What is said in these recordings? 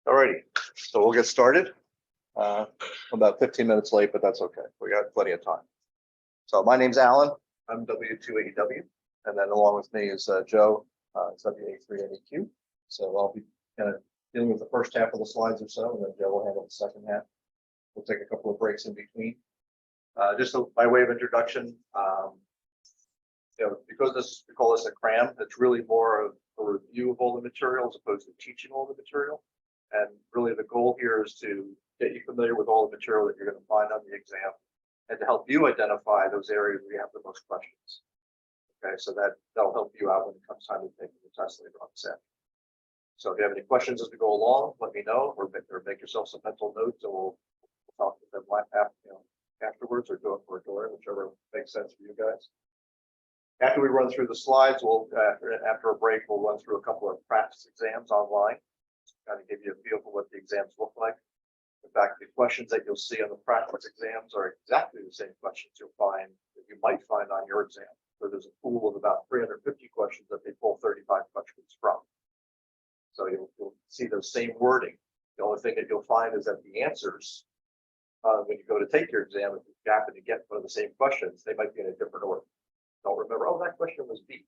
Alrighty, so we'll get started. About 15 minutes late, but that's okay. We got plenty of time. So my name's Alan. I'm W2AEW, and then along with me is Joe, WA3NEQ. So I'll be kind of dealing with the first half of the slides or so, and then Joe will handle the second half. We'll take a couple of breaks in between. Just by way of introduction, because we call this a cram, it's really more of a review of all the material as opposed to teaching all the material. And really the goal here is to get you familiar with all the material that you're going to find on the exam and to help you identify those areas where you have the most questions. Okay, so that'll help you out when it comes time to take the test later on this afternoon. So if you have any questions as we go along, let me know, or make yourself some mental notes, and we'll talk with them afterwards, or do it for a door, whichever makes sense for you guys. After we run through the slides, after a break, we'll run through a couple of practice exams online, kind of give you a feel for what the exams look like. In fact, the questions that you'll see on the practice exams are exactly the same questions you might find on your exam. So there's a pool of about 350 questions that they pull 35 questions from. So you'll see the same wording. The only thing that you'll find is that the answers, when you go to take your exam, if you happen to get one of the same questions, they might be in a different order. Don't remember, oh, that question was B.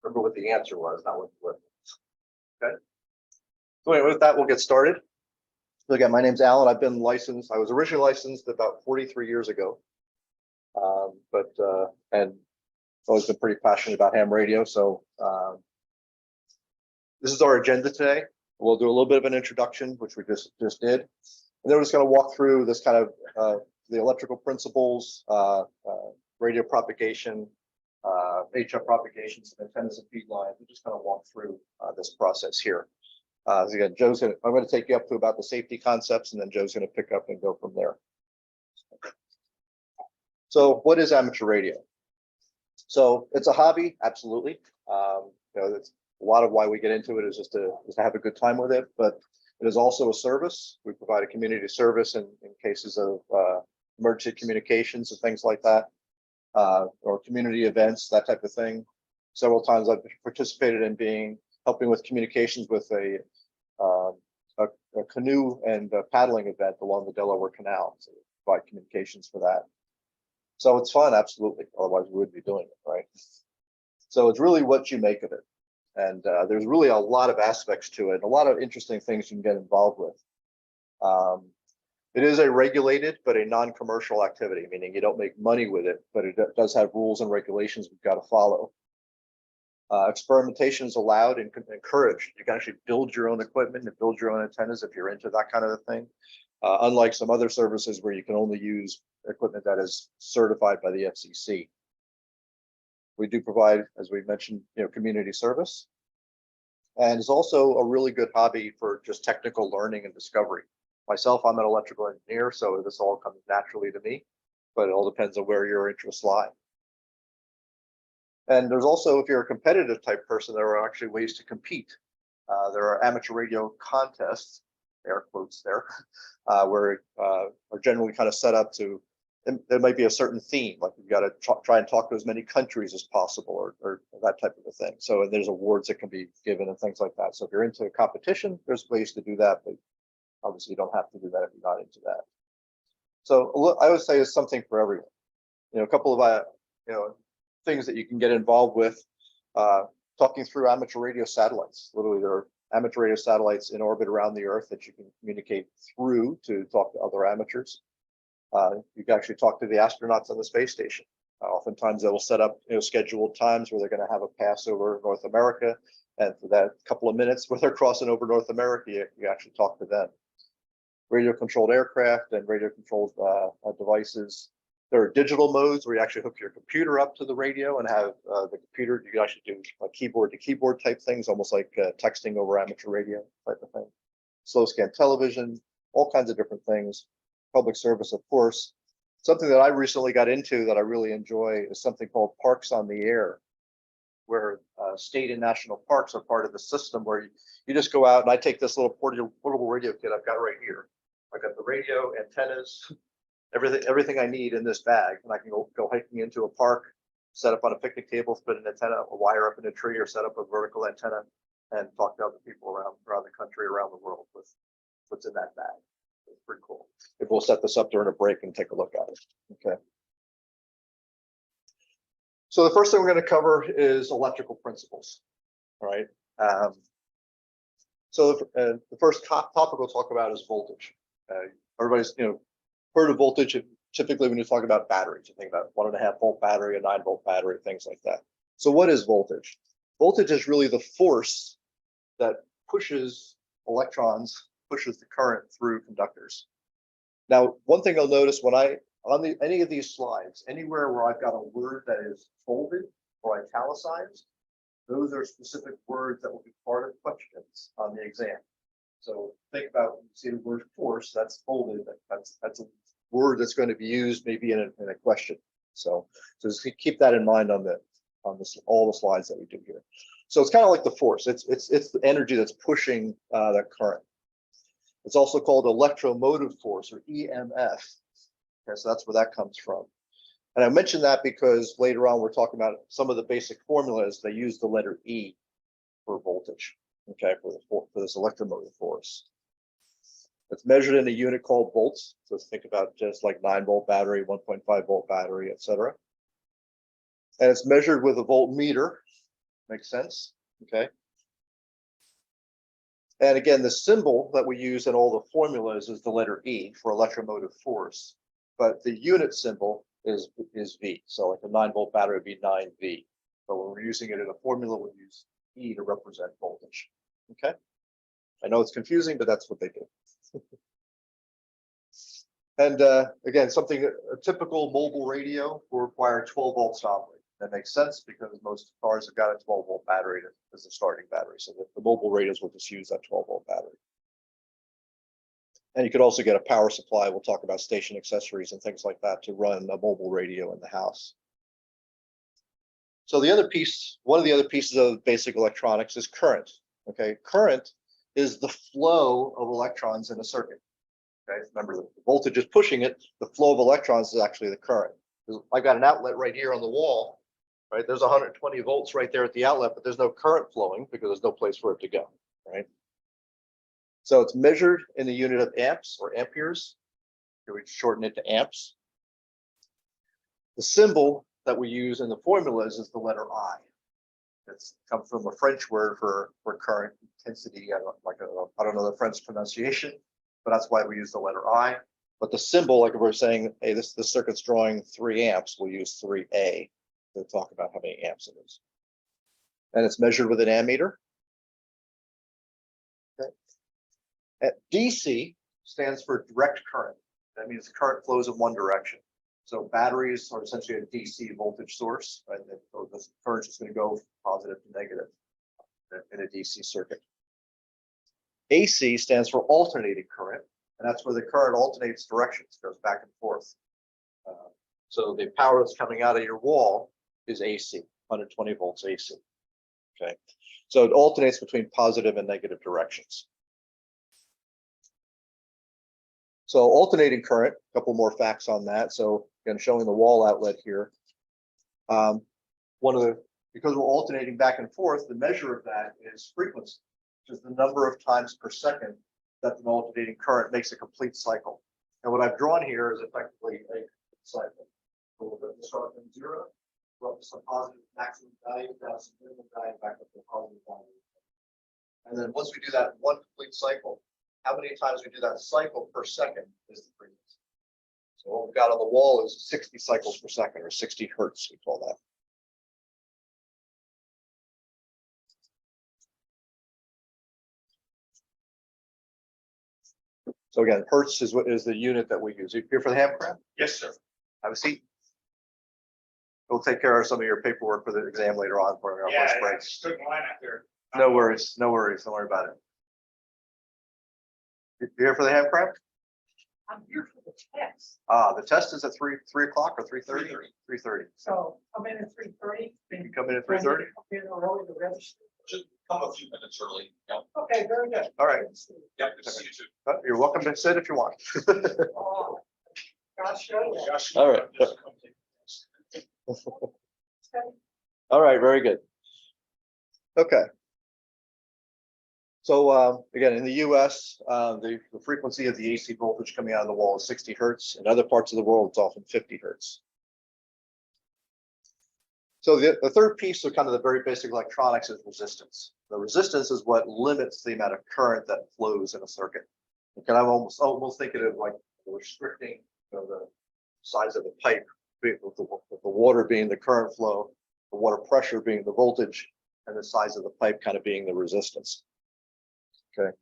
Remember what the answer was, not what the word was. Okay. So anyway, with that, we'll get started. So again, my name's Alan. I've been licensed. I was originally licensed about 43 years ago, and always been pretty passionate about ham radio. So this is our agenda today. We'll do a little bit of an introduction, which we just did, and then we're just going to walk through this kind of the electrical principles, radio propagation, HF propagations, antennas and feed lines. We just kind of walk through this process here. Again, I'm going to take you up to about the safety concepts, and then Joe's going to pick up and go from there. So what is amateur radio? So it's a hobby, absolutely. That's a lot of why we get into it is just to have a good time with it, but it is also a service. We provide a community service in cases of emergency communications and things like that, or community events, that type of thing. Several times I've participated in helping with communications with a canoe and paddling event along the Delaware Canal. So we provide communications for that. So it's fun, absolutely. Otherwise we wouldn't be doing it, right? So it's really what you make of it. And there's really a lot of aspects to it, a lot of interesting things you can get involved with. It is a regulated but a non-commercial activity, meaning you don't make money with it, but it does have rules and regulations we've got to follow. Experimentation is allowed and encouraged. You can actually build your own equipment and build your own antennas if you're into that kind of a thing. Unlike some other services where you can only use equipment that is certified by the FCC. We do provide, as we mentioned, community service. And it's also a really good hobby for just technical learning and discovery. Myself, I'm an electrical engineer, so this all comes naturally to me, but it all depends on where your interests lie. And there's also, if you're a competitive type person, there are actually ways to compete. There are amateur radio contests, air quotes there, where are generally kind of set up to, there might be a certain theme, like you've got to try and talk to as many countries as possible, or that type of a thing. So and there's awards that can be given and things like that. So if you're into a competition, there's ways to do that, but obviously you don't have to do that if you're not into that. So I would say it's something for everyone. A couple of things that you can get involved with, talking through amateur radio satellites. Literally, there are amateur radio satellites in orbit around the Earth that you can communicate through to talk to other amateurs. You can actually talk to the astronauts on the space station. Oftentimes they will set up scheduled times where they're going to have a pass over North America, and for that couple of minutes where they're crossing over North America, you actually talk to them. Radio controlled aircraft and radio controlled devices. There are digital modes where you actually hook your computer up to the radio and have the computer, you can actually do like keyboard to keyboard type things, almost like texting over amateur radio type of thing. Slow scan television, all kinds of different things. Public service, of course. Something that I recently got into that I really enjoy is something called Parks on the Air, where state and national parks are part of the system where you just go out, and I take this little portable radio kit I've got right here. I got the radio, antennas, everything I need in this bag, and I can go hiking into a park, set up on a picnic table, put an antenna, a wire up in a tree, or set up a vertical antenna, and talk to other people around the country, around the world with what's in that bag. It's pretty cool. If we'll set this up during a break and take a look at it. Okay. So the first thing we're going to cover is electrical principles. All right. So the first topic we'll talk about is voltage. Everybody's heard of voltage. Typically, when you talk about batteries, you think about 1.5 volt battery, a 9 volt battery, things like that. So what is voltage? Voltage is really the force that pushes electrons, pushes the current through conductors. Now, one thing you'll notice when on any of these slides, anywhere where I've got a word that is bolded or italicized, those are specific words that will be part of questions on the exam. So think about when you see the word force, that's bolded. That's a word that's going to be used maybe in a question. So just keep that in mind on all the slides that we do here. So it's kind of like the force. It's the energy that's pushing that current. It's also called electromotive force, or EMF. Okay, so that's where that comes from. And I mentioned that because later on we're talking about some of the basic formulas. They use the letter E for voltage. Okay, for this electromotive force. It's measured in a unit called volts. So think about just like 9 volt battery, 1.5 volt battery, etc. And it's measured with a voltmeter. Makes sense. Okay. And again, the symbol that we use in all the formulas is the letter E for electromotive force, but the unit symbol is V. So like a 9 volt battery would be 9V. But when we're using it in a formula, we use E to represent voltage. Okay. I know it's confusing, but that's what they do. And again, a typical mobile radio will require 12 volt stop rate. That makes sense because most cars have got a 12 volt battery as a starting battery. So the mobile radios will just use that 12 volt battery. And you could also get a power supply. We'll talk about station accessories and things like that to run a mobile radio in the house. So one of the other pieces of basic electronics is current. Okay, current is the flow of electrons in a circuit. Okay, remember the voltage is pushing it. The flow of electrons is actually the current. I've got an outlet right here on the wall. Right, there's 120 volts right there at the outlet, but there's no current flowing because there's no place for it to go. Right. So it's measured in the unit of amps or amperes. Here we shorten it to amps. The symbol that we use in the formulas is the letter I. It's come from a French word for current intensity. I don't know the French pronunciation, but that's why we use the letter I. But the symbol, like if we're saying, hey, this circuit's drawing 3 amps, we'll use 3A to talk about how many amps it is. And it's measured with an ammeter. Okay. At DC stands for direct current. That means the current flows in one direction. So batteries are essentially a DC voltage source, right? So the current is going to go positive to negative in a DC circuit. AC stands for alternating current, and that's where the current alternates directions, goes back and forth. So the power that's coming out of your wall is AC, 120 volts AC. Okay, so it alternates between positive and negative directions. So alternating current, a couple more facts on that. So again, showing the wall outlet here. Because we're alternating back and forth, the measure of that is frequency, which is the number of times per second that the alternating current makes a complete cycle. And what I've drawn here is effectively a cycle. So we're going to start from 0, go up to some positive maximum value, down to some minimum value, back up to positive value. And then once we do that one complete cycle, how many times we do that cycle per second is the frequency. So what we've got on the wall is 60 cycles per second, or 60 hertz, we call that. So again, hertz is the unit that we use. You here for the HamCram? Yes, sir. Have a seat. We'll take care of some of your paperwork for the exam later on for our first break. Stood in line out there. No worries, no worries. Don't worry about it. You here for the HamCram? I'm here for the test. The test is at 3 o'clock or 3:30? 3:30. So come in at 3:30. You come in at 3:30? Come in early to register. Just come a few minutes early. Yep. Okay, very good. All right. Yep. Good to see you too. You're welcome to sit if you want. Oh, gosh, show you. Josh, All right. just come take this. All right, very good. Okay. So again, in the US, the frequency of the AC voltage coming out of the wall is 60 hertz. In other parts of the world, it's often 50 hertz. So the third piece of kind of the very basic electronics is resistance. The resistance is what limits the amount of current that flows in a circuit. You can almost think of it like restricting, the size of the pipe, with the water being the current flow, the water pressure being the voltage, and the size of the pipe kind of being the resistance. Okay,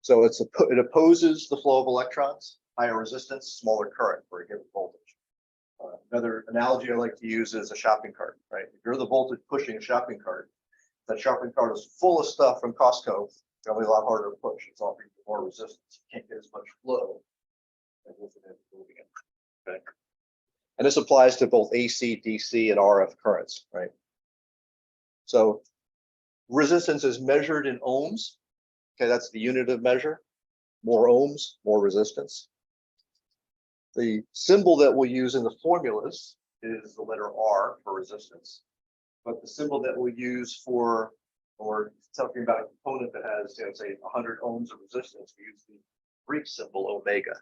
so it opposes the flow of electrons, higher resistance, smaller current for a given voltage. Another analogy I like to use is a shopping cart, right? If you're the voltage pushing a shopping cart, that shopping cart is full of stuff from Costco, it's gonna be a lot harder to push. It's offering more resistance. You can't get as much flow as with it moving it. Okay. And this applies to both AC, DC, and RF currents, right? So resistance is measured in ohms. Okay, that's the unit of measure. More ohms, more resistance. The symbol that we'll use in the formulas is the letter R for resistance. But the symbol that we'll use for, or talking about a component that has, say 100 ohms of resistance, we use the Greek symbol omega.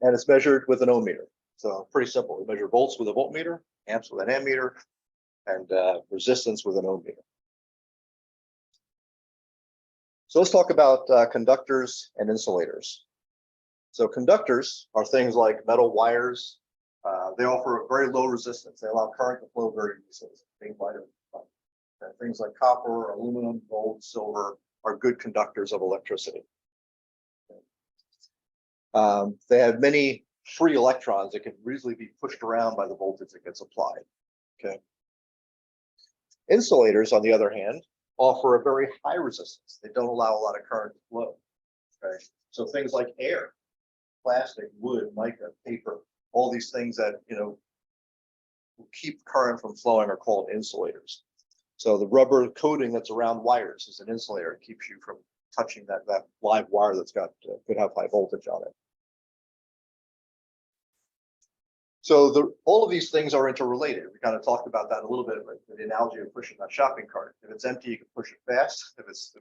And it's measured with an ohm meter. So pretty simple. We measure volts with a voltmeter, amps with an ammeter, and resistance with an ohm meter. So let's talk about conductors and insulators. So conductors are things like metal wires. They offer a very low resistance. They allow current to flow very easily. Things like copper, aluminum, gold, silver are good conductors of electricity. They have many free electrons that can easily be pushed around by the voltage that gets applied. Okay. Insulators, on the other hand, offer a very high resistance. They don't allow a lot of current to flow. Okay. So things like air, plastic, wood, mica, paper, all these things that will keep current from flowing are called insulators. So the rubber coating that's around wires is an insulator. It keeps you from touching that live wire that's got could have high voltage on it. So all of these things are interrelated. We kind of talked about that a little bit with the analogy of pushing that shopping cart. If it's empty, you can push it fast. If it's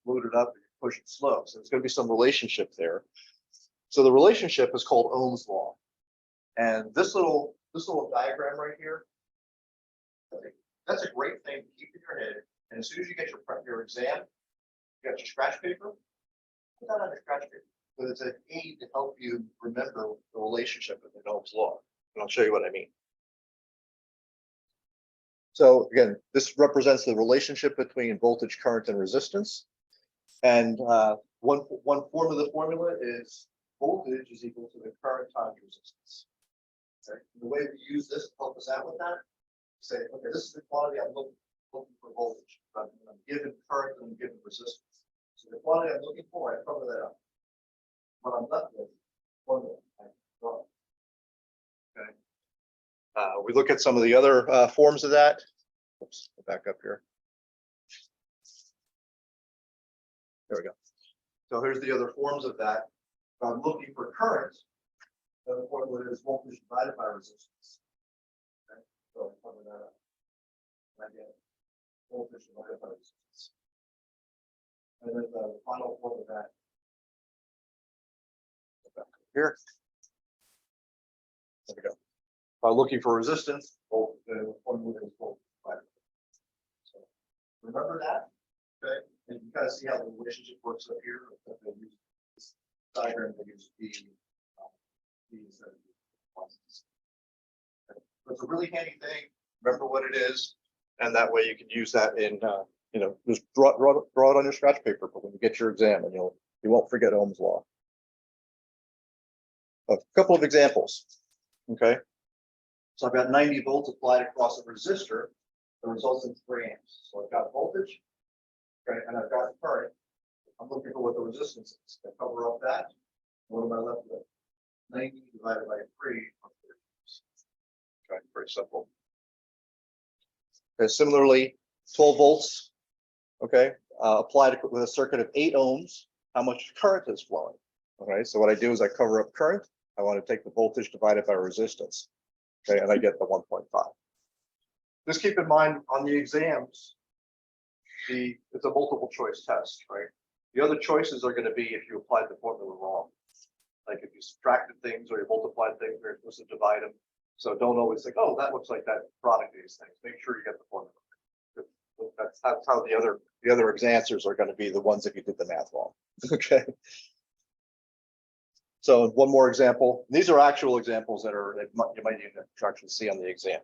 loaded up, you can push it slow. So there's going to be some relationship there. So the relationship is called Ohm's law. And this little diagram right here, that's a great thing to keep in your head. And as soon as you get your exam, you got your scratch paper, put that on your scratch paper. But it's an aid to help you remember the relationship with the Ohm's law. And I'll show you what I mean. So again, this represents the relationship between voltage, current, and resistance. And one form of the formula is voltage is equal to the current times resistance. Okay. The way we use this to help us out with that, say, okay, this is the quantity I'm looking for voltage. I'm given current and I'm given resistance. So the quantity I'm looking for, I cover that up. What I'm left with, formula, I draw. Okay. We look at some of the other forms of that. Oops, go back up here. There we go. So here's the other forms of that. If I'm looking for current, then the formula is voltage divided by resistance. Okay. So I cover that up. And I get voltage divided by resistance. And then the final form of that. Here. There we go. If I'm looking for resistance, the formula is voltage divided. So remember that, okay? And you kind of see how the relationship works up here. They use this diagram, they use B instead of quantities. Okay. But it's a really handy thing. Remember what it is, and that way you can use that in just draw it on your scratch paper. But when you get your exam, and you won't forget Ohm's law. A couple of examples. Okay. So I've got 90 volts applied across a resistor that results in 3 amps. So I've got voltage, okay, and I've got current. I'm looking for what the resistance is. I cover up that. What am I left with? 90 divided by 3. Okay, pretty simple. Okay, similarly, 12 volts, okay, applied with a circuit of 8 ohms. How much current is flowing? Okay, so what I do is I cover up current. I want to take the voltage divided by resistance. Okay, and I get the 1.5. Just keep in mind on the exams, it's a multiple choice test, right? The other choices are going to be if you applied the formula wrong. Like if you subtracted things or you multiplied things, you're supposed to divide them. So don't always think, oh, that looks like that product of these things. Make sure you get the formula. That's how the other answers are going to be the ones if you did the math wrong. Okay. So one more example. These are actual examples that you might even actually see on the exam.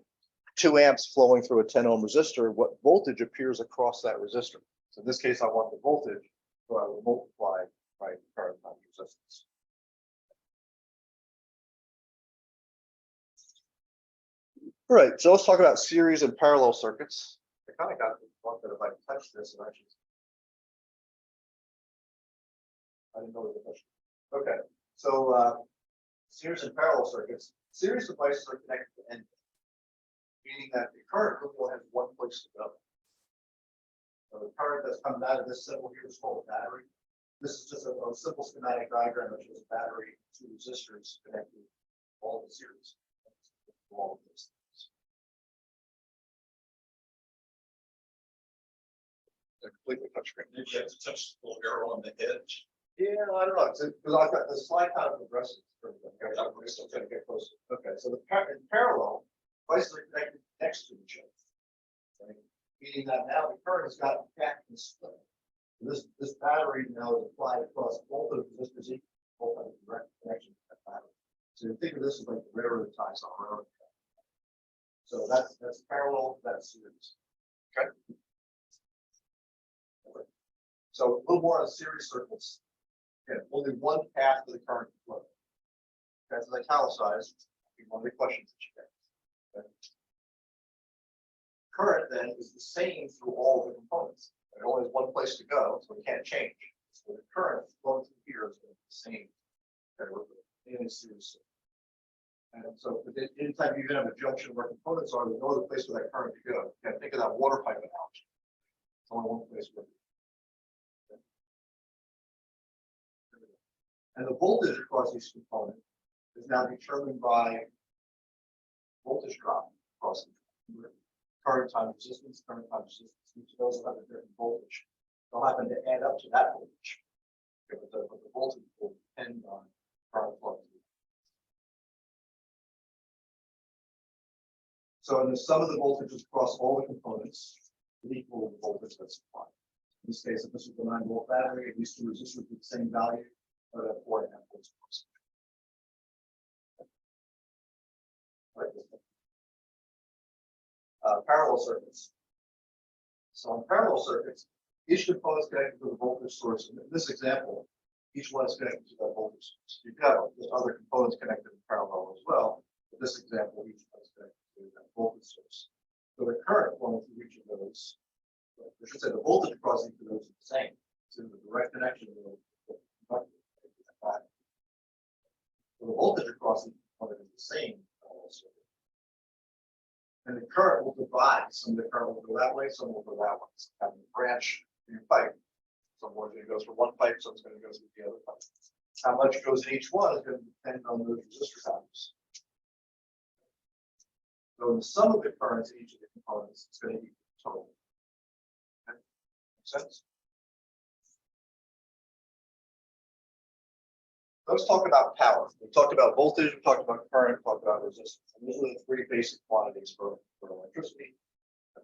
2 amps flowing through a 10 ohm resistor. What voltage appears across that resistor? So in this case, I want the voltage, so I will multiply by current times resistance. All right, so let's talk about series and parallel circuits. I kind of got the thought that if I touch this, and actually, I didn't know the question. Okay, so series and parallel circuits. Series devices are connected to N, meaning that the current only has one place to go. So the current that's coming out of this symbol here is called a battery. This is just a simple schematic diagram which is a battery, 2 resistors connected to all the series. All of this. They're completely touchscreen. Maybe you have to touch the little arrow on the edge. Yeah, I don't know, because I've got the slide kind of progressive. Okay, I'm still trying to get closer. Okay, so in parallel, devices are connected next to each other. Right? Meaning that now the current has got back and split. This battery now is applied across both of the resistors, both have a direct connection to that battery. So you think of this as like the railroad ties on a railroad. So that's parallel, that's series. Okay. So a little more on series circuits. Again, only one path of the current flow. That's italicized. One of the questions that you get. Okay. Current then is the same through all the components. It only has one place to go, so it can't change. So the current flowing through here is going to be the same in a series. And so anytime you have a junction where components are, there's no other place for that current to go. You can think of that water pipe analogy. It's only one place where. And the voltage across each component is now determined by voltage drop across the current time resistance, current time resistance. Each of those will have a different voltage. They'll happen to add up to that voltage. Okay, but the voltage will depend on current flow. So in the sum of the voltages across all the components is equal to the voltage that's supplied. In this case, if this is the 9-volt battery, if these 2 resistors with the same value, I would have 4.5 volts. Right. Parallel circuits. So in parallel circuits, each component is connected to the voltage source. In this example, each one is connected to that voltage source. You have other components connected in parallel as well. In this example, each one is connected to that voltage source. So the current flowing through each of those, I should say the voltage across each of those is the same. So the direct connection of the so the voltage across each component is the same. And the current will divide. Some of the current will go that way, some will go that way. So having a branch in your pipe. Some more going to go through one pipe, some is going to go through the other pipe. How much goes in each one is going to depend on those resistor values. So the sum of the currents in each of the components is going to equal the total. Okay. Make sense? Let's talk about power. We talked about voltage, we talked about current, we talked about resistance. And these are the 3 basic quantities for electricity,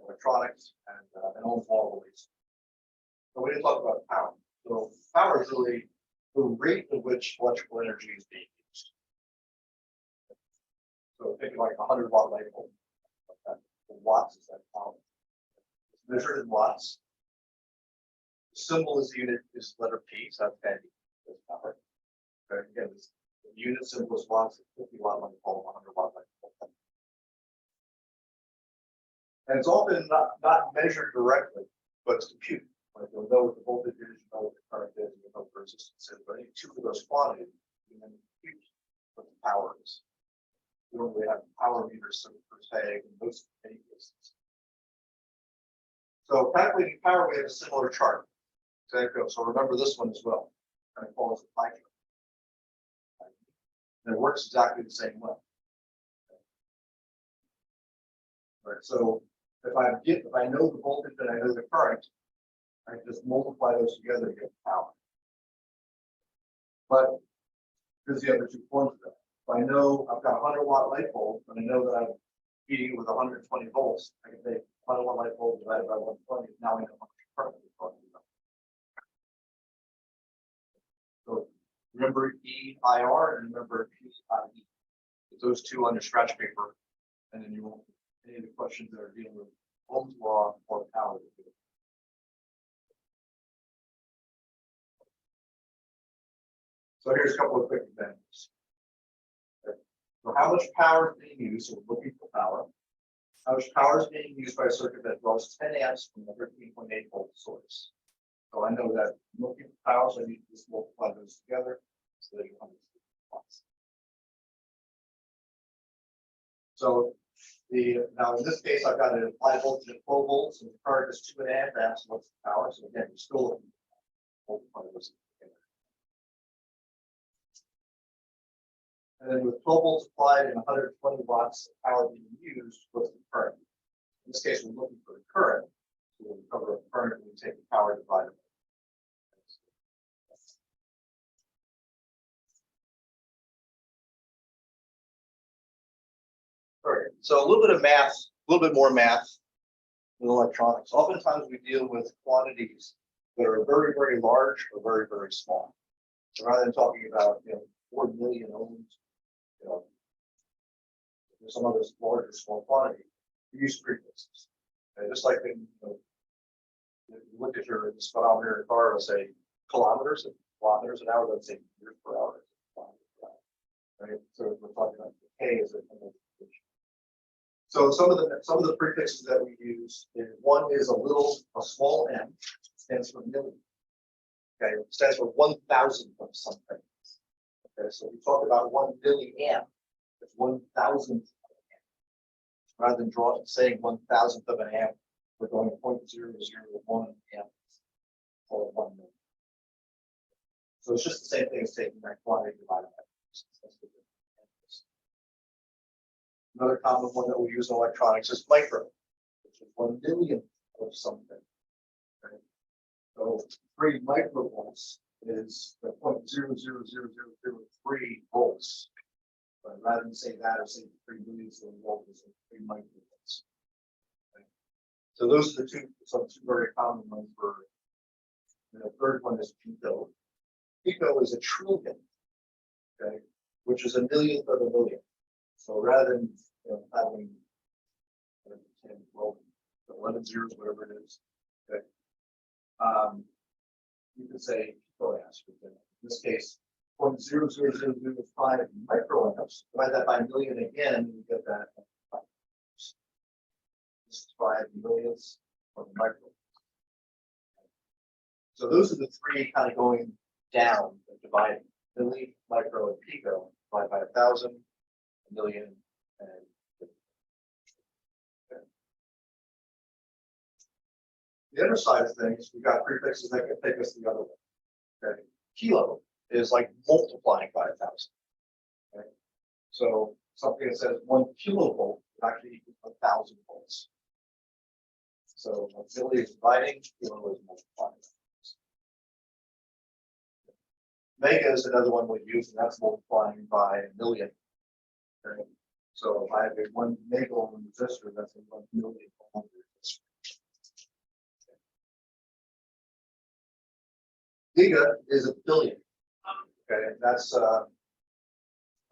electronics, and ohms law release. So we didn't talk about power. So power is really the rate at which electrical energy is being used. So think like a 100-watt light bulb. The watts is that power. It's measured in watts. The symbol is the unit is letter P, so that's handy. That's power. Okay, again, the unit symbol is watts, 50-watt light bulb, 100-watt light bulb. And it's often not measured directly, but it's computed. Like you'll know what the voltage is, you know what the current is, you know what the resistance is. But any 2 of those quantities, you can compute what the power is. We don't really have power meters per se in most many cases. So calculating power, we have a similar chart. So remember this one as well. And I call it the pie chart. And it works exactly the same way. All right, so if I know the voltage and I know the current, I just multiply those together to get power. But here's the other 2 points of that. If I know I've got a 100-watt light bulb, and I know that I'm feeding it with 120 volts, I can take 100-watt light bulb divided by 120. Now I know how much current we're talking about. So remember EIR and remember PIE. Get those 2 on your scratch paper, and then you won't any of the questions that are dealing with Ohm's law or power. So here's a couple of quick examples. Okay. So how much power is being used? So we're looking for power. How much power is being used by a circuit that draws 10 amps from a 13.8 volt source? So I know that I'm looking for power, so I need to just multiply those together. So that you understand watts. So now in this case, I've got an applied voltage at 12 volts, and the current is 2.5 amps. What's the power? So again, we're still looking for multiply those together. And then with 12 volts applied and 120 watts of power being used, what's the current? In this case, we're looking for the current. So we'll recover the current when we take the power divided. All right, so a little bit of math, a little bit more math with electronics. Oftentimes we deal with quantities that are very, very large or very, very small. So rather than talking about 4 million ohms, there's some other larger small quantity, we use frequencies. And just like in, if you look at your speedometer in your car, it'll say kilometers an hour, let's say meters per hour. Right? So we're talking about K as a multiplication. So some of the prefixes that we use one is a small m, stands for million. Okay, it stands for 1,000 of something. Okay, so we talk about 1 milliamp. It's 1,000th. Rather than saying 1,000th of an amp, we're going 0.001 amp or 1 million. So it's just the same thing as taking that quantity divided by. Another common one that we use in electronics is micro, which is 1 millionth of something. Okay. So 3 microvolts is the 0.00003 volts. But rather than say that, or say 3 millionths of a volt is 3 microvolts. Okay. So those are some two very common ones for. And the third one is pico. Pico is a trillion, okay, which is a millionth of a million. So rather than having 10, 12, 11 zeros, whatever it is, okay, you could say picoamps. In this case, 0.00005 microamps. Divide that by a million again, you get that. This is 5 millionths of a micro. So those are the 3 kind of going down and dividing: milli, micro, and pico. Divided by 1,000, a million, and 50. Okay. The other side of things, we've got prefixes that can take us the other way. Okay. Kilo is like multiplying by 1,000. Okay. So something that says 1 kilovolt actually equals 1,000 volts. So milli is dividing, kilo is multiplying. Mega is another one we use, and that's multiplying by a million. Okay. So if I have a 1 mega ohm resistor, that's a 1 million ohm resistor. Giga is a billion. Okay, that's so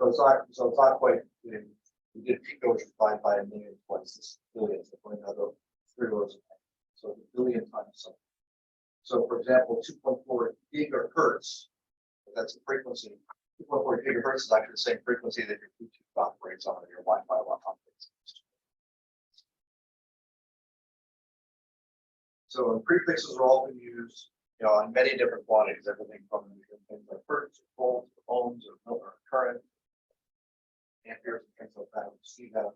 it's not quite. We did pico, which is divided by a million twice. This billion, so putting another 3 rows of that. So it's a billion times something. So for example, 2.4 gigahertz. That's a frequency. 2.4 gigahertz is actually the same frequency that your Bluetooth operates on, or your Wi-Fi operates on. So prefixes are often used, on many different quantities, everything from things like hertz, or volts, or ohms, or current, amperes, and things like that. We see that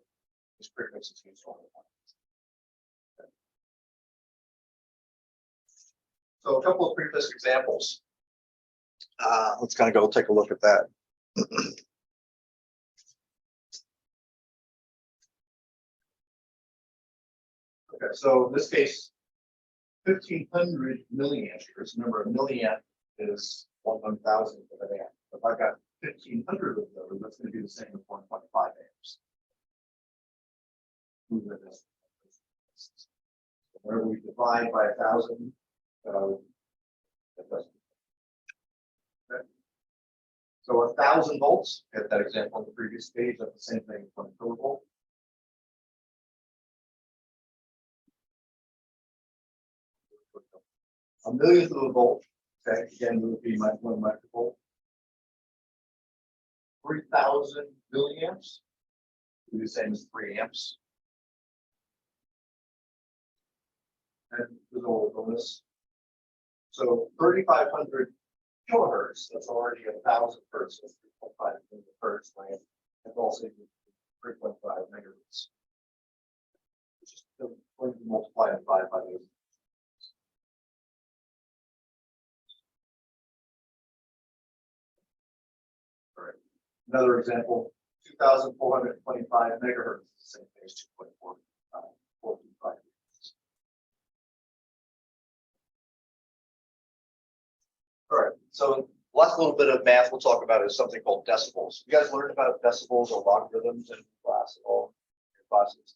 this prefix is used all the time. Okay. So a couple of prefix examples. Let's kind of go take a look at that. Okay, so in this case, 1,500 milliamperes. Remember, a milliamp is 1/1000 of an amp. If I got 1,500 of those, that's going to be the same as 1.5 amps. Move it this. Whenever we divide by 1,000, that doesn't. Okay. So 1,000 volts, get that example on the previous page, that's the same thing from kilovolt. A millionth of a volt, okay, again, would be my 1 microvolt. 3,000 milliamps would be the same as 3 amps. And there's a little bonus. So 3,500 kilohertz, that's already 1,000 hertz, so 3.5 hertz, right? And also 3.5 megahertz. Just going to multiply and divide by those. All right. Another example, 2,425 megahertz, the same thing as 2.4. 425. All right, so last little bit of math we'll talk about is something called decibels. You guys learned about decibels or logarithms in class at all? In classes.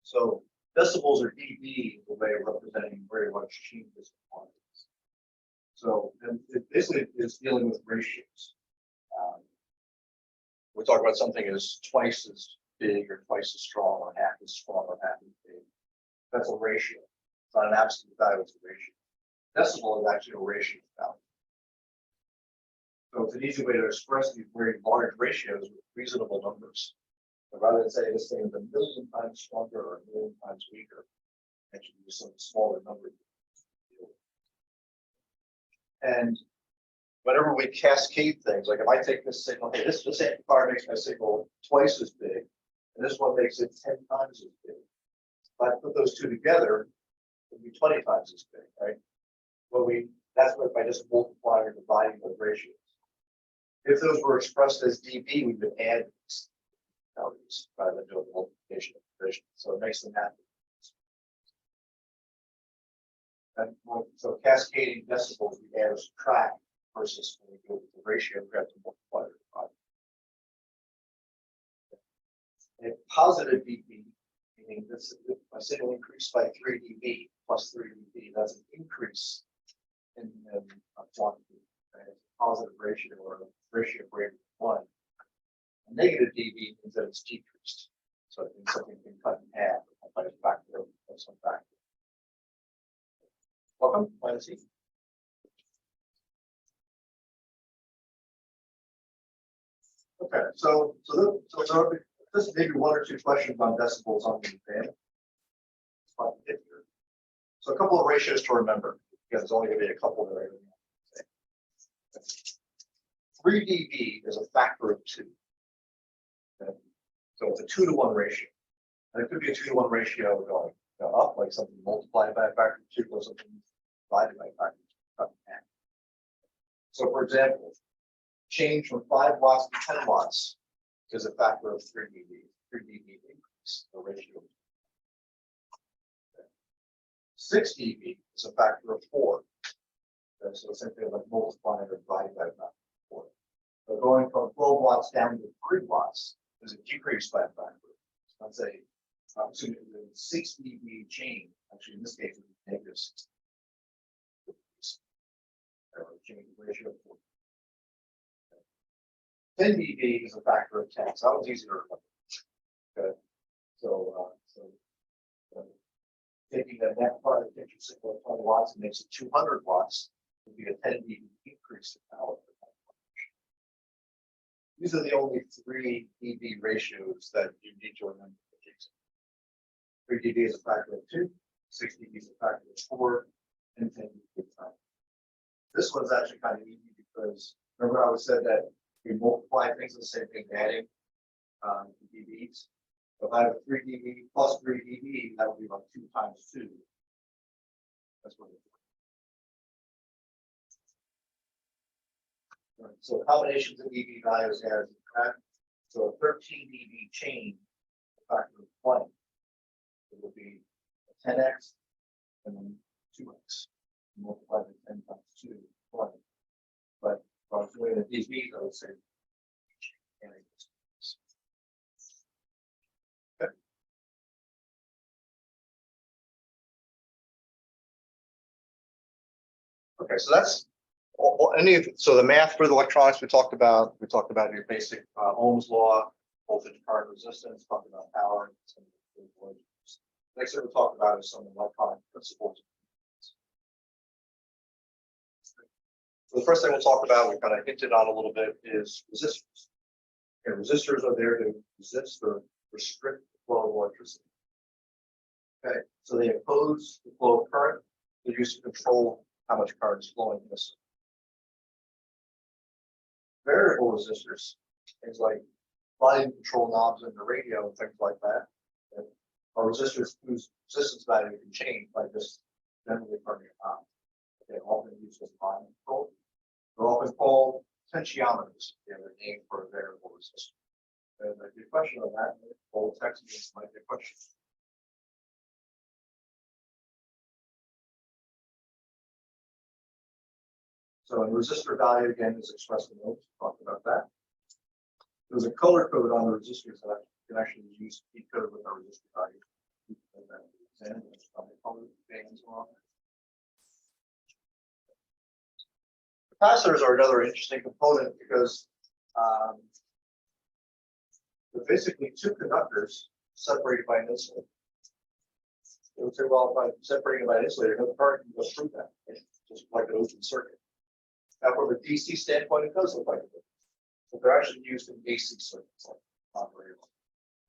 So decibels or dB is a way of representing very large changes in quantities. So and it basically is dealing with ratios. We talk about something as twice as big or twice as strong or half as strong or half as big. That's a ratio. It's not an absolute value, it's a ratio. Decibel is actually a ratio value. So it's an easy way to express these very large ratios with reasonable numbers. So rather than say this thing is 1,000,000 times stronger or 1,000,000 times weaker, actually use some smaller number. And whenever we cascade things, like if I take this signal, hey, this amplifier makes my signal twice as big, and this one makes it 10 times as big. If I put those two together, it'd be 20 times as big, right? Well, that's what by just multiplying or dividing those ratios. If those were expressed as dB, we would add these values rather than doing multiplication of division. So it makes the math. And so cascading decibels, we add or subtract versus when we go with the ratio, we have to multiply or divide. A positive dB, meaning this my signal increased by 3 dB plus 3 dB, that's an increase in quantity. Right? It's a positive ratio or a ratio greater than 1. A negative dB means that it's decreased. So it means something can cut in half by a factor of some factor. Welcome, Lindsay. Okay, so just maybe 1 or 2 questions on decibels on the exam. So a couple of ratios to remember, because there's only going to be a couple that are going to say. 3 dB is a factor of 2. Okay. So it's a 2-to-1 ratio. And it could be a 2-to-1 ratio going up, like something multiplied by a factor of 2 or something divided by a factor of 2. So for example, change from 5 watts to 10 watts is a factor of 3 dB. 3 dB increase the ratio. 6 dB is a factor of 4. Okay, so simply like multiplying or dividing by a factor of 4. So going from 12 watts down to 3 watts is a decrease by a factor. Let's say, the 6 dB change, actually in this case, it would be negative 6. Change the ratio of 4. 10 dB is a factor of 10. So that was easier to remember. Okay. So, taking the net part of the picture signal of 20 watts and makes it 200 watts would be a 10 dB increase in power. These are the only 3 dB ratios that you need to remember. 3 dB is a factor of 2, 6 dB is a factor of 4, and 10 dB is a factor. This one's actually kind of easy because remember I said that we multiply things the same thing, adding dBs. So if I have 3 dB plus 3 dB, that would be like 2 times 2. That's what it is. Right. So combinations of dB values as track. So a 13 dB change, a factor of 20. It will be a 10x, and then 2x. Multiply by 10 times 2, 20. But if I was doing a dB, I would say. Okay. Okay, so that's so the math for the electronics we talked about your basic Ohm's law, voltage, current, resistance, talked about power. Next thing we'll talk about is some electronic principles. So the first thing we'll talk about, we kind of hinted on a little bit, is resistors. Okay, resistors are there to resist or restrict the flow of electricity. Okay, so they oppose the flow of current. They're used to control how much current is flowing in this. Variable resistors, things like volume control knobs in the radio and things like that, are resistors whose resistance value can change by just generally turning a knob. They're often used as volume control. They're often called potentiometers. They have a name for a variable resistor. And if you question on that, old text might be a question. So a resistor value again is expressed in ohms. Talked about that. There's a color code on the resistors that can actually use to decode with our resistor value. Capacitors are another interesting component because they're basically two conductors separated by an insulator. They would say, well, if I'm separating by an insulator, no current can go through that, just like an open circuit. Now, from a DC standpoint, it does look like it. But they're actually used in AC circuits, like operating.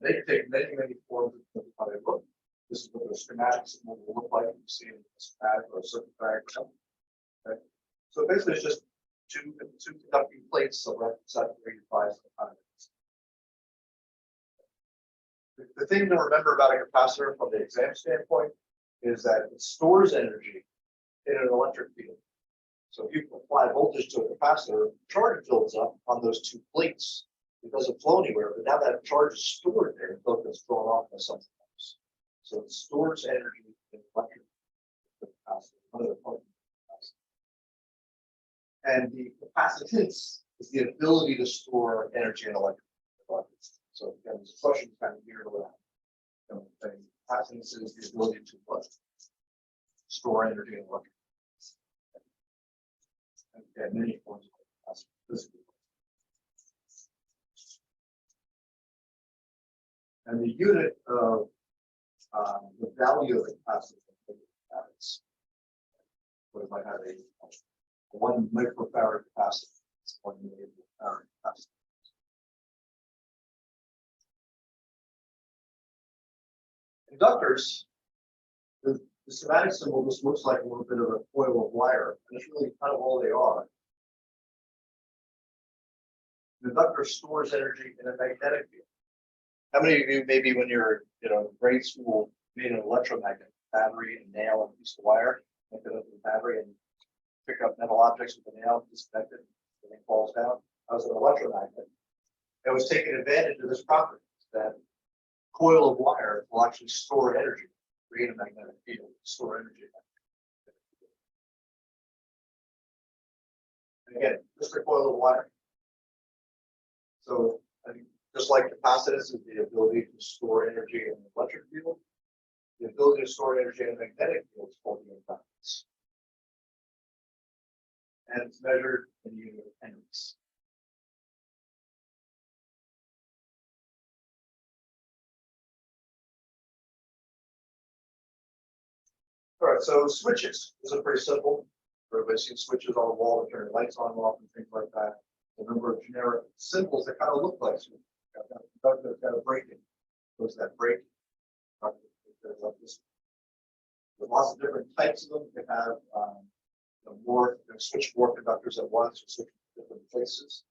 They can take many, many forms of how they look. This is what the schematics will look like. You see in a schematic or a circuit diagram or something. Okay. So basically, it's just two conducting plates separated by some kind of. The thing to remember about a capacitor from the exam standpoint is that it stores energy in an electric field. So if you apply voltage to a capacitor, charge builds up on those two plates. It doesn't flow anywhere, but now that charge is stored there until it gets thrown off by something else. So it stores energy in electric capacitor, one of the components of the capacitor. And the capacitance is the ability to store energy in electric. So again, this question is kind of geared around. Capacitance is the ability to store energy in electric. And many forms of capacitance. And the unit of the value of the capacitor is we might have a 1 microfarad capacitor, 1 millifarad capacitor. Inductors, the schematic symbol just looks like a little bit of a coil of wire, and it's really kind of all they are. The inductor stores energy in a magnetic field. How many of you, maybe when you're in grade school, made an electromagnet battery and nail and a piece of wire, make it up with the battery and pick up metal objects with the nail, disconnect it, and it falls down? That was an electromagnet. It was taking advantage of this property that coil of wire will actually store energy, create a magnetic field, store energy. And again, just a coil of wire. So I think just like capacitance is the ability to store energy in an electric field, the ability to store energy in a magnetic field is called the impedance. And it's measured in the unit of henries. All right, so switches. This is pretty simple. Everybody's seen switches on the wall to turn the lights on and off and things like that. A number of generic symbols that kind of look like switches. Got a breaking. What's that break? There's lots of different types of them. You can have switch more conductors at once, or switch different places.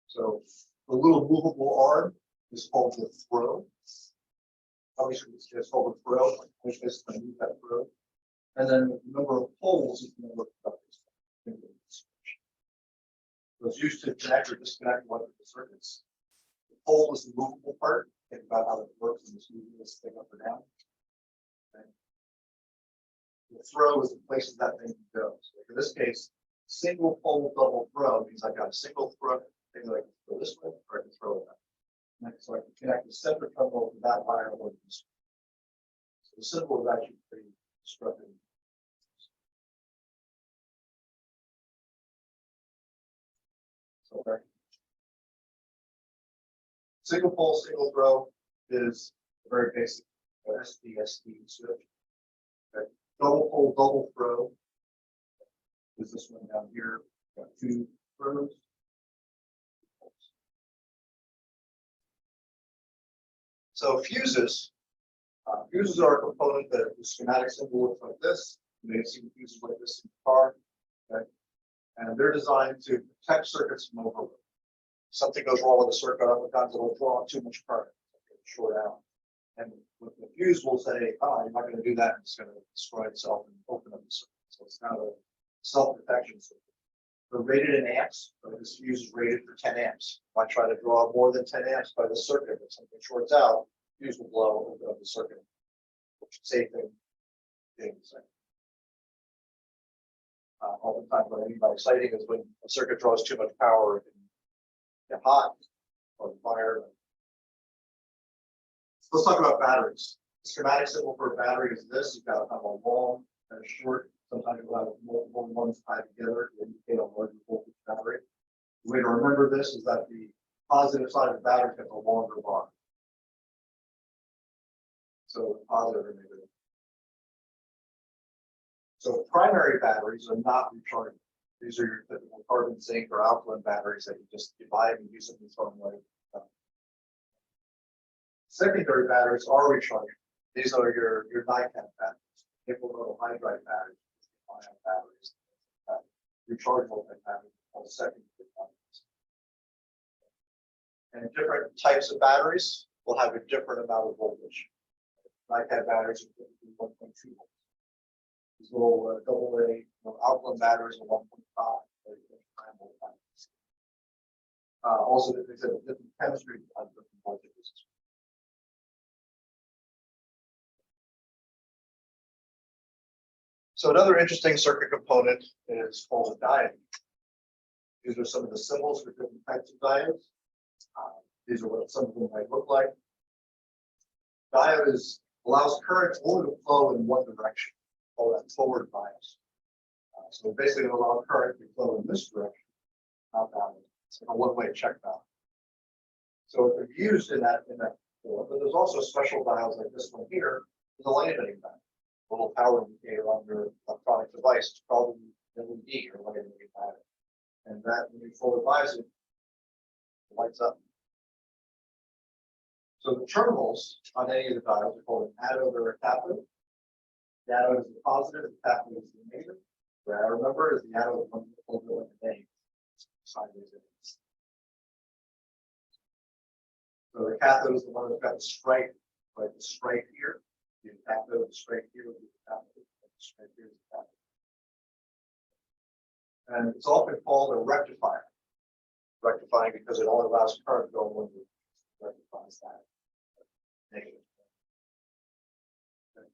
So the little movable arm is called the throw. Obviously, it's called a throw, which is going to move that throw. And then the number of poles is the number of conductors. So it's used to connect or disconnect electrical circuits. The pole is the movable part. Think about how it works and it's moving this thing up or down. Okay. the throw is the places that thing goes. So in this case, single pole double throw means I got a single throw, maybe I can throw this way or I can throw it that. So I can connect the separate terminal to that wire or this. So the symbol is actually pretty destructive. So there. Single pole, single throw is a very basic SPSD switch. Okay. Double pole, double throw is this one down here. Got two throws. So fuses. Fuses are a component that the schematic symbol looks like this. You may have seen fuses like this in the car. Okay. And they're designed to protect circuits from overload. Something goes wrong with the circuit, sometimes it'll draw too much current, short out. And with the fuse, we'll say, oh, you're not going to do that. It's going to destroy itself and open up the circuit. So it's kind of a self-protection system. They're rated in amps, but this fuse is rated for 10 amps. If I try to draw more than 10 amps by the circuit, if something shorts out, the fuse will blow, open up the circuit. Same thing. Oftentimes, what anybody exciting is when a circuit draws too much power, it can get hot or fire. So let's talk about batteries. The schematic symbol for a battery is this. You've got kind of a long and a short. Sometimes you'll have multiple ones tied together to indicate a larger voltage battery. The way to remember this is that the positive side of the battery has a longer bar. So positive or negative. So primary batteries are not rechargeable. These are your typical carbon, zinc, or alkaline batteries that you buy and use them in some way. Secondary batteries are rechargeable. These are your NiCad batteries, nickel metal hydride batteries, ion batteries, rechargeable type batteries called secondary batteries. And different types of batteries will have a different amount of voltage. NiCad batteries are typically 1.2 volts. These little AA alkaline batteries are 1.5. Also, there's a different chemistry on different voltages. So another interesting circuit component is called a diode. These are some of the symbols for different types of diodes. These are what some of them might look like. Diode allows current only to flow in one direction, called that forward bias. So basically, it allows current to flow in this direction, not that way. It's like a one-way check valve. So it's used in that form, but there's also special diodes like this one here, is a light emitting diode. A little power indicator on your electronic device. It's called an LED or light emitting diode. And that, when you forward bias it, it lights up. So the terminals on any of the diodes are called an anode or a cathode. The anode is the positive, the cathode is the negative. What I remember is the anode is one of the name. Sideways. So the cathode is the one that's got the stripe, like the stripe here. The cathode, the stripe here, the cathode, the stripe here, the cathode. And it's often called a rectifier. Rectifying because it only allows current to go in one direction. Rectifies that. Negative. Okay.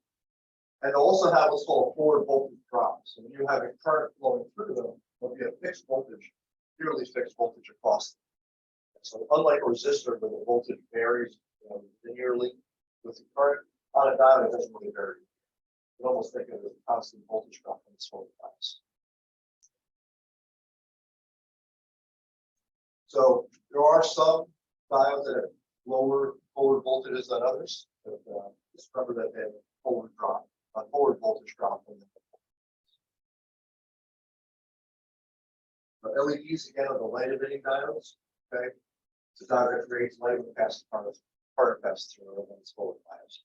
And also have what's called a forward voltage drop. So when you have a current flowing through them, there'll be a fixed voltage, purely fixed voltage across them. So unlike a resistor where the voltage varies linearly with the current, on a diode it doesn't really vary. You can almost think of it as a constant voltage drop in its forward bias. So there are some diodes that have lower forward voltages than others, but just remember that they have a forward voltage drop. The LEDs again are the light emitting diodes. Okay, it's a diode that creates light when past current passes through and then it's forward bias.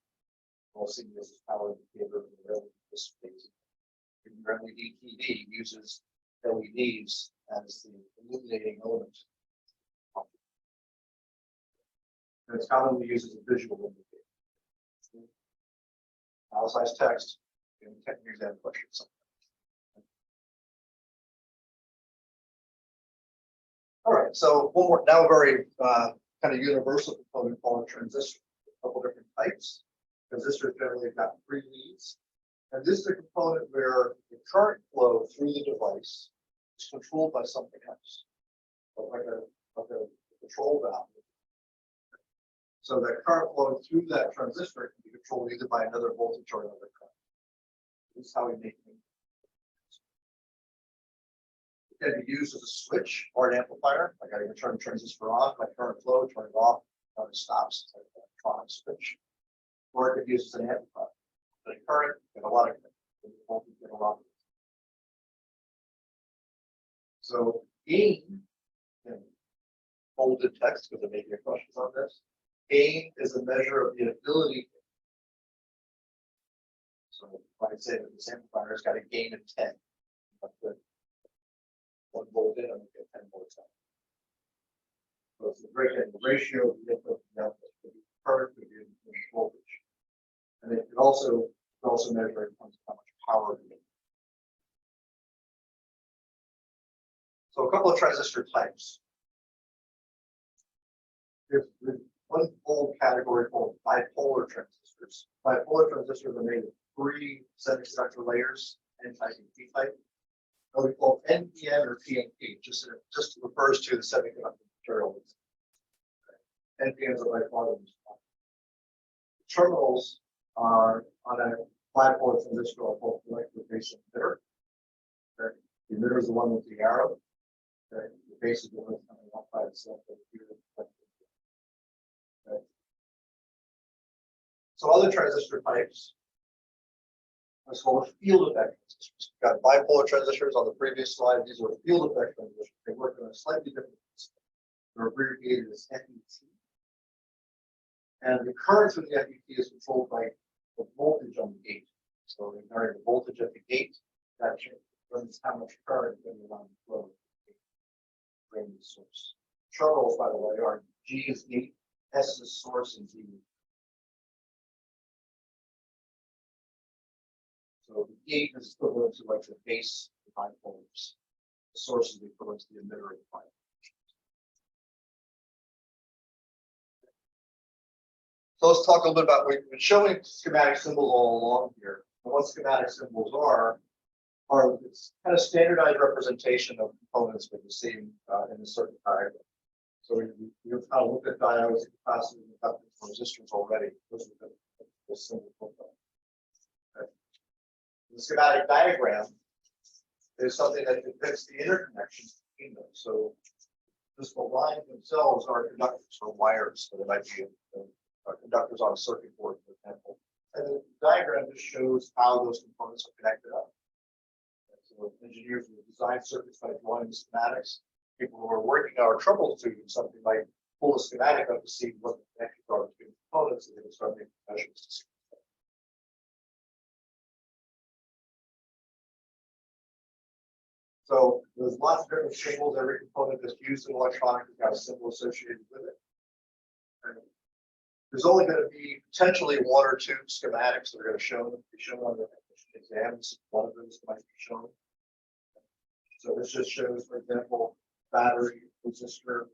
We'll see this is power indicator in this phase. Your LED TV uses LEDs as the illuminating element. And it's commonly used as a visual indicator. Italicized text, in exam questions. All right, so one more, now a very kind of universal component called a transistor. A couple different types. Transistors generally have got 3 leads And this is a component where the current flow through the device is controlled by something else, like a control valve. So that current flow through that transistor can be controlled either by another voltage or another current. This is how we make things. It can be used as a switch or an amplifier. Like I can turn the transistor on, my current flow, turn it off, it stops. It's like an electronic switch. Or it could be used as an amplifier. The current, get a lot of voltage, get a lot of it. So gain, in bolded text, because there may be questions on this. Gain is a measure of the ability. So if I say that this amplifier has got a gain of 10, I put 1 volt in, I'm going to get 10 volts out. So it's the ratio of the input and output, could be current, could be in voltage. And it can also measure in terms of how much power we need. So a couple of transistor types. There's one whole category called bipolar transistors. Bipolar transistors are made of 3 semiconductor layers, N-type and P-type. They'll be called NPN or PNP, just refers to the semiconductor material. NPNs are bipolar. Terminals are on a bipolar transistor called molecular base emitter. Okay. The emitter is the one with the arrow. Okay. The base is the one that's coming off by itself. Okay. So other transistor types, let's call it field effect transistors. We've got bipolar transistors on the previous slide. These are field effect transistors. They work on a slightly different system. They're abbreviated as FET. And the current through the FET is controlled by the voltage on the gate. So we vary the voltage at the gate, that determines how much current is going to run the flow. Drain the source. Terminals, by the way, are G is gate, S is source, and Z. So the gate is equivalent to like the base of the bipolars. The source is equivalent to the emitter of the bipolar. So let's talk a little bit about, we've been showing schematic symbols all along here. And what schematic symbols are it's kind of standardized representation of components with the same in a certain diagram. So we've kind of looked at diodes, capacitors, inductors, resistors already. Those are the symbol profile. Okay. The schematic diagram is something that depicts the interconnections between them. So this lines themselves are conductors or wires, so they might be conductors on a circuit board, for example. And the diagram just shows how those components are connected up. So engineers will design circuits by drawing the schematics. People who are working our troubleshooting something like pull a schematic up to see what the connections are between the components, and they can start making measurements. So there's lots of different symbols. Every component that's used in electronics has got a symbol associated with it. And there's only going to be potentially 1 or 2 schematics that are going to be shown on the exams. One of those might be shown. So this just shows, for example, battery, resistor,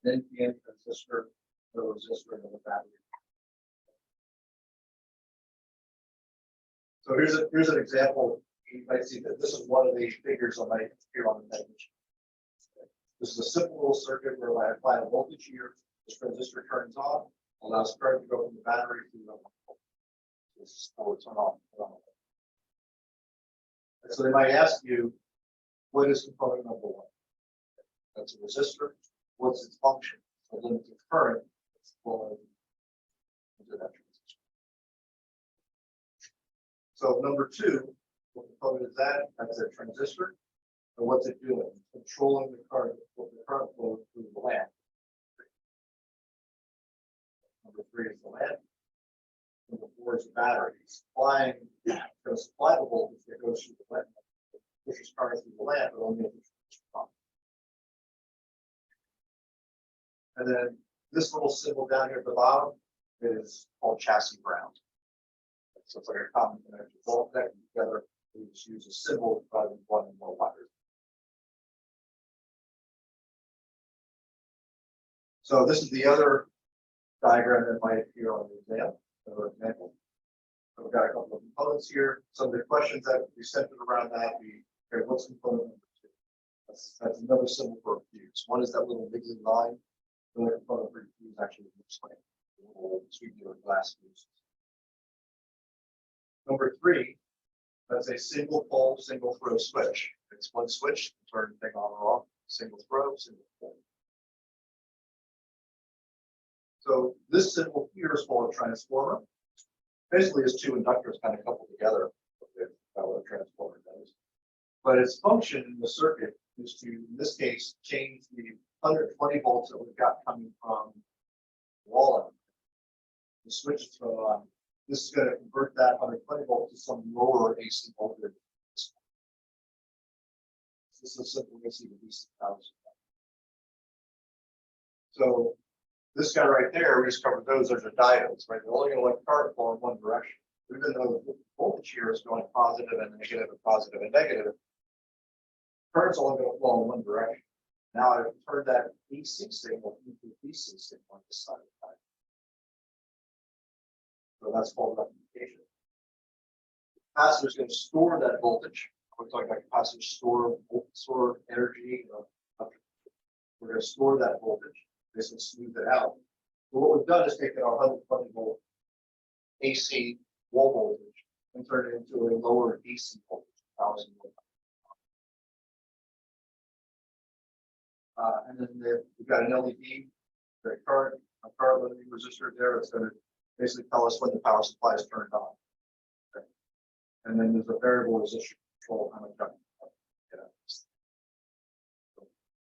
an NPN transistor, the resistor, and the battery. So here's an example. You might see that this is one of the figures on here on the image. This is a simple little circuit where I apply a voltage here. This transistor turns on, allows current to go from the battery to the this is how it's turn on. And so they might ask you, what is component number 1? That's a resistor. What's its function? A limited current that's flowing into that transistor. So number 2, what component is that? That's a transistor. And what's it doing? It's controlling the current flow through the lamp. Number 3 is the lamp. Number 4 is the battery. It's supplying, to supply the voltage that goes through the lamp. Pushes current through the lamp, but only if it's on. And then this little symbol down here at the bottom is called chassis ground. So it's like a common connection. All connected together. We just use a symbol rather than 1 and more wires. So this is the other diagram that might appear on the exam, for example. So we've got a couple of components here. Some of the questions that we centered around that, okay, what's component number two? That's another symbol for a fuse. One is that little wiggly line. The other component for a fuse actually looks like a little tubular glass fuse. Number three, that's a single pole, single throw switch. It's one switch, turn the thing on or off, single throw, single pole. So this symbol here is called a transformer. Basically, it's two inductors kind of coupled together. That's what a transformer does. But its function in the circuit is to, in this case, change the 120 volts that we've got coming from the wall element. The switch is thrown on. This is going to convert that 120 volts to some lower AC voltage. This is simple AC to DC power supply. So this guy right there, we just covered those are diodes, right? They're only going to let current flow in one direction. Even though the voltage here is going positive and negative and positive and negative, current's only going to flow in one direction. Now I've turned that AC signal into DC signal on this side of the diode. So that's called rectification. Capacitor is going to store that voltage. We're talking about capacitor store energy. We're going to store that voltage. This will smooth it out. So what we've done is taken our 120 volt AC wall voltage and turned it into a lower DC voltage. 1,000 volt. And then we've got an LED, a current limiting resistor there. It's going to basically tell us when the power supply is turned on. Okay. And then there's a variable resistor control how much current.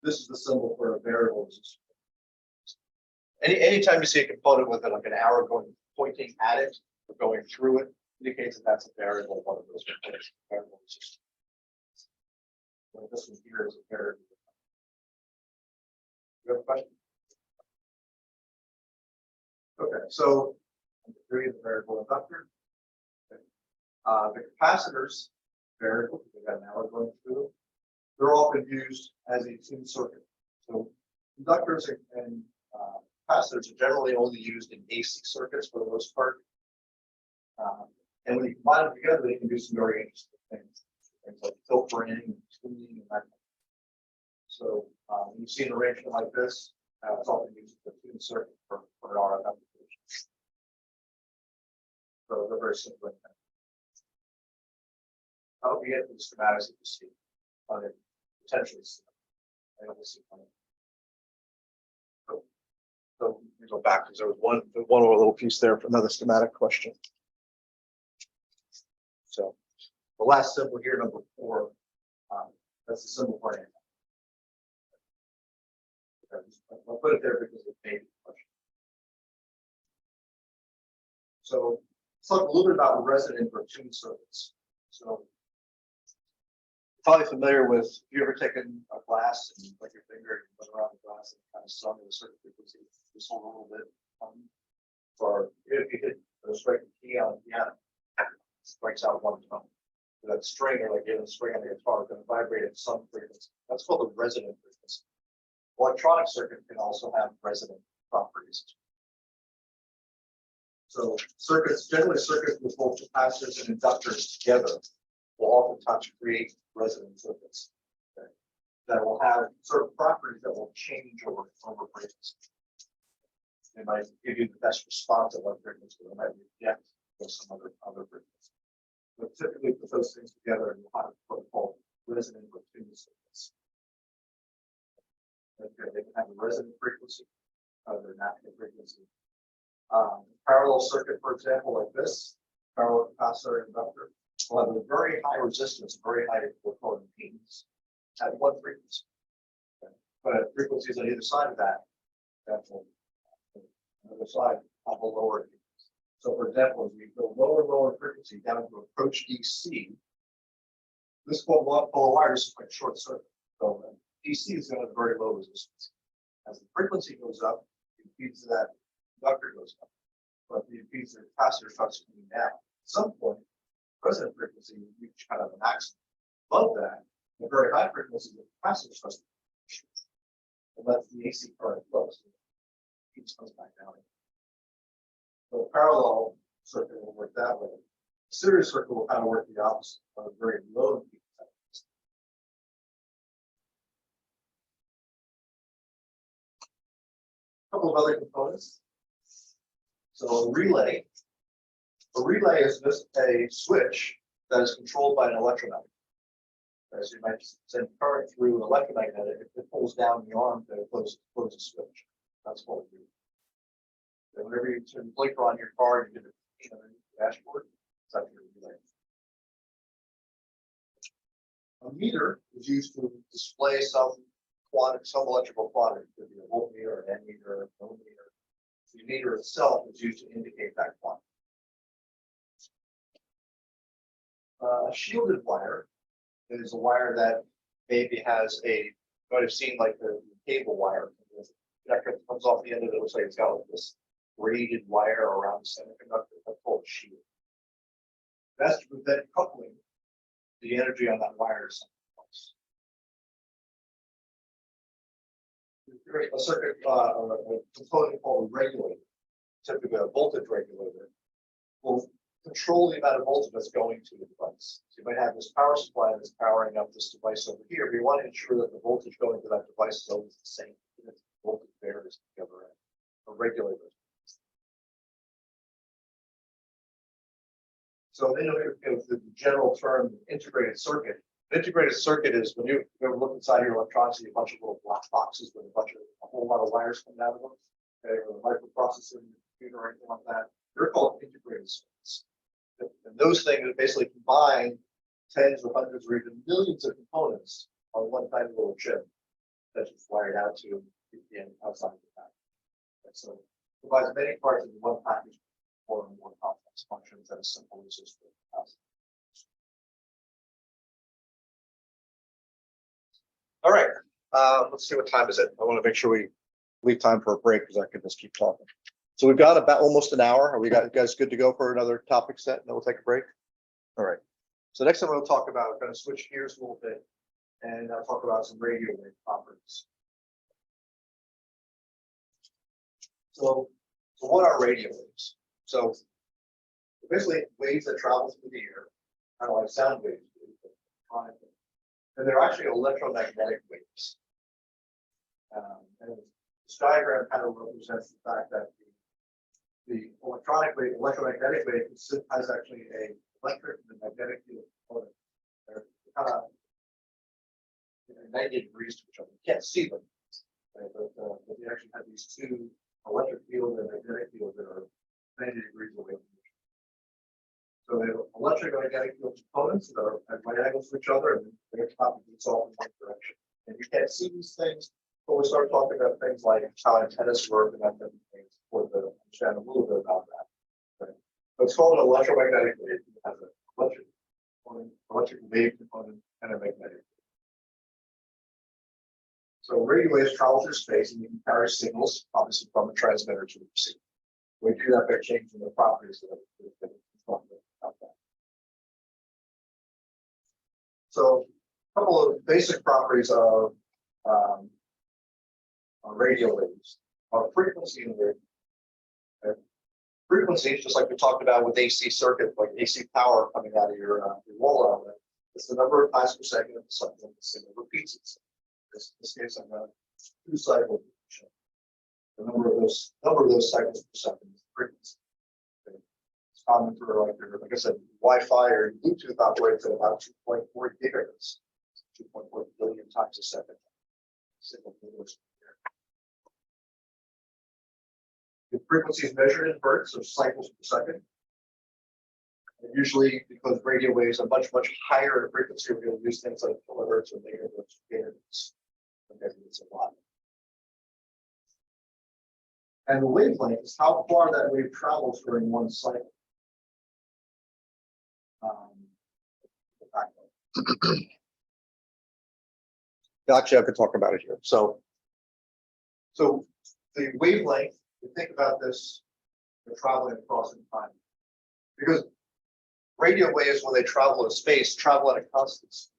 This is the symbol for a variable resistor. Anytime you see a component with like an arrow pointing at it or going through it, indicates that that's a variable, one of those components. Variable resistor. So this one here is a variable. You have a question? Okay, so number three is a variable inductor. Okay. The capacitors, variable, they've got an arrow going through them. They're often used as a tuned circuit. So inductors and capacitors are generally only used in AC circuits for the most part. And when you combine them together, they can do some very interesting things. Things like filtering and tuning and that. So when you see an arrangement like this, it's often used as a tuned circuit for an RF application. So they're very simple. That'll be it for the schematics that you see. Potentially see. I don't see one. So we go back because there was one more little piece there for another schematic question. So the last symbol here, number 4, that's the symbol for an antenna. I'll put it there because it may be a question. So let's talk a little bit about resonant or tuned circuits. So probably familiar with, if you ever taken a glass and like your finger and went around the glass and kind of sung at a certain frequency, just hold a little bit. Or if you hit the strike the key on the piano, it strikes out one tone. So that string, or like a string on the guitar, is going to vibrate at some frequency. That's called the resonant frequency. Electronic circuit can also have resonant properties. So circuits, generally circuits with both capacitors and inductors together will oftentimes create resonant circuits, okay, that will have certain properties that will change over frequency. They might give you the best response at one frequency, or they might reject with some other frequency. But typically put those things together and you'll have what are called resonant or tuned circuits. Okay, they can have a resonant frequency out of their natural frequency. Parallel circuit, for example, like this, parallel capacitor inductor, will have a very high resistance, very high impedance at one frequency. Okay. But at frequencies on either side of that, on the other side have a lower impedance. So for example, as we go lower frequency down to approach DC, this polar wire is like a short circuit. So DC is going to have very low resistance. As the frequency goes up, the impedance of that inductor goes up. But the impedance of the capacitor starts coming down. At some point, resonant frequency will reach kind of a maximum. Above that, the very high frequency, the capacitor starts to and lets the AC current flow. So it comes back down. So a parallel circuit will work that way. Serious circuit will kind of work the opposite, on a very low peak. A couple of other components. So a relay is just a switch that is controlled by an electromagnet. As you might send current through an electromagnet, if it pulls down the arm to close the switch. That's what we do. So whenever you turn the blinker on your car, you get it underneath the dashboard. It's actually a relay. A meter is used to display some quantity, some electrical quantity. It could be a voltmeter, an ammeter, a millimeter. The meter itself is used to indicate that quantity. A shielded wire is a wire that maybe has a, you might have seen like the cable wire. The connector that comes off the end of it, looks like it's got like this braided wire around the semiconductor. That's called a shield. That's to prevent coupling the energy on that wire to something else. A circuit, a component called a regulator, typically a voltage regulator, will control the amount of voltage that's going to the device. So you might have this power supply that's powering up this device over here, but you want to ensure that the voltage going to that device is always the same. The voltage varies the other end. A regulator. So then the general term integrated circuit. An integrated circuit is when you ever look inside your electronics, you see a bunch of little black boxes with a whole lot of wires coming out of them. Okay, or a microprocessor in your computer or anything like that. They're called integrated circuits. And those things basically combine tens or hundreds or even millions of components on one tiny little chip that's just wired out to the outside of the package. And so it provides many parts in one package for more complex functions that are simple as just all right. Let's see what time is it. I want to make sure we leave time for a break because I could just keep talking. So we've got about almost an hour. Are we got you guys good to go for another topic set? And then we'll take a break. All right. So next time we'll talk about, kind of switch gears a little bit and I'll talk about some radio wave properties. So what are radio waves? So basically waves that travel through the air, kind of like sound waves do, and they're actually electromagnetic waves. And this diagram kind of represents the fact that the electronic wave, electromagnetic wave has actually a electric and a magnetic field component. They're kind of 90 degrees to each other. You can't see them, right? But they actually have these two electric field and magnetic field that are 90 degrees away from each other. So they have electric and magnetic field components that are at right angles to each other, and their top beats all in one direction. And you can't see these things, but we start talking about things like how antennas work and that type of things for the understand a little bit about that. Right? But it's called an electromagnetic wave. It has an electric component, electric wave component, and a magnetic. So radio waves travel through space and you can carry signals, obviously from the transmitter to the receiver. We do that by changing the properties of it. So a couple of basic properties of radio waves are frequency and wave. Okay. Frequency, just like we talked about with AC circuit, like AC power coming out of your wall outlet, it's the number of times per second that the signal repeats itself. In this case, I'm going to 2 cycles. The number of those cycles per second is the frequency. Okay. It's common for like I said, Wi-Fi or Bluetooth operates at about 2.4 gigahertz, 2.4 billion times a second. The frequency is measured in hertz, or cycles per second. And usually, because radio waves are much higher in frequency, we're going to use things like kilohertz or megahertz. It's a lot. And the wavelength is how far that wave travels during one cycle. Actually, I could talk about it here. So the wavelength, you think about this, they're traveling across in time. Because radio waves, when they travel in space, travel at a constant speed.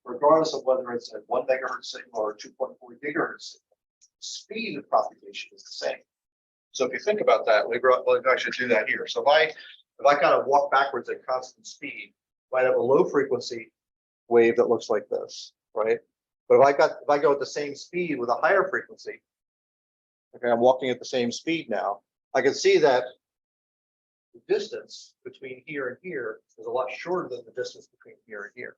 Regardless of whether it's at 1 megahertz signal or 2.4 gigahertz signal, speed of propagation is the same. So if you think about that, we'll actually do that here. So if I if I kind of walk backwards at constant speed, I might have a low frequency wave that looks like this, right? But if I go at the same speed with a higher frequency, okay, I'm walking at the same speed now, I can see that the distance between here and here is a lot shorter than the distance between here and here.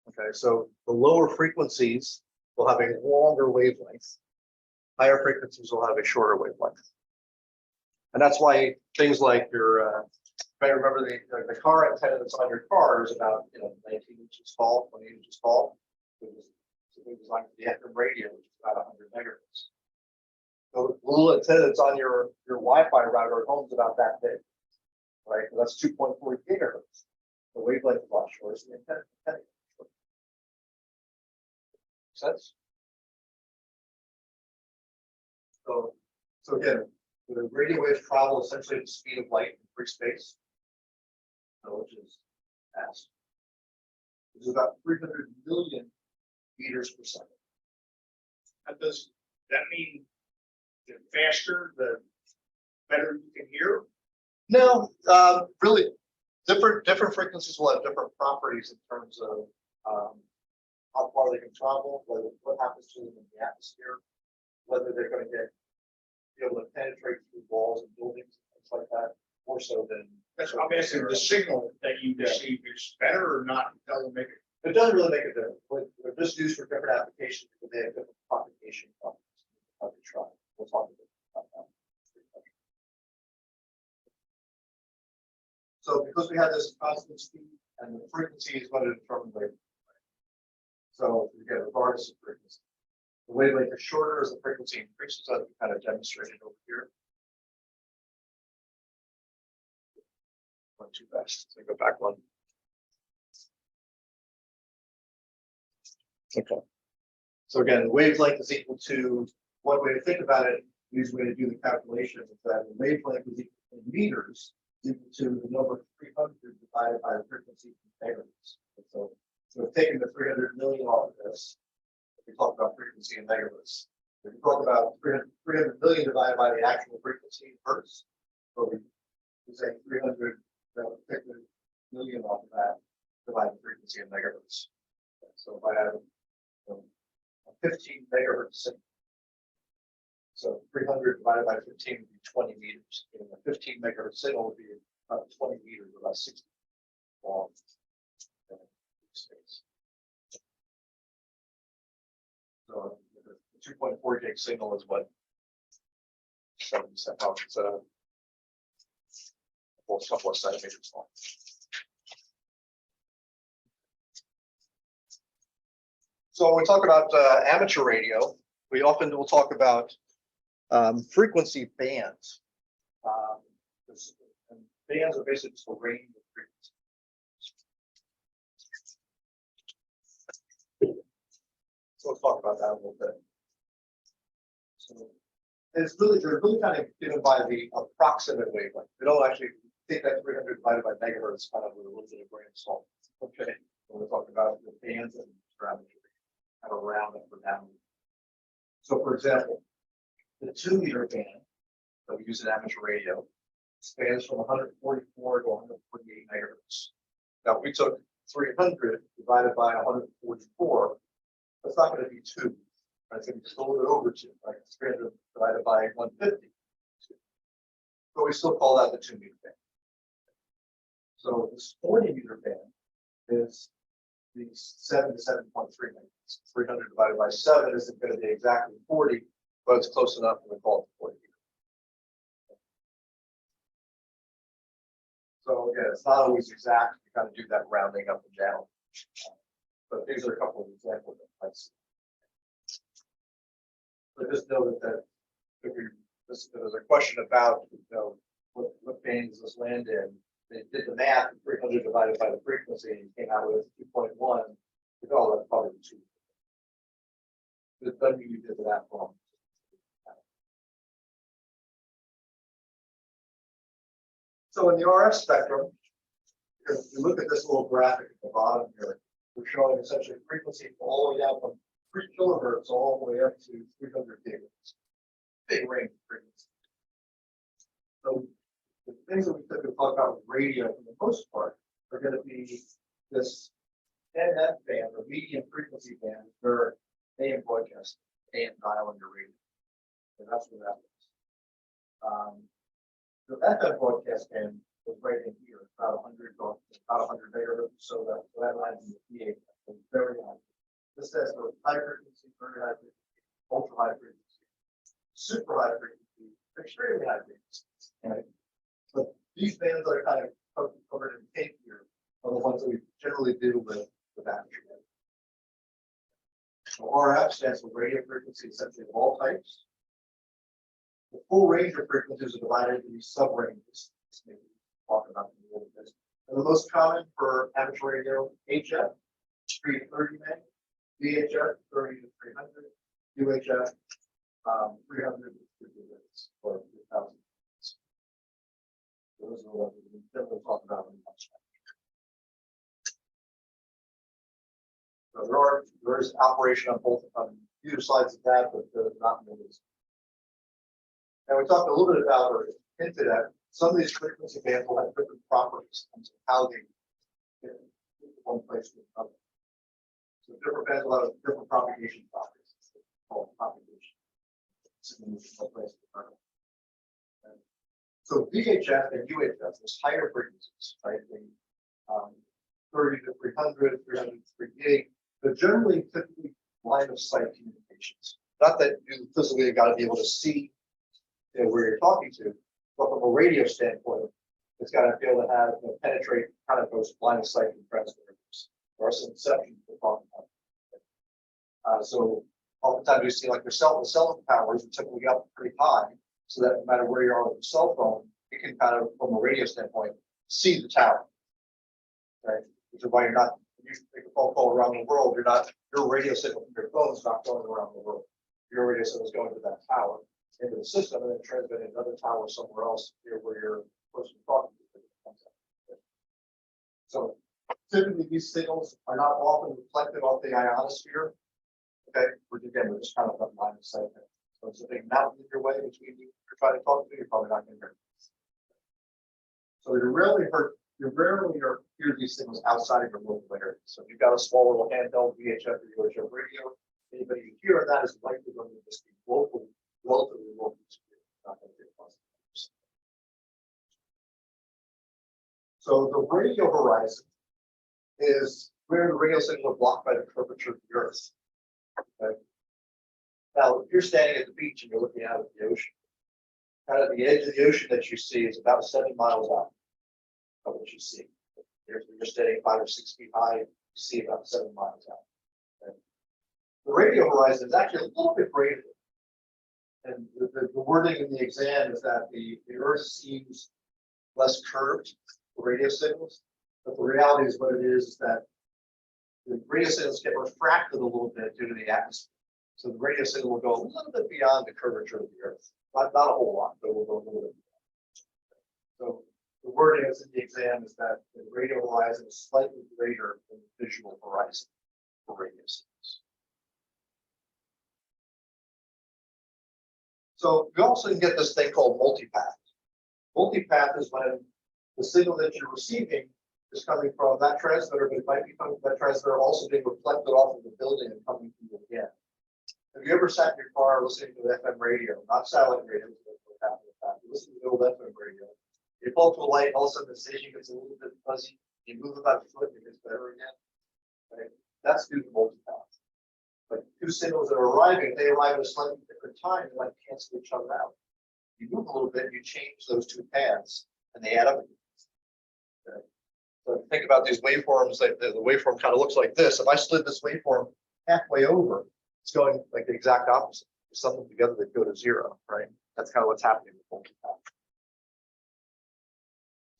Okay, so the lower frequencies will have a longer wavelength. Higher frequencies will have a shorter wavelength. And that's why things like your, if I remember the car antenna that's on your car is about 19 inches tall, 20 inches tall. It was designed for the FM radio, which is about 100 megahertz. So the little antenna that's on your Wi-Fi router at home is about that big, right? And that's 2.4 gigahertz. The wavelength is a lot shorter than the antenna. Sense? So again, the radio waves travel essentially at the speed of light in free space, which is fast. It's about 300 million meters per second. And does that mean the faster, the better you can hear? No, really, different frequencies will have different properties in terms of how far they can travel, what happens to them in the atmosphere, whether they're going to be able to penetrate through walls and buildings, things like that, more so than. That's what I'm asking. The signal that you receive is better or not? It doesn't make it. It doesn't really make a difference. They're just used for different applications because they have different propagation properties. How they try. We'll talk about that. So because we have this constant speed and the frequency is going to determine the wavelength. So again, regardless of frequency, the wavelength is shorter as the frequency increases, as we kind of demonstrated over here. Went too fast. So go back one. Okay. So again, wavelength is equal to, one way to think about it, easy way to do the calculation is that the wavelength is equal in meters equal to the number 300 divided by the frequency in megahertz. So we've taken the 300 million off of this. We talk about frequency in megahertz. If we talk about 300 million divided by the actual frequency in hertz, so we say 300 million off of that divided by frequency in megahertz. So if I have a 15 megahertz signal, so 300 divided by 15 would be 20 meters. And a 15 megahertz signal would be about 20 meters, or about 60 long. So the 2.4 gig signal is what 7% out. It's a couple of centimeters long. So when we talk about amateur radio, we often will talk about frequency bands. And bands are basically just a range of frequencies. So let's talk about that a little bit. So they're really kind of given by the approximate wavelength. They don't actually take that 300 divided by megahertz kind of with a little bit of grain of salt. Okay, when we're talking about the bands and parameters, kind of round up or down. So for example, the 2 meter band that we use in amateur radio spans from 144 to 148 megahertz. Now, if we took 300 divided by 144, that's not going to be 2. Right? It's going to be just a little bit over 2. Right? 300 divided by 150. But we still call that the 2 meter band. So this 40 meter band is the 7 to 7.3 megahertz. 300 divided by 7 isn't going to be exactly 40, but it's close enough, and we call it 40 meters. So again, it's not always exact. You kind of do that rounding up and down. But these are a couple of examples that I see. But just know that if there's a question about what band does this land in, they did the math, 300 divided by the frequency, and came out with 2.1. Oh, that's probably 2. It doesn't mean you did that wrong. So in the RF spectrum, if you look at this little graphic at the bottom here, we're showing essentially frequency all the way down from 3 kilohertz all the way up to 300 gigahertz. Big range of frequency. So the things that we typically talk about with radio for the most part are going to be this NF band or medium frequency band where AM broadcast, AM dial on your radio. And that's what that is. The FM broadcast band was right in here, about 100 megahertz, so that lines in the PA, very high. This says for high frequency, very high frequency, ultra high frequency, super high frequency, extremely high frequency. Right? But these bands that are kind of covered in tape here are the ones that we generally do with amateur. So RF stands for radio frequency, essentially of all types. The full range of frequencies are divided into these sub-ranges. Maybe talk about them a little bit. And the most common for amateur radio, HF, 3 to 30 meg, VHF, 30 to 300, UHF, 300 to 50 minutes, or 1,000 minutes. Those are what we'll talk about in much. So there is operation on both on either sides of that, but not in this. And we talked a little bit about or hinted at some of these frequency bands will have different properties in terms of how they get from one place to another. So different bands will have different propagation properties. Called propagation. So VHF and UHF, those higher frequencies, right? The 30 to 300, 300 to 388, but generally typically line of sight communications. Not that you physically got to be able to see where you're talking to, but from a radio standpoint, it's got to be able to have penetrate kind of those line of sight transmitters. There are some exceptions to talk about. So oftentimes you see like the cell phone towers are typically up pretty high, so that no matter where you are with the cell phone, you can kind of, from a radio standpoint, see the tower. Right, which is why you're not. You make a phone call around the world. Your radio signal from your phone is not going around the world. Your radio signal is going to that tower into the system and then transmitting another tower somewhere else here where your person talking to. So typically these signals are not often reflected off the ionosphere. Okay, which again we're just kind of line of sight. So it's a big mountain in your way between you you're trying to talk to, you're probably not going to hear. So you rarely hear these things outside of your local area. So if you've got a small little handheld VHF or UHF radio, anybody you hear that is likely going to just be local, relatively local. Not going to be a positive. So the radio horizon is where the radio signal is blocked by the curvature of the Earth. Okay. Now, if you're standing at the beach and you're looking out at the ocean, kind of the edge of the ocean that you see is about 70 miles out of what you see. If you're standing 5 or 6 feet high, you see about 7 miles out. Okay. The radio horizon is actually a little bit greater. And the wording in the exam is that the Earth seems less curved for radio signals, but the reality is what it is that the radio signals get refracted a little bit due to the atmosphere. So the radio signal will go a little bit beyond the curvature of the Earth. Not a whole lot, but it will go a little bit beyond. So the wording that's in the exam is that the radio horizon is slightly greater than the visual horizon for radio signals. So we also can get this thing called multipath. Multipath is when the signal that you're receiving is coming from that transmitter, but it might be coming from that transmitter also being reflected off of the building and coming to you again. Have you ever sat in your car listening to the FM radio, not satellite radio, you listen to the old FM radio, you pull up to a light, all of a sudden the station gets a little bit fuzzy, you move about a foot, and it gets better again. Right? That's due to multipath. But two signals that are arriving, they arrive at a slightly different time, they like cancel each other out. You move a little bit, you change those two paths, and they add up. Okay? So if you think about these waveforms, like the waveform kind of looks like this. If I slid this waveform halfway over, it's going like the exact opposite. You sum them together, they go to 0, right? That's kind of what's happening with multipath.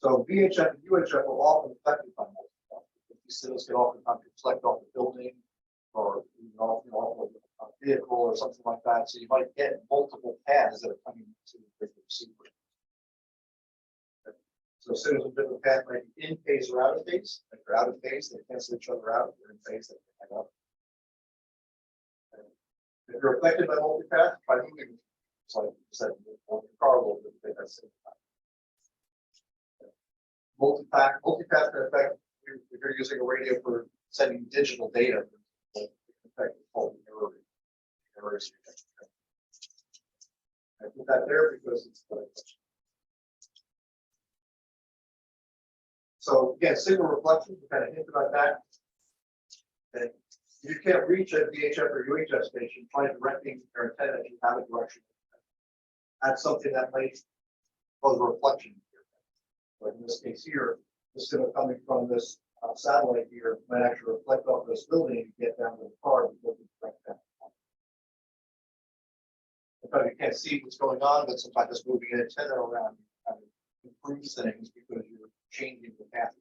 So VHF and UHF are often affected by multipath. These signals can oftentimes reflect off the building or off a vehicle or something like that. So you might get multiple paths that are coming to the receiver. So signals in different path might be in phase or out of phase. If they're out of phase, they cancel each other out. If they're in phase, they hang up. If you're affected by multipath, try moving. It's like you said, your car a little bit, that's it. Multipath can affect, if you're using a radio for sending digital data, it can affect the whole area. I put that there because it's. So again, signal reflection, we kind of hinted about that. And if you can't reach a VHF or UHF station, try directing your antenna if you have a direction. That's something that might cause a reflection. But in this case here, the signal coming from this satellite here might actually reflect off this building and get down to the car because it's right down. Sometimes you can't see what's going on, but sometimes just moving an antenna around kind of improves things because you're changing the path.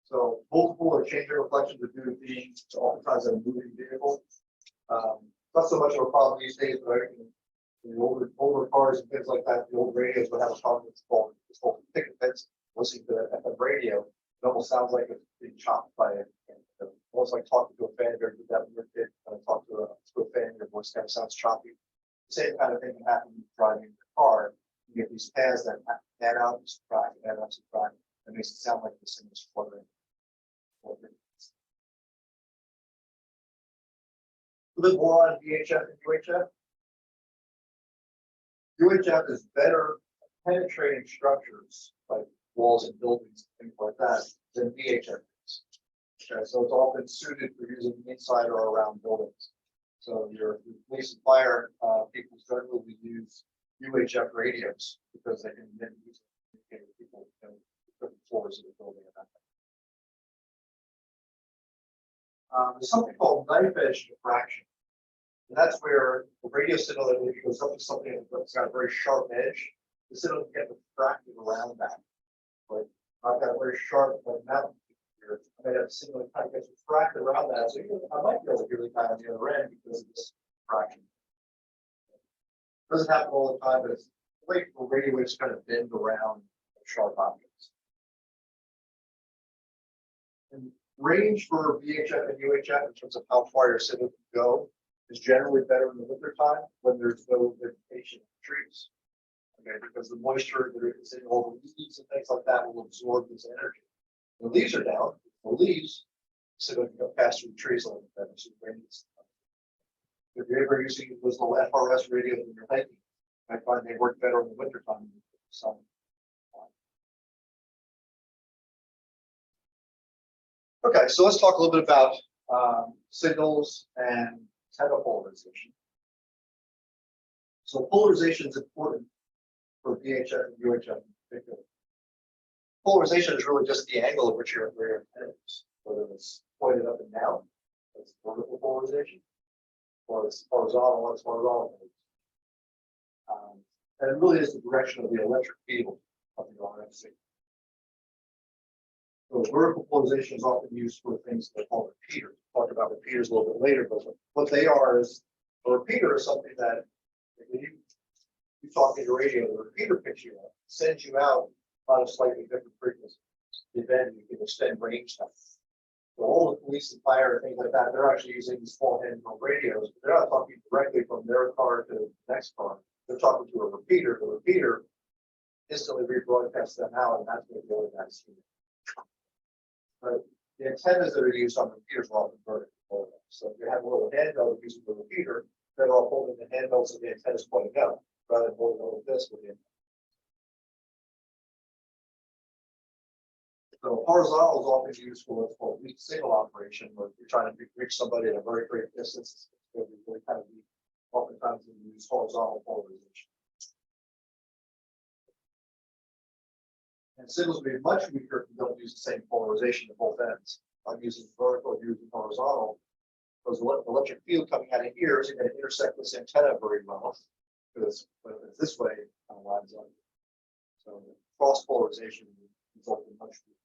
So multiple or changing reflections are due to being oftentimes a moving vehicle. Not so much of a problem these days, but the older cars and things like that, the old radios would have a problem with it's called picket fence. Listening to the FM radio, it almost sounds like it's being chopped by almost like talking to a fan. If you did that when you were a kid, talk to a fan, your voice kind of sounds choppy. The same kind of thing can happen when you're driving the car. You get these paths that add out, subtract, add out, subtract. It makes it sound like the signal's fluttering. A little bit more on VHF and UHF. UHF is better at penetrating structures like walls and buildings and things like that than VHF is. Okay, so it's often suited for using inside or around buildings. So your police and fire people generally use UHF radios because they can then use it to communicate with people in different floors of the building. There's something called knife edge diffraction. And that's where the radio signal that goes up to something that's got a very sharp edge, the signal can get diffracted around that. But I've got a very sharp mountain here. I might have a signal that kind of gets diffracted around that. So I might be able to hear the guy on the other end because of this diffraction. It doesn't happen all the time, but it's the way the radio waves kind of bend around sharp objects. And range for VHF and UHF in terms of how far your signal can go is generally better in the winter time when there's no vegetation in the trees. Okay, because the moisture that is in all the leaves and things like that will absorb this energy. When the leaves are down, the leaves, so it can go past through the trees a little bit better. So if you're ever using those little FRS radios when you're hiking, I find they work better in the winter time than the summer. Okay, so let's talk a little bit about signals and antenna polarization. So polarization is important for VHF and UHF in particular. Polarization is really just the angle at which your antenna is, whether it's pointed up and down, that's vertical polarization, or it's horizontal, that's horizontal. And it really is the direction of the electric field of the RF signal. So vertical polarization is often used for things that are called repeaters. We'll talk about repeaters a little bit later, but what they are is a repeater is something that when you talk in your radio, the repeater picks you up, sends you out on a slightly different frequency. Then you can extend range time. So all the police and fire and things like that, they're actually using these small handheld radios, but they're not talking directly from their car to the next car. They're talking to a repeater. The repeater instantly rebroadcasts them out, and that's what the other guys see. But the antennas that are used on repeaters are often vertical. So if you have a little handheld using the repeater, they're all holding the handheld so the antenna is pointing up, rather than holding all of this with the antenna. So horizontal is often used for what's called weak signal operation, where you're trying to reach somebody at a very great distance. It's really kind of weak. Oftentimes we use horizontal polarization. And signals will be much weaker if you don't use the same polarization at both ends. I'm using vertical, using horizontal, because the electric field coming out of here isn't going to intersect this antenna very well, because when it's this way, it kind of lines up. So the cross polarization results in much weaker.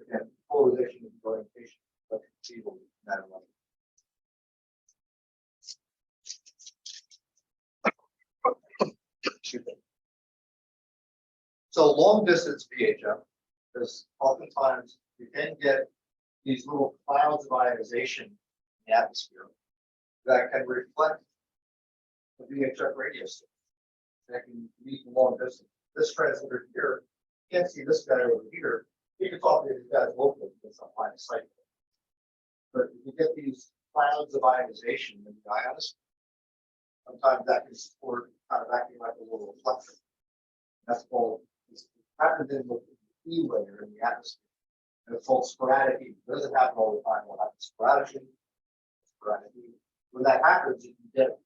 Again, polarization is the orientation of electric field in that level. So long distance VHF, because oftentimes you can get these little clouds of ionization in the atmosphere that can reflect the VHF radio signal. that can meet the long distance. This transmitter here, you can't see this guy over here. You can talk to these guys locally, it's not line of sight. But if you get these clouds of ionization in the ionosphere, sometimes that can support kind of acting like a little reflector. That's called, it's happened in the E layer in the atmosphere. And it's called sporadic heat. It doesn't happen all the time. It'll happen sporadically. Sporadic heat. When that happens, you can get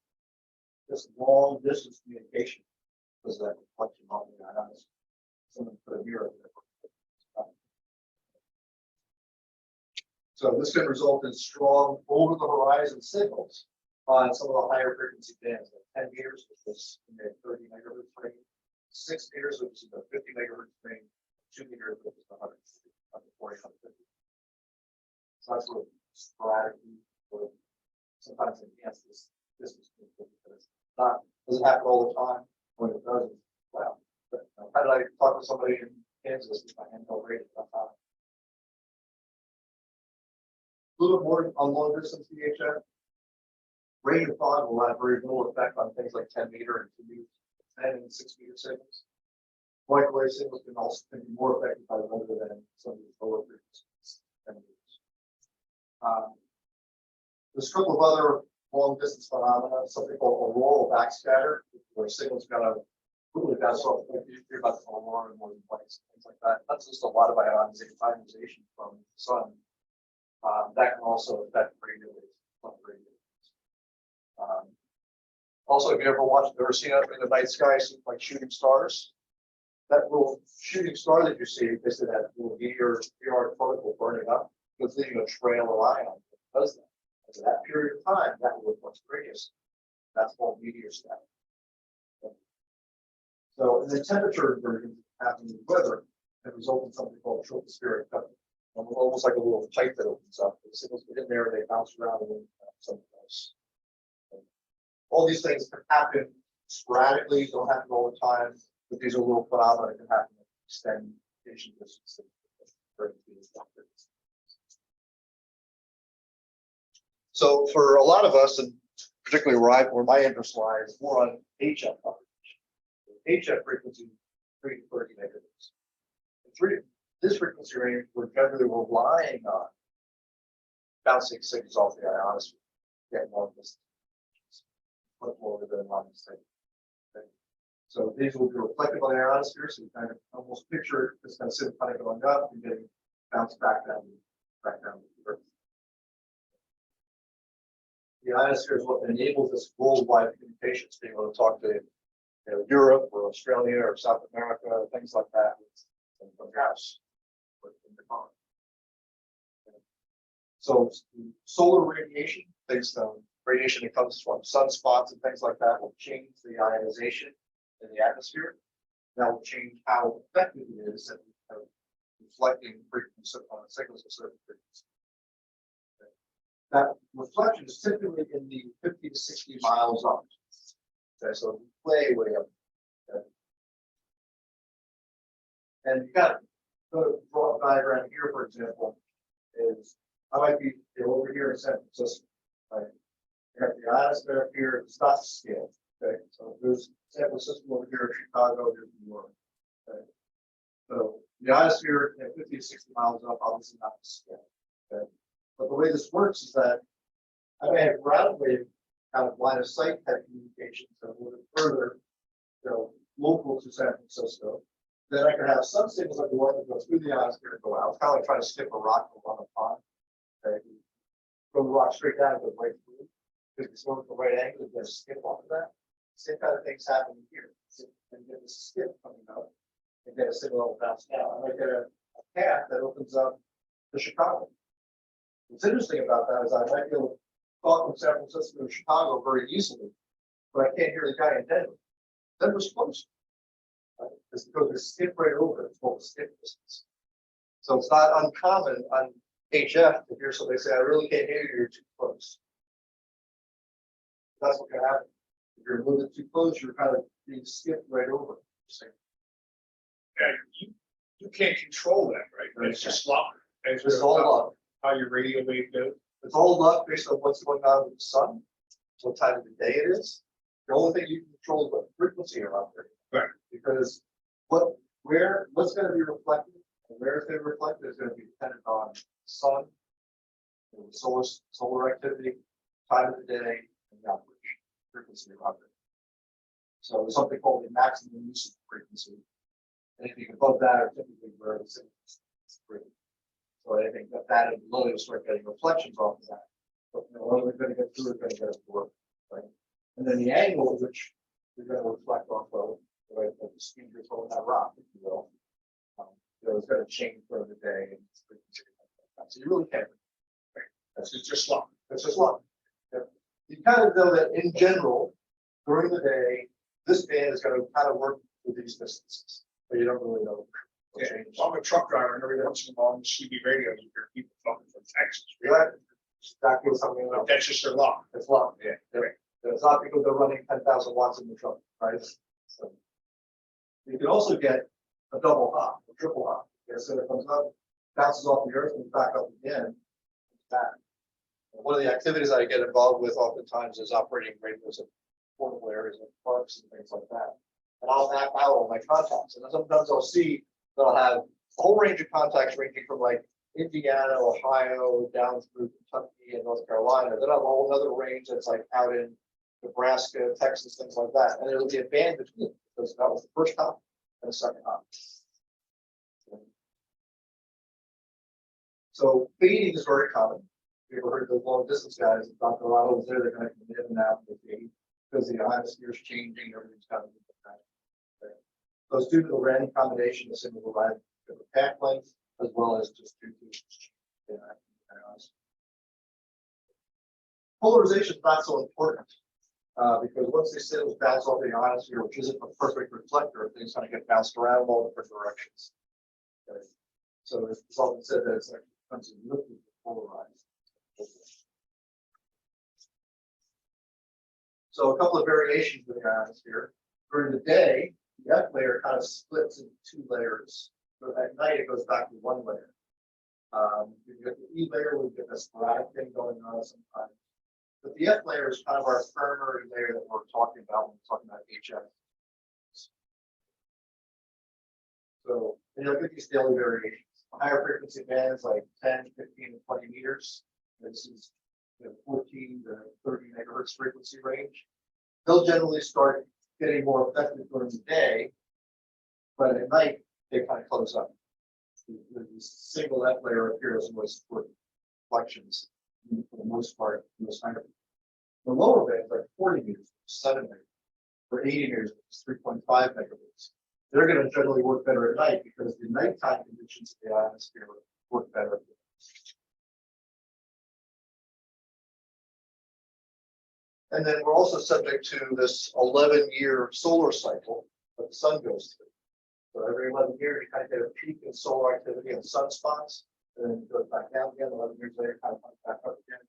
this long distance communication because of that reflection on the ionosphere. Someone put a mirror there. So this can result in strong over the horizon signals on some of the higher frequency bands, like 10 meters, which is in the 30 megahertz range, 6 meters, which is in the 50 megahertz range, 2 meters, which is 140, 150. So that's what sporadically, or sometimes enhance this distance. Not doesn't happen all the time. When it does, well, but how did I talk to somebody in Kansas with my handheld radio? A little more on long distance VHF. Rain and fog will have very little effect on things like 10 meter and 2 meter, 10 and 6 meter signals. Microwave signals can also be more affected by weather than some of these lower frequencies. 10 meters. There's a couple of other long distance phenomena, something called auroral backscatter, where signals kind of really bounce off. You hear about the aurora and more than twice, things like that. That's just a lot of ionization from the sun. That can also affect radio waves. Also, if you ever seen up in the night sky, like shooting stars, that little shooting star that you see, basically that little meteor particle burning up, it's leaving a trail of ion. It does that. And for that period of time, that will reflect radius. That's called meteor static. So, and the temperature inversions happening with weather can result in something called tropospheric coupling. Almost like a little pipe that opens up. The signals get in there and they bounce around and something else. All these things can happen sporadically, don't happen all the time, but these are little phenomena that can happen at extended distance. So for a lot of us, and particularly where my interest lies, more on HF coverage. HF frequency 3 to 30 megahertz. This frequency range we're generally relying on bouncing signals off the ionosphere, getting long distance, much longer than line of sight. Okay. So these will be reflected on the ionosphere, so you kind of almost picture this kind of signal kind of going up and getting bounced back down to the earth. The ionosphere is what enables this worldwide communications, being able to talk to Europe or Australia or South America, things like that, from the house. So solar radiation, based on radiation that comes from sunspots and things like that, will change the ionization in the atmosphere. That will change how effective it is at reflecting frequency on signals of certain frequency. That reflection is typically in the 50 to 60 miles up. Okay, so way up. Okay. And you got the draw diagram here, for example, is I might be over here in San Francisco, right? You have the ionosphere here, it's not scale. Okay, so there's San Francisco over here, Chicago, there's New York. Okay, so the ionosphere at 50 to 60 miles up, obviously not the scale. Okay, but the way this works is that I may have ground wave kind of line of sight type communications that are a little bit further, local to San Francisco. Then I can have some signals like the one that goes through the ionosphere and go out. It's kind of like trying to skip a rock along a pond. Okay. Throw the rock straight down and go right through. If it's going at the right angle, you're going to skip off of that. Same kind of things happen here. And get this skip coming up and get a signal bounce down. I might get a path that opens up to Chicago. What's interesting about that is I might be able to talk from San Francisco to Chicago very easily, but I can't hear the guy in Denver. Denver's close. It's because they skip right over it. It's called skip distance. So it's not uncommon on HF to hear somebody say, I really can't hear you, you're too close. That's what can happen. If you're a little bit too close, you're kind of being skipped right over. Yeah, you can't control that, right? It's just luck. It's just all luck. How your radio wave goes. It's all luck based on what's going on with the sun, what time of the day it is. The only thing you can control is what frequency frequency are out there. Right. Because what's gonna be reflected and where it's gonna be reflected is gonna be dependent on sun, solar activity, time of the day, and the operation frequency of operation. So there's something called the maximum usage frequency. Anything above that are typically very free. So anything that and below, you'll start getting reflections off of that. But what we're going to get through, we're going to get absorbed, right? And then the angle at which you're going to reflect off of, right, like the speed you're throwing that rock, if you will, it's going to change during the day. And it's so you really can't. Right. That's just luck. It's just luck. Yeah. You kind of know that in general, during the day, this band is going to kind of work with these distances, but you don't really know. Yeah. So I'm a truck driver, and every once in a while on the CB radio, you hear people talking from Texas. Yeah, exactly something else. That's just their luck. It's luck. Yeah. Right. It's not because they're running 10,000 watts in the truck, right? So you can also get a double hop, a triple hop. So it comes up, bounces off the earth, and back up again. Back. One of the activities I get involved with oftentimes is operating radios in portable areas like parks and things like that. And I'll map out all my contacts. And sometimes I'll see that I'll have a whole range of contacts ranging from like Indiana, Ohio, down through Kentucky and North Carolina. Then I'll have a whole other range that's like out in Nebraska, Texas, things like that. And there'll be a band between because that was the first hop and the second hop. So feeding is very common. If you ever heard those long distance guys, Dr. Otto was there, they're going to come in and out with feed because the ionosphere is changing, everything's kind of different. Okay. So it's due to the random combination of single variety of path length as well as just due to polarization is not so important because once they sit with bounce off the ionosphere, which isn't a perfect reflector, things kind of get bounced around all different directions. Okay. So it's often said that it's like becomes a liquid polarized. So a couple of variations of the ionosphere. During the day, the F layer kind of splits into two layers. So at night, it goes back to one layer. You get the E layer, we get a sporadic thing going on sometimes. But the F layer is kind of our primary layer that we're talking about when we're talking about HF. So you'll get these daily variations. Higher frequency bands like 10, 15, and 20 meters. This is 14 to 30 megahertz frequency range. They'll generally start getting more effective during the day, but at night they kind of close up. The single F layer appears most for reflections for the most part. The lower bands like 40 meters, 7 meters, or 80 meters, 3.5 megahertz. They're going to generally work better at night because the nighttime conditions of the ionosphere work better. And then we're also subject to this 11-year solar cycle that the sun goes through. So every 11 years, you kind of get a peak in solar activity and sunspots, and then it goes back down again. 11 years later, kind of comes back up again.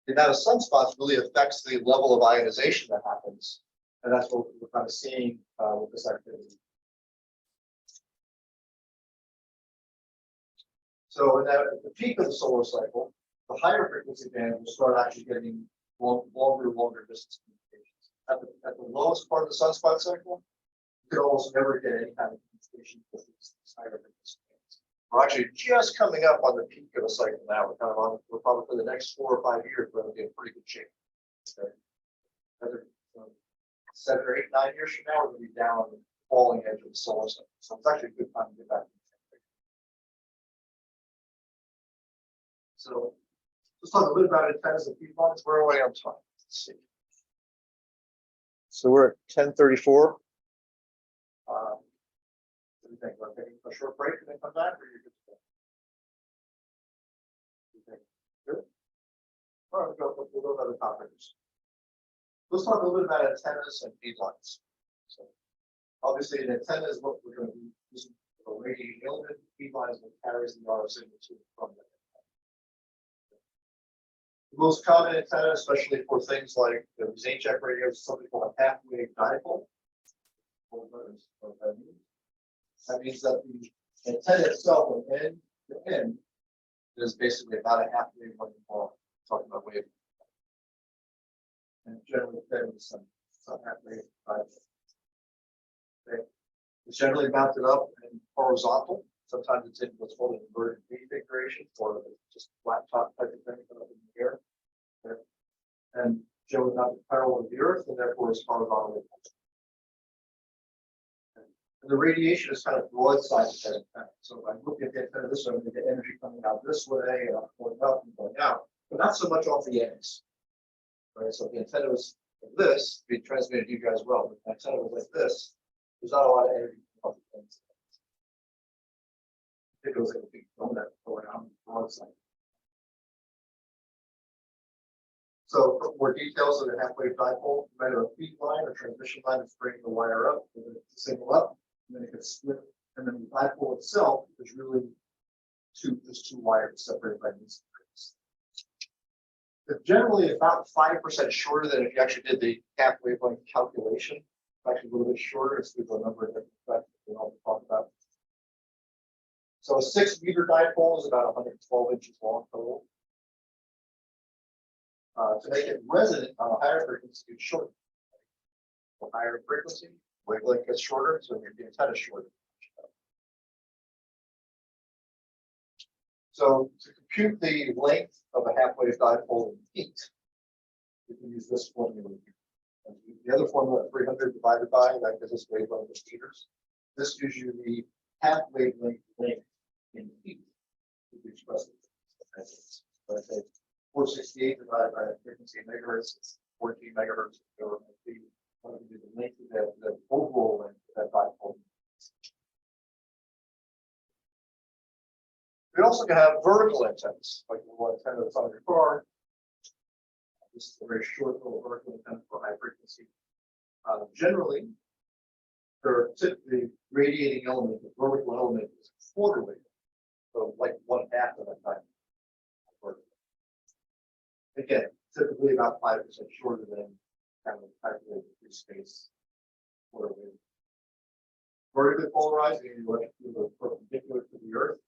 The amount of sunspots really affects the level of ionization that happens, and that's what we're kind of seeing with this activity. So at the peak of the solar cycle, the higher frequency band will start actually getting longer distance communications. At the lowest part of the sunspot cycle, you could almost never get any kind of communication with these higher frequency bands. We're actually just coming up on the peak of the cycle now. We're probably for the next 4 or 5 years, we're going to be in pretty good shape. Okay. 7 or 8, 9 years from now, we're going to be down on the falling edge of the solar cycle. So it's actually a good time to get back. So let's talk a little bit about antennas and feed lines. Where are we on time? Let's see. So we're at 10:34. What do you think? We're taking a short break and then come back, or you're good to go? You think? Good? All right, we'll go to other topics. Let's talk a little bit about antennas and feed lines. So obviously, an antenna is what we're going to be using for radiating element. Feed line is what carries the RF signal to from the most common antenna, especially for things like these HF radios, something called a half-wave dipole. That means that the antenna itself, from end to end, is basically about a half-wave length long. Talking about wave, and generally fed with some half-wave dipole. Okay. It's generally mounted up and horizontal. Sometimes it's in what's called an inverted V configuration, or just flat top type of thing up in the air. Okay. And generally mounted parallel to the earth, and therefore is horizontal. And the radiation is kind of broadside to that antenna. So if I look at the antenna this way, I'm going to get energy coming out this way, and I'm going up and going out, but not so much off the ends. Right. So if the antenna was like this, it'd be transmitted to you guys well. If the antenna was like this, there's not a lot of energy off the ends. I think it was like a big donut going out on the broadside. So for more details of the half-wave dipole, you might have a feed line or transmission line that's bringing the wire up, and then it's the signal up, and then it gets split. And then the dipole itself is really just two wires separated by these strings. It's generally about 5% shorter than if you actually did the half wavelength calculation. It's actually a little bit shorter. It's due to a number of different factors we all talk about. So a 6-meter dipole is about 112 inches long total. To make it resonant on a higher frequency, it's shorter. A higher frequency, wavelength gets shorter, so the antenna is shorter. So to compute the length of a half-wave dipole in feet, you can use this formula. The other formula, 300 divided by, that gives us wavelength of meters. This gives you the half wavelength length in feet. You can express it. So I say 468 divided by the frequency in megahertz, it's 14 megahertz. Or the length of the overall length of that dipole. We also can have vertical antennas, like the one antenna that's on your car. This is a very short little vertical antenna for high frequency. Generally, they're typically radiating element, the vertical element is quarter wave, so like 1/2 of that time. Again, typically about 5% shorter than kind of calculated free space quarter wave. Vertically polarized, you electric perpendicular to the earth.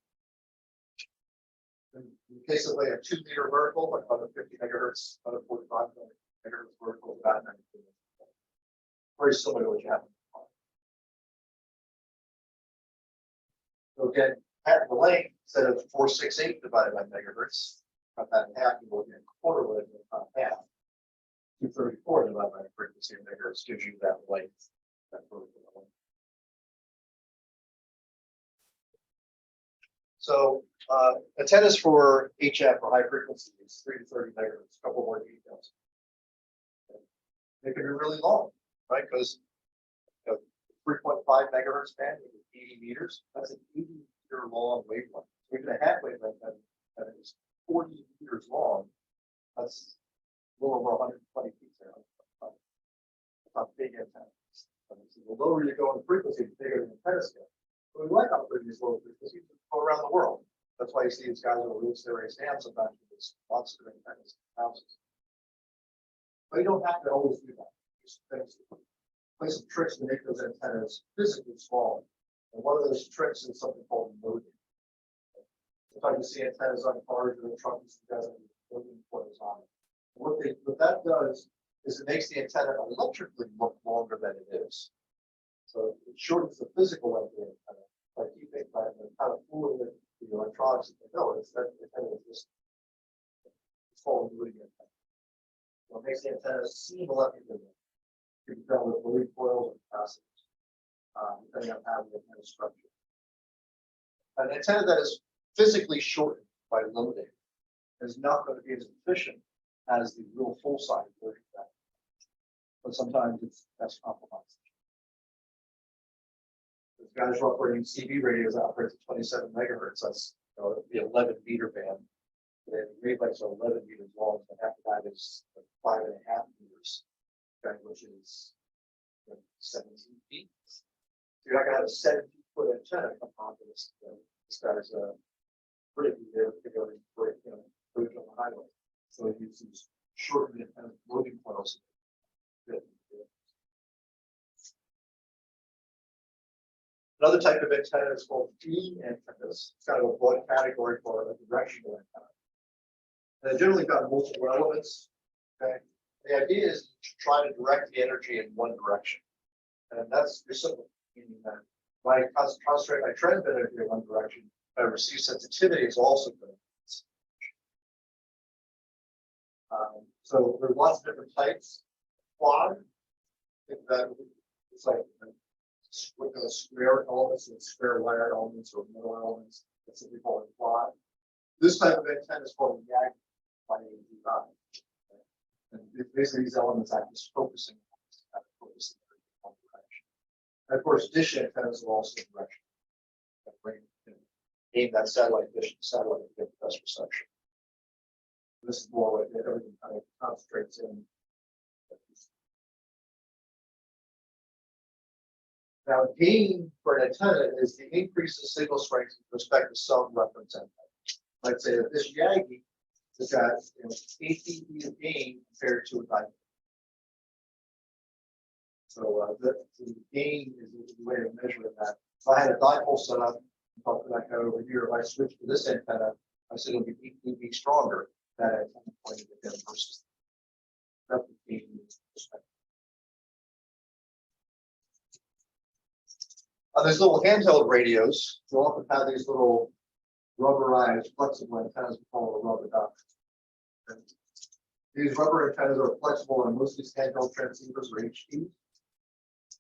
In the case of like a 2-meter vertical, like 150 megahertz, 145 megahertz vertical, about 90. Very similar to what you have. So again, at the length, instead of 468 divided by megahertz, cut that in half, you will get quarter wave, not half. 234 divided by the frequency of megahertz gives you that length, that vertical length. So antennas for HF or high frequency is 3 to 30 megahertz. A couple more details. They can be really long, right? Because 3.5 megahertz band, 80 meters. That's an 80-meter long wavelength. So even a half wavelength that is 40 meters long. That's a little over 120 feet there. That's not big antennas. So the lower you go in the frequency, the bigger the antenna scale. But we like operating these low frequencies to go around the world. That's why you see these guys will lose their hands sometimes with this monster antennas in houses. But you don't have to always do that. Just play some tricks to make those antennas physically small. And one of those tricks is something called loading. Sometimes you see antennas on cars or trucks that have loading coils on it. What that does is it makes the antenna electrically look longer than it is. So it shortens the physical length of the antenna by keeping by kind of fooling the electronics that they know. It's that the antenna is just it's called loading antenna. So it makes the antenna seem electrically. You can tell with loading coils and capacitors, depending on how the antenna is structured. An antenna that is physically shortened by loading is not going to be as efficient as the real full-size version of that. But sometimes that's compromised. If guys are operating CB radios that operates at 27 megahertz, that's the 11 meter band. The wavelengths are 11 meters long, and half of that is 5.5 meters, okay, which is 17 feet. So you're not going to have a 17-foot antenna come onto this. This guy's bridge there to go and break, bridge on the highway. So it uses shortened antenna loading coils. Another type of antenna is called beam antennas. It's kind of a broad category for a directional antenna. And they've generally got multiple elements. Okay. The idea is to try to direct the energy in one direction. And that's simple. meaning that if I concentrate my transmit energy in one direction, my receive sensitivity is also going to. So there's lots of different types. Quad, I think that it's like square elements and square wire elements or middle elements. That's what we call a quad. This type of antenna is called a YAG by AD. And basically these elements act as focusing in one direction. And of course, dish antennas are also direction. Aim that satellite dish, satellite to get the best reception. This is more like everything kind of concentrates in. Now, gain for an antenna is the increase in signal strength with respect to some reference antenna. Let's say that this Yagi has got 8 dB of gain compared to a dipole. So the gain is the way of measuring that. If I had a dipole set up, talk to that guy over here, if I switch to this antenna, I said it'll be 8 dB stronger. That antenna pointed at them versus that gain perspective. There's little handheld radios. You often have these little rubberized, flexible antennas we call a rubber duck. And these rubber antennas are flexible and most of these handheld transceivers are HD.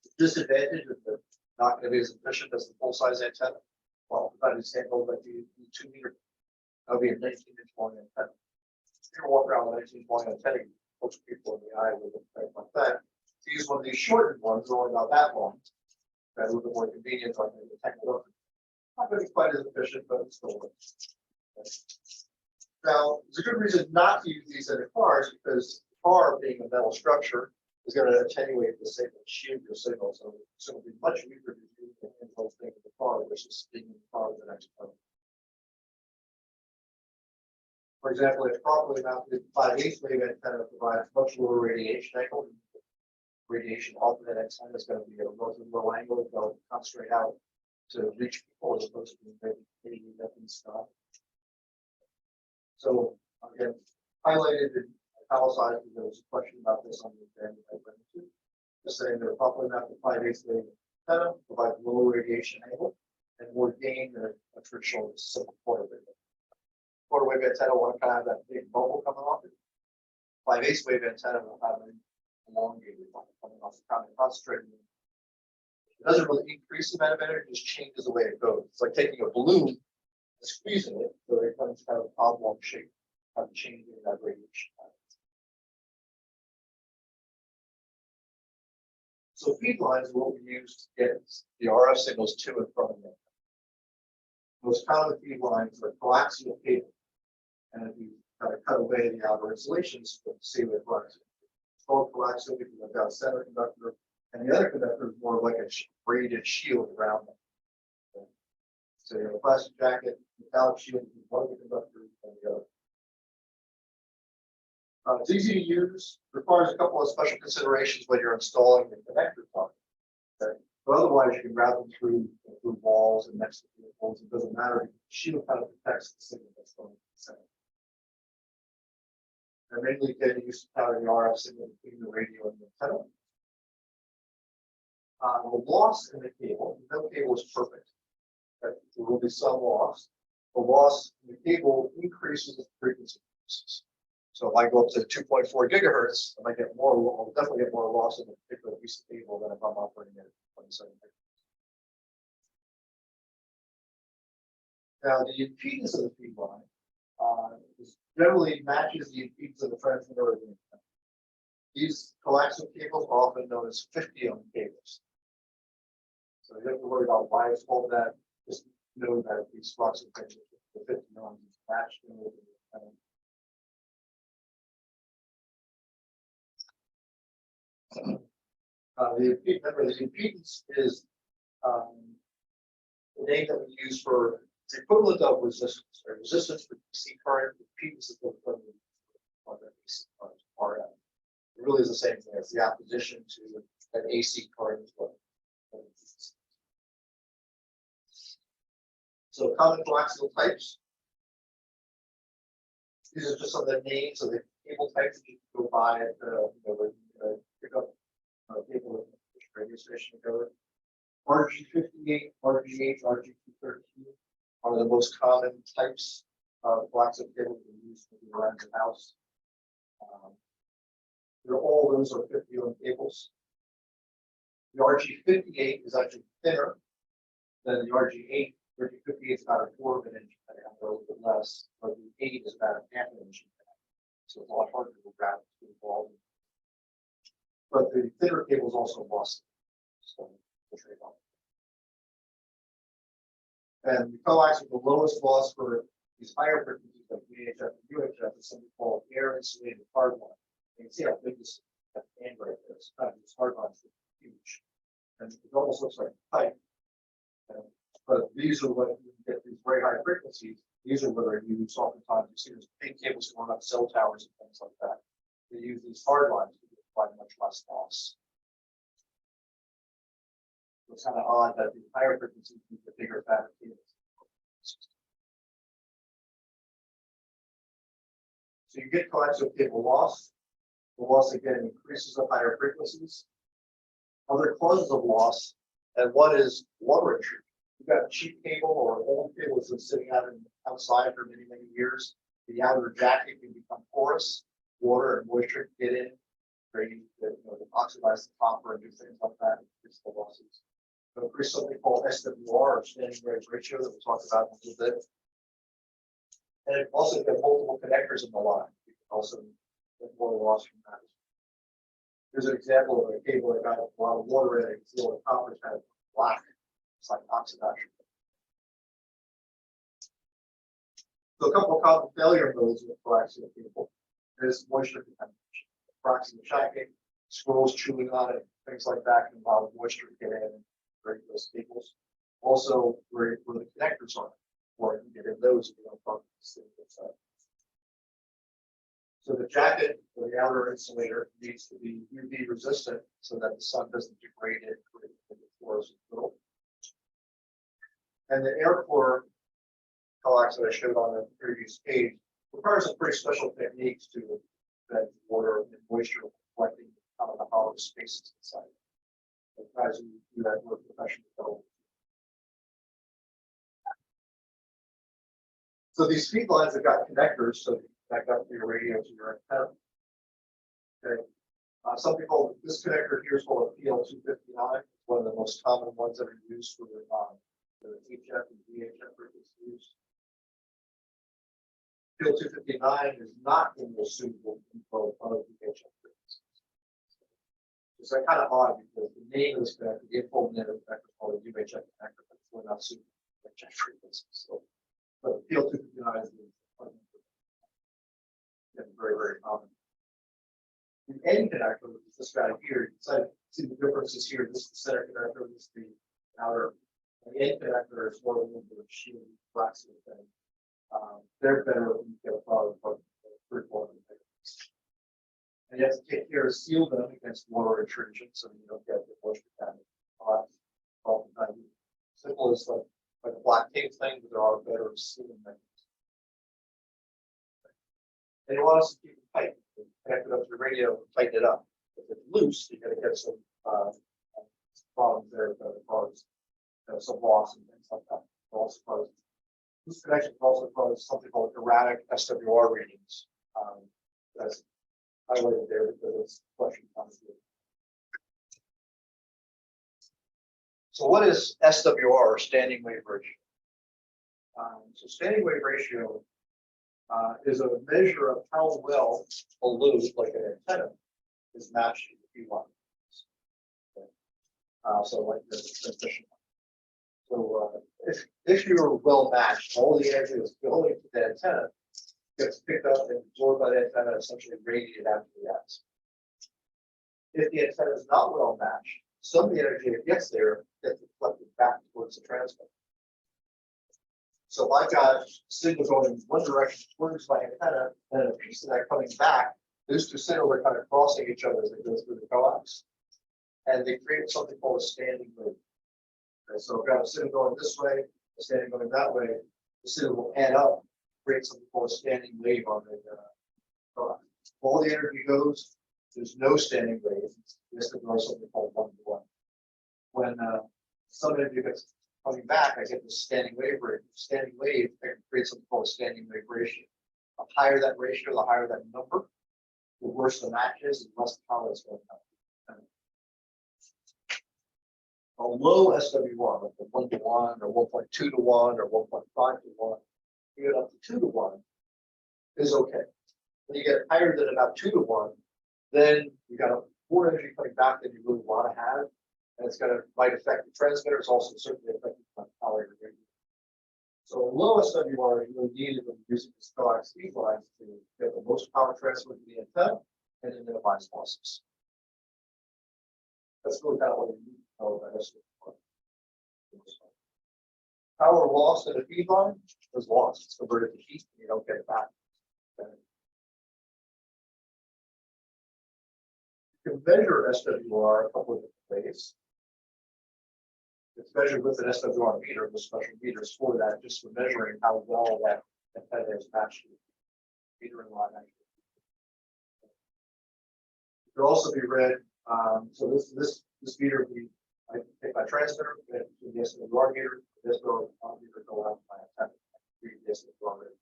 The disadvantage is they're not going to be as efficient as the full-size antenna. Well, if I just handheld like the 2 meter, that would be a 19-inch long antenna. If you walk around with an 19-inch long antenna, you poke people in the eye with a thing like that. To use one of these shortened ones, they're only about that long. That's a little bit more convenient, like the technical. Not going to be quite as efficient, but it still works. Now, there's a good reason not to use these in the cars because the car, being a metal structure, is going to attenuate the signal, shield your signal. So it's going to be much weaker to use the handheld thing in the car versus being in the car with the next car. For example, a properly mounted 5/8 wave antenna provides much lower radiation angle. Radiation off of that antenna is going to be at a relatively low angle, it's going to come straight out to reach people as opposed to maybe hitting up and stuff. So again, highlighted and italicized because there was a question about this on the exam that I went into. Just saying they're properly mounted 5/8 wave antenna provides lower radiation angle and more gain than a traditional simple quarter wave. Quarter wave antenna will kind of have that big bubble coming off it. 5/8 wave antenna will have an elongated bubble coming off the kind of concentrated. It doesn't really increase the amount of energy, it just changes the way it goes. It's like taking a balloon and squeezing it so it becomes kind of a oblong shape, kind of changing that radiation. So feed lines are what we use to get the RF signals to and from the antenna. Most common feed lines are coaxial cable. And if you kind of cut away the outer insulations, you can see what it runs. It's called coaxial because I've got a center conductor, and the other conductor is more like a braided shield around them. Okay. So you have a plastic jacket, metallic shield, one of the conductors and the other. It's easy to use, requires a couple of special considerations when you're installing the connector part. Okay. But otherwise, you can route them through walls and next to vehicles. It doesn't matter. The shield kind of protects the signal that's going to the center. And mainly getting used to powering the RF signal between the radio and the antenna. The loss in the cable, no cable is perfect. Okay. There will be some loss. The loss in the cable increases the frequency increases. So if I go up to 2.4 gigahertz, I might get more, I'll definitely get more loss in a particular piece of cable than if I'm operating at 27 gigahertz. Now, the impedance of the feed line generally matches the impedance of the transmitter or the antenna. These coaxial cables are often known as 50 ohm cables. So you don't have to worry about why it's called that. Just know that these coaxial cables, the 50 ohms, matched in with the antenna. The impedance is the name that we use for the equivalent of resistance. Or resistance for DC current, impedance is the equivalent of DC current, RF. It really is the same thing. It's the opposition to an AC current as well. So common coaxial types. These are just some of the names of the cable types that you can go buy at the pick up cable radio station together. RG58, RG8, RG213 are the most common types of coaxial cable that are used around your house. All those are 50 ohm cables. The RG58 is actually thinner than the RG8. RG58 is about a quarter of an inch, a little bit less, but the 8 is about a half an inch. So it's a lot harder to grab to involve. But the thinner cables also lost. So and the coax with the lowest loss for these higher frequencies like VHF and UHF is something called air insulated hard line. You can see how big this band right there. It's kind of these hard lines are huge. And it almost looks like a pipe. But these are what you get these very high frequencies. These are what are used oftentimes. You see there's big cables going up cell towers and things like that. They use these hard lines to provide much less loss. It's kind of odd that the higher frequencies need the bigger fabric cables. So you get coaxial cable loss. The loss again increases at higher frequencies. Other causes of loss, and one is water intrusion. You've got cheap cable or old cable that's been sitting out outside for many, many years. The outer jacket can become porous. Water and moisture get in. They oxidize the copper and do things like that. Increase the losses. So increase something called SWR, or standing wave ratio, that we'll talk about in a little bit. And it also has multiple connectors in the line. You can also get more loss from that. Here's an example of a cable that got a lot of water in it. You see all the copper kind of black. It's like oxidation. So a couple of common failure modes with coaxial cable is moisture contamination. Proximate shacking, squirrels chewing on it, things like that can allow moisture to get in and break those cables. Also, where the connectors are, or you can get in those if you don't plug this thing inside. So the jacket or the outer insulator needs to be UV resistant so that the sun doesn't degrade it, create the fluorescent film. And the air core coax that I showed on the previous page requires some pretty special techniques to prevent water and moisture collecting out of the hollow spaces inside. As you do that with professional development. So these feed lines have got connectors, so you connect up your radio to your antenna. Okay. Some people, this connector here is called a PL259. It's one of the most common ones that are used for the HF and VHF frequencies. PL259 is not the most suitable for other VHF frequencies. It's kind of odd because the name of this connector, the full name of the connector is called a UHF connector, but it's not suitable for HF frequencies. So, but PL259 is very, very common. The end connector, which is this guy here, you can see the differences here. This is the center connector, this is the outer. The end connector is more of a little bit of shield, flexible thing. They're better when you get above 3/4. And you have to take care of seal them against water intrusion so you don't get the moisture damage. Simple as like a black tape thing, but there are better sealing methods. And you want us to keep it tight. Connect it up to the radio, tighten it up. If it's loose, you're going to get some problems there that cause some loss and things like that. Also cause this connection also cause something called erratic SWR readings. That's highlighted there because it's question comes through. So what is SWR, or standing wave ratio? So standing wave ratio is a measure of how well a loop, like an antenna, is matched to the P1. Okay. So like the transmission. So if you're well matched, all the energy that's going to the antenna gets picked up and absorbed by the antenna, essentially radiated out to the atmosphere. If the antenna is not well matched, some of the energy that gets there gets reflected back towards the transmitter. So if I've got signals going in one direction towards my antenna, and a piece of that coming back, those two signals are kind of crossing each other as they go through the coax. And they create something called a standing wave. Okay, so I've got a signal going this way, a standing going that way, the signal will add up, create something called a standing wave on the coax. All the energy goes, there's no standing wave. This is something called 1-to-1. When Somebody if it's coming back, I get this standing wave rate. Standing wave, I can create something called a standing wave ratio. The higher that ratio, the higher that number, the worse the match is, the less power it's going to have. A low SWR, like a 1-to-1 or 1.2-to-1 or 1.5-to-1, you get up to 2-to-1 is okay. When you get higher than about 2-to-1, then you got more energy coming back than you really want to have. And it's going to might affect the transmitter. It's also certainly affecting the power you're getting. So a low SWR is really needed when you're using the coax speed lines to get the most power transfer to the antenna and then minimize losses. That's really kind of what you need to know about SWR. Power lost in a feed line is lost. It's converted to heat and you don't get it back. Okay. You can measure SWR a couple of different ways. It's measured with an SWR meter, with special meters for that, just for measuring how well that antenna is matched to the meter in line. It could also be read. So this meter would be, I take my transmitter, and the SWR meter, this SWR meter go out my antenna, read the SWR meter.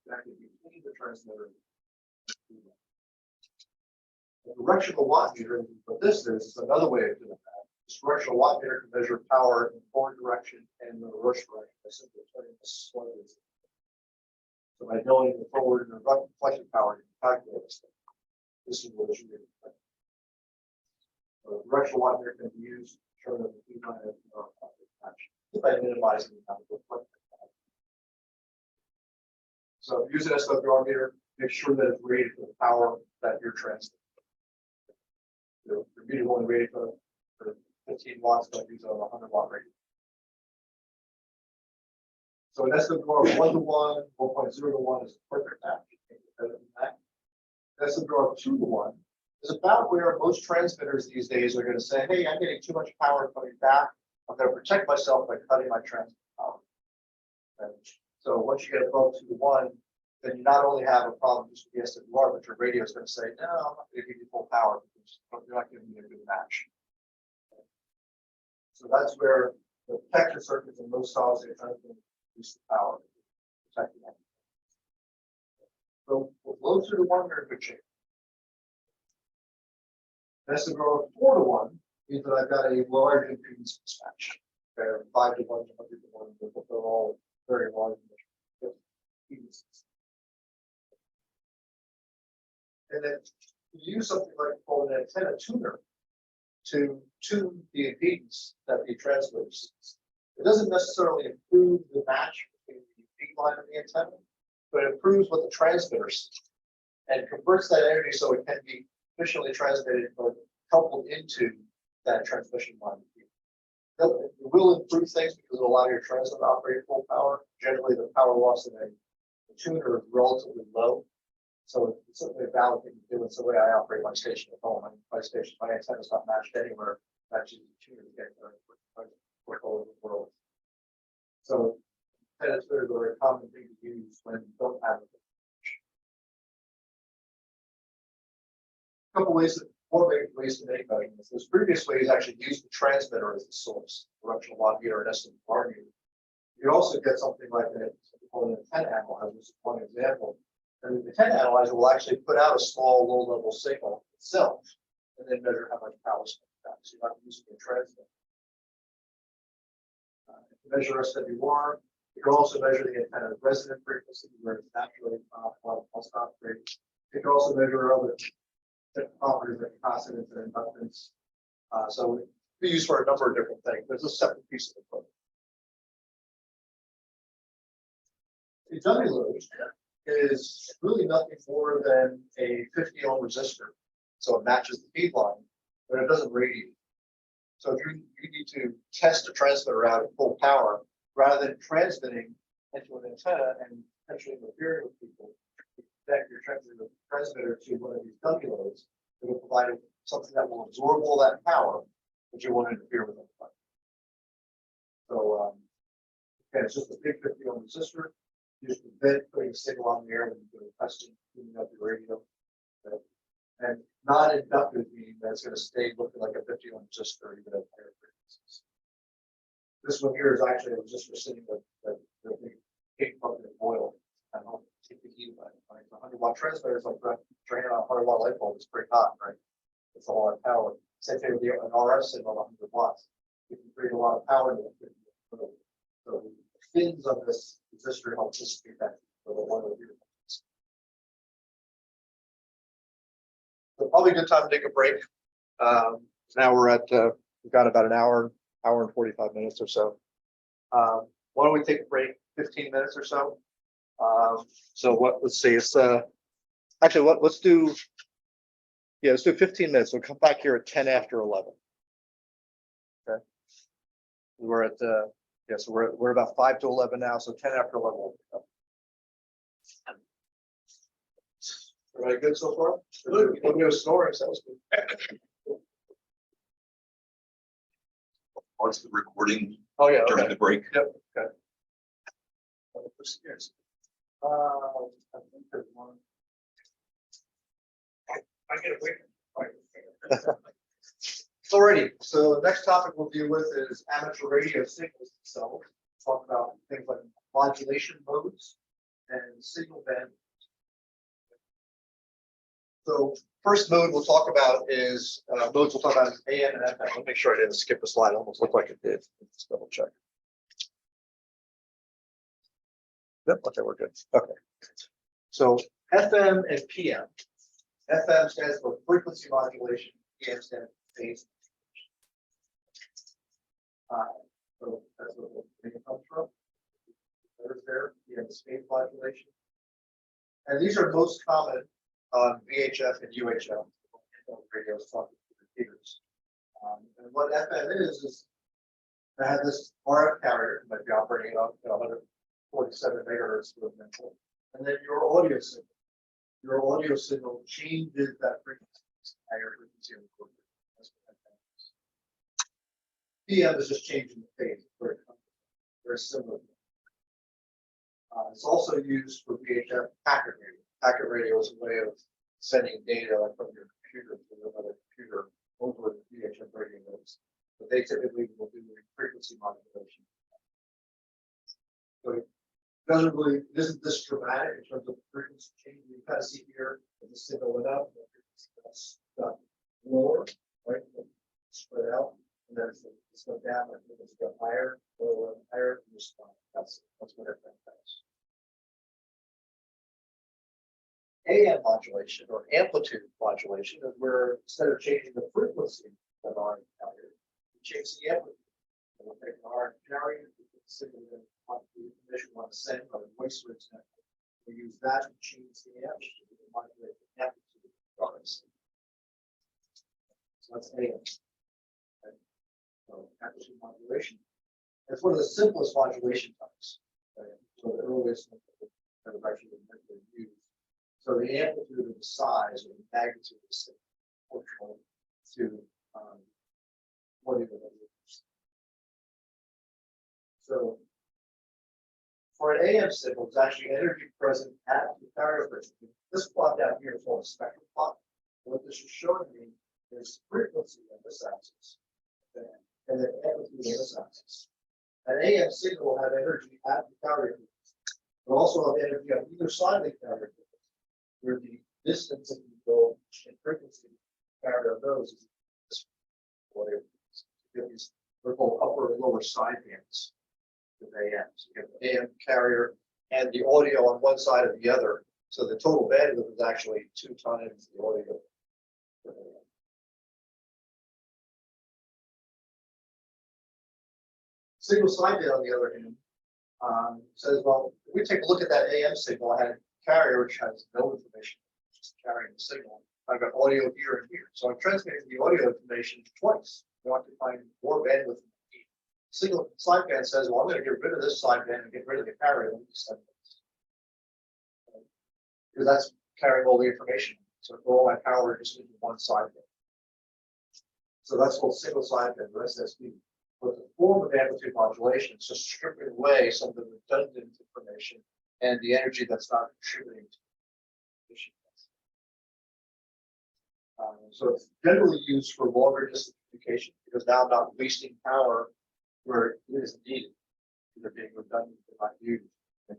That could be between the transmitter. The directional watt meter, what this is another way of doing that. This directional watt meter can measure power in the forward direction and the reverse direction by simply turning this one. So by knowing the forward and the reflection power, you can calculate this thing. This is what it should be. So the directional watt meter can be used to determine the feed line of match by minimizing the amount of reflection. So if you use an SWR meter, make sure that it's rated for the power that you're transmitting. Your meter is only rated for 15 watts, but use a 100-watt rating. So an SWR 1-to-1, 1.0-to-1 is a perfect match. Better than that. SWR 2-to-1 is about where most transmitters these days are going to say, hey, I'm getting too much power coming back. I'm going to protect myself by cutting my transmit power. And so once you get above 2-to-1, then you not only have a problem just with the SWR, but your radio is going to say, no, I'm not going to give you full power because you're not giving me a good match. So that's where the protection circuits in most solid state transmitters reduce the power, protecting that. So with low 2-to-1, you're in good shape. SWR 4-to-1 means that I've got a large impedance mismatch. Okay, 5-to-1, 100-to-1, they're all very large impedances. And then you use something like called an antenna tuner to tune the impedance that the transmitter sees. It doesn't necessarily improve the match between the feed line and the antenna, but it improves what the transmitter sees and converts that energy so it can be efficiently transmitted or coupled into that transmission line. It will improve things because it'll allow your transmitter to operate full power. Generally, the power loss in a tuner is relatively low. So it's certainly a valid thing to do. It's the way I operate my station at home. My antenna is not matched anywhere. Matches the tuner to get work all over the world. So antenna tuners are a common thing to use when you don't have it. A couple ways to make measurements. Those previous ways actually use the transmitter as the source, directional watt meter and SWR meter. You also get something like an antenna analyzer, which is one example. And the antenna analyzer will actually put out a small low-level signal itself and then measure how much power is coming back. So you're not using a transmitter. To measure SWR, you can also measure the antenna's resonant frequency, where it's naturally pulse rate. You can also measure other different properties like capacitance and inductance. So it can be used for a number of different things. There's a separate piece of equipment. The dummy load is really nothing more than a 50 ohm resistor. So it matches the feed line, but it doesn't radiate. So if you need to test a transmitter out at full power, rather than transmitting into an antenna and potentially interfering with people, you connect your transmitter to one of these dummy loads that will provide something that will absorb all that power, but you won't interfere with it. So again, it's just a big 50 ohm resistor. Just putting a signal on the air when you do testing, tuning up your radio. And non-inductive meaning that it's going to stay looking like a 50 ohm resistor even at higher frequencies. This one here is actually, I was just receiving the big bucket of oil. I don't take the heat, but like a 100-watt transmitter is like turning on a 100-watt light bulb. It's pretty hot, right? It's a lot of power. Same thing with an RF signal, 100 watts. You can create a lot of power. So the fins on this resistor help dissipate that for the oil here. So probably a good time to take a break. Now we're at, we've got about an hour and 45 minutes or so. Why don't we take a break, 15 minutes or so? Let's see, it's actually let's do 15 minutes. We'll come back here at 10 after 11. Okay. We're at so we're about 5 to 11 now, so 10 after 11. Everybody good so far? Good. Nobody was snoring, so that was good. Pause the recording Oh, yeah. during Okay. the break. Yep. Okay. I think there's one. I get away from Alrighty, so the next topic we'll deal with is amateur radio signals itself. Talk about things like modulation modes and signal band. So first mode we'll talk about is modes we'll talk about is AM and FM. Let me make sure I didn't skip a slide. It almost looked like it did. Let's double check. Yep, okay, we're good. Okay. So FM and PM. FM stands for frequency modulation, PM stands for phase. So that's what it comes from. There's there, you have the phase modulation. And these are most common on VHF and UHF radios talking to repeaters. And what FM is I have this RF carrier that might be operating up to 147 megahertz for example. And then your audio signal changes that frequency, higher frequency of the That's what FM is. PM is just changing the phase. Very similar. It's also used for VHF packet radio. Packet radio is a way of sending data like from your computer to another computer over the VHF radio nodes. But they typically will do frequency modulation. So it doesn't really, isn't this dramatic in terms of frequency change? You kind of see here that the signal went up, the frequency got lower, right? Spread out, and then it's going down, and it's got higher, lower, higher, and just that's what it does. AM modulation or amplitude modulation is where instead of changing the frequency of our carrier, we change the amplitude. And we'll take our carrier, signal that the information we want to send or voice for example. We use that to change the amplitude to modulate the amplitude of our signal. So that's AM. Okay. So amplitude modulation. It's one of the simplest modulation types. Okay. So the earliest that have actually been used. So the amplitude of the size or the magnitude of the signal proportional to what it is. So for an AM signal, it's actually energy present at the carrier frequency. This plot down here is called a spectrum plot. What this is showing me is frequency on this axis, okay, and then amplitude on this axis. An AM signal will have energy at the carrier frequency, but also have energy on either side of the carrier frequency. Where the distance that you go in frequency carrier goes is this whatever. They're called upper and lower side bands with AM. So you have the AM carrier and the audio on one side or the other. So the total bandwidth is actually 2 times the audio. Single sideband, on the other hand, says, well, if we take a look at that AM signal, I had a carrier which has no information, just carrying the signal. I've got audio here and here. So I'm transmitting the audio information twice. I want to find more bandwidth. Single sideband says, well, I'm going to get rid of this sideband and get rid of the carrier. Because that's carrying all the information. So for all my power just into one sideband. So that's called single sideband or SSB. But the form of amplitude modulation is just stripping away some of the redundant information and the energy that's not contributing to the issue. So it's generally used for longer distance communication because now I'm not wasting power where it is needed. Either being redundant or not used. And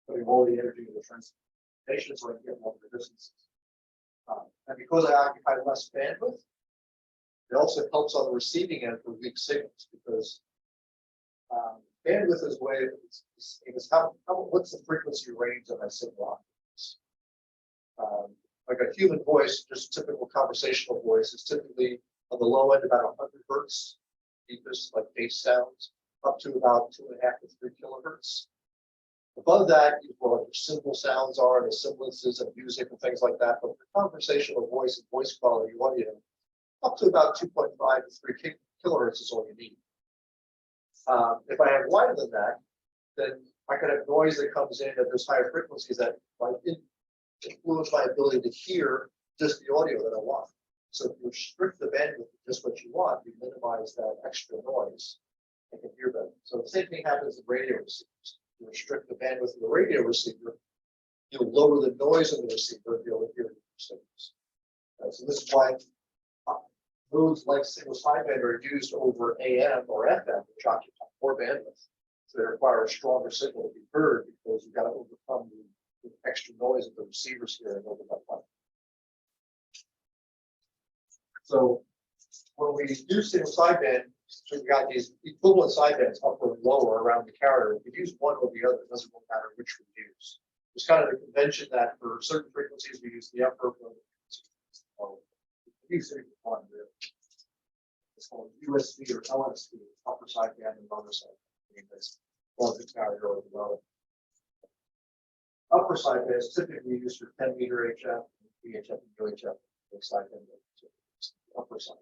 putting all the energy into the transportation so I can get longer distances. And because I occupy less bandwidth, it also helps on the receiving end for weak signals because bandwidth is way is how what's the frequency range of my signal? Like a human voice, just typical conversational voice, is typically on the low end about 100 hertz, deepest like bass sounds, up to about 2.5 to 3 kilohertz. Above that is where like your symbol sounds are, the semblances of music and things like that. But for conversational voice and voice quality audio, up to about 2.5 to 3 kilohertz is all you need. If I have wider than that, then I could have noise that comes in at those higher frequencies that might influence my ability to hear just the audio that I want. So if you restrict the bandwidth to just what you want, you minimize that extra noise and can hear better. So the same thing happens in radio receivers. You restrict the bandwidth of the radio receiver, you'll lower the noise of the receiver and be able to hear the signals. So this is why modes like single sideband are used over AM or FM, which occupy more bandwidth. So they require a stronger signal to be heard because you've got to overcome the extra noise of the receivers here and over that line. So when we do single sideband, so we got these equivalent sidebands upper and lower around the carrier. If you use one or the other, it doesn't really matter which we use. There's kind of the convention that for certain frequencies we use the upper. We use one really. It's called USB or LSD, upper sideband and lower sideband. That's one the carrier or the lower. Upper sideband is typically used for 10 meter HF, VHF, and UHF. Sideband, upper side.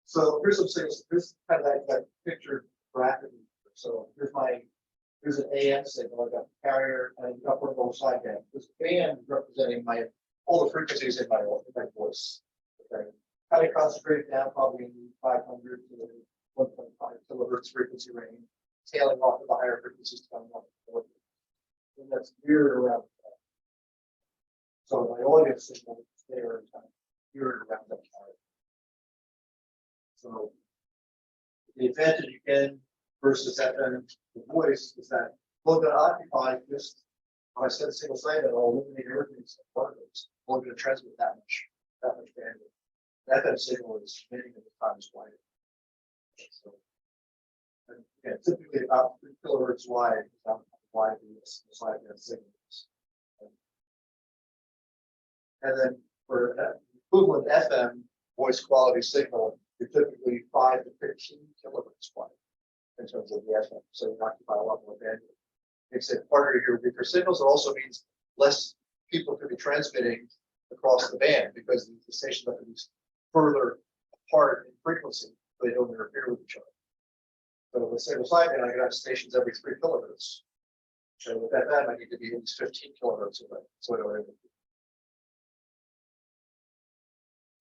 So here's some things. Here's kind of that picture graphic. So here's an AM signal. I've got the carrier and upper and lower sideband. This band is representing all the frequencies in my voice. Okay, kind of concentrated down probably in 500 to 1.5 kilohertz frequency range, tailing off of the higher frequencies coming up. And that's mirrored around that. So my audio signal is there and kind of mirrored around that carrier. So the advantage again versus FM the voice is that we're going to occupy just when I said single sided, I'll eliminate everything except one of those. We're going to transmit that much bandwidth. The FM signal is many times wider. So and again, typically about 3 kilohertz wide is how wide the sideband signal is. And then for equivalent FM voice quality signal, you're typically 5 to 15 kilohertz wide in terms of the FM. So you occupy a lot more bandwidth. Makes it harder to hear weaker signals. It also means less people could be transmitting across the band because the stations have to be further apart in frequency, so they don't interfere with each other. So with single sideband, I can have stations every 3 kilohertz. So with FM, I need to be at least 15 kilohertz away. So I don't have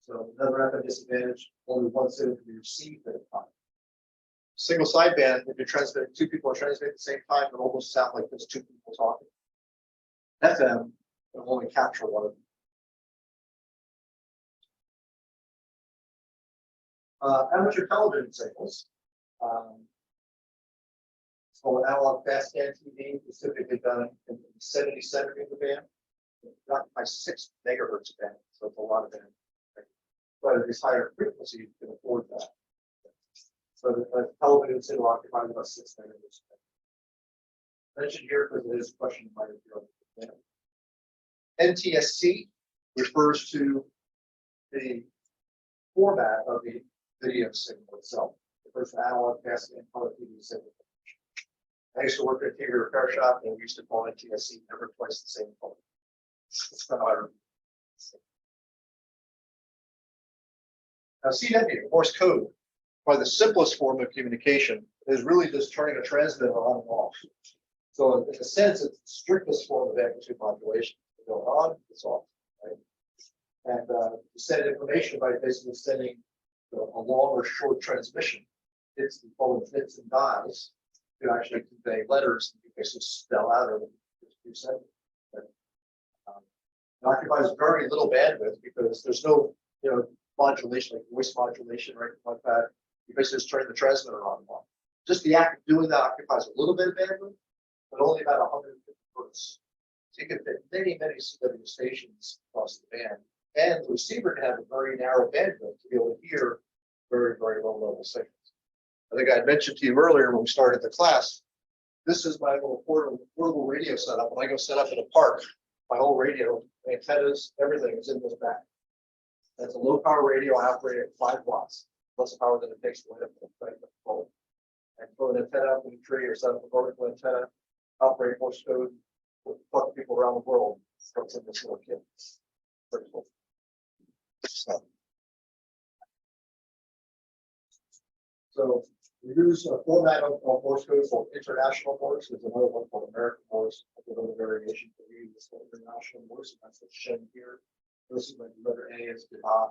So another FM disadvantage, only one signal can be received at a time. Single sideband, if you're transmitting, 2 people are transmitting at the same time, it almost sounds like there's 2 people talking. FM will only capture one of them. Amateur television signals. It's called analog fastband TV, specifically done in 70 centimeter band, not by 6 megahertz band, so it's a lot of band. But at this higher frequency, you can afford that. So the television signal occupies about 6 megahertz. Mentioned here because it is a question you might have heard. NTSC refers to the format of the video signal itself. The first analog fastband color TV signal. I used to work at a TV repair shop and we used to call NTSC never twice the same color. It's kind of hard. Now, CW, Morse code, probably the simplest form of communication, is really just turning a transmitter on and off. So, in a sense, it's the strictest form of amplitude modulation. It's going on, it's off, right? And to send information by basically sending a long or short transmission, it's the called bits and dies to actually convey letters and you basically spell out everything you send. It occupies very little bandwidth because there's no, modulation, like voice modulation, right, like that. You basically just turn the transmitter on and off. Just the act of doing that occupies a little bit of bandwidth, but only about 150 hertz. So you can fit many, many CW stations across the band. And the receiver can have a very narrow bandwidth to be able to hear very, very low level signals. I think I had mentioned to you earlier when we started the class, this is my little portable radio setup. When I go set up in a park, my whole radio, antennas, everything is in this bag. That's a low power radio. I operate at 5 watts, less power than it takes to light up the pole. And throw an antenna up in a tree or set up a vertical antenna, operate Morse code, talk to people around the world. What's in this little kit? Pretty cool. So we use a format of Morse code called international Morse. There's another one called American Morse. There's another variation for we use called international Morse, and that's what's shown here. This is like the letter A is Gita,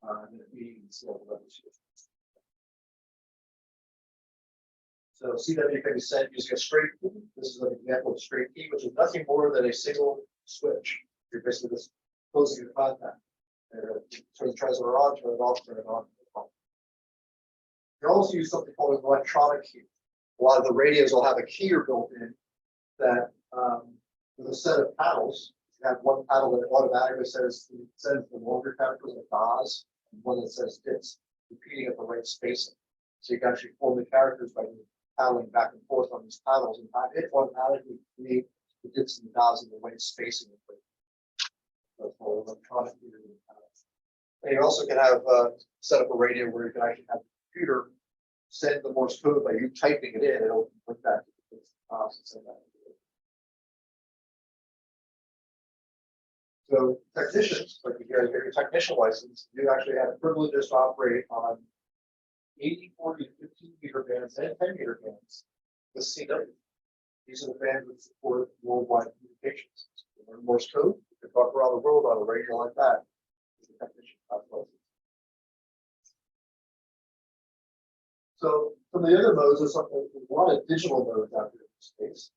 and the B is the letters here. So CW can be sent using a straight key. This is an example of a straight key, which is nothing more than a single switch. You're basically just closing the contact. Turn the transmitter on, turn it off, turn it on. You also use something called an electronic key. A lot of the radios will have a keyer built in that with a set of paddles. You have one paddle that automatically sends the longer characters like DAS, and one that says DITS, repeating at the right spacing. So you can actually form the characters by paddling back and forth on these paddles, and it automatically create the DITS and the DAS in the right spacing. That's called electronic key. And you also can have set up a radio where you can actually have the computer send the Morse code by you typing it in. It'll put that to the DAS and send that. So technicians, like you get your technician license, you actually have privileges to operate on 80, 40, 15 meter bands and 10 meter bands with CW. These are the bands that support worldwide communications. You learn Morse code, you can talk around the world on a radio like that. So from the other modes, there's a lot of digital modes out there in space.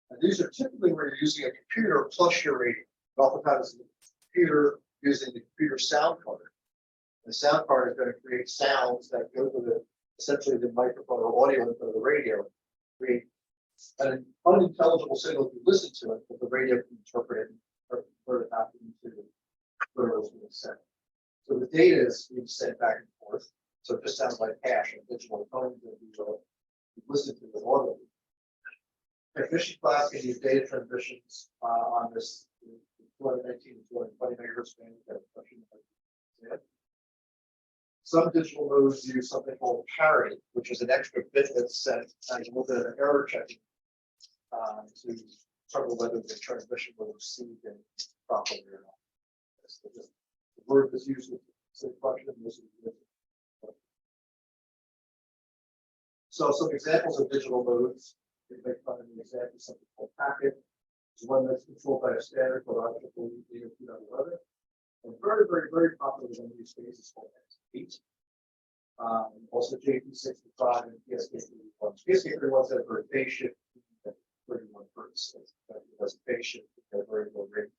And these are typically where you're using a computer plus your radio. Oftentimes the computer using the computer sound card. The sound card is going to create sounds that go to the essentially the microphone or audio input of the radio, create an unintelligible signal if you listen to it, but the radio can interpret it or convert it back into where it was being sent. So the data is being sent back and forth. So it just sounds like hash and digital tones that you listen to with audio. Technician class can use data transmissions on this 219 to 220 megahertz band. Some digital modes use something called parity, which is an extra bit that's sent and a little bit of an error checking to determine whether the transmission was received and properly or not. The word that's used with the function. So some examples of digital modes. You make fun of the example, something called packet. It's one that's controlled by a standard called IEEE 802.11. And very, very, very popular in these days is called XP. Also JP65 and PSK31. PSK31 says for a phase shift, 31 hertz. That's a phase shift at a very low rate.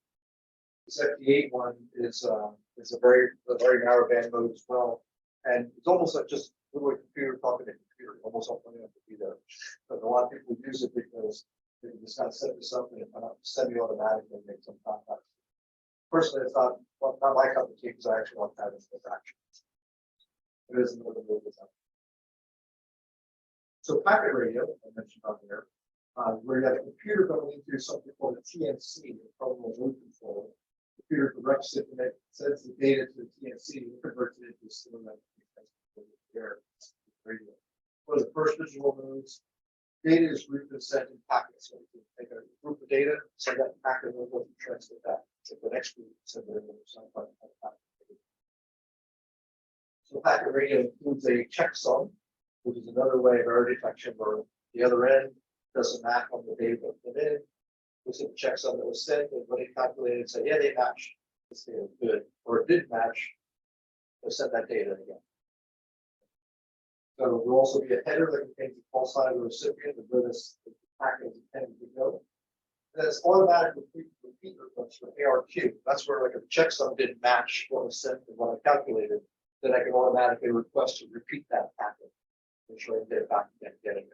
This FD8 one is a very narrow band mode as well. And it's almost like just literally computer talking to computer, almost something have to be there. But a lot of people use it because they can just kind of set this up and semi-automatically make some contact. Personally, it's not my cup of tea because I actually want to have it in action. It is another move with that. So packet radio, I mentioned on there, where you have a computer going into something called a TNC, a terminal load controller. The computer directs it and it sends the data to the TNC and converts it into a signal that radio. One of the first digital modes, data is grouped and sent in packets. So you can take a group of data, send that packet, and we'll transmit that to the next group, send it over some part of the packet. So packet radio includes a checksum, which is another way of error detection where the other end does a map on the data that came in, looks at the checksum that was sent, and when it calculated and said, yeah, they match, this data is good, or it did match, they'll send that data again. So there will also be a header that contains the call sign of the recipient and where this packet is intended to go. And it's automatic repeat requests for ARQ. That's where like a checksum didn't match what was sent and what I calculated, then I can automatically request to repeat that packet. Make sure I get it back again, get it.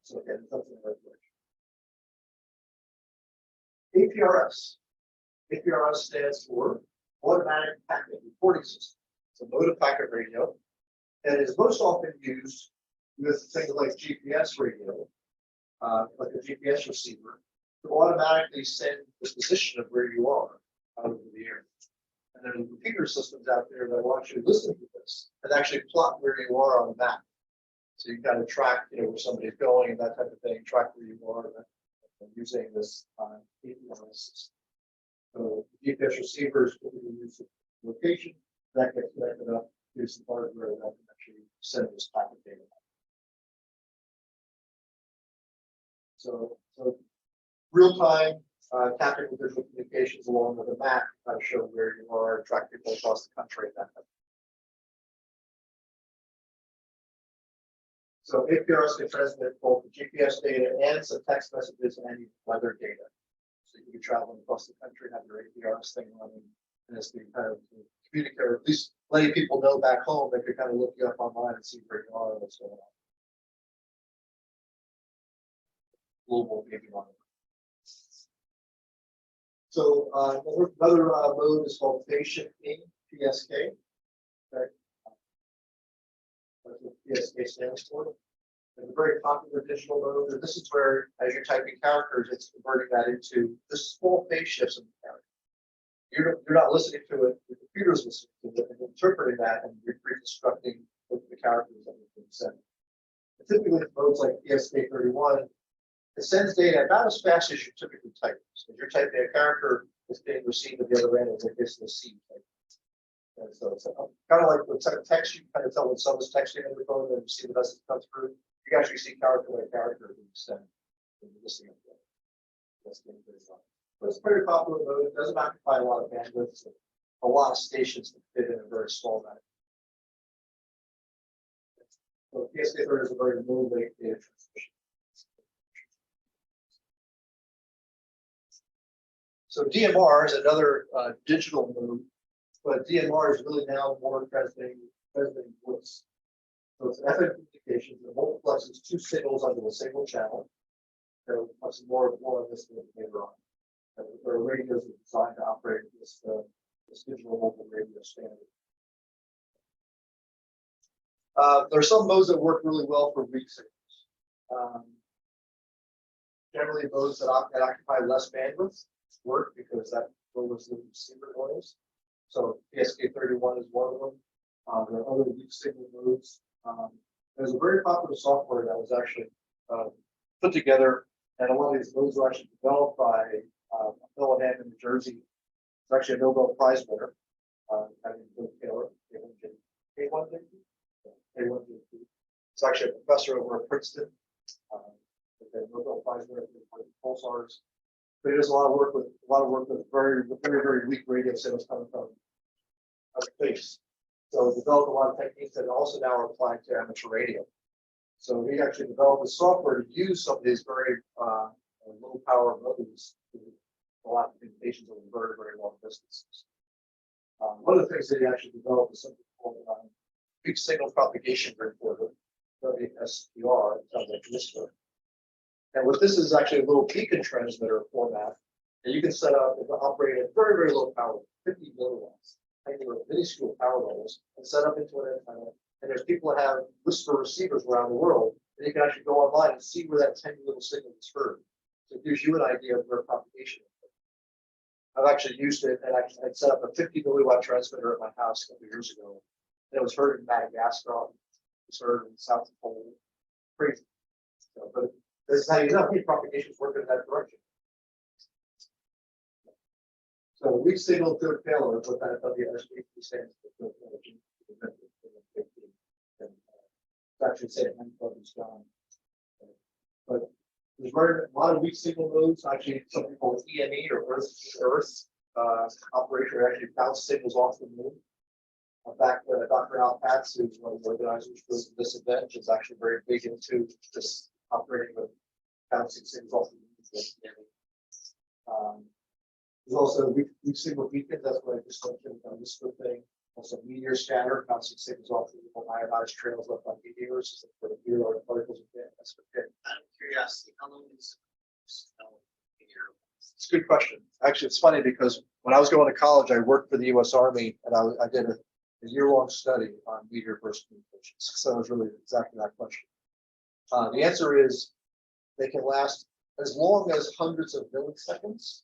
So again, something like that. APRS. APRS stands for Automatic Packet Reporting System. It's a mode of packet radio, and is most often used with things like GPS radio, like a GPS receiver, to automatically send the position of where you are out over the air. And there's computer systems out there that will actually listen to this and actually plot where you are on the map. So you kind of track, where somebody's going and that type of thing, track where you are using this APRS system. So GPS receivers will use the location that gets connected up to some hardware that can actually send this packet data. So real-time tactical visual communications along with a map to show where you are, track people across the country, and that type of thing. So APRS can transmit both the GPS data and some text messages and any weather data. So you can be traveling across the country, have your APRS thing running, and it's being kind of communicate, or at least letting people know back home they could kind of look you up online and see where you are and what's going on. Global maybe on. So another mode is called phase shifting, PSK. Okay. That's what PSK stands for. It's a very popular digital mode, and this is where, as you're typing characters, it's converting that into just small phase shifts in the character. You're not listening to it, the computer's listening to it and interpreting that and reconstructing what the characters that are being sent. And typically, modes like PSK 31, it sends data about as fast as you typically type. So if you're typing a character, it's being received at the other end, it's like this the C type. And so it's kind of like with text, you can kind of tell when someone's texting on the phone and you see the message come through. You can actually see character by character being sent. But it's a very popular mode. It doesn't occupy a lot of bandwidth. So a lot of stations can fit in a very small amount. So PSK 30 is a very low rate data transmission. So DMR is another digital mode, but DMR is really now more transmitting voice. So it's FM communications that multiplexes two signals onto a single channel. So much more on this later on. There are radios that are designed to operate this digital mobile radio standard. There are some modes that work really well for weak signals. Generally, those that occupy less bandwidth work because that lowers the receiver noise. So PSK 31 is one of them. There are other weak signal modes. There's a very popular software that was actually put together, and a lot of these modes were actually developed by Bill in New Jersey. It's actually a Nobel Prize winner. Bill Taylor, It's actually a professor over at Princeton. Nobel Prize winner for pulsars. But he does a lot of work with very weak radio signals coming from space. So he developed a lot of techniques that also now are applied to amateur radio. So he actually developed a software to use some of these very low power modes to a lot of communications over very long distances. One of the things that he actually developed is something called big signal propagation recorder, WSPR. It sounds like whisper. And what this is actually a little beacon transmitter format that you can set up and operate at very low power, 50 milliwatts, minuscule power levels, and set up into an antenna. And there's people that have whisper receivers around the world, and you can actually go online and see where that tiny little signal is heard. So it gives you an idea of where propagation is. I've actually used it, and I set up a 50 milliwatt transmitter at my house a couple of years ago. And it was heard in Madagascar, it was heard in South Pole. Crazy. So, but this is how you know propagation is working in that direction. So weak signal good failure is what that WSP stands for. It's actually saying is gone. But there's a lot of weak signal modes. Actually, some people with EME or Earth operation actually bounce signals off the moon. In fact, Dr. Al Patz, who's one of the organizers for this event, is actually very big into this operating with bouncing signals off the moon There's also weak signal beacons, that's what I just mentioned on this good thing. Also meteor scatter, bouncing signals off the ionized trails left by meteors, for the meteor particles of gas. That's okay. Out of curiosity, how long is It's a good question. Actually, it's funny because when I was going to college, I worked for the U.S. Army and I did a year-long study on meteor burst communications. So it was really exactly that question. The answer is they can last as long as hundreds of milliseconds,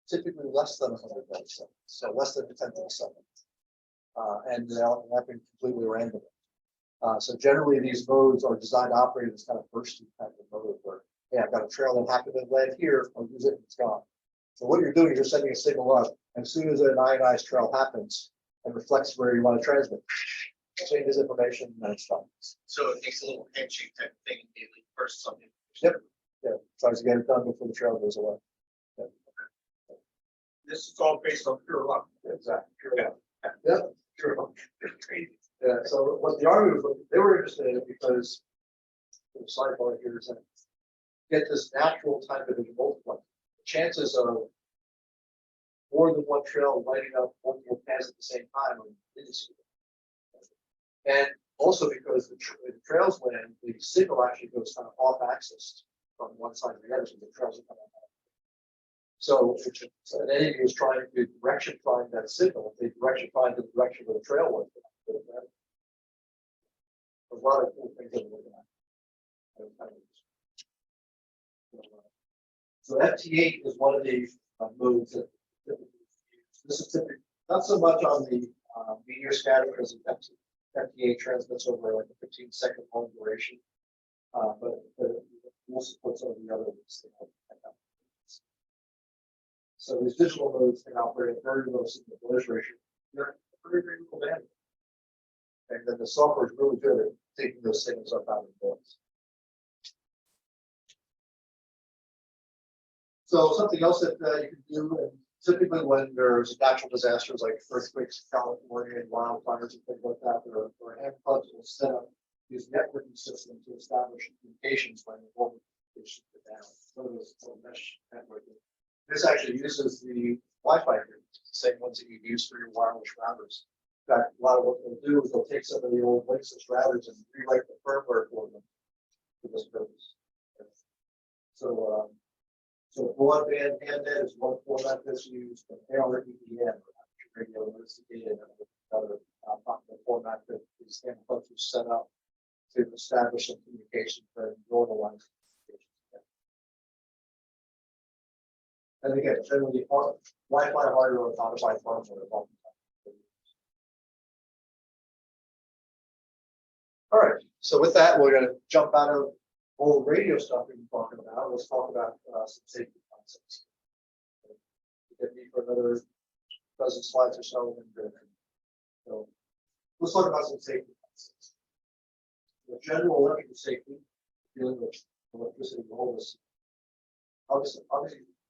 typically less than 100 milliseconds, so less than a tenth of a second. And they'll happen completely random. So generally, these modes are designed to operate as kind of bursty type of mode where, yeah, I've got a trail that happened to land here, I'll use it, and it's gone. So what you're doing, you're sending a signal up, and as soon as an ionized trail happens and reflects where you want to transmit, changes information, and it's done. So it takes a little handshake type thing, maybe first something. Yep. Yeah, tries to get it done before the trail goes away. Yeah. This is all based on pure luck. Exactly. Yeah. Sure. Yeah. So what the Army was looking, they were interested in it because the sidebar here is that get this natural time division multiply. The chances of more than one trail lighting up multiple paths at the same time are minuscule. And also because the trails land, the signal actually goes kind of off axis from one side to the other, so the trails are coming out. So an enemy is trying to direction find that signal. If they direction find the direction where the trail was, there's a lot of cool things that we're looking at. So FT8 is one of the modes that this is typically not so much on the meteor scatter because FT8 transmits over like a 15-second long duration, but we'll support some of the other ones. So these digital modes can operate at very low signal noise ratio. They're pretty cool band. And then the software is really good at taking those signals up out of the noise. So something else that you can do, and typically when there's natural disasters like earthquakes in California and wildfires and things like that, there are HamCrams will set up these networking systems to establish communications when the global communications go down. So those mesh networking. This actually uses the Wi-Fi group, the same ones that you use for your wireless routers. In fact, a lot of what they'll do is they'll take some of the old Linksys routers and rewrite the firmware for them for this purpose. So, so broadband handnet is one format that's used, but AREDM, radio investigated, another popular format that these HamCrams are set up to establish some communication for normalized communication. And again, generally, Wi-Fi hardware or modified firmware. All right, so with that, we're going to jump out of all the radio stuff we've been talking about. Let's talk about some safety concepts. Get me for another dozen slides or so. So let's talk about some safety concepts. The general electrical safety, dealing with electricity and all this. Obviously,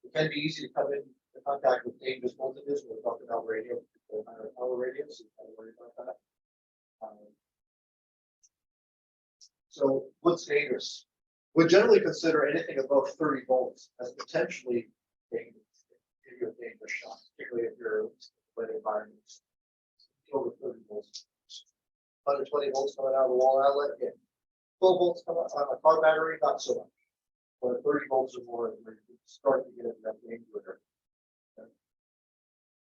it can be easy to come in contact with dangerous voltages. We're talking about radio, power radios, so you kind of worry about that. So what's dangerous? We generally consider anything above 30 volts as potentially dangerous, give you a dangerous shock, particularly if you're in a environment. Over 30 volts. 120 volts coming out of the wall outlet, yeah. 12 volts coming out of a car battery, not so much. But 30 volts or more, where you start to get into that danger area. Okay.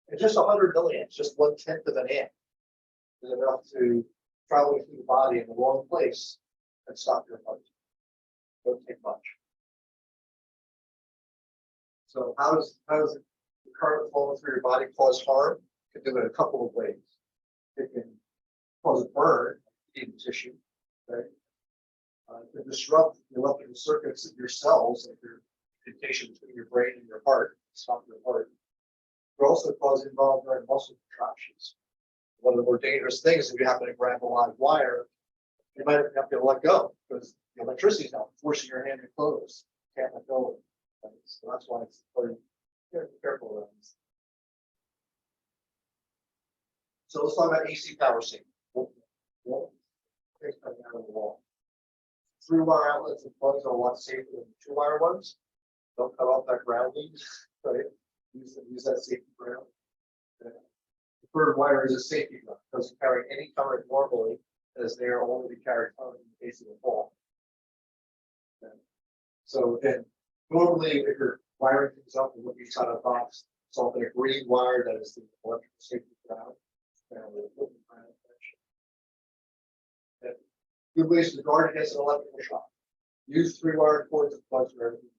And just 100 milliamps, just 1/10 of an amp, is enough to travel through the body in the wrong place and stop your heart. Don't take much. So how does the current flowing through your body cause harm? It can do it a couple of ways. It can cause a burn in tissue, okay? It can disrupt the electrical circuits of your cells, like your communication between your brain and your heart, stop your heart. It can also cause involuntary muscle contractions. One of the more dangerous things, if you happen to grab a live wire, you might have to let go because the electricity is now forcing your hand to close. You can't let go of it. So that's why it's very careful around this. So let's talk about AC power safety. Things coming out of the wall. 3-wire outlets and plugs are a lot safer than 2-wire ones, Don't cut off that grounding, right? Use that safety ground. Preferred wire is a safety ground, doesn't carry any current normally, as they are only carry current in case of a fall. Okay. So again, normally if you're wiring things up and looking inside a box, it's often a green wire that is the electrical safety ground. And the equipment ground connection. Okay. Good ways to guard against an electrical shock. Use 3-wire cords and plugs for everything.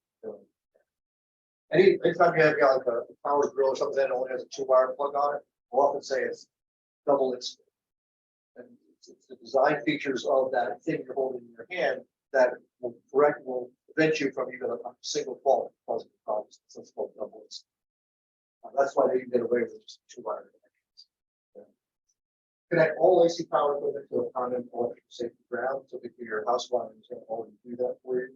Anytime you have got like a power drill or something that only has a 2-wire plug on it, we'll often say it's double insulated. And it's the design features of that thing you're holding in your hand that will prevent you from even a single fault causing problems. So it's called double insulated. That's why they can get away with just 2-wire connections. Yeah. Connect all AC power equipment to a common electrical safety ground. Typically, your house wiring is going to already do that for you.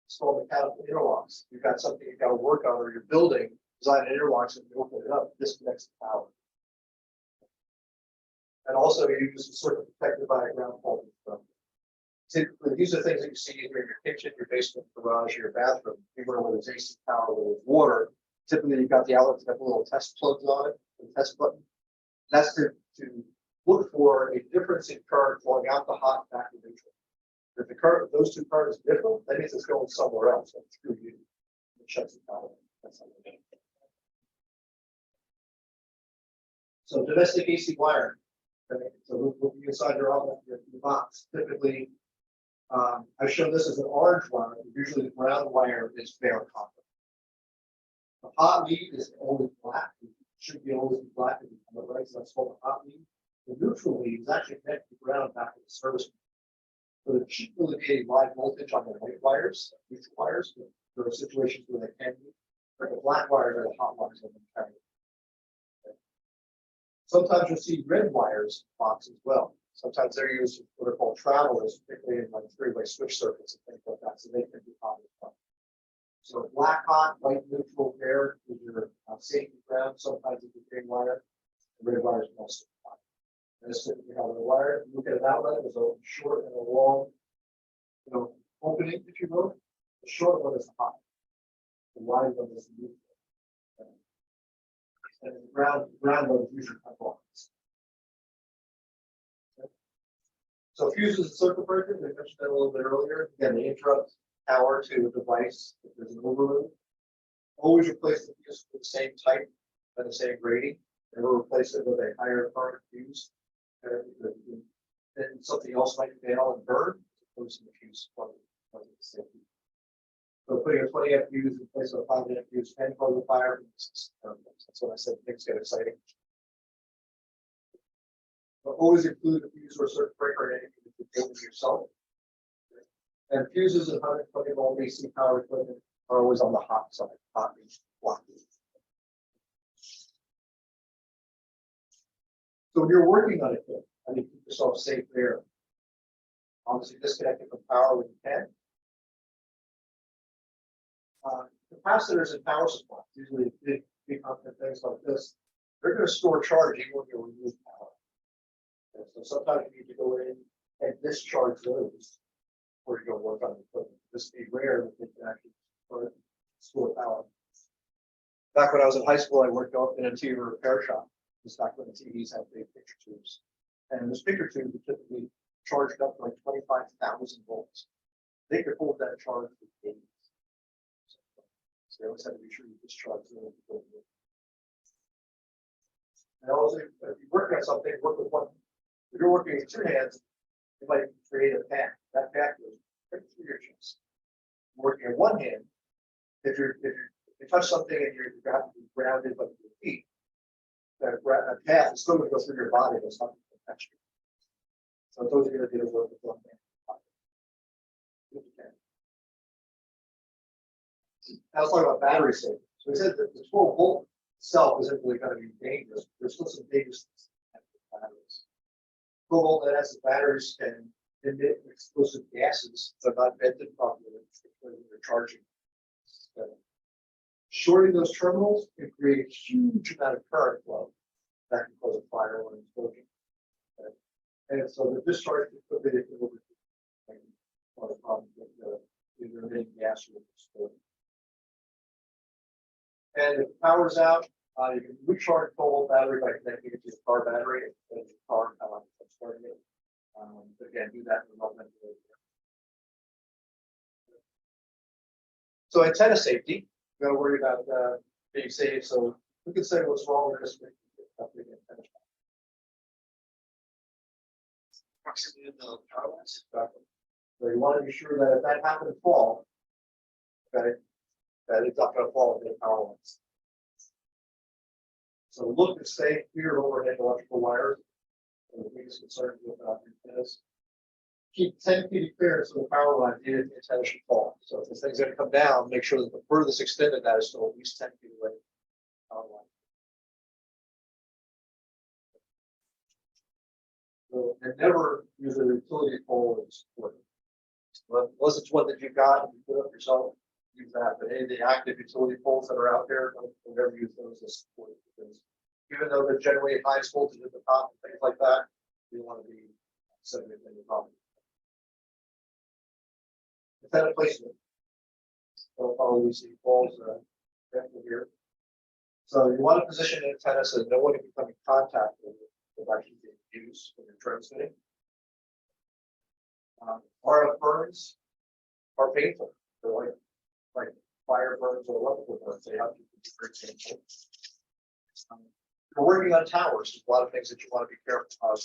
Install mechanical interlocks. You've got something you've got to work on, or you're building, design an interlocks, and you open it up, disconnects the power. And also, you use a circuit protected by a ground fault. Typically, these are things that you see either in your kitchen, your basement, garage, your bathroom. Anywhere where there's AC power, where there's water. Typically, you've got the outlets that have little test plugs on it, the test button. That's to look for a difference in current flowing out the hot back to neutral. If the current, those two currents are different, that means it's going somewhere else. That's through you. It shuts the power. That's how it is. So domestic AC wiring. Okay. So we'll be inside your outlet, your box. Typically, I've shown this as an orange wire. Usually the ground wire is bare copper. The hot lead is always black. It should be always black if you come right. So that's called a hot lead. The neutral lead is actually connected to the ground back to the service. So there should really be a wide voltage on the white wires, neutral wires. But there are situations where they can be. But the black wires are the hot wires that they carry. Okay. Sometimes you'll see red wires in box as well. Sometimes they're used for what are called travelers, particularly in like 3-way switch circuits and things like that. So they can be hot as well. So black hot, white neutral pair is your safety ground. Sometimes it's a green wire. The red wire is most of the time. And this typically how the wire. Look at an outlet. There's a short and a long, opening, if you will. The short one is hot. The wide one is neutral. And the ground one is usually cut off. So fuses and circuit breakers, we mentioned that a little bit earlier. Again, they interrupt power to a device if there's an overload. Always replace the fuse with the same type and the same rating. Never replace it with a higher current fuse. Then something else might fail and burn, opposed to the fuse plug. So putting a 20 amp fuse in place of a 5 amp fuse can cause a fire. That's what I said, things get exciting. But always include a fuse or circuit breaker in anything that you're building yourself. And fuses and 120 volt AC power equipment are always on the hot side, hot means block. So when you're working on it, I mean, keep yourself safe there. Obviously, disconnect it from power when you can. Capacitors and power supplies, usually big content things like this, they're going to store charge even when you remove power. And so sometimes you need to go in and discharge those before you go work on the equipment. This would be rare that they can actually store power. Back when I was in high school, I worked in a TV repair shop. This back when the TVs had big picture tubes. And this picture tube was typically charged up to like 25,000 volts. They could hold that charge for days. So they always had to be sure you discharge them. And also, if you're working on something, work with one. If you're working with 2 hands, you might create a path. That path goes right through your chest. Working in one hand, if you touch something and you're got to be grounded by your feet, that path is still going to go through your body. That's not going to touch you. So those are going to do the work with one hand. Now let's talk about battery saving. So we said that the 12 volt itself isn't really going to be dangerous. There's still some dangerousness in batteries. 12 volt lead acid batteries can emit explosive gases that are not vented properly when you're charging. So shorting those terminals can create a huge amount of current flow that can cause a fire or an explosion. And so the discharge equipment can cause a problem with either emitting gas or explosion. And if the power's out, you can recharge the whole battery by connecting it to your car battery and the car starting it. Again, do that in the moment. So antenna safety, you gotta worry about being safe. So we can say what's wrong with this. Proximity of the power lines. So you want to be sure that if that happened to fall, okay, that it's not going to fall into the power lines. So look to stay clear of overhead electrical wires. The biggest concern with antennas. Keep 10 feet of clearance of the power line, even if the antenna should fall. So if this thing's going to come down, make sure that the furthest extended that is still at least 10 feet away from the power line. So, and never use a utility pole as support. Unless it's one that you got and you put up yourself, use that. But any of the active utility poles that are out there, don't ever use those as support, because even though they're generally at high voltage at the top and things like that, you want to be setting it in the problem. Antenna placement. Don't follow these poles here. So you want to position an antenna so that no one can come in contact with it actually being used when you're transmitting. RF burns are painful. They're like fire burns or electrical burns. They have to be very painful. We're working on towers. There's a lot of things that you want to be careful of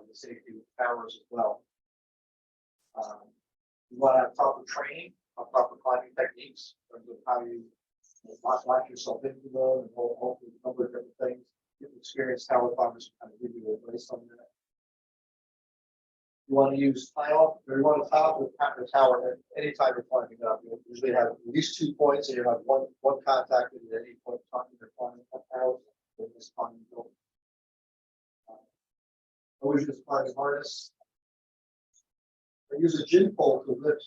the safety of towers as well. You want to have proper training on proper climbing techniques in terms of how you not lock yourself into them and hopefully a number of different things. You've experienced tower climbers kind of give you advice on that. You want to use tile, or you want to top the tower at any time you're climbing up. You usually have at least 2 points, and you have one contact at any point talking to climbing up towers in this climbing building. Always use climbing harness. Or use a gin pole to lift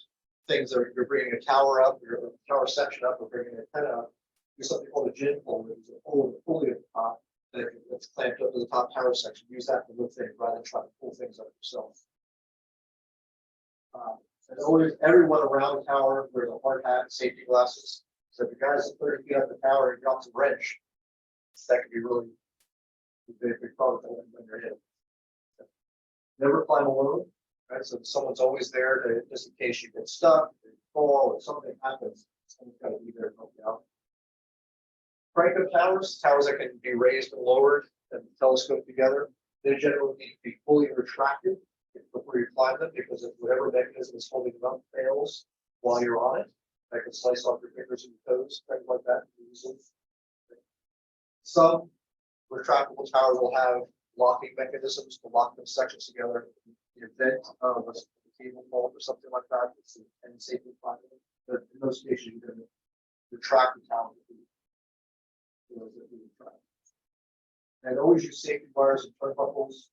things that you're bringing a tower up, or a tower section up, or bringing an antenna up. Use something called a gin pole, which is a pole with a pulley at the top that's clamped up to the top tower section. Use that to lift things rather than trying to pull things up yourself. And always, everyone around the tower wears a hard hat and safety glasses. So if the guy's 30 feet up the tower and drops a wrench, that could be really big problem when you're hit. Never climb alone, right? So someone's always there to, just in case you get stuck, or fall, or something happens. Someone's got to be there to help you out. Crank up towers that can be raised and lowered and telescope together. They generally need to be fully retracted before you climb them, because if whatever mechanism is holding them up fails while you're on it, that can slice off your fingers and toes, things like that. Some retractable towers will have locking mechanisms to lock them sections together. The event of a cable fault or something like that, it's an safety problem. But in those cases, you're going to retract the tower. And always use safety bars and turnbuckles.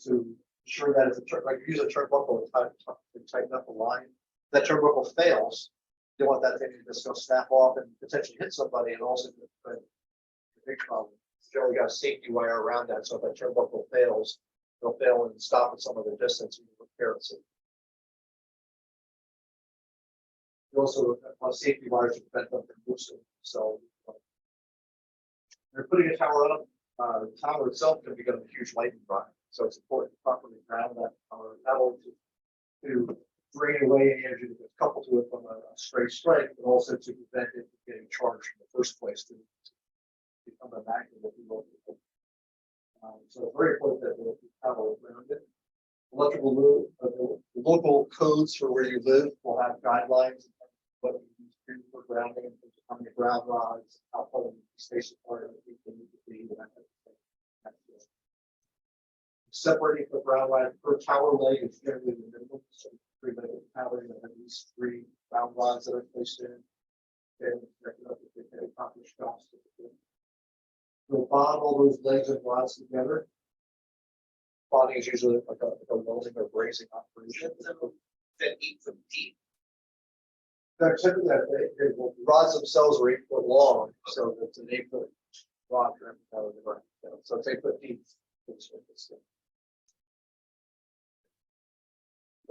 To ensure that if like use a turnbuckle to tighten up a line, if that turnbuckle fails, you don't want that thing to just go snap off and potentially hit somebody, and also a big problem. You only got a safety wire around that, so if that turnbuckle fails, it'll fail and stop at some other distance and repair it. You also have safety wires to prevent them from loosening. So they're putting a tower up. The tower itself can become a huge lightning rod. So it's important to properly ground that tower, not only to drain away any energy that gets coupled to it from a straight strike, but also to prevent it from getting charged in the first place to become a magnet that we want to. So it's very important that the tower is grounded. Electrical load, the local codes for where you live will have guidelines what you use for grounding, how many ground rods, how far the space apart of the people need to be, that kind of thing. Separating the ground line per tower leg is generally the minimum. So 3 leg tower, you have at least 3 ground rods that are placed in. And they can accomplish jobs. We'll bond all those legs and rods together. Bonding is usually like a welding or brazing operation. That 8 foot deep. Typically, the rods themselves are 8 foot long, so it's an 8 foot rod. So it's 8 foot deep.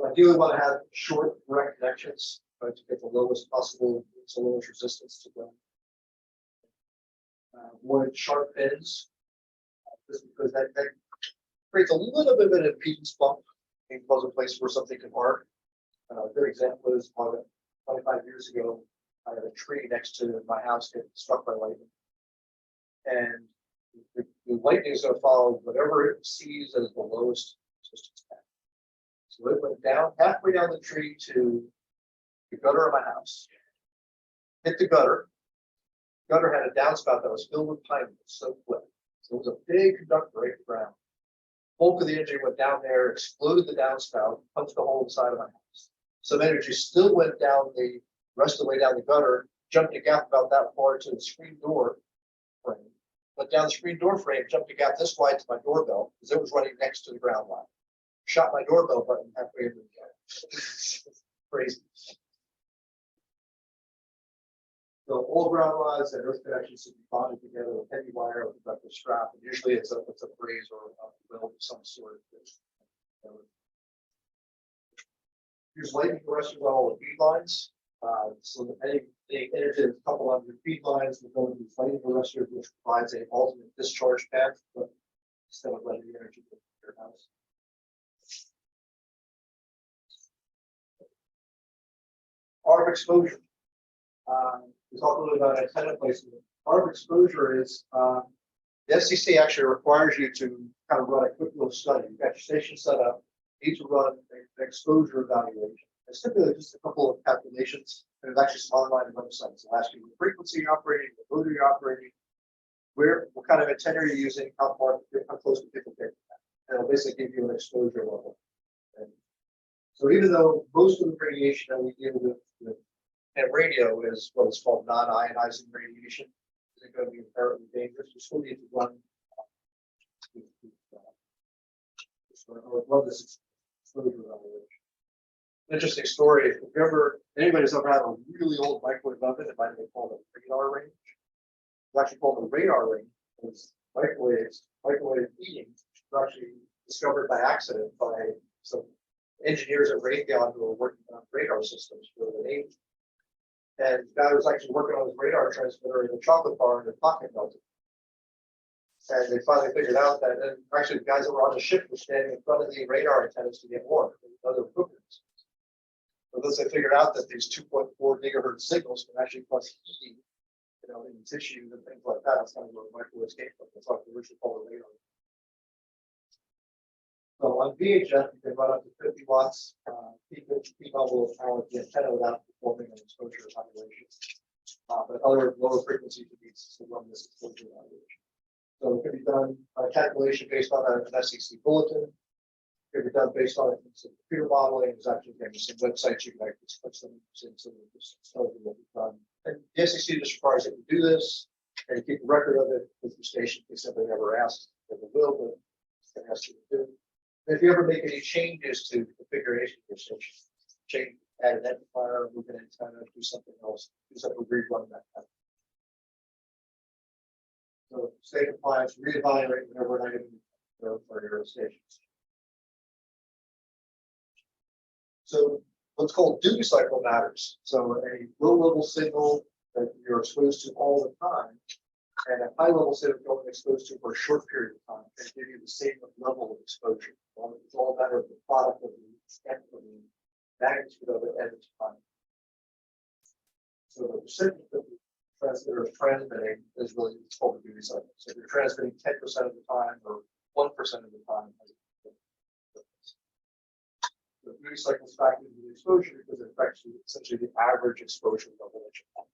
Ideally, want to have short direct connections to get the lowest possible so lowers resistance to ground. Avoid sharp bends, just because that creates a little bit of an impedance bump and cause a place where something can arc. A good example is about 25 years ago, I had a tree next to my house get struck by lightning. And the lightning is going to follow whatever it sees as the lowest resistance path. So it went down halfway down the tree to the gutter of my house, hit the gutter. Gutter had a downspout that was filled with pine needles, so wet. So it was a big conductor right to the ground. Bulk of the energy went down there, exploded the downspout, punched the hole inside of my house. Some energy still went down the rest of the way down the gutter, jumped a gap about that far to the screen door frame. Went down the screen door frame, jumped a gap this wide to my doorbell because it was running next to the ground line. Shot my doorbell button halfway into the gap. Crazy. So all ground rods and earth connections should be bonded together with heavy wire or conductive strap. And usually it's a braze or a weld of some sort. Use lightning arresters on all the feed lines. So that any energy that's coupled on your feed lines will go to these lightning arresters, which provides an alternate discharge path, but instead of letting the energy go to your house. RF exposure. We talked a little bit about antenna placement. RF exposure is the FCC actually requires you to kind of run a quick little study. You've got your station set up, you need to run an exposure evaluation. It's typically just a couple of calculations. There's actually some online websites that ask you the frequency you're operating, the mode you're operating, what kind of antenna you're using, how close to people get. And it'll basically give you an exposure level. And so even though most of the radiation that we deal with and radio is what is called non-ionizing radiation, isn't going to be inherently dangerous. You still need to run this exposure evaluation. Interesting story. If you ever, anybody's ever had a really old microwave oven, it might have been called a radar range. It's actually called a radar range because microwave heating was actually discovered by accident by some engineers at Raytheon who were working on radar systems for the Navy. And the guy was actually working on his radar transmitter in a chocolate bar and the pocket melted. And they finally figured out that, and actually the guys that were on the ship were standing in front of the radar antennas to get warm and other equipment. So thus they figured out that these 2.4 gigahertz signals can actually cause heating, in tissues and things like that. That's kind of where microwaves came from. That's what we originally called a radar. So on VHF, you can run up to 50 watts peak level of power with the antenna without performing an exposure evaluation. But other lower frequency techniques to run this exposure evaluation. So it can be done by calculation based on an SEC bulletin. It can be done based on some computer modeling. There's actually some websites you can actually switch them to just tell you what we've done. And the SEC just requires that you do this and you keep a record of it with your station. They simply never ask if it will, but it has to do. If you ever make any changes to the configuration of your station, change, add an amplifier, move an antenna, do something else, do something rerun that. So stay compliant, reevaluate whenever an item for your stations. So what's called duty cycle matters. So a low level signal that you're exposed to all the time and a high level signal you're only exposed to for a short period of time can give you the same level of exposure. It's all a matter of the product of the extent of the magnitude of it at its time. So the percentage that the transmitter is transmitting is really called the duty cycle. So if you're transmitting 10% of the time or 1% of the time, the duty cycle is factored into the exposure because it affects essentially the average exposure level that you have.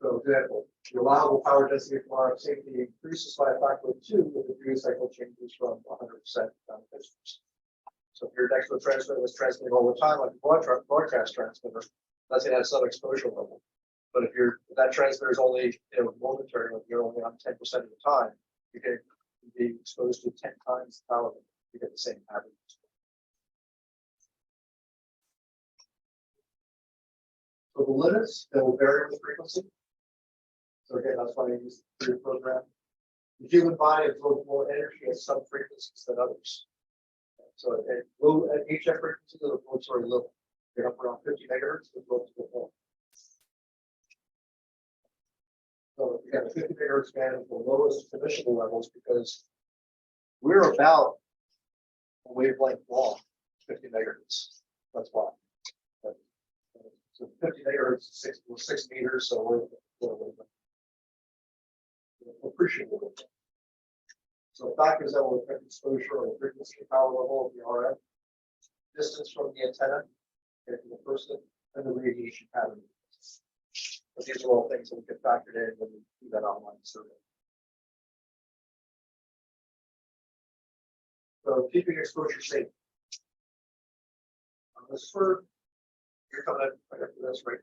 So, example, the allowable power density from RF safety increases by a factor of 2 if the duty cycle changes from 100% down to 50%. So, if your next to a transmitter was transmitting all the time, like a broadcast transmitter, that's going to have some exposure level. But if that transmitter is only momentary, like you're only on 10% of the time, you can be exposed to 10 times the power to get the same average. So the limits that will vary with frequency. So again, that's why I use the Fourier program. The human body absorbs more energy at some frequencies than others. So at low, at HF frequency, the floats are low. They're up around 50 megahertz, the floats go low. So we got a 50 megahertz band at the lowest emission levels because we're about a wavelength long, 50 megahertz. That's why. So 50 megahertz is 6 meters, so we're appreciable. So factors that will affect exposure or frequency or power level of the RF, distance from the antenna, and from the person, and the radiation pattern. But these are all things that we get factored in when we do that online survey. So keeping exposure safe. This for you're coming right after this, right?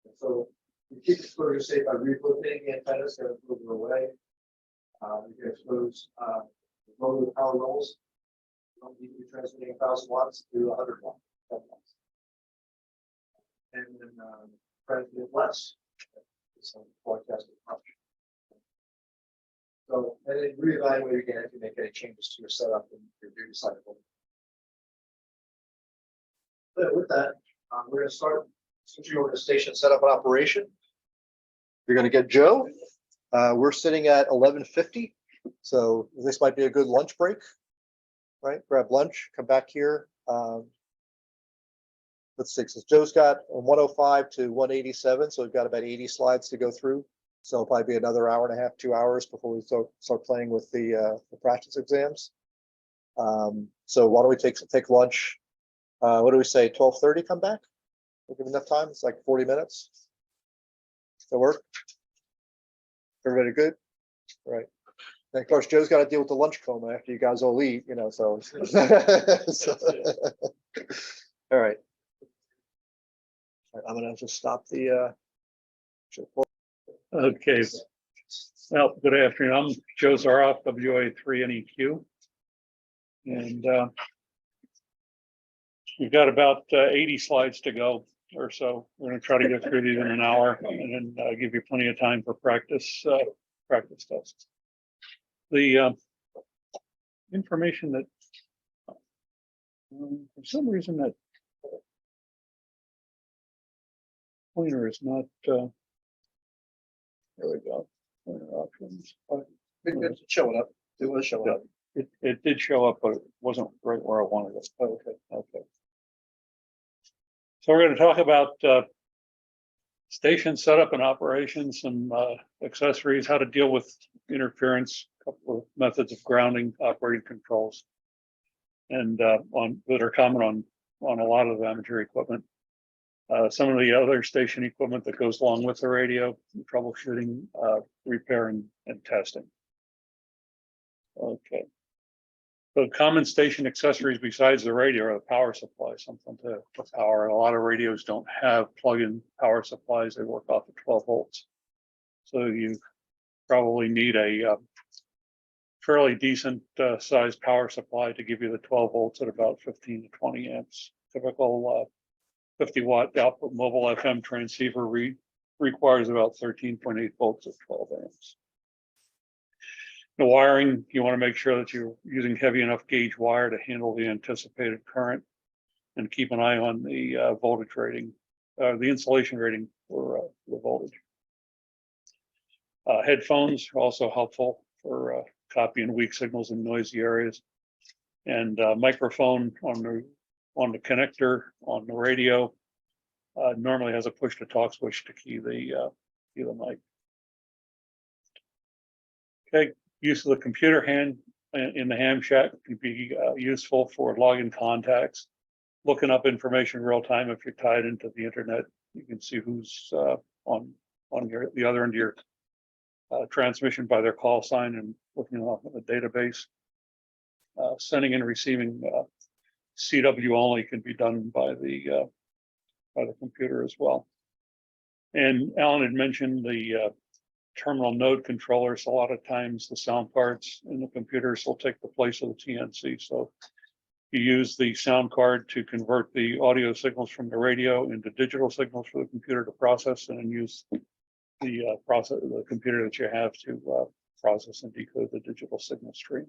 And so we keep exposure safe by relocating the antennas that move away. We can expose lower the power levels. You don't need to be transmitting 1,000 watts to 100 watts. 10 watts. And then transmit less. Some broadcasting function. So, and then reevaluate again if you make any changes to your setup and your duty cycle. But with that, we're going to start switching over to station setup and operation. You're going to get Joe. We're sitting at 11:50, so this might be a good lunch break, right? Grab lunch, come back here. Let's see, so Joe's got 105 to 187, so we've got about 80 slides to go through. So it'll probably be another hour and a half, 2 hours before we start playing with the practice exams. So why don't we take lunch? What do we say? 12:30. Come back. We'll give enough time. It's like 40 minutes. Does that work? Everybody good? All right. And of course, Joe's got to deal with the lunch coma after you guys all eat, you know, so. All right. I'm going to just stop the. Okay. Well, good afternoon. I'm Joe Zaroff, WA3NEQ. And we've got about 80 slides to go or so. We're going to try to get through these in an hour and then give you plenty of time for practice tests. The information that for some reason that pointer is not there we go. Pointer options. It's showing up. It was showing up. It did show up, but it wasn't right where I wanted it. Oh, okay. Okay. So we're going to talk about station setup and operations, some accessories, how to deal with interference, a couple of methods of grounding, operating controls, and that are common on a lot of the amateur equipment. Some of the other station equipment that goes along with the radio, troubleshooting, repair, and testing. Okay. So common station accessories besides the radio are the power supply, something to power. A lot of radios don't have plug-in power supplies. They work off of 12 volts. So you probably need a fairly decent sized power supply to give you the 12 volts at about 15 to 20 amps. Typical 50 watt output mobile FM transceiver requires about 13.8 volts at 12 amps. The wiring, you want to make sure that you're using heavy enough gauge wire to handle the anticipated current, and keep an eye on the voltage rating, the insulation rating for the voltage. Headphones are also helpful for copying weak signals in noisy areas, and microphone on the connector on the radio normally has a push to talk switch to key the mic. Okay. Use of the computer hand in the ham shack can be useful for logging contacts, looking up information real time. If you're tied into the internet, you can see who's on the other end of your transmission by their call sign and looking off in the database. Sending and receiving CW only can be done by the computer as well. And Alan had mentioned the terminal node controllers. A lot of times the sound cards in the computers will take the place of the TNC. So you use the sound card to convert the audio signals from the radio into digital signals for the computer to process, and then use the computer that you have to process and decode the digital signal stream.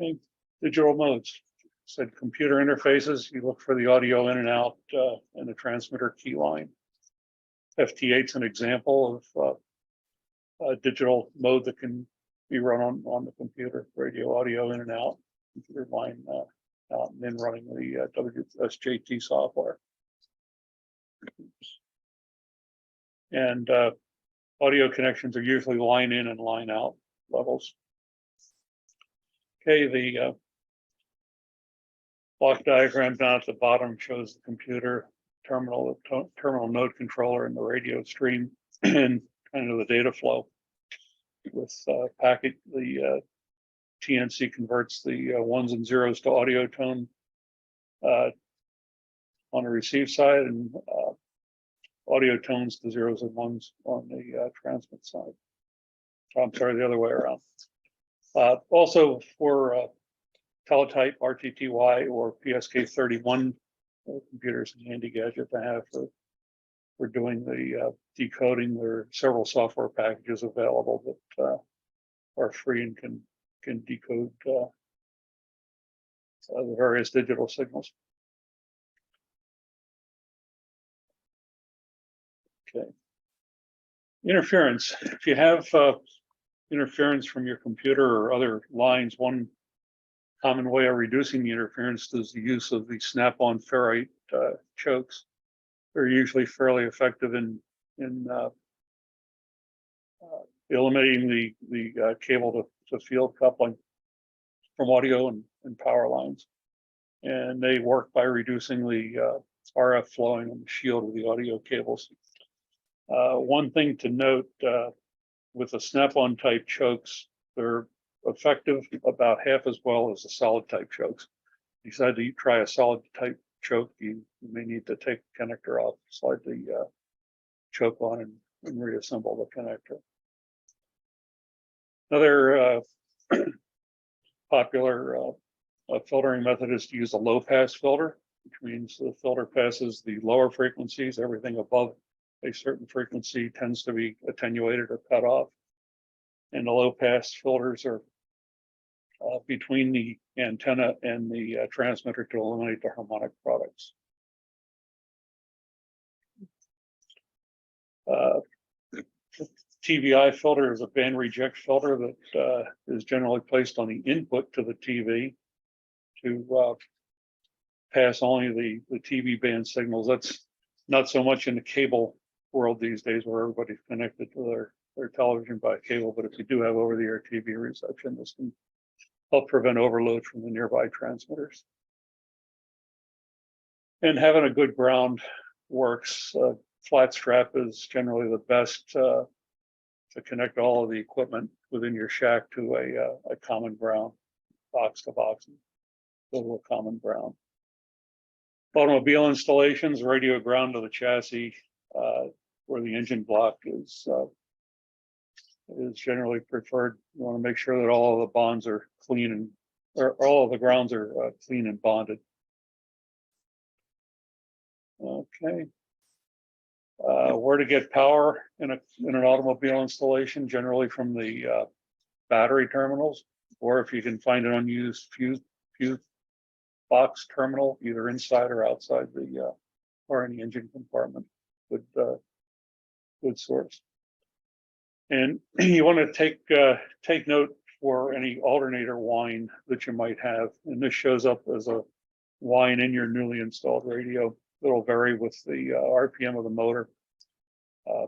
Okay, digital modes. Said computer interfaces, you look for the audio in and out and the transmitter key line. FT8 is an example of a digital mode that can be run on the computer, radio, audio in and out, computer line out, and then running the WSJT software. And audio connections are usually line in and line out levels. Okay, the block diagram down at the bottom shows the computer terminal node controller and the radio stream and kind of the data flow. With packet, the TNC converts the ones and zeros to audio tone on the receive side, and audio tones to zeros and ones on the transmit side. I'm sorry, the other way around. Also for teletype RTTY or PSK31 computers, a handy gadget to have for doing the decoding. There are several software packages available that are free and can decode the various digital signals. Okay. Interference. If you have interference from your computer or other lines, one common way of reducing the interference is the use of the snap-on ferrite chokes. They're usually fairly effective in eliminating the cable to field coupling from audio and power lines. And they work by reducing the RF flowing on the shield of the audio cables. One thing to note with the snap-on type chokes, they're effective about half as well as the solid type chokes. If you decide to try a solid type choke, you may need to take the connector off, slide the choke on, and reassemble the connector. Another popular filtering method is to use a low pass filter, which means the filter passes the lower frequencies. Everything above a certain frequency tends to be attenuated or cut off. And the low pass filters are between the antenna and the transmitter to eliminate the harmonic products. TVI filter is a band reject filter that is generally placed on the input to the TV to pass only the TV band signals. That's not so much in the cable world these days, where everybody's connected to their television by cable. But if you do have over-the-air TV reception, this can help prevent overload from the nearby transmitters. And having a good ground works. Flat strap is generally the best to connect all of the equipment within your shack to a common ground, box to box, go to a common ground. Automobile installations, radio ground to the chassis, where the engine block is generally preferred. You want to make sure that all of the bonds are clean or all of the grounds are clean and bonded. Okay. Where to get power in an automobile installation? Generally from the battery terminals, or if you can find an unused fuse box terminal, either inside or outside the or in the engine compartment. Good source. And you want to take note for any alternator whine that you might have. And this shows up as a whine in your newly installed radio. It'll vary with the RPM of the motor.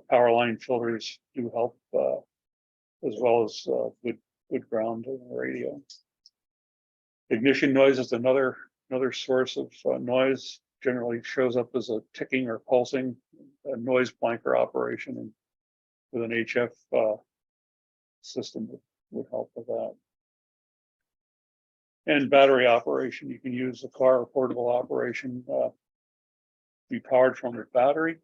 Power line filters do help, as well as good ground in the radio. Ignition noise is another source of noise. Generally shows up as a ticking or pulsing, a noise blanker operation, and with an HF system would help with that. And battery operation, you can use a car or portable operation, be powered from a battery.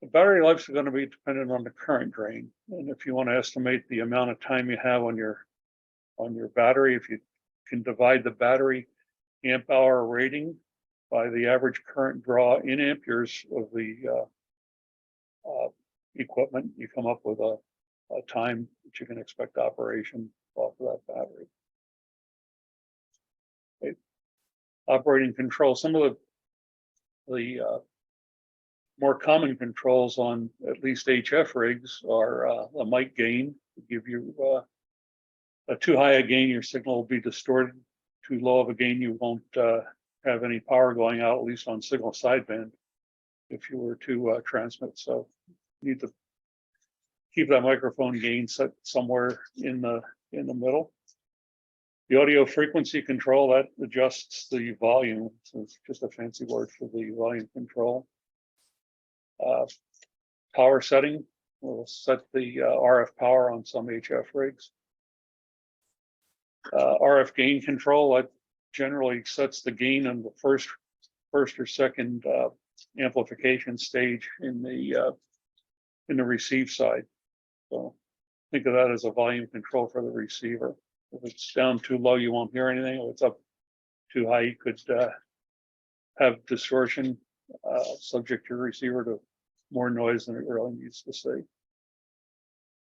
The battery life is going to be dependent on the current drain. And if you want to estimate the amount of time you have on your battery, if you can divide the battery amp hour rating by the average current draw in amperes of the equipment, you come up with a time that you can expect operation off of that battery. Operating control, some of the more common controls on at least HF rigs are a mic gain, to give you a too high a gain, your signal will be distorted. Too low of a gain, you won't have any power going out, at least on signal sideband, if you were to transmit. So you need to keep that microphone gain set somewhere in the middle. The audio frequency control, that adjusts the volume. So it's just a fancy word for the volume control. Power setting will set the RF power on some HF rigs. RF gain control, that generally sets the gain on the first or second amplification stage in the receive side. So think of that as a volume control for the receiver. If it's down too low, you won't hear anything. If it's up too high, you could have distortion, subject your receiver to more noise than it really needs to see.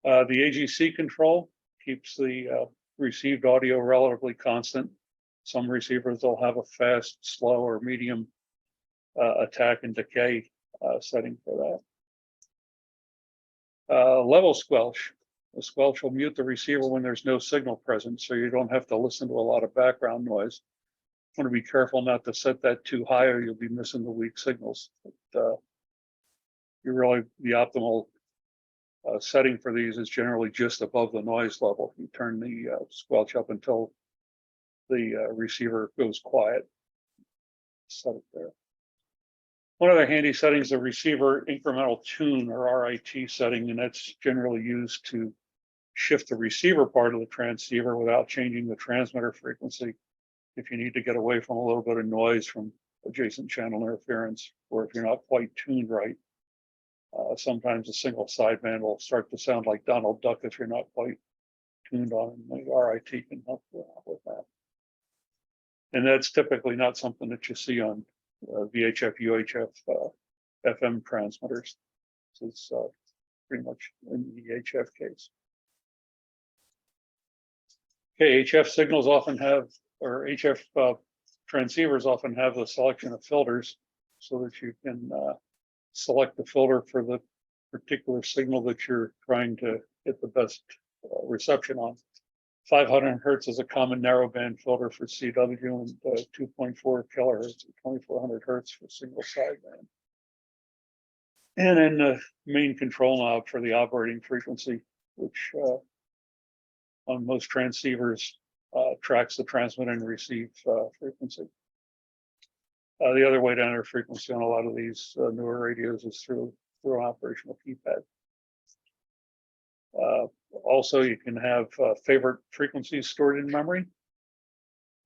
The AGC control keeps the received audio relatively constant. Some receivers will have a fast, slow, or medium attack and decay setting for that. Level squelch. The squelch will mute the receiver when there's no signal present, so you don't have to listen to a lot of background noise. You want to be careful not to set that too high, or you'll be missing the weak signals. But, the optimal setting for these is generally just above the noise level. You turn the squelch up until the receiver goes quiet. Set it there. One other handy setting is the receiver incremental tune, or RIT setting, and that's generally used to shift the receiver part of the transceiver without changing the transmitter frequency. If you need to get away from a little bit of noise from adjacent channel interference, or if you're not quite tuned right, sometimes a single sideband will start to sound like Donald Duck if you're not quite tuned on it. The RIT can help with that. And that's typically not something that you see on VHF, UHF, FM transmitters. This is pretty much in the HF case. Okay, HF signals often have, or HF transceivers often have a selection of filters so that you can select the filter for the particular signal that you're trying to get the best reception on. 500 hertz is a common narrowband filter for CW, and 2.4 kilohertz, 2400 hertz for single sideband. And then the main control knob for the operating frequency, which on most transceivers tracks the transmit and receive frequency. The other way to enter frequency on a lot of these newer radios is through an operational keypad. Also, you can have favorite frequencies stored in memory.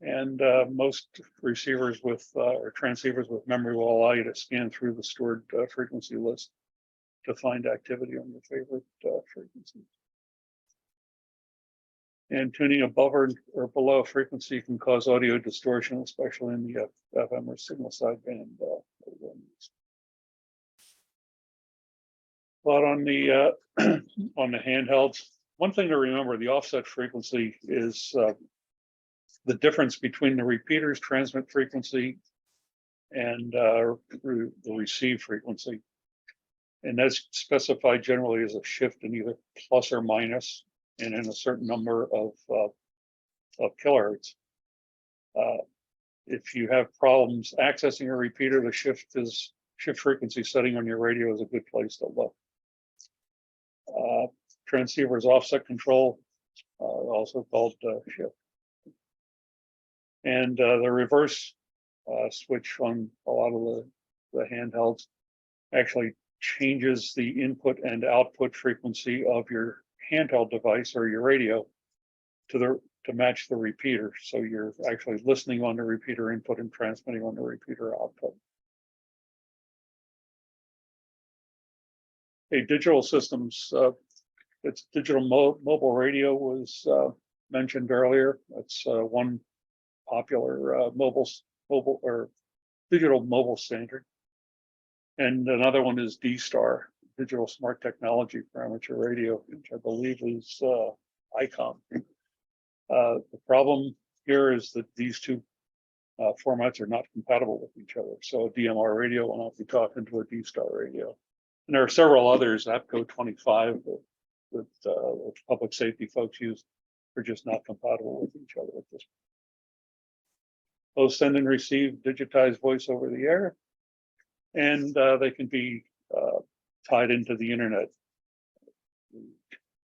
And most receivers with or transceivers with memory will allow you to scan through the stored frequency list to find activity on your favorite frequencies. And tuning above or below a frequency can cause audio distortion, especially in the FM or signal sideband. But on the on the handhelds, one thing to remember: the offset frequency is the difference between the repeater's transmit frequency and the receive frequency, and that's specified generally as a shift in either plus or minus, and in a certain number of kilohertz. If you have problems accessing a repeater, the shift frequency setting on your radio is a good place to look. Transceiver's offset control, also called shift. And the reverse switch on a lot of the handhelds actually changes the input and output frequency of your handheld device or your radio to match the repeater. So you're actually listening on the repeater input and transmitting on the repeater output. Digital systems, its digital mobile radio was mentioned earlier. It's one popular mobile or digital mobile standard. And another one is D-Star, Digital Smart Technology for Amateur Radio, which I believe is ICOM. The problem here is that these two formats are not compatible with each other. So a DMR radio will not be talking to a D-Star radio. And there are several others, APCO 25, that public safety folks use, are just not compatible with each other at this point. Both send and receive digitized voice over the air, and they can be tied into the internet.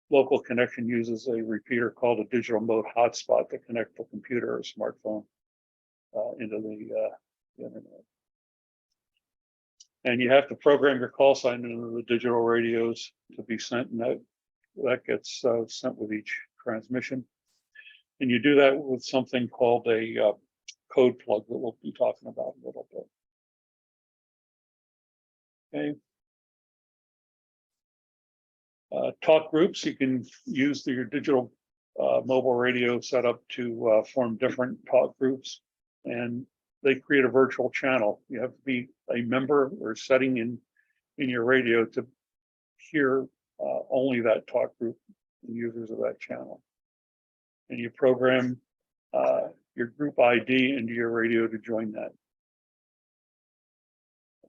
Local connection uses a repeater called a digital mode hotspot to connect the computer or smartphone into the internet. And you have to program your call sign into the digital radios to be sent, and that gets sent with each transmission. And you do that with something called a code plug that we'll be talking about a little bit. Okay. Talk groups, you can use your digital mobile radio setup to form different talk groups, and they create a virtual channel. You have to be a member or setting in your radio to hear only that talk group and users of that channel. And you program your group ID into your radio to join that.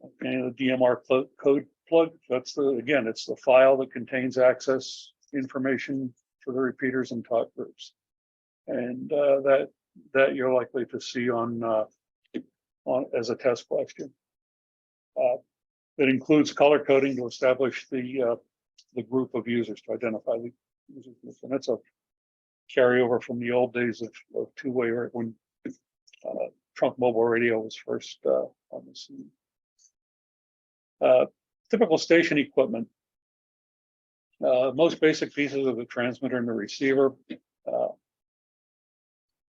Okay, the DMR code plug, that's it's the file that contains access information for the repeaters and talk groups. And that you're likely to see on as a test question. It includes color coding to establish the group of users, to identify the user group. And that's a carryover from the old days of two-way, when trunk mobile radio was first on the scene. Typical station equipment. Most basic pieces of the transmitter and the receiver.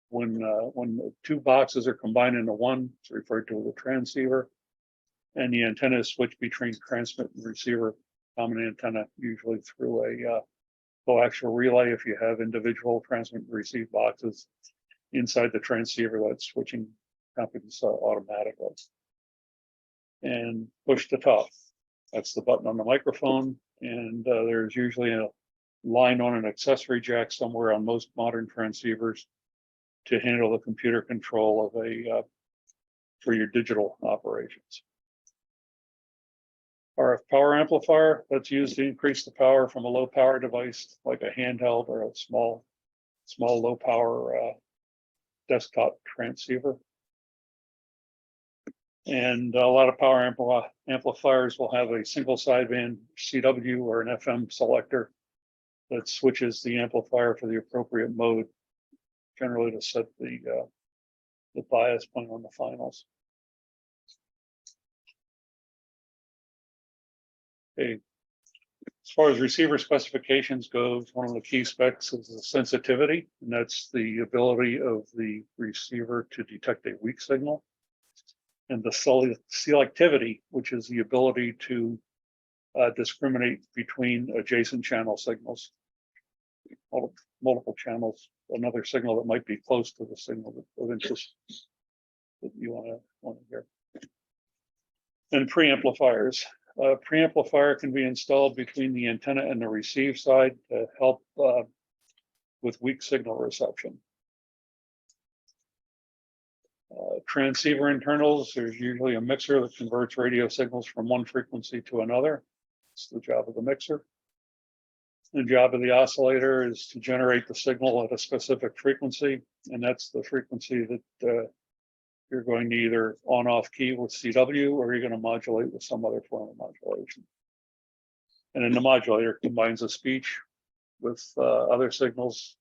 When the two boxes are combined into one, it's referred to as a transceiver. And the antenna is switched between transmit and receiver, common antenna, usually through a coaxial relay. If you have individual transmit and receive boxes inside the transceiver, that switching happens automatically. And push to talk. That's the button on the microphone, and there's usually a line on an accessory jack somewhere on most modern transceivers to handle the computer control of for your digital operations. RF power amplifier, that's used to increase the power from a low power device like a handheld or a small low power desktop transceiver. And a lot of power amplifiers will have a single sideband CW or an FM selector that switches the amplifier for the appropriate mode, generally to set the bias point on the finals. Okay. As far as receiver specifications goes, one of the key specs is the sensitivity, and that's the ability of the receiver to detect a weak signal. And the selectivity, which is the ability to discriminate between adjacent channel signals, multiple channels, another signal that might be close to the signal of interest that you want to hear. And preamplifiers. Preamplifier can be installed between the antenna and the receive side to help with weak signal reception. Transceiver internals, there's usually a mixer that converts radio signals from one frequency to another. It's the job of the mixer. The job of the oscillator is to generate the signal at a specific frequency, and that's the frequency that you're going to either on-off key with CW, or you're going to modulate with some other form of modulation. And then the modulator combines the speech with other signals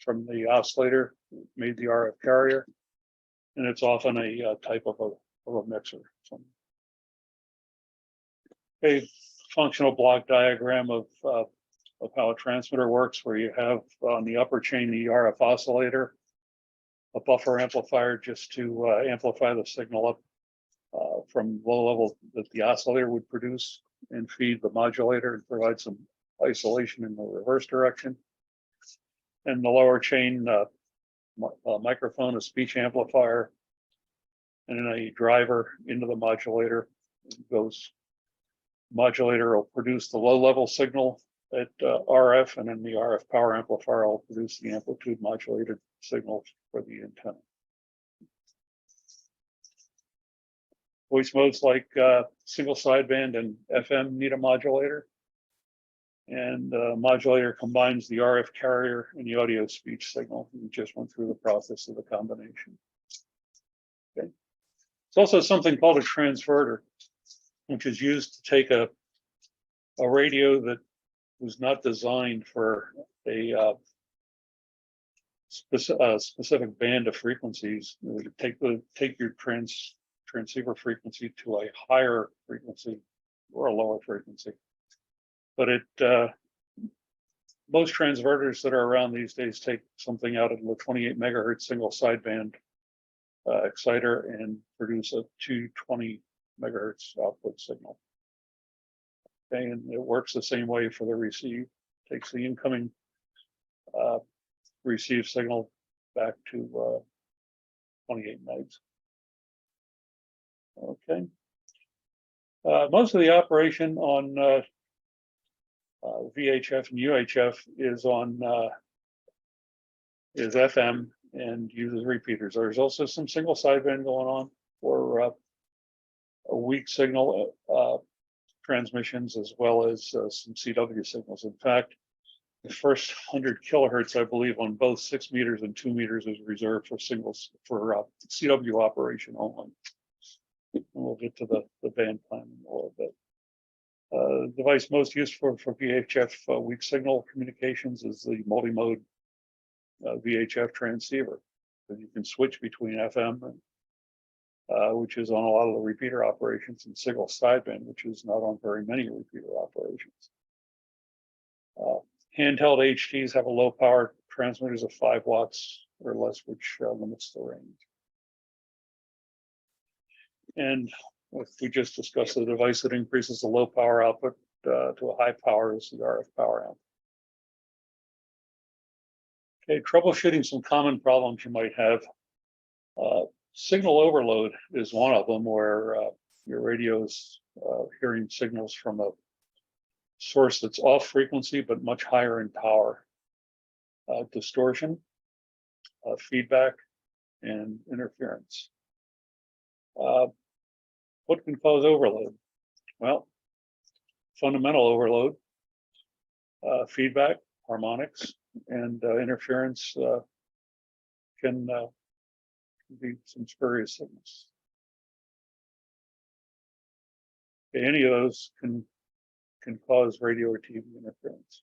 from the oscillator, made the RF carrier. And it's often a type of a mixer. So, a functional block diagram of how a transmitter works, where you have on the upper chain the RF oscillator, a buffer amplifier just to amplify the signal up from low level that the oscillator would produce, and feed the modulator and provide some isolation in the reverse direction. And the lower chain microphone, a speech amplifier, and then a driver into the modulator. Modulator will produce the low level signal at RF, and then the RF power amplifier will produce the amplitude modulated signal for the antenna. Voice modes like single sideband and FM need a modulator. And modulator combines the RF carrier and the audio speech signal. We just went through the process of the combination. Okay. It's also something called a transverter, which is used to take a radio that was not designed for a specific band of frequencies. Take your transceiver frequency to a higher frequency or a lower frequency. But most transverters that are around these days take something out of the 28 megahertz single sideband exciter and produce a 220 megahertz output signal. Okay, and it works the same way for the receive. Takes the incoming receive signal back to 28 megs. Okay. Most of the operation on VHF and UHF is on is FM and uses repeaters. There's also some single sideband going on for a weak signal transmissions, as well as some CW signals. In fact, the first 100 kilohertz, I believe, on both 6 meters and 2 meters is reserved for singles for CW operation only. And we'll get to the band plan in a little bit. Device most used for VHF weak signal communications is the multi-mode VHF transceiver. So you can switch between FM, and, which is on a lot of the repeater operations, and single sideband, which is not on very many repeater operations. Handheld HTs have a low power transmitters of 5 watts or less, which limits the range. And we just discussed the device that increases the low power output to a high power is the RF power output. Okay, troubleshooting some common problems you might have. Signal overload is one of them, where your radio is hearing signals from a source that's off frequency but much higher in power. Distortion, feedback, and interference. What can cause overload? Well, fundamental overload, feedback, harmonics, and interference can be some spurious signals. Okay, any of those can cause radio or TV interference.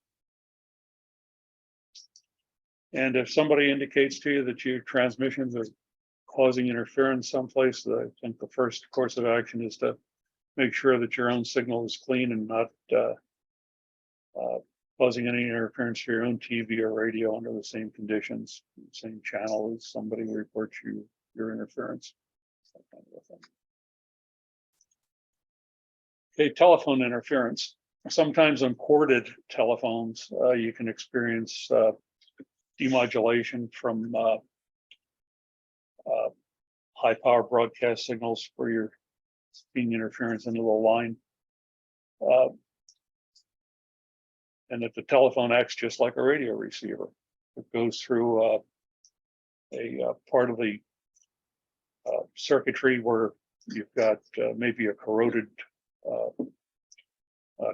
And if somebody indicates to you that your transmissions are causing interference someplace, I think the first course of action is to make sure that your own signal is clean and not causing any interference to your own TV or radio under the same conditions, same channel as somebody reports your interference. That kind of a thing. Okay, telephone interference. Sometimes on corded telephones, you can experience demodulation from high power broadcast signals where you're seeing interference into the line. And that the telephone acts just like a radio receiver. It goes through a part of the circuitry where you've got maybe a corroded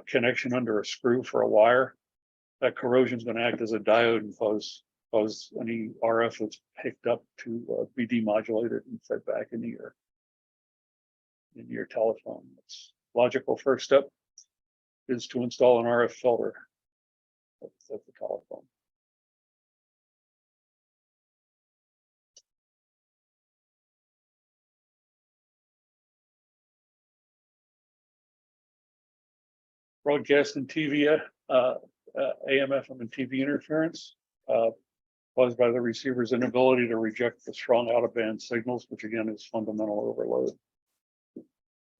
connection under a screw for a wire. That corrosion is going to act as a diode and cause any RF that's picked up to be demodulated and fed back into your telephone. It's logical first step is to install an RF filter at the telephone. Broadcast and TV, AM, FM, and TV interference caused by the receiver's inability to reject the strong out-of-band signals, which again is fundamental overload.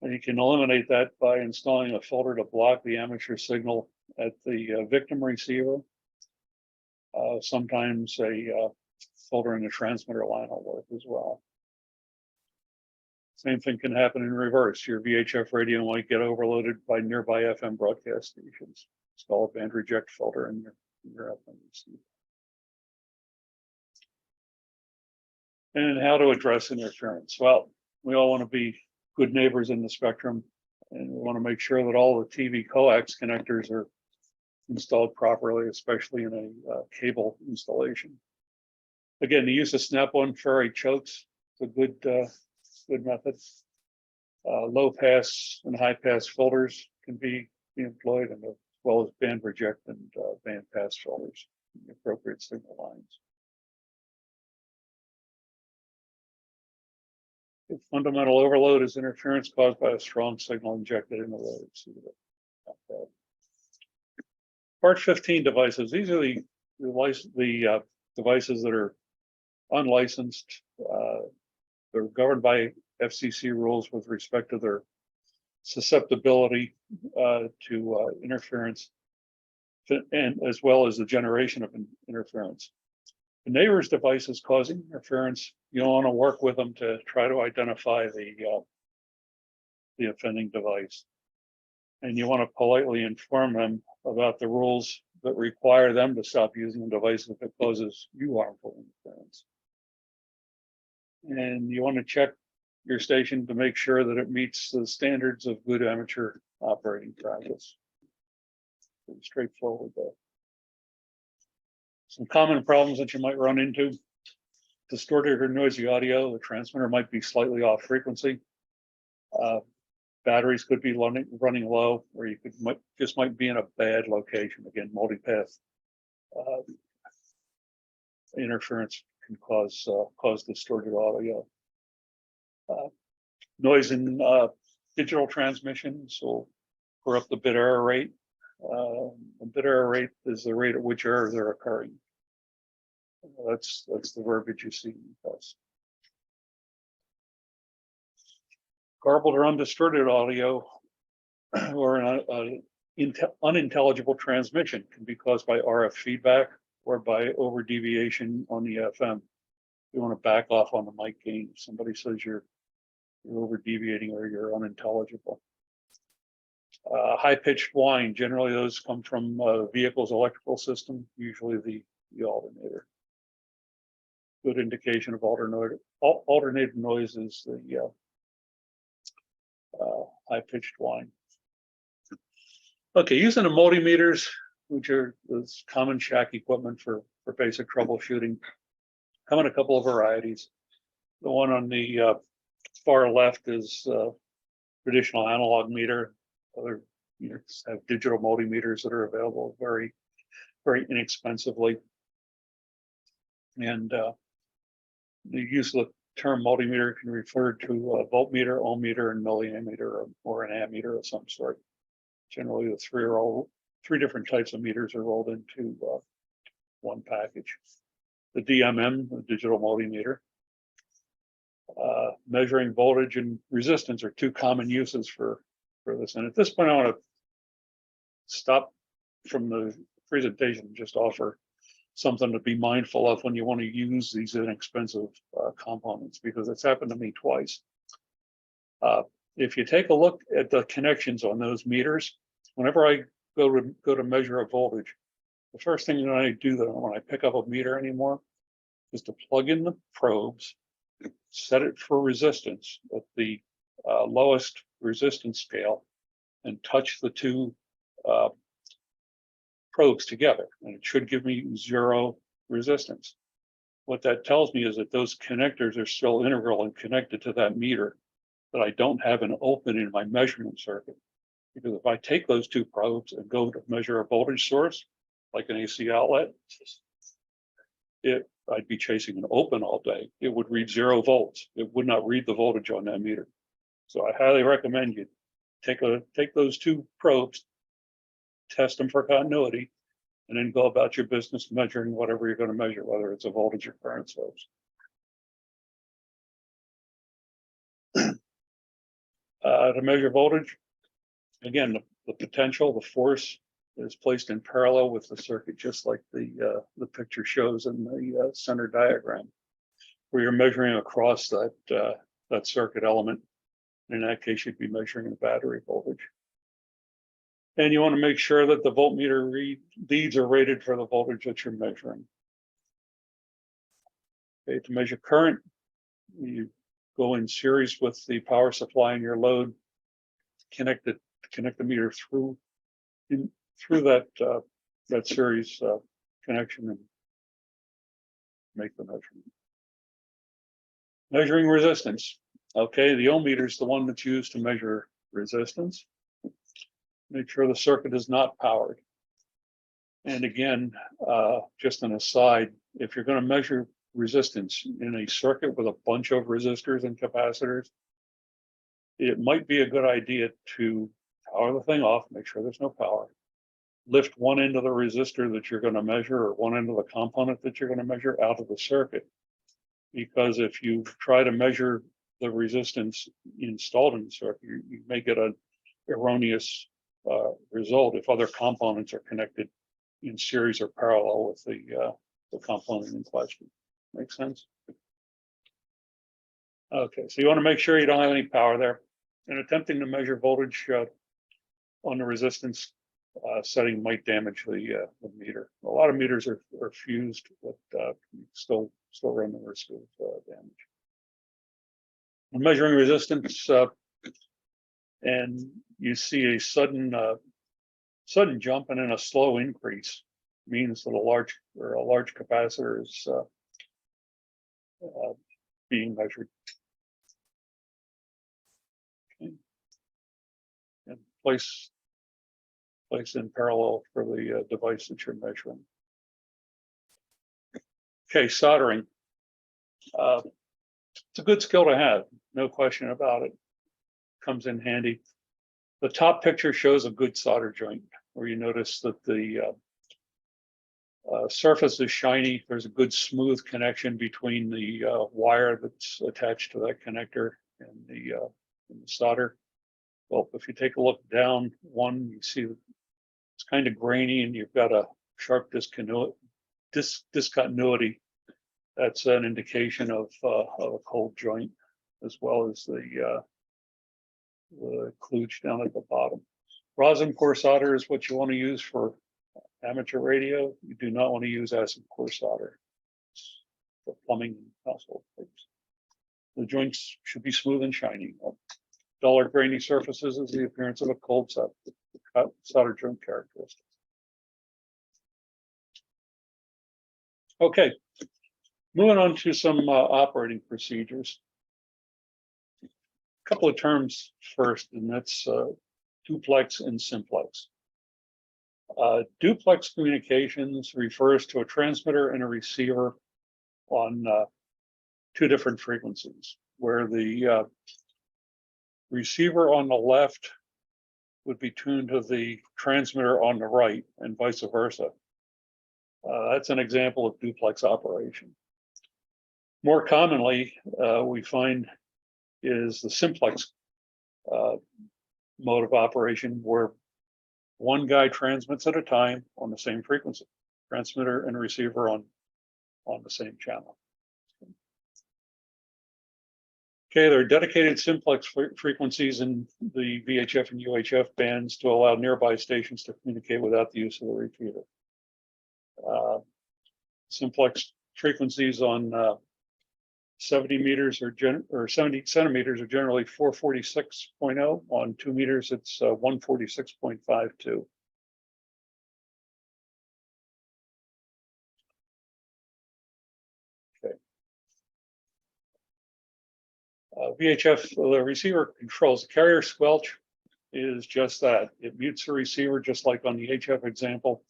And you can eliminate that by installing a filter to block the amateur signal at the victim receiver. Sometimes a filter in the transmitter line will work as well. Same thing can happen in reverse. Your VHF radio might get overloaded by nearby FM broadcast stations. Install a band reject filter in your FM receiver. And how to address interference? Well, we all want to be good neighbors in the spectrum. And we want to make sure that all the TV coax connectors are installed properly, especially in a cable installation. Again, the use of snap-on ferrite chokes is a good method. Low pass and high pass filters can be employed, and as well as band reject and band pass filters, the appropriate signal lines. The fundamental overload is interference caused by a strong signal injected in the load. Part 15 devices. These are the devices that are unlicensed. They're governed by FCC rules with respect to their susceptibility to interference, and as well as the generation of interference. The neighbor's device is causing interference. You want to work with them to try to identify the offending device. And you want to politely inform them about the rules that require them to stop using the device if it causes you harmful interference. And you want to check your station to make sure that it meets the standards of good amateur operating practice. Pretty straightforward there. Some common problems that you might run into: distorted or noisy audio. The transmitter might be slightly off frequency. Batteries could be running low, or you might be in a bad location. Again, multipath interference can cause distorted audio. Noise in digital transmissions will corrupt the bit error rate. The bit error rate is the rate at which errors are occurring. That's the verbiage you see in the test. Garbled or undistorted audio or an unintelligible transmission can be caused by RF feedback or by over deviation on the FM. You want to back off on the mic gain if somebody says you're over deviating or you're unintelligible. High-pitched whine, generally those come from vehicle's electrical system, usually the alternator. Good indication of alternated noise is the high-pitched whine. Okay, using the multimeters, which are this common shack equipment for basic troubleshooting, come in a couple of varieties. The one on the far left is traditional analog meter. Other meters have digital multimeters that are available very, very inexpensively. And the use of the term multimeter can refer to a voltmeter, ohmmeter, and milliammeter, or an ammeter of some sort. Generally, the three different types of meters are rolled into one package. The DMM, the digital multimeter, measuring voltage and resistance are two common uses for this. And at this point, I want to stop from the presentation and just offer something to be mindful of when you want to use these inexpensive components, because it's happened to me twice. If you take a look at the connections on those meters, whenever I go to measure a voltage, the first thing that I do when I pick up a meter anymore is to plug in the probes, set it for resistance at the lowest resistance scale, and touch the two probes together, and it should give me 0 resistance. What that tells me is that those connectors are still integral and connected to that meter, that I don't have an open in my measurement circuit. Because if I take those two probes and go to measure a voltage source, like an AC outlet, I'd be chasing an open all day. It would read 0 volts. It would not read the voltage on that meter. So I highly recommend you take those two probes, test them for continuity, and then go about your business measuring whatever you're going to measure, whether it's a voltage or current source. To measure voltage, again, the potential, the force is placed in parallel with the circuit, just like the picture shows in the center diagram, where you're measuring across that circuit element. In that case, you'd be measuring the battery voltage. And you want to make sure that the voltmeter leads are rated for the voltage that you're measuring. Okay, to measure current, you go in series with the power supply in your load, connect the meter through that that series connection and make the measurement. Measuring resistance. Okay, the ohm meter is the one that's used to measure resistance. Make sure the circuit is not powered. And again, just an aside, if you're going to measure resistance in a circuit with a bunch of resistors and capacitors, it might be a good idea to power the thing off, make sure there's no power, lift one end of the resistor that you're going to measure or one end of the component that you're going to measure out of the circuit. Because if you try to measure the resistance installed in the circuit, you may get an erroneous result if other components are connected in series or parallel with the component in question. Make sense? Okay, so you want to make sure you don't have any power there. And attempting to measure voltage on the resistance setting might damage the meter. A lot of meters are fused, but still run the risk of damage. When measuring resistance, and you see a sudden jump and then a slow increase, means that a large capacitor is being measured. Okay. And place in parallel for the device that you're measuring. Okay, soldering. It's a good skill to have, no question about it. Comes in handy. The top picture shows a good solder joint, where you notice that the surface is shiny. There's a good smooth connection between the wire that's attached to that connector and the solder. Well, if you take a look down one, you see it's kind of grainy and you've got a sharp discontinuity. That's an indication of a cold joint, as well as the kludge down at the bottom. Rosin core solder is what you want to use for amateur radio. You do not want to use acid core solder for plumbing and household things. The joints should be smooth and shiny. Duller grainy surfaces is the appearance of a cold solder joint characteristic. Okay, moving on to some operating procedures. A couple of terms first, and that's duplex and simplex. Duplex communications refers to a transmitter and a receiver on two different frequencies, where the receiver on the left would be tuned to the transmitter on the right, and vice versa. That's an example of duplex operation. More commonly, we find is the simplex mode of operation, where one guy transmits at a time on the same frequency, transmitter and receiver on the same channel. Okay, there are dedicated simplex frequencies in the VHF and UHF bands to allow nearby stations to communicate without the use of the repeater. Simplex frequencies on 70 meters or 70 centimeters are generally 446.0. On 2 meters, it's 146.52. Okay. VHF, the receiver controls. The carrier squelch is just that. It mutes the receiver, just like on the HF example.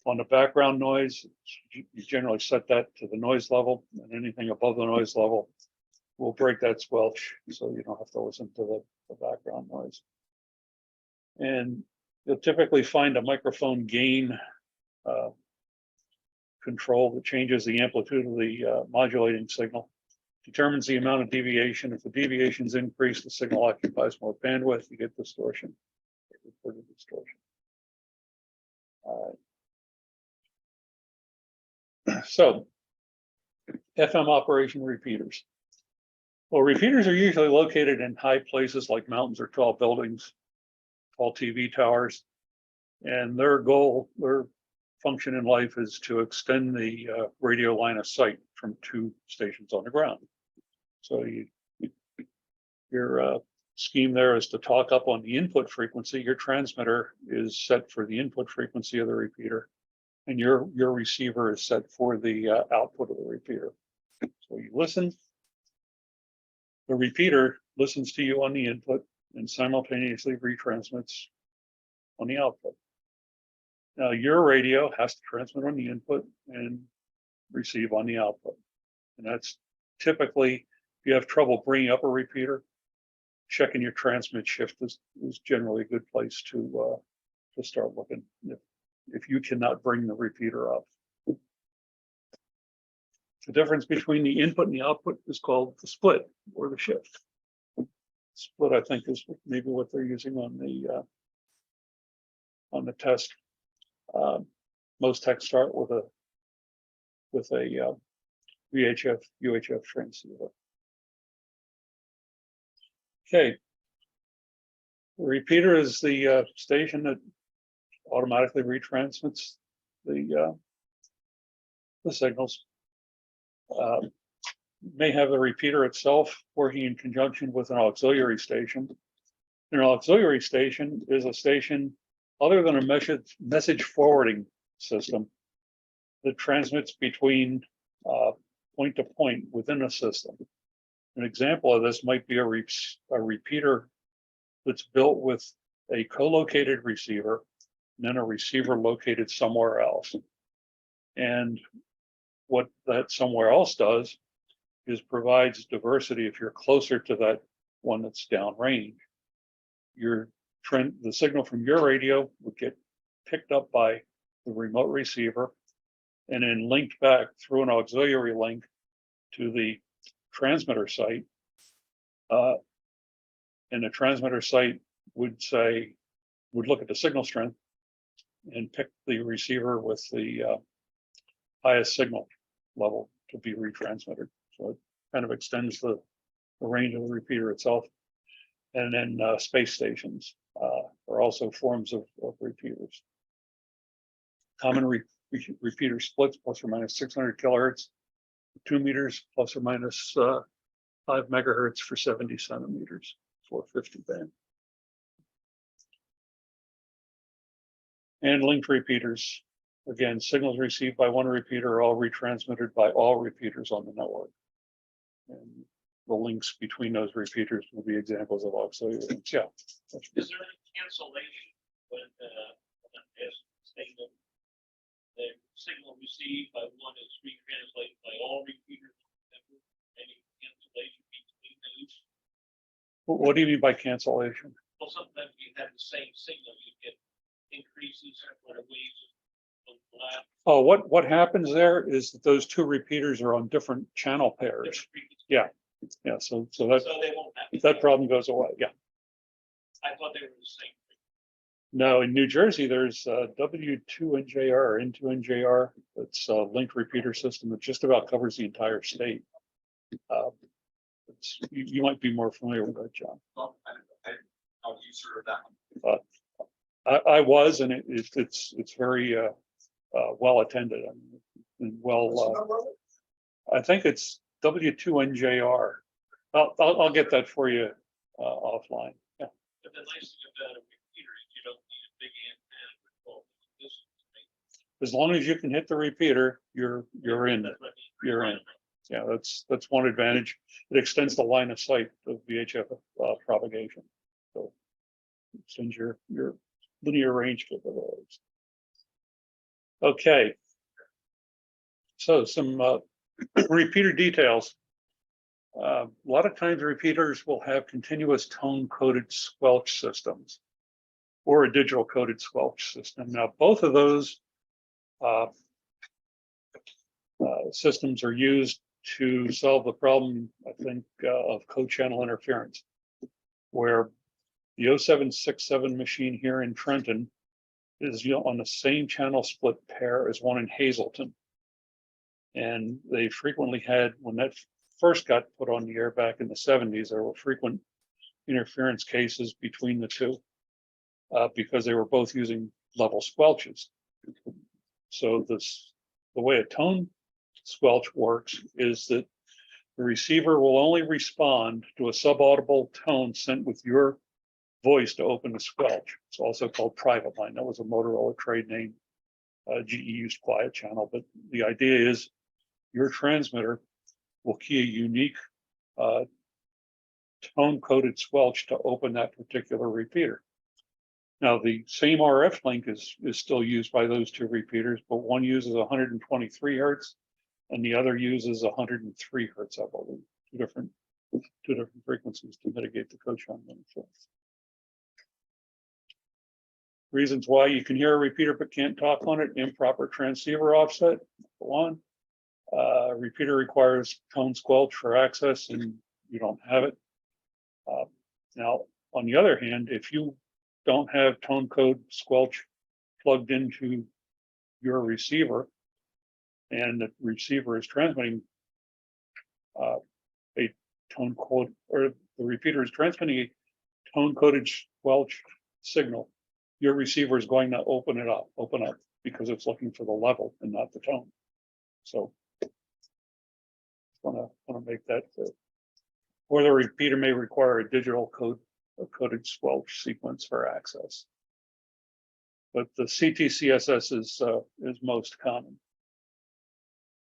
On the background noise, you generally set that to the noise level, and anything above the noise level will break that squelch, so you don't have to listen to the background noise. And you'll typically find a microphone gain control that changes the amplitude of the modulating signal, determines the amount of deviation. If the deviations increase, the signal occupies more bandwidth, you get distortion. So, FM operation repeaters. Well, repeaters are usually located in high places like mountains or tall buildings, tall TV towers, and their function in life is to extend the radio line of sight from two stations on the ground. So you scheme there is to talk up on the input frequency. Your transmitter is set for the input frequency of the repeater, and your receiver is set for the output of the repeater. So you listen. The repeater listens to you on the input and simultaneously retransmits on the output. Now your radio has to transmit on the input and receive on the output. And that's typically, if you have trouble bringing up a repeater, checking your transmit shift is generally a good place to start looking if you cannot bring the repeater up. The difference between the input and the output is called the split or the shift. Split, I think, is maybe what they're using on the test. Most techs start with a VHF UHF transceiver. Okay. The repeater is the station that automatically retransmits the signals. May have the repeater itself working in conjunction with an auxiliary station. An auxiliary station is a station other than a message forwarding system that transmits between point to point within a system. An example of this might be a repeater that's built with a co-located receiver and then a receiver located somewhere else. And what that somewhere else does is provides diversity. If you're closer to that one that's downrange, the signal from your radio would get picked up by the remote receiver and then linked back through an auxiliary link to the transmitter site. And the transmitter site would look at the signal strength and pick the receiver with the highest signal level to be retransmitted. So it kind of extends the range of the repeater itself. And then space stations are also forms of repeaters. Common repeater splits plus or minus 600 kilohertz, 2 meters plus or minus 5 megahertz for 70 centimeters, 450 band. And linked repeaters. Again, signals received by one repeater are all retransmitted by all repeaters on the network. And the links between those repeaters will be examples of auxiliary links. Yeah. Is there any cancellation when the signal received by one is retranslated by all repeaters? Any cancellation between those? What do you mean by cancellation? Well, sometimes you have the same signal, you get increases or waves of black. Oh, what happens there is that those two repeaters are on different channel pairs. Yeah. Yeah, so So they won't have. that problem goes away. Yeah. I thought they were the same. No, in New Jersey, there's W2NJR or N2NJR. It's a linked repeater system that just about covers the entire state. You might be more familiar with that, John. Well, how do you serve that one? I was, and it's very well attended and well. I think it's W2NJR. I'll get that for you offline. Yeah. But the nice thing about a repeater is you don't need a big antenna to control the distance. As long as you can hit the repeater, you're in. That's what I mean. You're in. Yeah, that's one advantage. It extends the line of sight of VHF propagation. So it extends your linear range capabilities. Okay. So some repeater details. A lot of times repeaters will have continuous tone coded squelch systems or a digital coded squelch system. Now, both of those systems are used to solve the problem, I think, of co-channel interference, where the 0767 machine here in Trenton is on the same channel split pair as one in Hazleton. And they frequently had, when that first got put on the air back in the 70s, there were frequent interference cases between the two because they were both using level squelches. So the way a tone squelch works is that The receiver will only respond to a subaudible tone sent with your voice to open the squelch. It's also called private line. That was a Motorola trade name. GE used quiet channel, but the idea is your transmitter will key a unique tone-coded squelch to open that particular repeater. Now, the same RF link is still used by those two repeaters, but one uses 123 hertz and the other uses 103 hertz, I believe. Two different frequencies to mitigate the co-chime interference. Reasons why you can hear a repeater but can't talk on it: improper transceiver offset. One, repeater requires tone squelch for access, and you don't have it. Now, on the other hand, if you don't have tone code squelch plugged into your receiver, and the receiver is transmitting a tone code, or the repeater is transmitting a tone coded squelch signal, your receiver is going to open up, because it's looking for the level and not the tone. So want to make that clear. Or the repeater may require a digital coded squelch sequence for access. But the CTCSS is most common.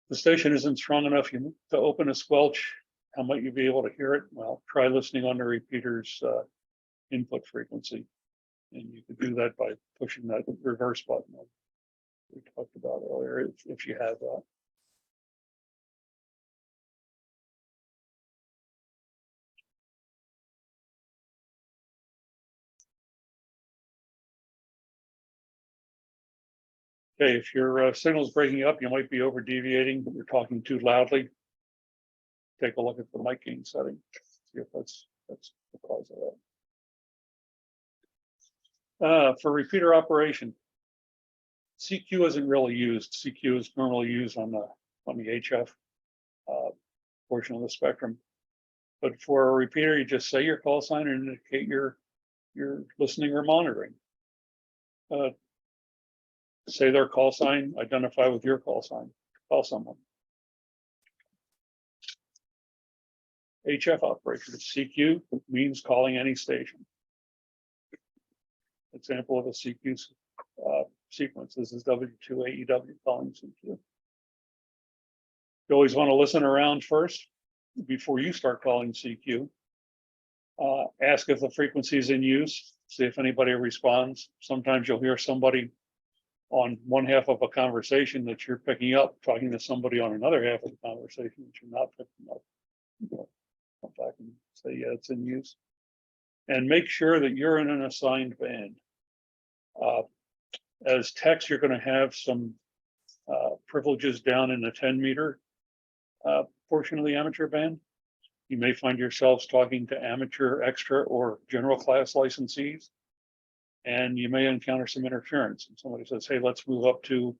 The station isn't strong enough to open a squelch. How might you be able to hear it? Well, try listening on the repeater's input frequency. And you could do that by pushing that reverse button we talked about earlier, if you have that. Okay, if your signal is breaking up, you might be over deviating, you're talking too loudly. Take a look at the mic gain setting. See if that's the cause of that. For repeater operation, CQ isn't really used. CQ is normally used on the HF portion of the spectrum. But for a repeater, you just say your call sign and indicate you're listening or monitoring. Say their call sign, identify with your call sign, call someone. HF operation, CQ means calling any station. Example of a CQ sequence. This is W2AEW calling CQ. You always want to listen around first before you start calling CQ. Ask if the frequency is in use, see if anybody responds. Sometimes you'll hear somebody on one half of a conversation that you're picking up, talking to somebody on another half of the conversation that you're not picking up. Come back and say, yeah, it's in use. And make sure that you're in an assigned band. As techs, you're going to have some privileges down in the 10 meter portion of the amateur band. You may find yourselves talking to amateur, extra, or general class licensees. And you may encounter some interference. And somebody says, hey, let's move up to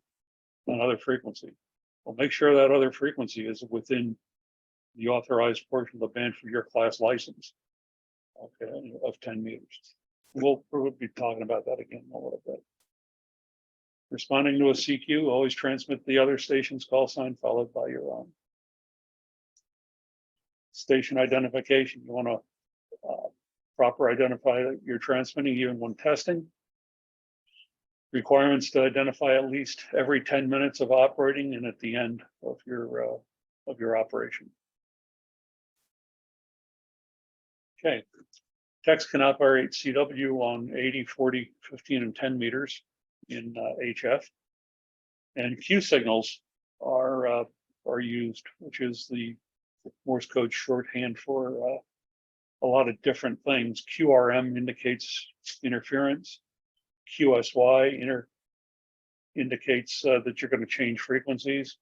another frequency. Well, make sure that other frequency is within the authorized portion of the band for your class license, okay, of 10 meters. We'll be talking about that again in a little bit. Responding to a CQ, always transmit the other station's call sign followed by your own. Station identification, you want to proper identify that you're transmitting even when testing. Requirements to identify at least every 10 minutes of operating and at the end of your operation. Okay, techs can operate CW on 80, 40, 15, and 10 meters in HF. And Q signals are used, which is the Morse code shorthand for a lot of different things. QRM indicates interference. QSY indicates that you're going to change frequencies.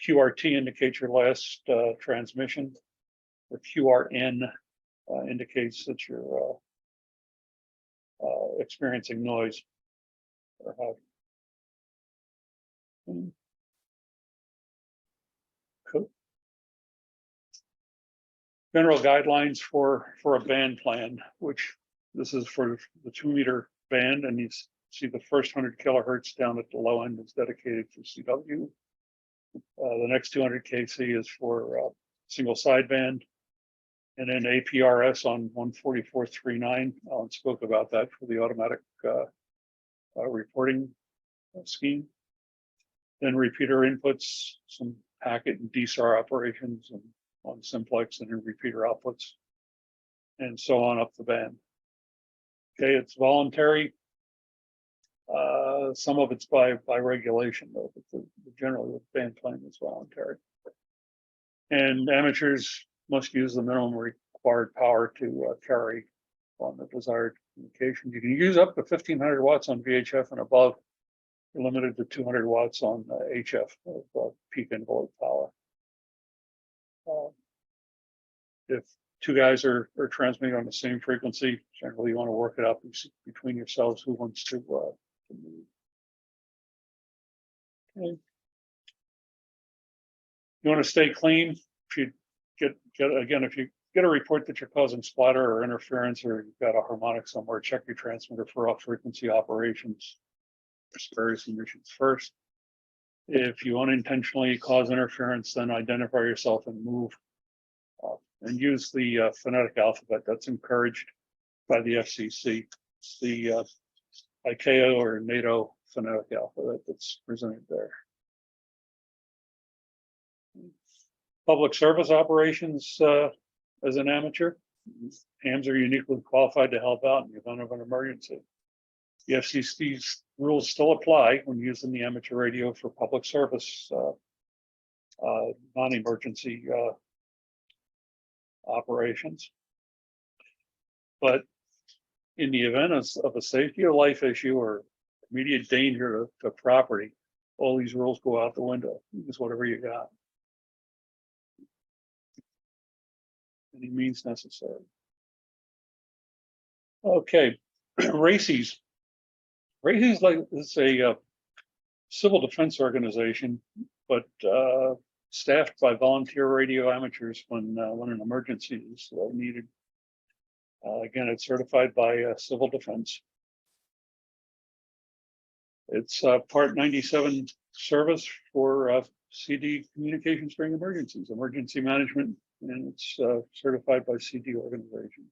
QRT indicates your last transmission. Or QRN indicates that you're experiencing noise. Or cool. General guidelines for a band plan, which this is for the 2 meter band, and you see the first 100 kilohertz down at the low end is dedicated for CW. The next 200 kc is for single sideband. And then APRS on 144.39. Alan spoke about that for the automatic reporting scheme. Then repeater inputs, some packet and DSAR operations and on simplex, and then repeater outputs, and so on up the band. Okay, it's voluntary. Some of it's by regulation, though, but generally the band playing is voluntary. And amateurs must use the minimum required power to carry on the desired communication. You can use up to 1500 watts on VHF and above. You're limited to 200 watts on HF of peak envelope power. If two guys are transmitting on the same frequency, generally you want to work it out between yourselves who wants to move. Okay. You want to stay clean. If you if you get a report that you're causing splatter or interference, or you've got a harmonic somewhere, check your transmitter for off frequency operations. Various emissions first. If you unintentionally cause interference, then identify yourself and move. And use the phonetic alphabet that's encouraged by the FCC, the ICAO or NATO phonetic alphabet that's presented there. Public service operations as an amateur, hams are uniquely qualified to help out in the event of an emergency. The FCC's rules still apply when using the amateur radio for public service non-emergency operations. But in the event of a safety or life issue or immediate danger to property, all these rules go out the window. Use whatever you got. Any means necessary. Okay, RACES. RACES is a civil defense organization, but staffed by volunteer radio amateurs when an emergency is needed. Again, it's certified by Civil Defense. It's Part 97 service for CD communications during emergencies, emergency management, and it's certified by CD organization.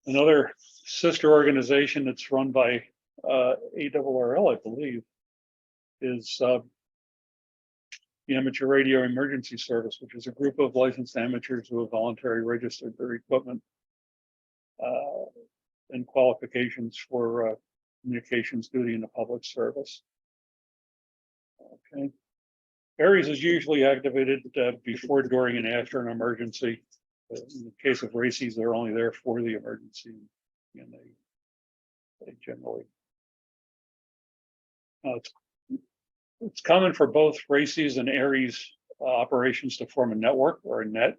Another sister organization that's run by ARRL, I believe, is the Amateur Radio Emergency Service, which is a group of licensed amateurs who have voluntarily registered their equipment and qualifications for communications duty in the public service. Okay. ARES is usually activated before, during, and after an emergency. In the case of RACES, they're only there for the emergency, and they generally. It's common for both RACES and ARES operations to form a network or a net.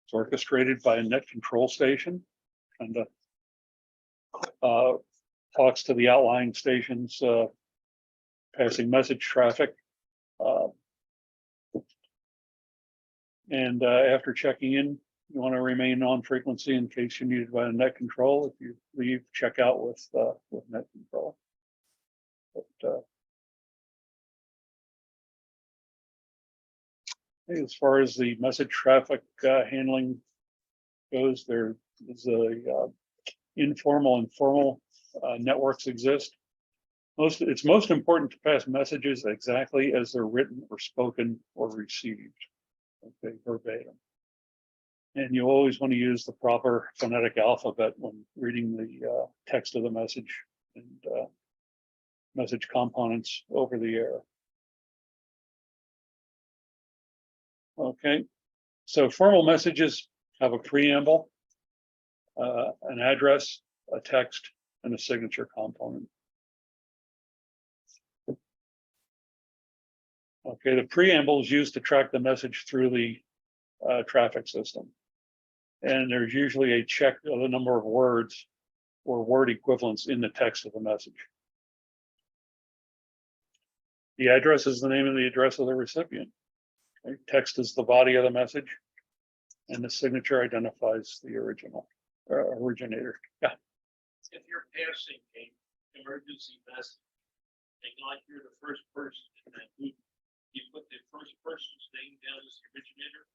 It's orchestrated by a net control station, and talks to the outlying stations, passing message traffic. And after checking in, you want to remain on frequency in case you need it by net control. If you leave, check out with net control. But as far as the message traffic handling goes, there is a informal and formal networks exist. It's most important to pass messages exactly as they're written or spoken or received. Okay, verbatim. And you always want to use the proper phonetic alphabet when reading the text of the message and message components over the air. Okay, so formal messages have a preamble, an address, a text, and a signature component. Okay, the preamble is used to track the message through the traffic system. And there's usually a check of the number of words or word equivalents in the text of the message. The address is the name and the address of the recipient. Okay? Text is the body of the message, and the signature identifies the originator. Yeah. If you're passing a emergency message, and like you're the first person in that group, You put the first person's name down as the originator,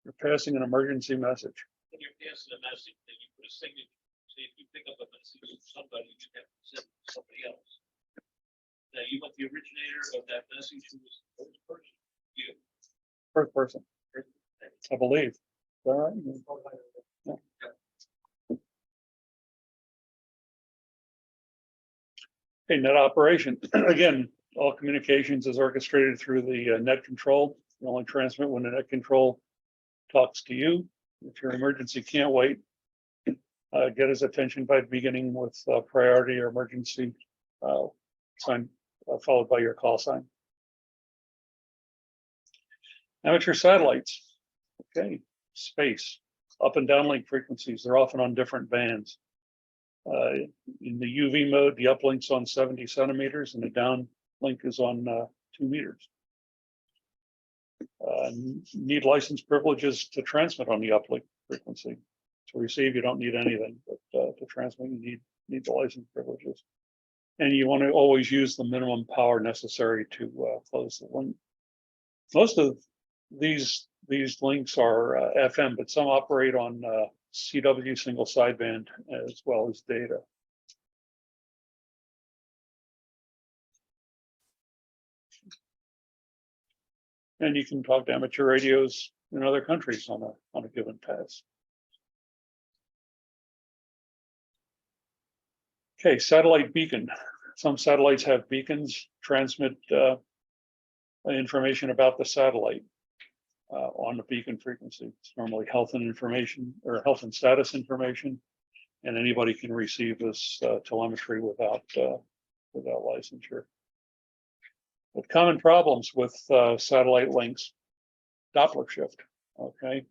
You're passing an emergency message. when you're passing a message, then you put a signature. So if you pick up a message from somebody, you have to send it to somebody else. Now you want the originator of that message who was the first person. You. First person, I believe. Is that right? Okay, net operation. Again, all communications is orchestrated through the net control. You only transmit when the net control talks to you. If your emergency can't wait, get his attention by beginning with priority or emergency sign, followed by your call sign. Amateur satellites. Okay, space. Up and downlink frequencies. They're often on different bands. In the UV mode, the uplink's on 70 centimeters and the downlink is on 2 meters. Need license privileges to transmit on the uplink frequency. To receive, you don't need anything, but to transmit, you need the license privileges. And you want to always use the minimum power necessary to close the link. Most of these links are FM, but some operate on CW single sideband as well as data. And you can talk to amateur radios in other countries on a given pass. Okay, satellite beacon. Some satellites have beacons, transmit information about the satellite on the beacon frequency. It's normally health and information or health and status information, and anybody can receive this telemetry without licensure. But common problems with satellite links, Doppler shift. Okay,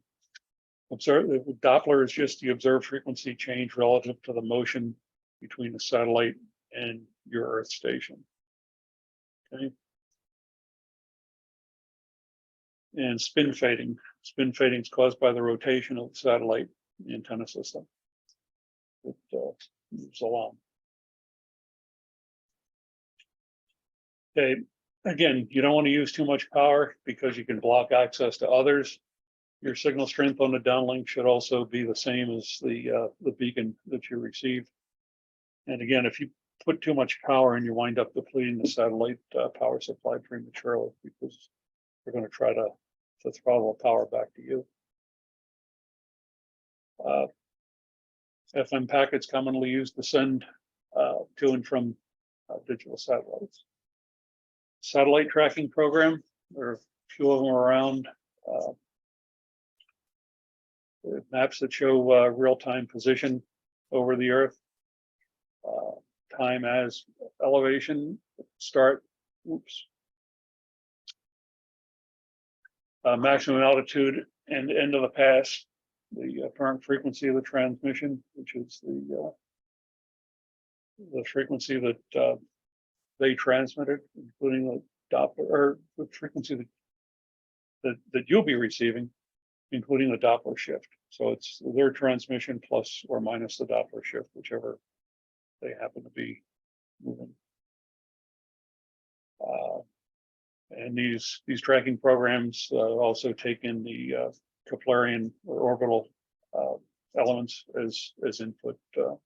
Doppler is just the observed frequency change relative to the motion between the satellite and your Earth station. Okay. And spin fading. Spin fading is caused by the rotation of the satellite antenna system. It moves along. Okay. Again, you don't want to use too much power because you can block access to others. Your signal strength on the downlink should also be the same as the beacon that you received. And again, if you put too much power in, you wind up depleting the satellite power supply prematurely because they're going to try to throttle power back to you. FM packets commonly used to send to and from digital satellites. Satellite tracking program, there are a few of them around. Maps that show real-time position over the Earth. Time as elevation, start, maximum altitude and end of the pass, the apparent frequency of the transmission, which is the frequency that they transmitted, including the Doppler, or the frequency that you'll be receiving, including the Doppler shift. So it's their transmission plus or minus the Doppler shift, whichever they happen to be moving. And these tracking programs also take in the Keplerian or orbital elements as input. The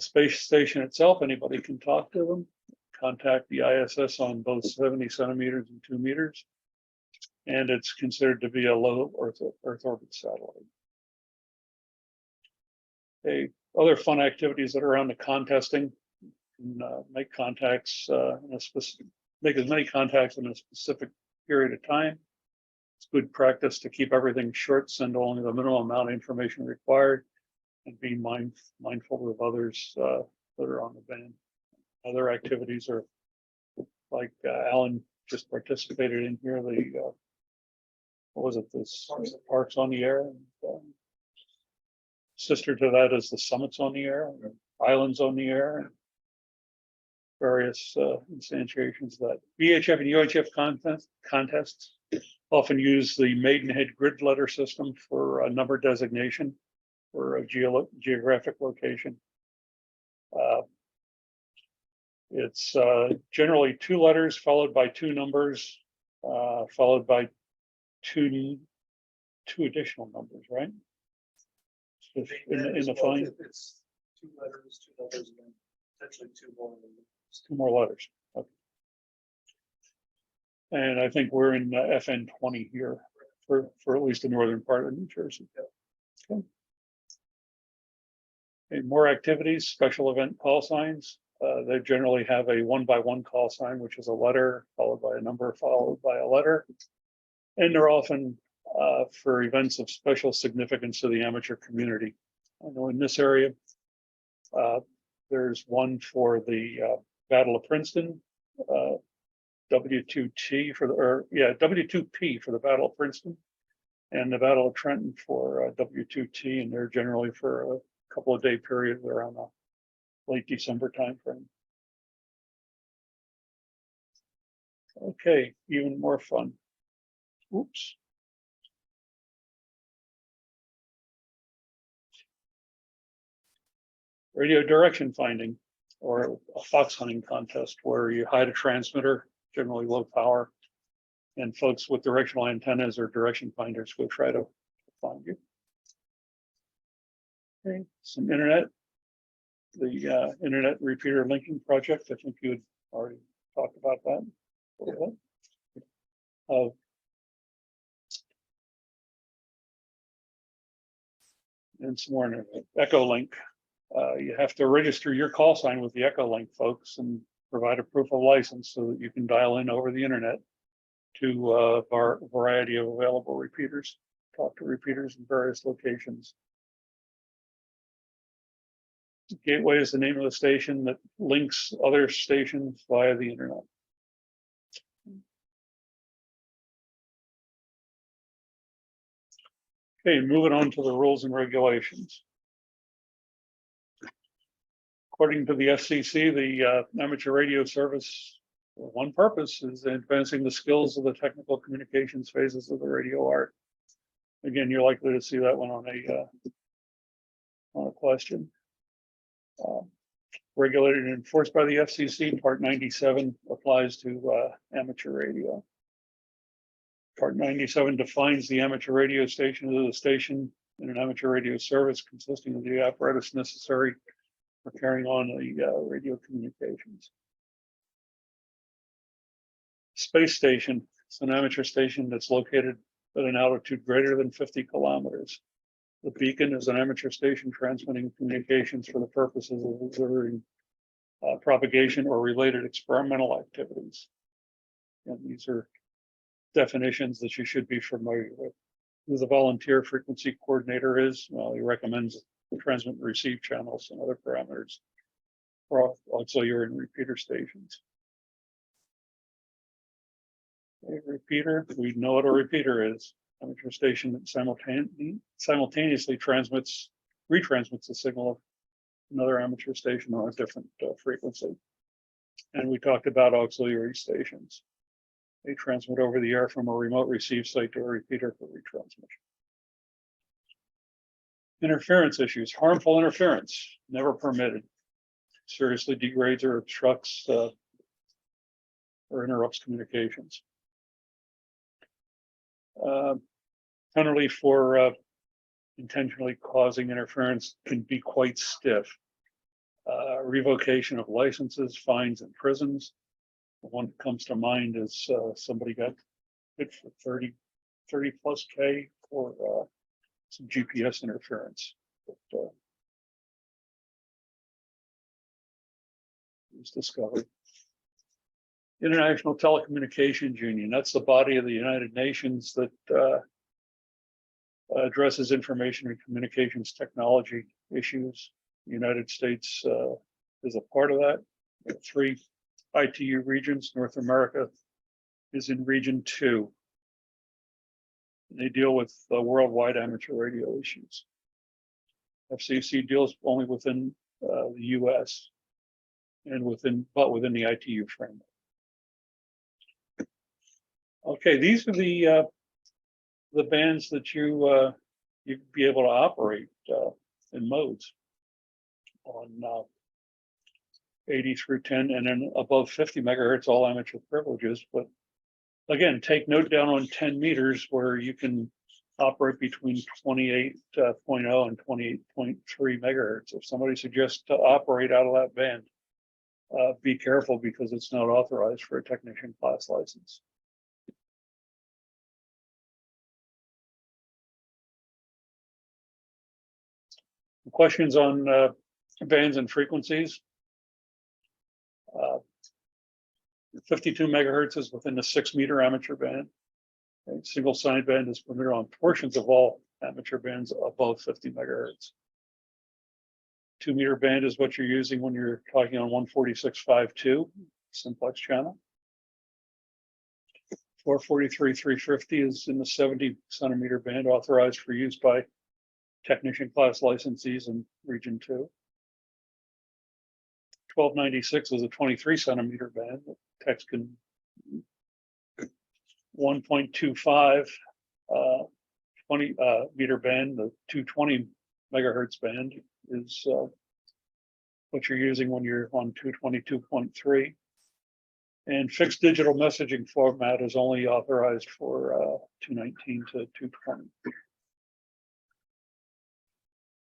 space station itself, anybody can talk to them. Contact the ISS on both 70 centimeters and 2 meters. And it's considered to be a low Earth orbit satellite. Okay, other fun activities that are around the contesting. Make contacts make as many contacts in a specific period of time. It's good practice to keep everything short, send only the minimum amount of information required, and be mindful of others that are on the band. Other activities are like Alan just participated in here. The what was it? This Parks on the Air. And, sister to that is the Summits on the Air, and Islands on the Air. And various instantiations of that. VHF and UHF contests often use the Maidenhead grid letter system for a number designation for a geographic location. It's generally 2 letters followed by 2 numbers, followed by two additional numbers, right? In the phone, It's 2 letters, 2 numbers, and then potentially 2 more. 2 more letters. Okay. And I think we're in FN 20 here for at least the northern part of New Jersey. Okay. Okay, more activities, special event call signs. They generally have a 1-by-1 call sign, which is a letter followed by a number followed by a letter. And they're often for events of special significance to the amateur community. I know in this area, there's one for the Battle of Princeton, W2T for W2P for the Battle of Princeton, and the Battle of Trenton for W2T, and they're generally for a couple of day period around the late December timeframe. Okay, even more fun. Oops. Radio direction finding, or a fox hunting contest where you hide a transmitter, generally low power, and folks with directional antennas or direction finders will try to find you. Okay, some internet. The internet repeater linking project, I think you had already talked about that a little bit. And some more internet. Echolink. You have to register your call sign with the Echolink folks and provide a proof of license so that you can dial in over the internet to a variety of available repeaters, talk to repeaters in various locations. Gateway is the name of the station that links other stations via the internet. Okay, moving on to the rules and regulations. According to the FCC, the amateur radio service, one purpose is advancing the skills of the technical communications phases of the radio art. Again, you're likely to see that one on a question. Regulated and enforced by the FCC, Part 97 applies to amateur radio. Part 97 defines the amateur radio station as a station in an amateur radio service consisting of the apparatus necessary for carrying on the radio communications. Space station is an amateur station that's located at an altitude greater than 50 kilometers. The beacon is an amateur station transmitting communications for the purposes of observing propagation or related experimental activities. And these are definitions that you should be familiar with. Who the volunteer frequency coordinator is, well, he recommends transmit and receive channels and other parameters for auxiliary and repeater stations. A repeater, we know what a repeater is. Amateur station that simultaneously retransmits the signal of another amateur station on a different frequency. And we talked about auxiliary stations. They transmit over the air from a remote receive site to a repeater for retransmission. Interference issues, harmful interference, never permitted. Seriously degrades or obstructs or interrupts communications. Penalty for intentionally causing interference can be quite stiff. Revocation of licenses, fines, and prisons. The one that comes to mind is somebody got hit for 30 plus K for some GPS interference. But, was discovered. International Telecommunications Union, that's the body of the United Nations that addresses information and communications technology issues. The United States is a part of that. There are 3 ITU regions. North America is in region 2. They deal with worldwide amateur radio issues. FCC deals only within the US and within the ITU framework. Okay, these are the bands that you'd be able to operate in modes on 80 through 10, and then above 50 megahertz, all amateur privileges. But again, take note down on 10 meters where you can operate between 28.0 and 28.3 megahertz. If somebody suggests to operate out of that band, be careful because it's not authorized for a technician class license. Questions on bands and frequencies? 52 megahertz is within the 6-meter amateur band. A single sideband is permitted on portions of all amateur bands above 50 megahertz. 2-meter band is what you're using when you're talking on 146.52 simplex channel. 443.350 is in the 70 centimeter band, authorized for use by technician class licensees in region 2. 1296 is a 23 centimeter band. Techs can 1.25 20 meter band. The 220 megahertz band is what you're using when you're on 222.3. And fixed digital messaging format is only authorized for 219 to 220.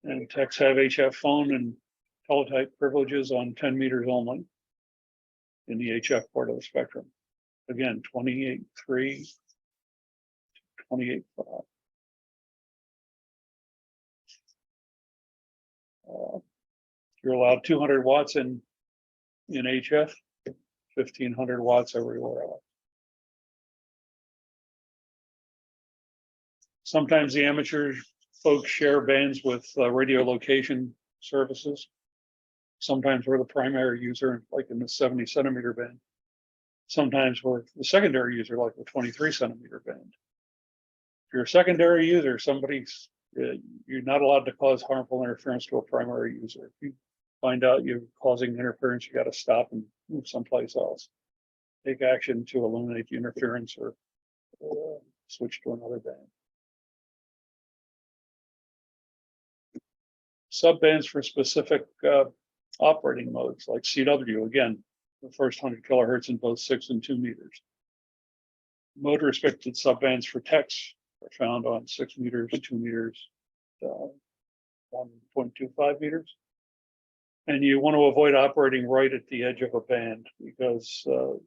And techs have HF phone and teletype privileges on 10 meters only in the HF part of the spectrum. Again, 28.3, 28.5. You're allowed 200 watts in HF, 1,500 watts everywhere else. Sometimes the amateur folks share bands with radio location services. Sometimes we're the primary user, like in the 70 centimeter band. Sometimes we're the secondary user, like the 23 centimeter band. If you're a secondary user, you're not allowed to cause harmful interference to a primary user. If you find out you're causing interference, you got to stop and move someplace else. Take action to eliminate the interference or switch to another band. Subbands for specific operating modes, like CW, again, the first 100 kilohertz in both 6 and 2 meters. Mode restricted subbands for techs are found on 6 meters, 2 meters, 1.25 meters. And you want to avoid operating right at the edge of a band because you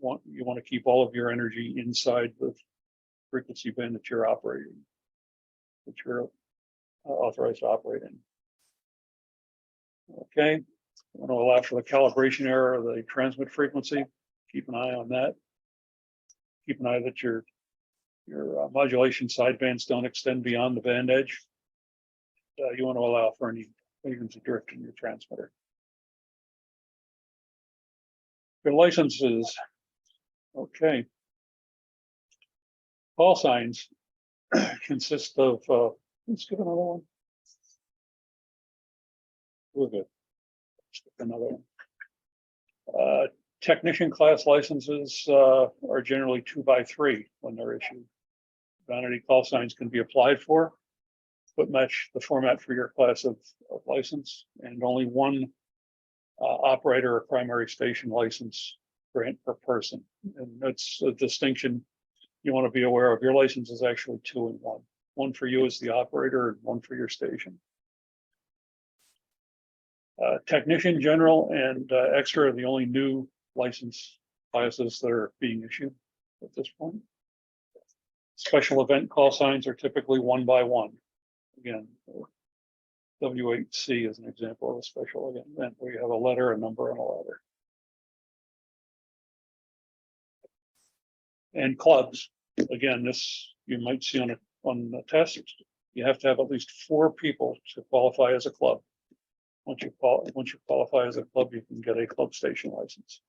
want to keep all of your energy inside the frequency band that you're operating, that you're authorized to operate in. Okay, I want to allow for the calibration error of the transmit frequency. Keep an eye on that. Keep an eye that your modulation sidebands don't extend beyond the band edge. You want to allow for any frequency drift in your transmitter. Your licenses. Okay. Call signs consist of, let's give another one. We're good. Let's give another one. Technician class licenses are generally 2x3 when they're issued. Vanity call signs can be applied for, but match the format for your class of license, and only one operator or primary station license grant per person. And that's a distinction you want to be aware of. Your license is actually 2 in 1. One for you as the operator and one for your station. Technician, general, and extra are the only new license classes that are being issued at this point. Special event call signs are typically 1 by 1. Again, W8C is an example of a special event where you have a letter, a number, and a letter. And clubs, again, this you might see on the test. You have to have at least 4 people to qualify as a club. Once you qualify as a club, you can get a club station license.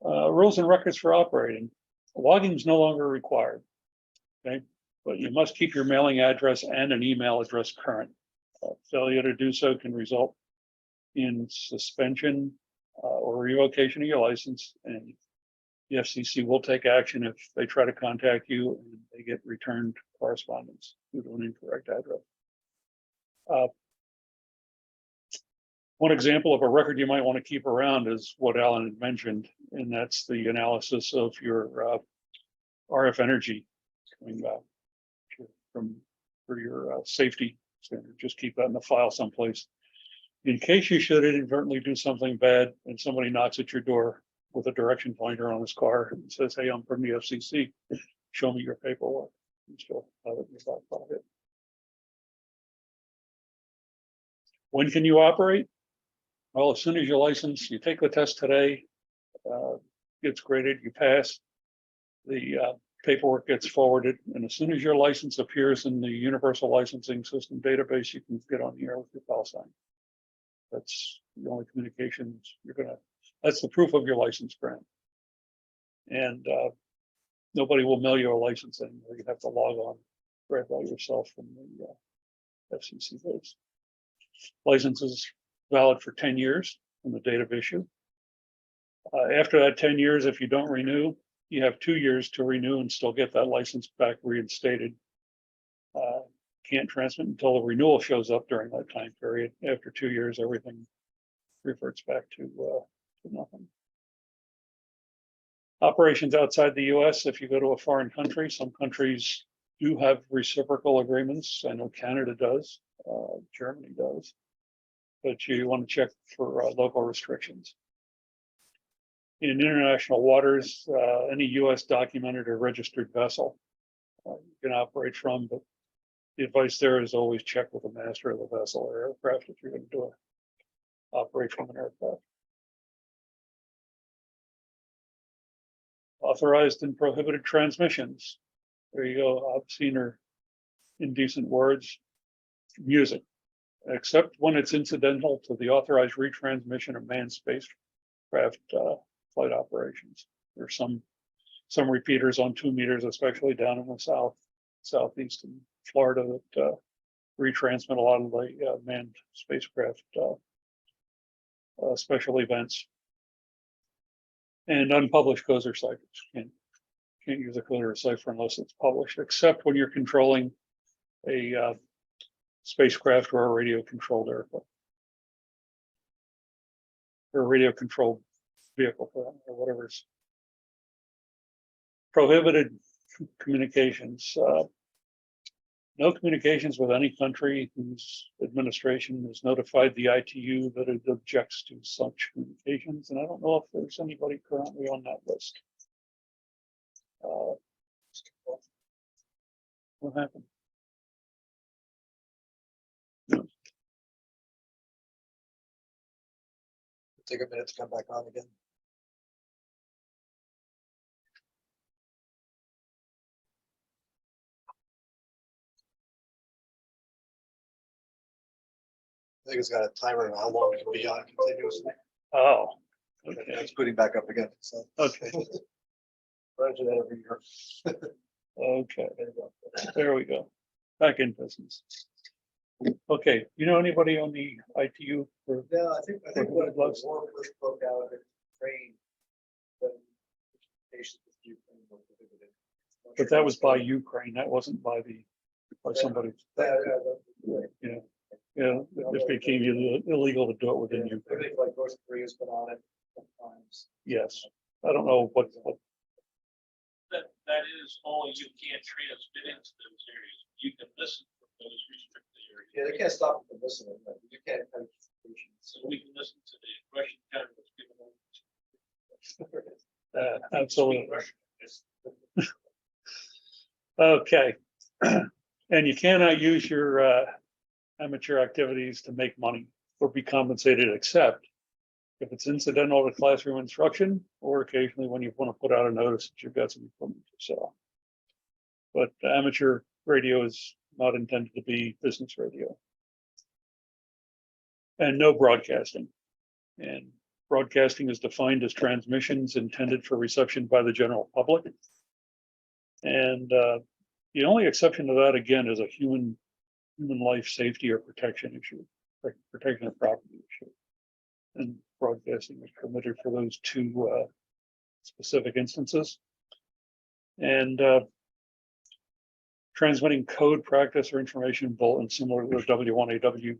Rules and records for operating. Logging is no longer required. Okay, but you must keep your mailing address and an email address current. Failure to do so can result in suspension or revocation of your license, and the FCC will take action if they try to contact you and they get returned correspondence due to an incorrect address. One example of a record you might want to keep around is what Alan had mentioned, and that's the analysis of your RF energy coming back from for your safety standard. Just keep that in the file someplace in case you should inadvertently do something bad and somebody knocks at your door with a direction pointer on his car and says, "Hey, I'm from the FCC. Show me your paperwork." You still have it in your back pocket. When can you operate? Well, as soon as you're licensed, you take the test today, gets graded, you pass, the paperwork gets forwarded, and as soon as your license appears in the Universal Licensing System database, you can get on the air with your call sign. That's the only communications that's the proof of your license grant. And nobody will mail you a license anymore. You have to log on, grab that yourself from the FCC base. License is valid for 10 years from the date of issue. After that 10 years, if you don't renew, you have 2 years to renew and still get that license back reinstated. Can't transmit until the renewal shows up during that time period. After 2 years, everything reverts back to nothing. Operations outside the US, if you go to a foreign country, some countries do have reciprocal agreements. I know Canada does, Germany does, but you want to check for local restrictions. In international waters, any US documented or registered vessel you can operate from, but the advice there is always check with the master of the vessel or aircraft if you're going to do an operate from an aircraft. Authorized and prohibited transmissions. There you go, obscene or indecent words. Music, except when it's incidental to the authorized retransmission of manned spacecraft flight operations. There's some repeaters on 2 meters, especially down in the southeast in Florida, that retransmit a lot of the manned spacecraft special events. And unpublished codes or ciphers. Can't use a code or a cipher unless it's published, except when you're controlling a spacecraft or a radio controlled airplane. Or a radio controlled vehicle or whatever's prohibited communications. No communications with any country whose administration has notified the ITU that it objects to such communications. And I don't know if there's anybody currently on that list. What happened? No. Take a minute to come back on again. I think it's got a timer on how long it can be on continuously. Oh, okay. It's putting back up again. So. Okay. Run into that every year. Okay, there we go. Back in business. Okay, you know anybody on the ITU? Yeah, I think when the war first broke out, it trained. But that was by Ukraine. That wasn't by somebody. Yeah, it became illegal to do it within I Ukraine. think like North Korea's been on it sometimes. Yes, I don't know what. That is all you can't transmit into those areas. You can listen from those restricted areas. Yeah, they can't stop you from listening, but you can't have communications. So we can listen to the Russian counter that's given over. Absolutely. Russian. Okay. And you cannot use your amateur activities to make money or be compensated, except if it's incidental to classroom instruction, or occasionally when you want to put out a notice that you've got some equipment to sell. But amateur radio is not intended to be business radio. And no broadcasting. And broadcasting is defined as transmissions intended for reception by the general public. And the only exception to that, again, is a human life safety or protection issue, protection of property issue. And broadcasting is permitted for those 2 specific instances. And transmitting code practice or information bulletin similar to the W1AW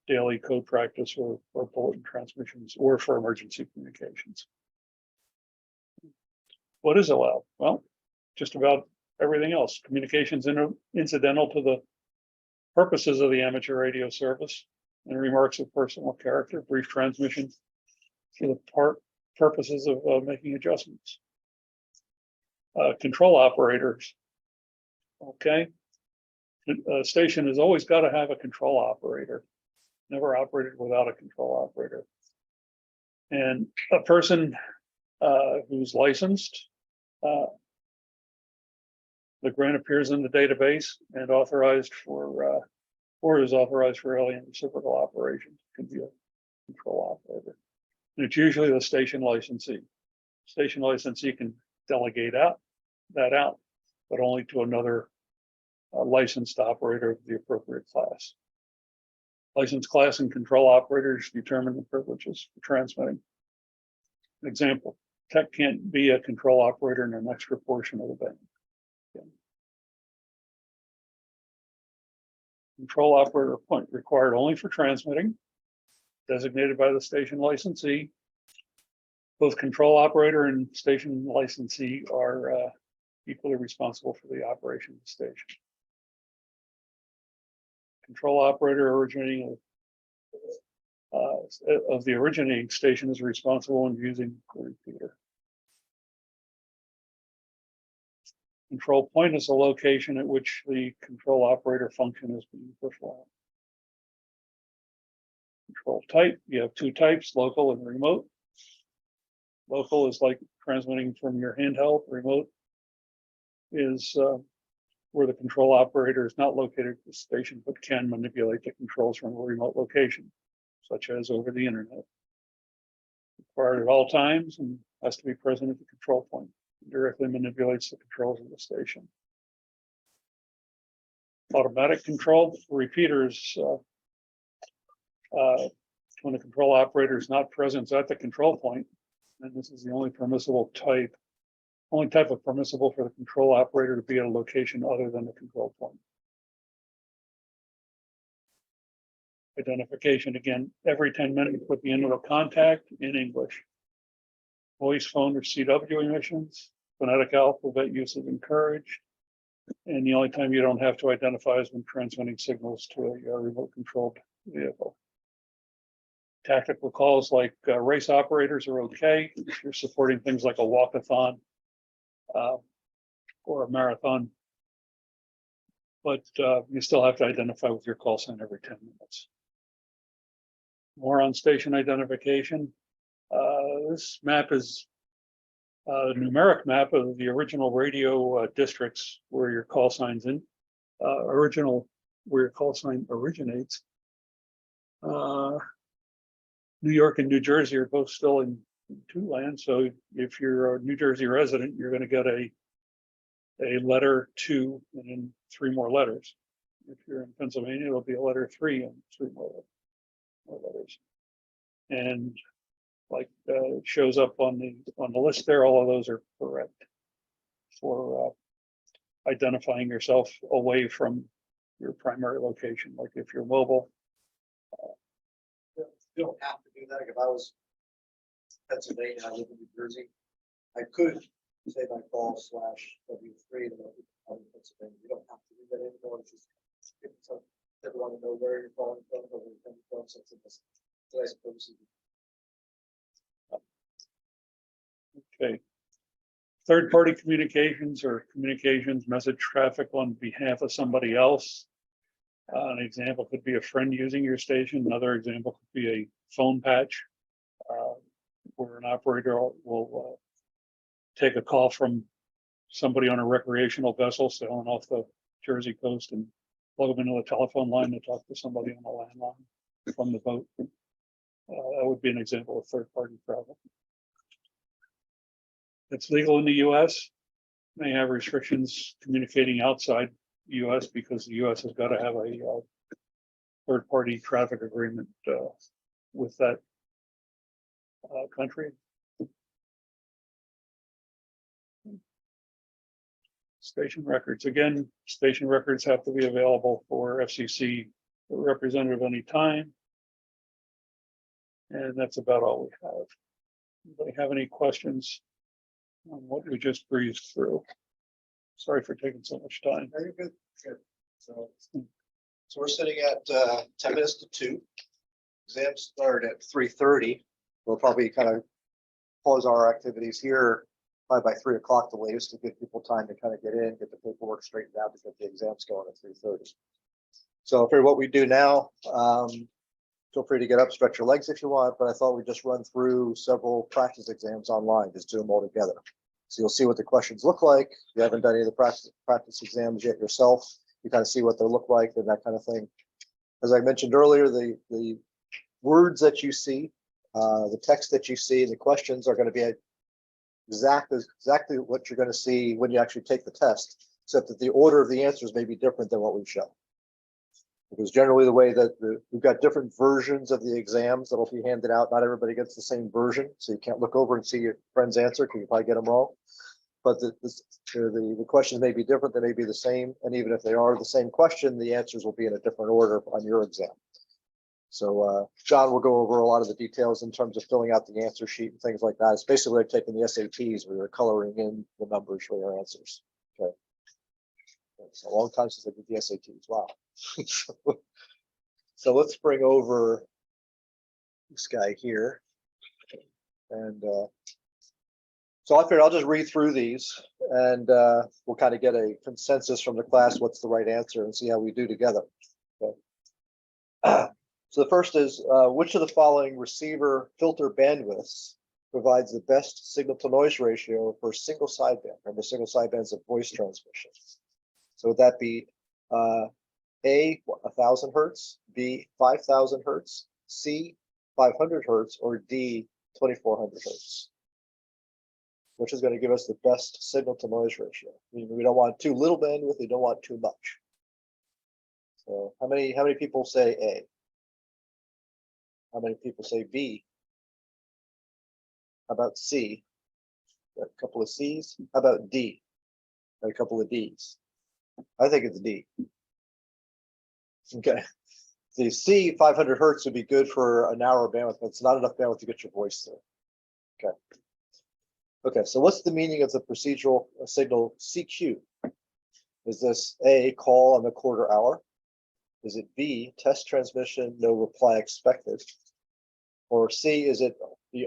daily code practice or bulletin transmissions, or for emergency communications. What is allowed? Well, just about everything else. Communications incidental to the purposes of the amateur radio service, and remarks of personal character, brief transmission for the purposes of making adjustments. Control operators. Okay. A station has always got to have a control operator. Never operated without a control operator. And a person who's licensed, the grant appears in the database and authorized for, or is authorized for alien reciprocal operations, can be a control operator. And it's usually the station licensee. Station licensee can delegate that out, but only to another licensed operator of the appropriate class. License class and control operators determine the privileges for transmitting. An example, tech can't be a control operator in an extra portion of the band. Okay. Control operator point required only for transmitting, designated by the station licensee. Both control operator and station licensee are equally responsible for the operation of the station. Control operator originating of the originating station is responsible in using the repeater. Control point is a location at which the control operator function is being performed. Control type, you have two types, local and remote. Local is like transmitting from your handheld. Remote is where the control operator is not located at the station, but can manipulate the controls from a remote location, such as over the internet. Required at all times and has to be present at the control point. Directly manipulates the controls of the station. Automatic control repeaters, when the control operator is not present at the control point, and this is the only type of permissible for the control operator to be at a location other than the control point. Identification, again, every 10 minutes with the end of a contact in English. Voice, phone, or CW emissions. Phonetic alphabet use is encouraged. And the only time you don't have to identify is when transmitting signals to a remote controlled vehicle. Tactical calls like race operators are okay if you're supporting things like a walkathon or a marathon. But you still have to identify with your call sign every 10 minutes. More on station identification. This map is a numeric map of the original radio districts where your call signs where your call sign originates. New York and New Jersey are both still in two lands. So if you're a New Jersey resident, you're going to get a letter 2 and then 3 more letters. If you're in Pennsylvania, it'll be a letter 3 and 3 more letters. And like it shows up on the list there, all of those are correct for identifying yourself away from your primary location. Like if you're mobile. You don't have to do that. Like if I was Pennsylvania, I live in New Jersey, I could say my call /W3 and I'm in Pennsylvania. You don't have to do that anymore. It's just if you want to know where you're calling from or where you're coming from, since it's nice purposes. Okay. Third-party communications or communications message traffic on behalf of somebody else. An example could be a friend using your station. Another example could be a phone patch, where an operator will take a call from somebody on a recreational vessel sailing off the Jersey coast and plug them into a telephone line to talk to somebody on a landline from the boat. That would be an example of third-party travel. It's legal in the U.S. May have restrictions communicating outside the U.S. because the U.S. has got to have a third-party traffic agreement with that country. Station records, again, station records have to be available for FCC representative anytime. And that's about all we have. Anybody have any questions on what we just breezed through? Sorry for taking so much time. No, you're good. Good. So we're sitting at 10 minutes to 2. Exams start at 3:30. We'll probably kind of pause our activities here probably by 3 o'clock the latest to give people time to kind of get in, get the paperwork straightened out to get the exams going at 3:30. So for what we do now, feel free to get up, stretch your legs if you want, but I thought we'd just run through several practice exams online, just do them all together. So you'll see what the questions look like. If you haven't done any of the practice exams yet yourself, you kind of see what they look like and that kind of thing. As I mentioned earlier, the words that you see, the text that you see, and the questions are going to be exactly what you're going to see when you actually take the test, except that the order of the answers may be different than what we show. Because generally the way that we've got different versions of the exams that'll be handed out. Not everybody gets the same version, so you can't look over and see your friend's answer because you probably get them wrong. But the questions may be different, they may be the same, and even if they are the same question, the answers will be in a different order on your exam. So John will go over a lot of the details in terms of filling out the answer sheet and things like that. It's basically like taking the SATs where you're coloring in the numbers for your answers. Okay. It's a long time since I did the SATs. Wow. So let's bring over this guy here. And so I figured I'll just read through these and we'll kind of get a consensus from the class what's the right answer and see how we do together. Okay. So the first is, which of the following receiver filter bandwidths provides the best signal to noise ratio for single sideband? Remember, single sideband is a voice transmission. So would that be A, 1,000 hertz, B, 5,000 hertz, C, 500 hertz, or D, 2,400 hertz? Which is going to give us the best signal to noise ratio? We don't want too little bandwidth, we don't want too much. So how many people say A? How many people say B? How about C? Got a couple of C's. How about D? Got a couple of D's. I think it's D. Okay. The C, 500 hertz would be good for a narrow bandwidth, but it's not enough bandwidth to get your voice through. Okay. Okay, so what's the meaning of the procedural signal CQ? Is this A, call on the quarter hour? Is it B, test transmission, no reply expected? Or C, is it the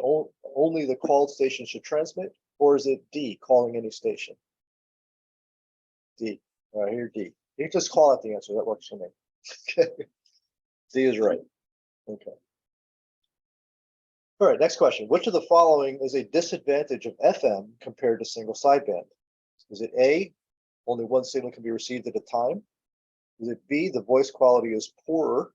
only the called station should transmit? Or is it D, calling any station? D. All right, here D. You can just call out the answer. That works for me. Okay. D is right. Okay. All right, next question. Which of the following is a disadvantage of FM compared to single sideband? Is it A, only one signal can be received at a time? Is it B, the voice quality is poorer?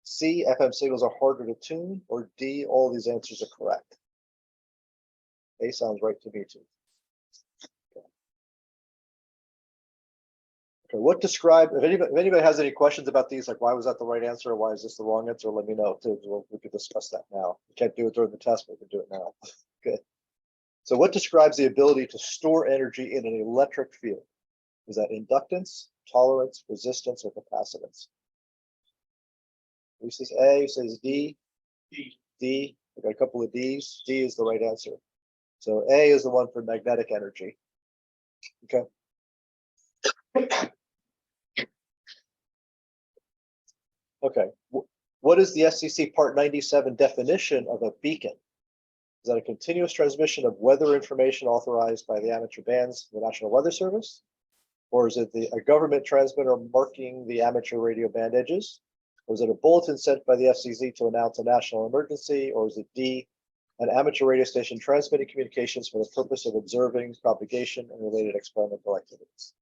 C, FM signals are harder to tune? Or D, all these answers are correct? A sounds right to me too. Okay, what describe, if anybody has any questions about these, like why was that the right answer or why is this the wrong answer, let me know too. We could discuss that now. We can't do it during the test, but we can do it now. Good. So what describes the ability to store energy in an electric field? Is that inductance, tolerance, resistance, or capacitance? Who says A? Who says D? D. D. I got a couple of D's. D is the right answer. So A is the one for magnetic energy. Okay. Okay. What is the FCC Part 97 definition of a beacon? Is that a continuous transmission of weather information authorized by the amateur bands of the National Weather Service? Or is it a government transmitter marking the amateur radio band edges? Or is it a bulletin sent by the FCC to announce a national emergency? Or is it D, an amateur radio station transmitting communications for the purpose of observing propagation and related experimental activities?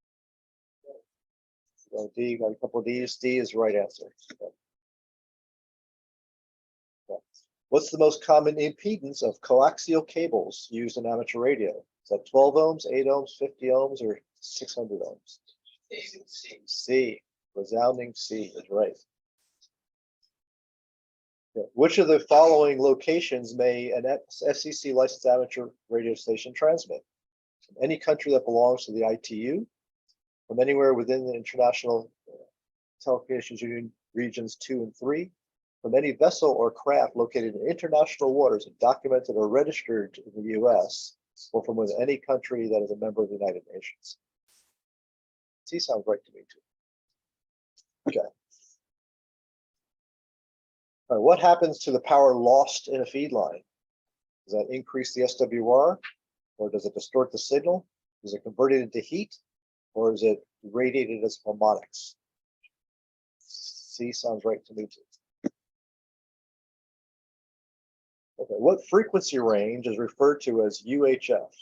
So D, got a couple of D's. D is the right answer. Okay. Okay. What's the most common impedance of coaxial cables used in amateur radio? Is that 12 ohms, 8 ohms, 50 ohms, or 600 ohms? C. C. Resounding C is right. Okay. Which of the following locations may an FCC licensed amateur radio station transmit? from any country that belongs to the ITU, from anywhere within the International Telecommunications Union Regions 2 and 3, from any vessel or craft located in international waters and documented or registered in the US, or from within any country that is a member of the United Nations. See, sounds right to me too. Okay. All right, what happens to the power lost in a feed line? Does that increase the SWR, or does it distort the signal? Is it converted into heat, or is it radiated as harmonics? C sounds right to me too. Okay, what frequency range is referred to as UHF?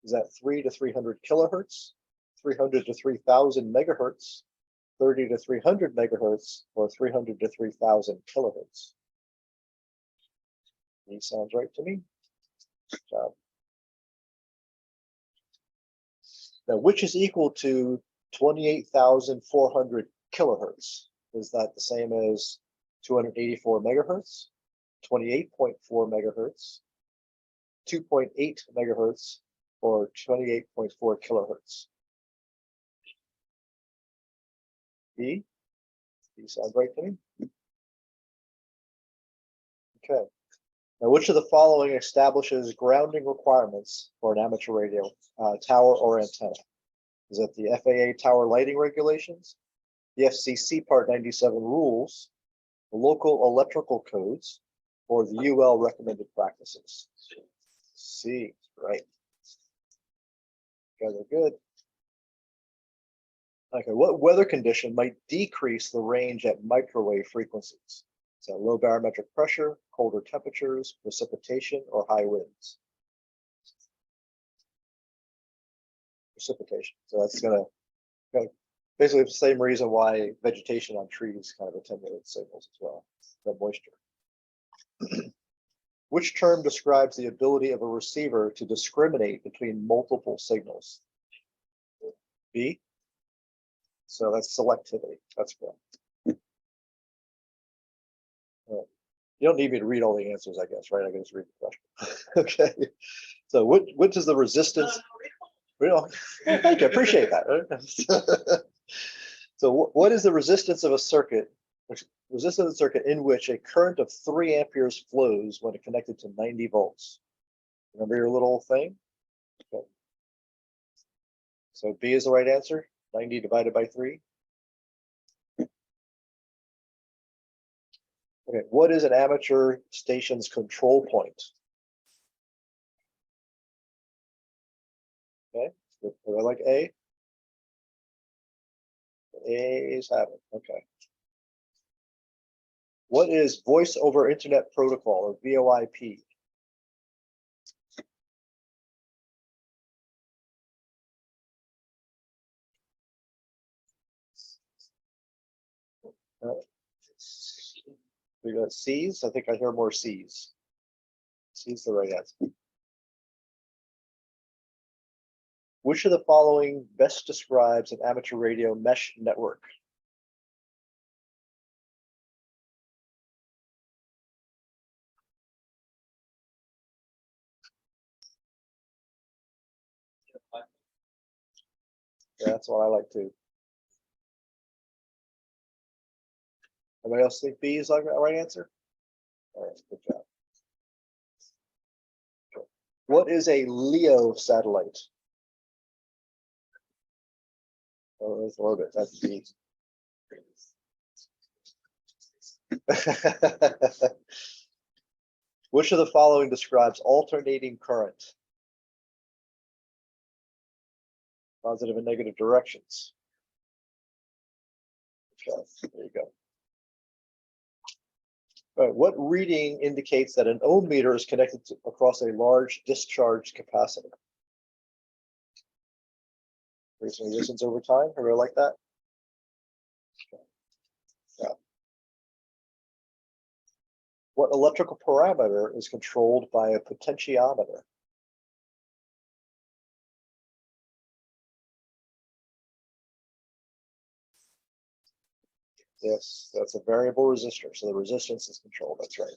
Is that 3 to 300 kilohertz, 300 to 3000 megahertz, 30 to 300 megahertz, or 300 to 3000 kilohertz? E sounds right to me. Good job. Now, which is equal to 28,400 kilohertz? Is that the same as 284 megahertz, 28.4 megahertz, 2.8 megahertz, or 28.4 kilohertz? B? B sounds right to me. Okay. Now, which of the following establishes grounding requirements for an amateur radio tower or antenna? Is it the FAA tower lighting regulations, the FCC Part 97 rules, the local electrical codes, or the UL recommended practices? C, right. You guys are good. Okay, what weather condition might decrease the range at microwave frequencies? Is that low barometric pressure, colder temperatures, precipitation, or high winds? Precipitation. So that's gonna basically the same reason why vegetation on trees kind of attenuates signals as well, the moisture. Which term describes the ability of a receiver to discriminate between multiple signals? B. So that's selectivity. That's correct. You don't need me to read all the answers, I guess, right? I can just read the question. Okay. So which is the resistance? Thank you. I appreciate that. So what is the resistance of a circuit? Resistance of a circuit in which a current of 3 amperes flows when it connected to 90 volts. Remember your little thing? Okay. So B is the right answer. 90 divided by 3. Okay, what is an amateur station's control point? Okay, do I like A? A's have it. Okay. What is Voice over Internet Protocol, or VoIP? We got C's. I think I hear more C's. C's the right answer. Which of the following best describes an amateur radio mesh network? Yeah, that's what I like too. Everybody else think B is the right answer? All right, good job. Okay. What is a LEO satellite? Oh, Earth orbit. That's B. Which of the following describes alternating current? Positive and negative directions. Okay, there you go. All right, what reading indicates that an ohm meter is connected across a large discharge capacitor? Increasing resistance over time. Everybody like that? Okay. Yeah. What electrical parameter is controlled by a potentiometer? Yes, that's a variable resistor, so the resistance is controlled. That's right.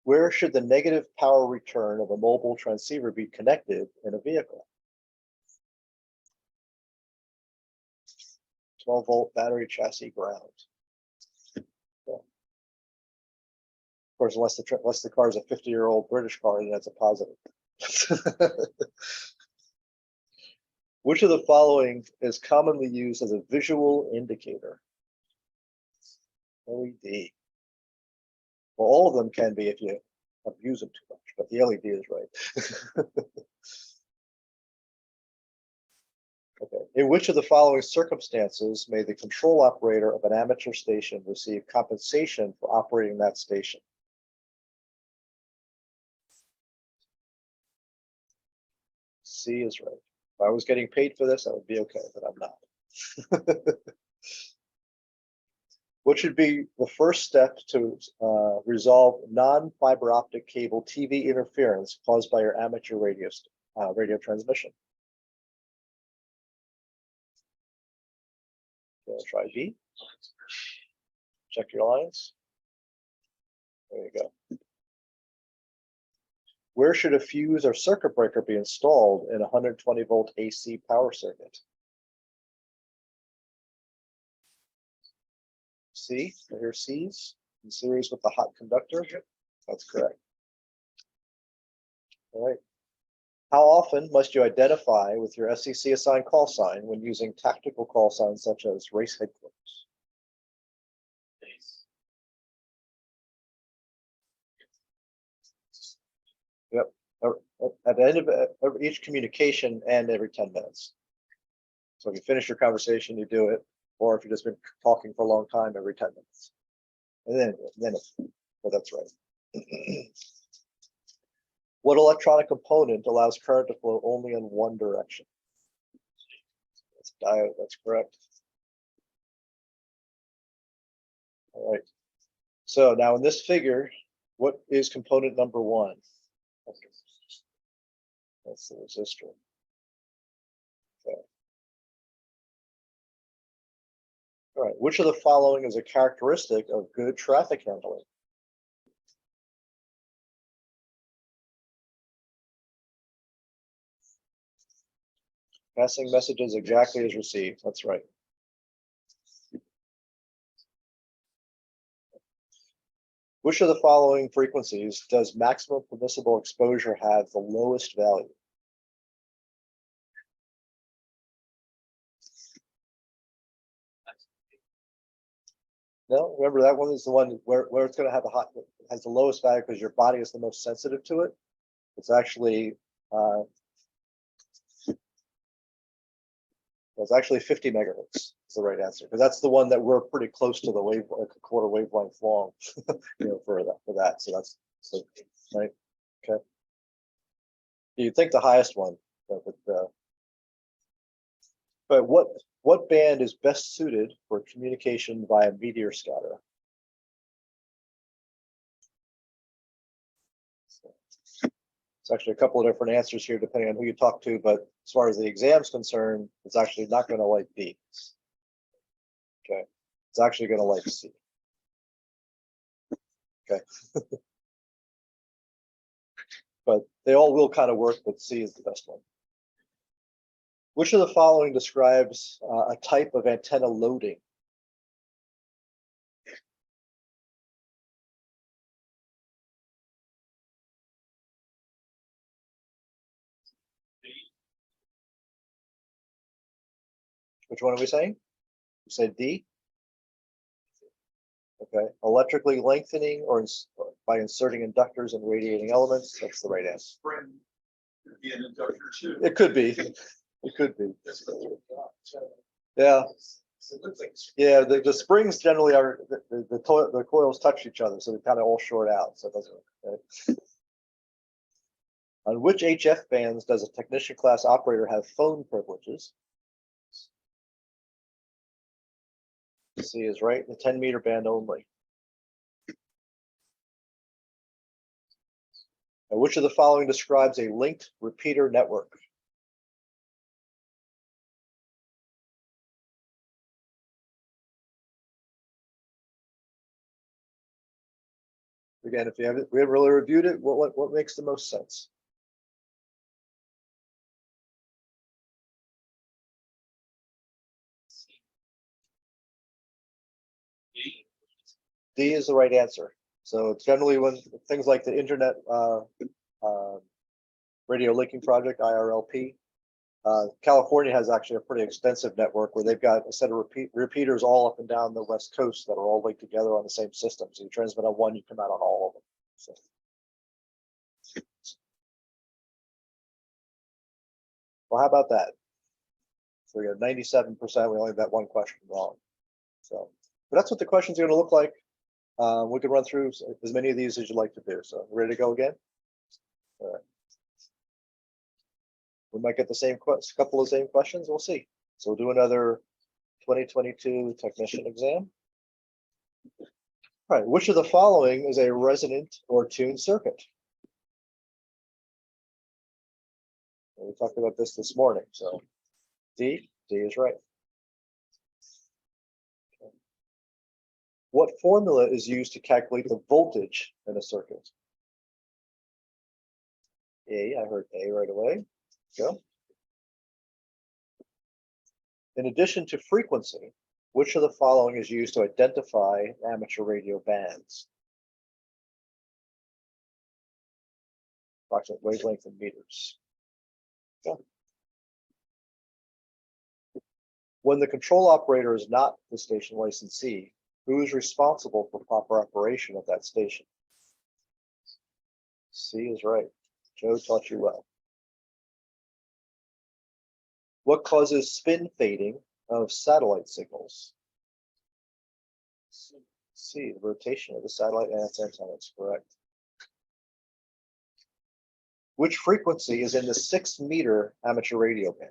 Where should the negative power return of a mobile transceiver be connected in a vehicle? 12-volt battery chassis ground. Yeah. Of course, unless the car is a 50-year-old British car, then that's a positive. Which of the following is commonly used as a visual indicator? LED. Well, all of them can be if you abuse them too much, but the LED is right. Okay. In which of the following circumstances may the control operator of an amateur station receive compensation for operating that station? C is right. If I was getting paid for this, I would be okay, but I'm not. What should be the first step to resolve non-fiber optic cable TV interference caused by your amateur radio transmission? Try B. Check your lines. There you go. Where should a fuse or circuit breaker be installed in a 120-volt AC power circuit? C, here's C's in series with the hot conductor. That's correct. All right. How often must you identify with your SEC assigned call sign when using tactical call signs such as race headquarters? Yep. At the end of each communication and every 10 minutes. So if you finish your conversation, you do it, or if you've just been talking for a long time, every 10 minutes. And then well, that's right. What electronic component allows current to flow only in one direction? That's diode, that's correct. All right. So now in this figure, what is component number 1? That's the resistor. Okay. All right. Which of the following is a characteristic of good traffic handling? Passing messages exactly as received. That's right. Which of the following frequencies does maximum permissible exposure have the lowest value? No, remember that one is the one where it's going to have has the lowest value because your body is the most sensitive to it. It's actually 50 megahertz is the right answer because that's the one that we're pretty close to the wave, like a quarter wavelength long, for that. So that's right. Okay. You'd think the highest one, but what band is best suited for communication via meteor scatter? It's actually a couple of different answers here depending on who you talk to, but as far as the exam's concerned, it's actually not going to like B. Okay, it's actually going to like C. Okay. But they all will kind of work, but C is the best one. Which of the following describes a type of antenna loading? Which one are we saying? You said D? Okay. Electrically lengthening or by inserting inductors and radiating elements. That's the right answer. Spring could be an inductor too. It could be. It could be. That's what we've got. Yeah. It looks like Yeah. The springs generally are the coils touch each other, so they kind of all short out. So it doesn't. Okay. On which HF bands does a technician class operator have phone privileges? C is right, the 10-meter band only. Now, which of the following describes a linked repeater network? Again, if we haven't really reviewed it, what makes the most sense? D. D is the right answer. So it's generally when things like the Internet Radio Linking Project, IRLP. California has actually a pretty extensive network where they've got a set of repeaters all up and down the West Coast that are all linked together on the same system. So you transmit on one, you come out on all of them. So. Well, how about that? So we got 97%. We only got one question wrong. So, but that's what the questions are going to look like. We can run through as many of these as you'd like to do. So, ready to go again? All right. We might get the same couple of same questions. We'll see. So we'll do another 2022 technician exam. All right. Which of the following is a resonant or tuned circuit? We talked about this morning. So D is right. Okay. What formula is used to calculate the voltage in a circuit? A, I heard A right away. Go. In addition to frequency, which of the following is used to identify amateur radio bands? Approximate wavelength in meters. Go. When the control operator is not the station licensee, who is responsible for proper operation of that station? C is right. Joe taught you well. What causes spin fading of satellite signals? C, the rotation of the satellite and its antennas, correct. Which frequency is in the 6 meter amateur radio band?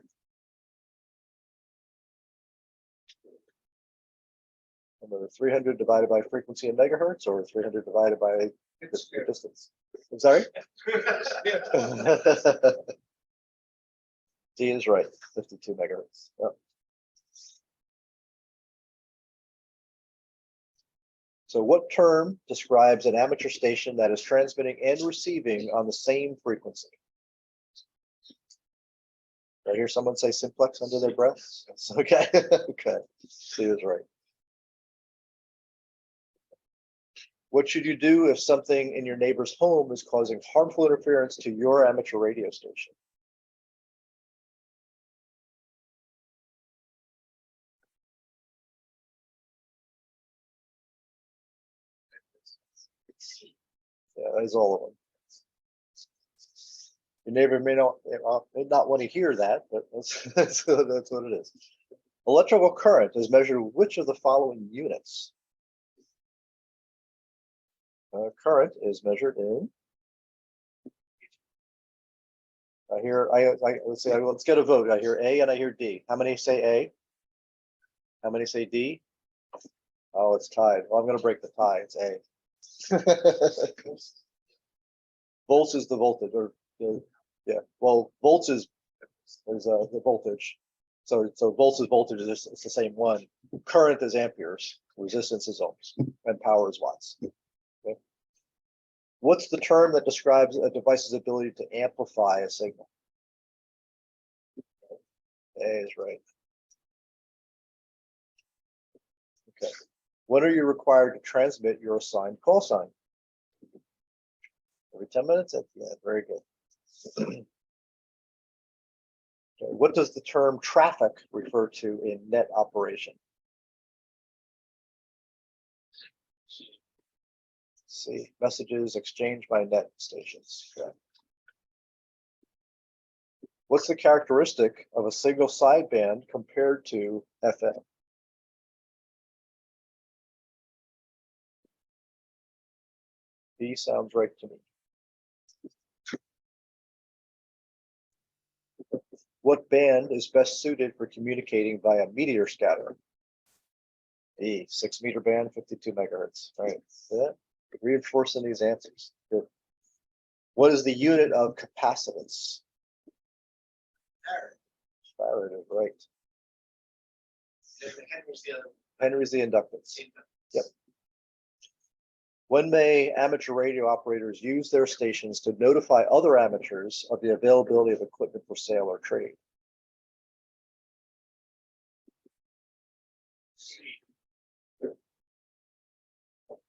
Remember 300 divided by frequency in megahertz or 300 divided by the distance? I'm sorry? D is right, 52 megahertz. Yep. So what term describes an amateur station that is transmitting and receiving on the same frequency? I hear someone say simplex under their breath. Okay, okay. C is right. What should you do if something in your neighbor's home is causing harmful interference to your amateur radio station? Yeah, that is all of them. Your neighbor may not want to hear that, but that's what it is. Electrical current is measured which of the following units? Current is measured in. Let's see. Let's get a vote. I hear A and I hear D. How many say A? How many say D? Oh, it's tied. Well, I'm going to break the tie. It's A. Volts is the voltage, or yeah. Well, volts is the voltage. So volts is voltage. It's the same one. Current is amperes. Resistance is ohms, and power is watts. Okay. What's the term that describes a device's ability to amplify a signal? A is right. Okay. When are you required to transmit your assigned call sign? Every 10 minutes? Yeah, very good. Okay. What does the term traffic refer to in net operation? C, messages exchanged by net stations. Okay. What's the characteristic of a single sideband compared to FM? B sounds right to me. What band is best suited for communicating via meteor scatter? E, 6 meter band, 52 megahertz. All right, yeah. Reinforcing these answers. Good. What is the unit of capacitance? Farad is right. Henry's the inductance. Yep. When may amateur radio operators use their stations to notify other amateurs of the availability of equipment for sale or trade?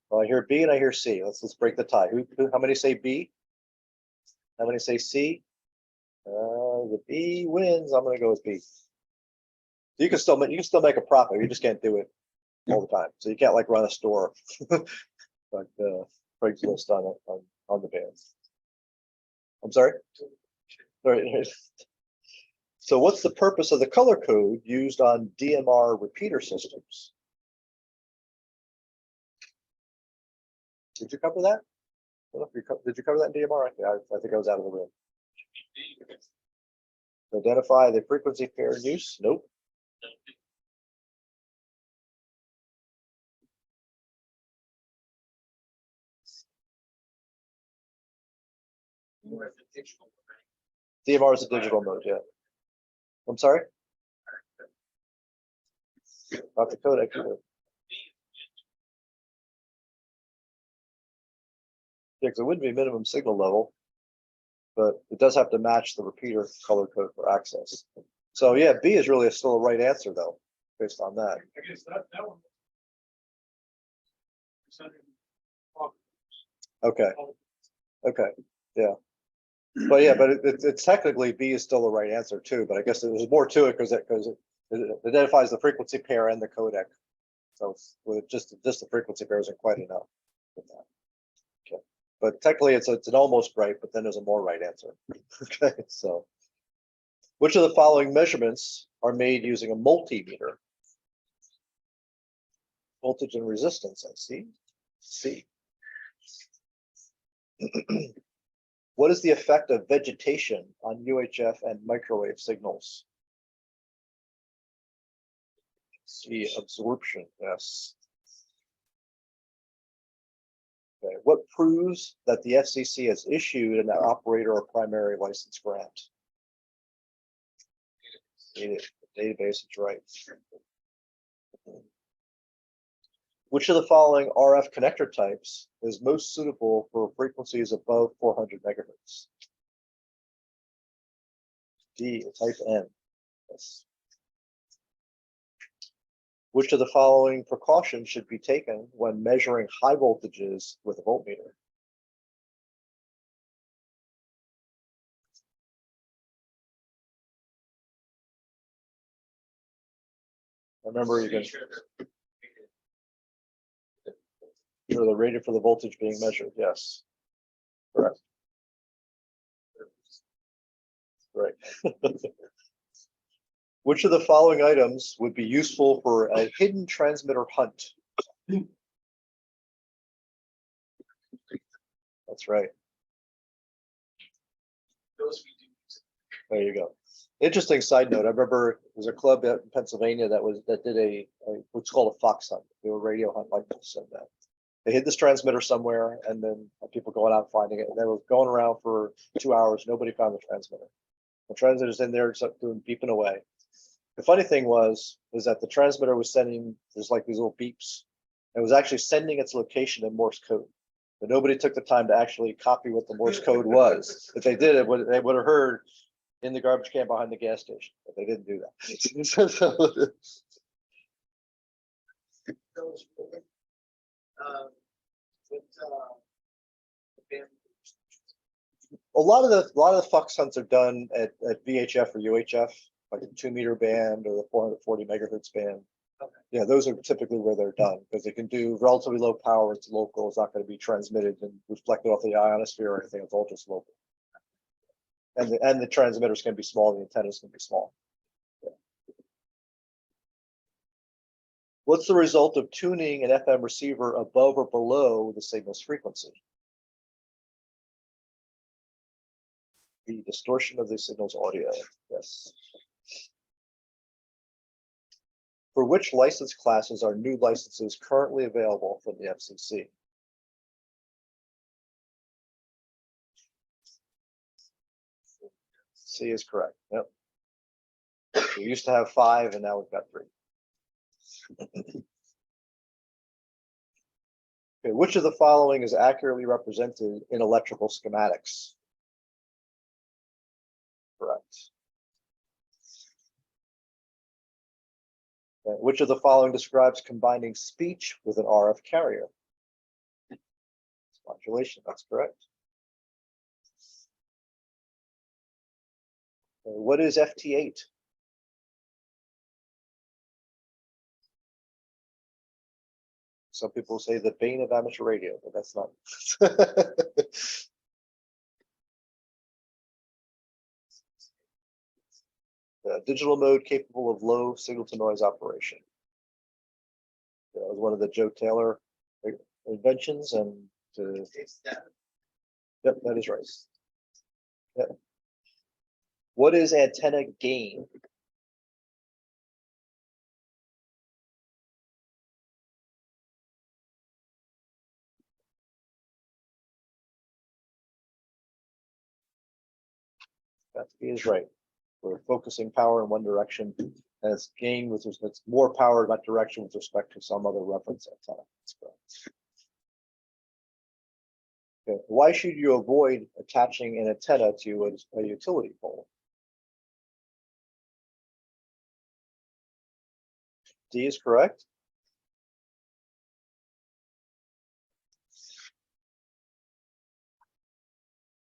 Well, I hear B and I hear C. Let's break the tie. How many say B? How many say C? The B wins. I'm going to go with B. You can still make a profit. You just can't do it all the time. So you can't like run a store like Craigslist on the bands. I'm sorry. Right. So what's the purpose of the color code used on DMR repeater systems? Did you cover that? I don't know if did you cover that in DMR? I think I was out of the room. Identify the frequency pair in use? Nope. More of the digital, right? DMR is a digital mode, yeah. I'm sorry? Not the codec either. Yeah, because it wouldn't be minimum signal level, but it does have to match the repeater color code for access. So yeah, B is really still a right answer though, based on that. I guess that one. Okay, okay, yeah. But yeah, but it's technically B is still the right answer too, but I guess there's more to it because it identifies the frequency pair and the codec. So with just the frequency pair isn't quite enough with that. Okay, but technically it's an almost right, but then there's a more right answer. Okay, so which of the following measurements are made using a multimeter? Voltage and resistance, I see. C. What is the effect of vegetation on UHF and microwave signals? C. Absorption, yes. Okay. What proves that the FCC has issued an operator or primary license grant? The database is right. Which of the following RF connector types is most suitable for frequencies above 400 megahertz? D, type N. Yes. Which of the following precautions should be taken when measuring high voltages with a voltmeter? Remember, you can sure the rating for the voltage being measured. Yes, correct. Right. Which of the following items would be useful for a hidden transmitter hunt? That's right. Those we do. There you go. Interesting side note. I remember there's a club in Pennsylvania that did a what's called a fox hunt. They were a radio hunt like this, and they hid this transmitter somewhere, and then people going out finding it. And they were going around for 2 hours. Nobody found the transmitter. The transmitter's in there, just doing beeping away. The funny thing was that the transmitter was sending there's like these little beeps. It was actually sending its location in Morse code. But nobody took the time to actually copy what the Morse code was. If they did it, they would have heard in the garbage can behind the gas station, but they didn't do that. Those, A lot of the fox hunts are done at VHF or UHF, like the 2 meter band or the 440 megahertz band. Okay. Yeah, those are typically where they're done because they can do relatively low power. It's local. It's not going to be transmitted and reflected off the ionosphere or anything. It's all just local. And the transmitters can be small. The antennas can be small. Yeah. What's the result of tuning an FM receiver above or below the signal's frequency? The distortion of the signal's audio. Yes. For which license classes are new licenses currently available from the FCC? C is correct. Yep. We used to have 5 and now we've got 3. Okay, which of the following is accurately represented in electrical schematics? Correct. Okay, which of the following describes combining speech with an RF carrier? Modulation, that's correct. Okay, what is FT8? Some people say the bane of amateur radio, but that's not. Digital mode capable of low signal to noise operation. That was one of the Joe Taylor inventions, and yep, that is right. Yep. What is antenna gain? That is right. We're focusing power in one direction, and it's gain with respect, it's more power in that direction with respect to some other reference antenna. That's correct. Okay. Why should you avoid attaching an antenna to a utility pole? D is correct.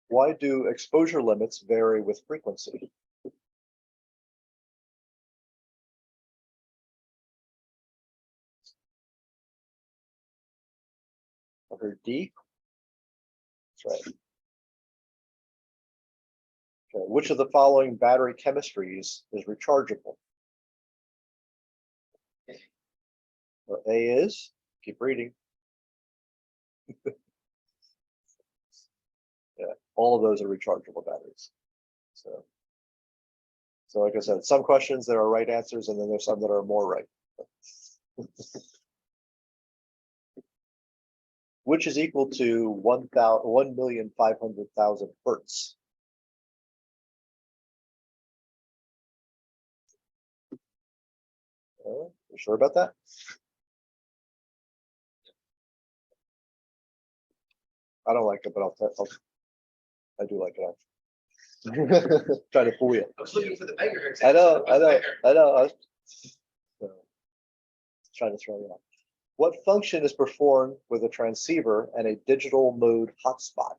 Why do exposure limits vary with frequency? I heard D. That's right. Okay. Which of the following battery chemistries is rechargeable? Well, A is, keep reading. Yeah, all of those are rechargeable batteries. So like I said, some questions there are right answers, and then there's some that are more right. Which is equal to 1,500,000 hertz? You sure about that? I don't like it, but I do like it. Trying to fool you. I was looking for the megahertz. I know. So, trying to throw you off. What function is performed with a transceiver and a digital mode hotspot?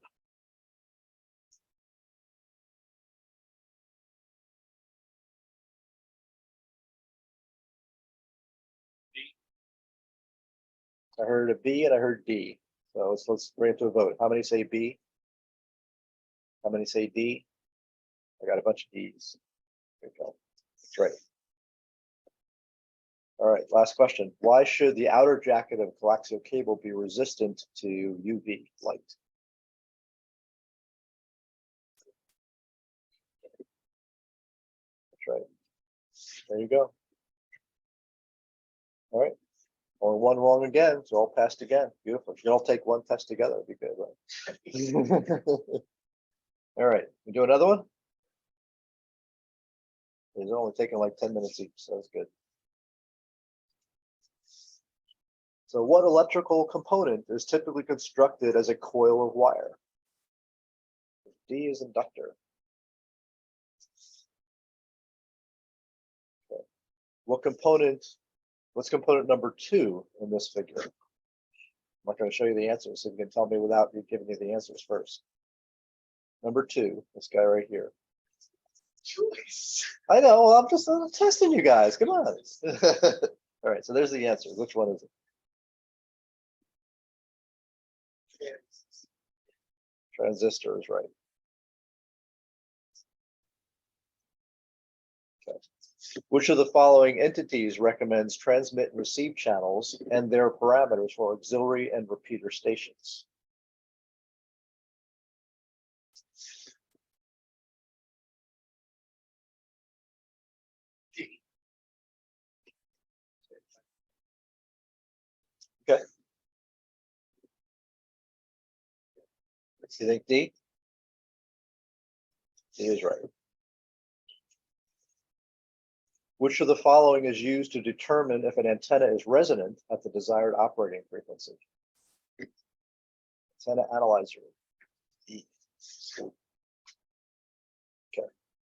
I heard a B and I heard D. So let's bring it to a vote. How many say B? How many say D? I got a bunch of D's. There you go. That's right. All right, last question. Why should the outer jacket of coaxial cable be resistant to UV light? That's right. There you go. All right. Or one wrong again, so all passed again. Beautiful. If you all take one test together, it'd be good, right? All right, we do another one? It's only taking like 10 minutes each, so that's good. So what electrical component is typically constructed as a coil of wire? D is inductor. Okay. What's component number 2 in this figure? I'm not going to show you the answers, so you can tell me without me giving you the answers first. Number 2, this guy right here. Choice. I know, well, I'm just testing you guys. Come on. All right, so there's the answer. Which one is it? Transistor is right. Okay. Which of the following entities recommends transmit and receive channels and their parameters for auxiliary and repeater stations? D. Okay. You think D? D is right. Which of the following is used to determine if an antenna is resonant at the desired operating frequency? Antenna analyzer. E. Okay.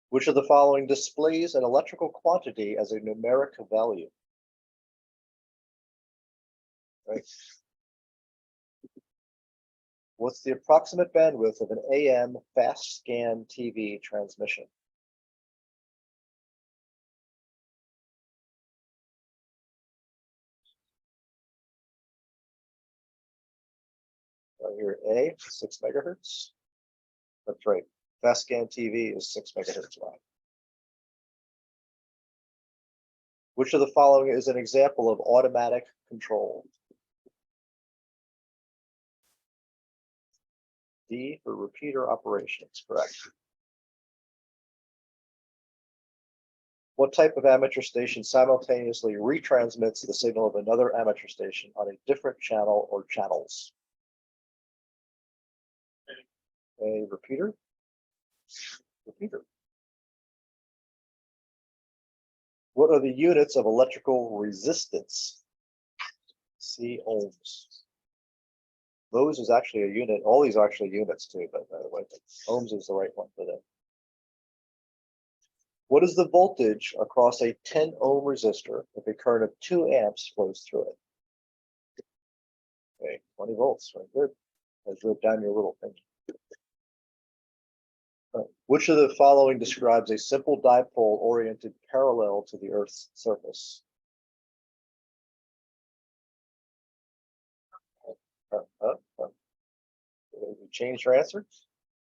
Which of the following displays an electrical quantity as a numeric value? Right. What's the approximate bandwidth of an AM fast scan TV transmission? Here, A, 6 megahertz. That's right. Fast scan TV is 6 megahertz wide. Which of the following is an example of automatic control? D for repeater operations, correct. What type of amateur station simultaneously retransmits the signal of another amateur station on a different channel or channels? A repeater. Repeater. What are the units of electrical resistance? C ohms. Those is actually a unit. All these are actually units too, but by the way, ohms is the right one for them. What is the voltage across a 10 ohm resistor if a current of 2 amps flows through it? Okay, 20 volts, very good. Let's wrote down your little thing. Which of the following describes a simple dipole oriented parallel to the Earth's surface? You changed your answer?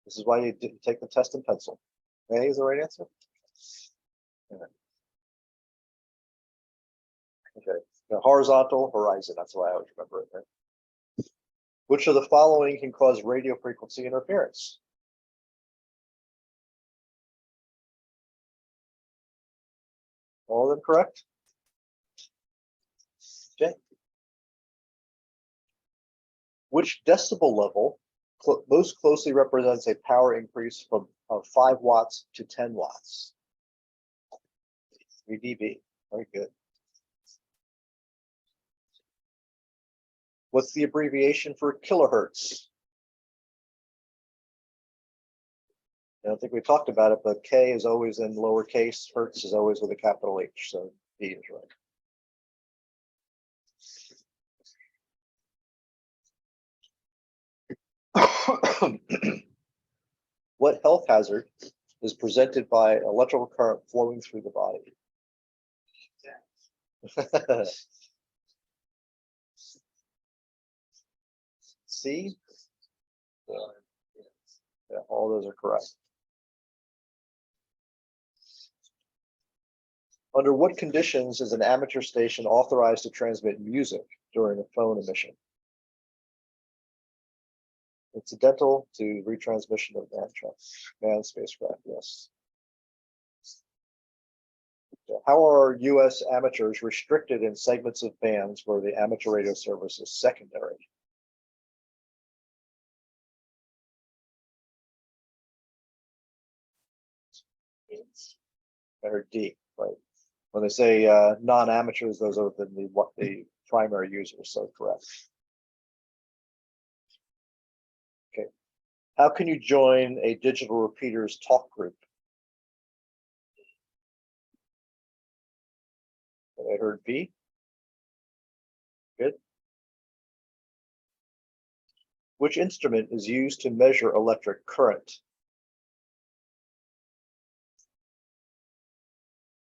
This is why you didn't take the test in pencil. A is the right answer? Okay, the horizontal horizon, that's why I always remember it, right? Which of the following can cause radio frequency interference? All of them correct? Okay. Which decibel level most closely represents a power increase from 5 watts to 10 watts? 3 dB, very good. What's the abbreviation for kilohertz? I don't think we talked about it, but K is always in lowercase, hertz is always with a capital H, so D is right. What health hazard is presented by electrical current flowing through the body? C? Yeah, all those are correct. Under what conditions is an amateur station authorized to transmit music during a phone emission? Incidental to retransmission of manned spacecraft, yes. How are U.S. amateurs restricted in segments of bands where the amateur radio service is secondary? Or D, right? When they say non-amateurs, those are the primary users, so correct. Okay. How can you join a digital repeaters talk group? I heard B. Good. Which instrument is used to measure electric current?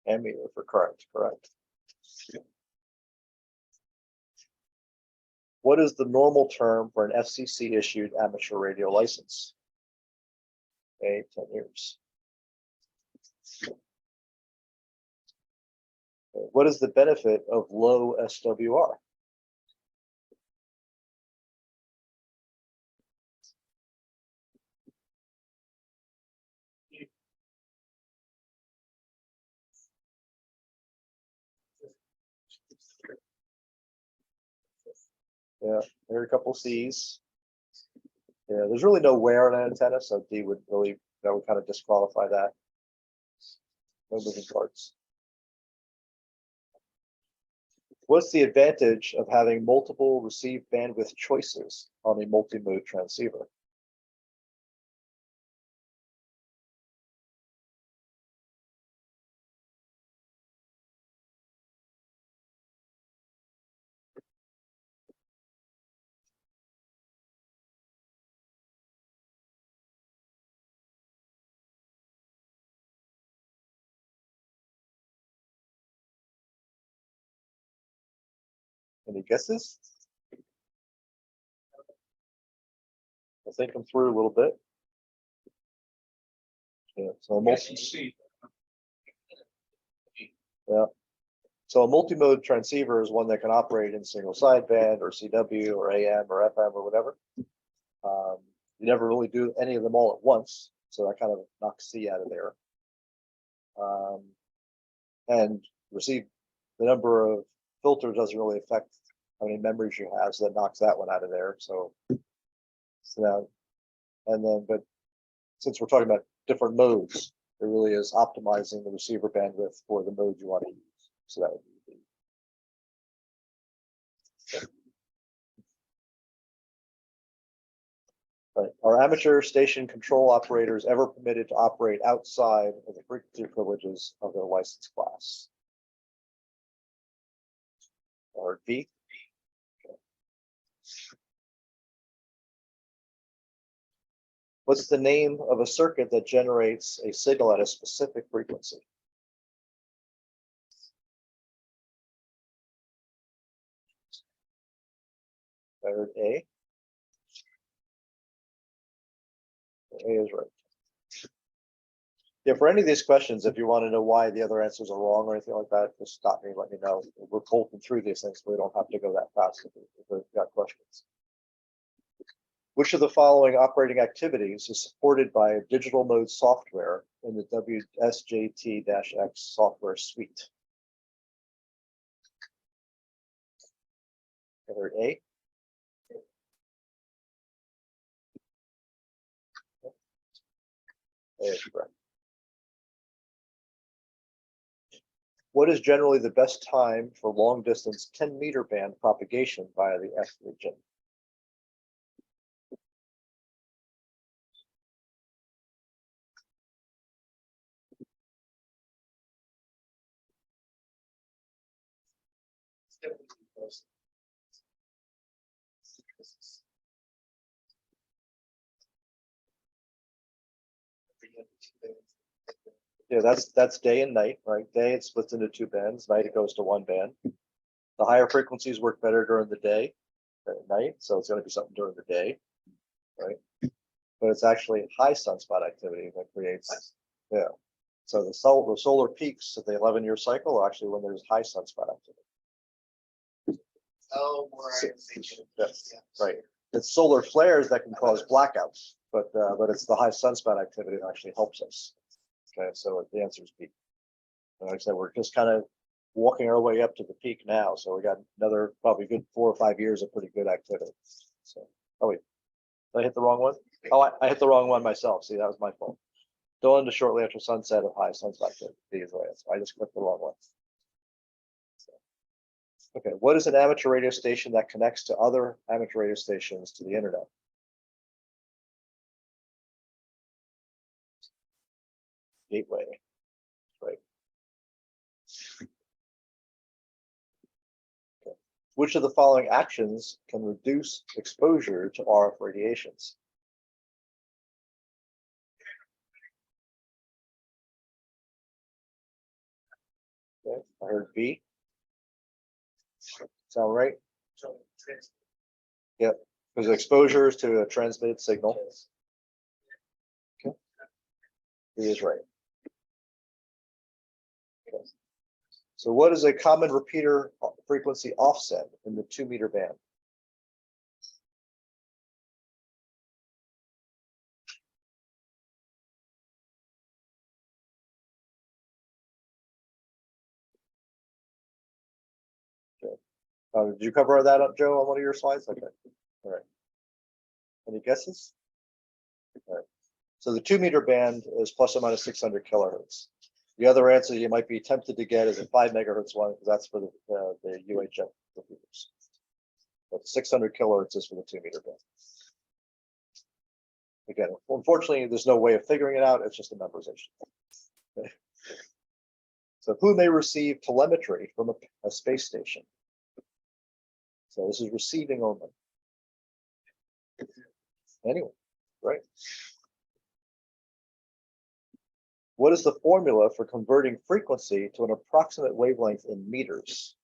Ammeter for current, correct. What is the normal term for an FCC issued amateur radio license? A, 10 years. What is the benefit of low SWR? Yeah, there are a couple C's. Yeah, there's really no wear on an antenna, so D would really, that would kind of disqualify that. No moving parts. What's the advantage of having multiple receive bandwidth choices on a multi-mode transceiver? Any guesses? I'll think them through a little bit. Yeah, so a multi-mode transceiver is one that can operate in single sideband or CW or AM or FM or whatever. You never really do any of them all at once, so that kind of knocks C out of there. And receive the number of filters doesn't really affect how many memories you have, so that knocks that one out of there. So now, and then, but since we're talking about different modes, it really is optimizing the receiver bandwidth for the mode you want to use. So that would be right. Are amateur station control operators ever permitted to operate outside of the frequency privileges of their license class? Or B? Okay. What's the name of a circuit that generates a signal at a specific frequency? I heard A. A is right. Yeah, for any of these questions, if you want to know why the other answers are wrong or anything like that, just stop me and let me know. We're colting through these things, so we don't have to go that fast if we've got questions. Which of the following operating activities is supported by digital mode software in the WSJT-X software suite? I heard A. A is correct. What is generally the best time for long distance 10-meter band propagation via the F region? Yeah, that's day and night, right? Day it splits into two bands. Night it goes to one band. The higher frequencies work better during the day than at night, so it's going to be something during the day, right? But it's actually high sunspot activity that creates, yeah. So the solar peaks of the 11-year cycle are actually when there's high sunspot activity. Oh, right. Yes, right. It's solar flares that can cause blackouts, but it's the high sunspot activity that actually helps us. Okay, so the answer is B. And like I said, we're just kind of walking our way up to the peak now, so we got another probably good 4 or 5 years of pretty good activity. So, oh wait, did I hit the wrong one? Oh, I hit the wrong one myself. See, that was my fault. Dawn to shortly after sunset of high sunspot activity. I just clicked the wrong one. Okay, what is an amateur radio station that connects to other amateur radio stations to the internet? Gateway, right? Okay. Which of the following actions can reduce exposure to RF radiations? Okay, I heard B. Sound right? Yep, because exposure is to a transmitted signal. Okay. B is right. Okay. So what is a common repeater frequency offset in the 2-meter band? Okay. Did you cover that up, Joe, on one of your slides? Okay. All right. Any guesses? All right. So the 2-meter band is plus or minus 600 kilohertz. The other answer you might be tempted to get is a 5 megahertz one, because that's for the UHF computers. But 600 kilohertz is for the 2-meter band. Again, unfortunately, there's no way of figuring it out. It's just a memorization. Okay. So who may receive telemetry from a space station? So this is receiving only. Anyway, right. What is the formula for converting frequency to an approximate wavelength in meters?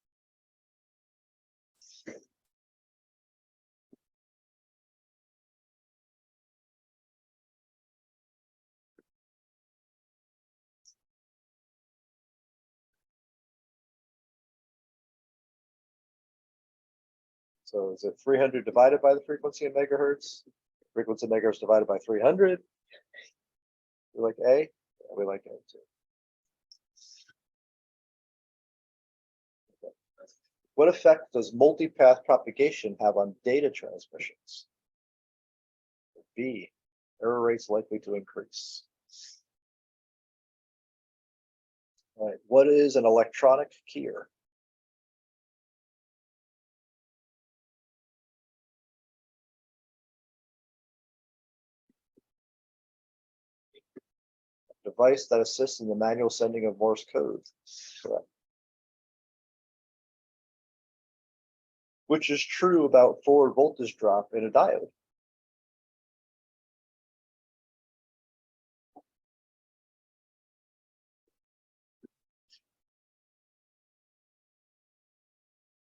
So is it 300 divided by the frequency in megahertz? Frequency in megahertz divided by 300? We like A? Yeah, we like A too. Okay. What effect does multipath propagation have on data transmissions? B, error rates likely to increase. All right, what is an electronic keyer? Device that assists in the manual sending of Morse code. Correct. Which is true about forward voltage drop in a diode?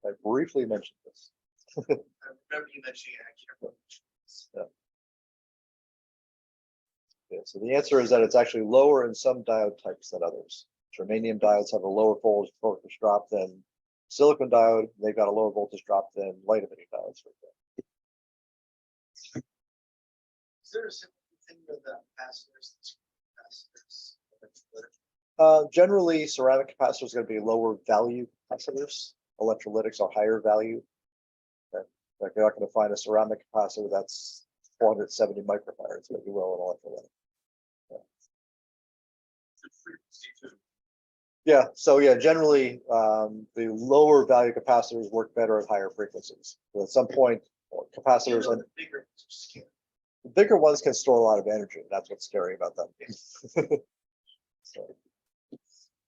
I briefly mentioned this. I remember you mentioning it. I can't remember. Yeah, so the answer is that it's actually lower in some diode types than others. Germanium diodes have a lower voltage drop than silicon diode. They've got a lower voltage drop than light emitting diodes. Is there a simple thing with the capacitors? Generally, ceramic capacitors are going to be lower value capacitors. Electrolytics are higher value. Okay. Like you're not going to find a ceramic capacitor that's 470 microfarads, but you will an electrolytic. Yeah, so yeah, generally, the lower value capacitors work better at higher frequencies. So at some point, capacitors and the bigger ones can store a lot of energy. That's what's scary about them.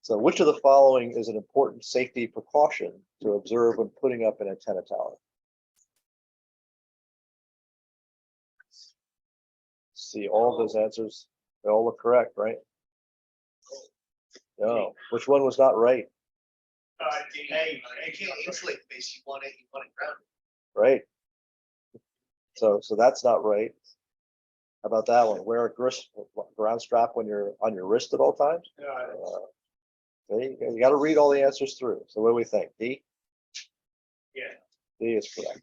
So which of the following is an important safety precaution to observe when putting up an antenna tower? See all of those answers. They all look correct, right? No, which one was not right? Hey, you can't insulate the base. You want it grounded. Right. So that's not right. How about that one? Wear a ground strap when you're on your wrist at all times. You got to read all the answers through. So what do we think? D? Yeah. D is correct.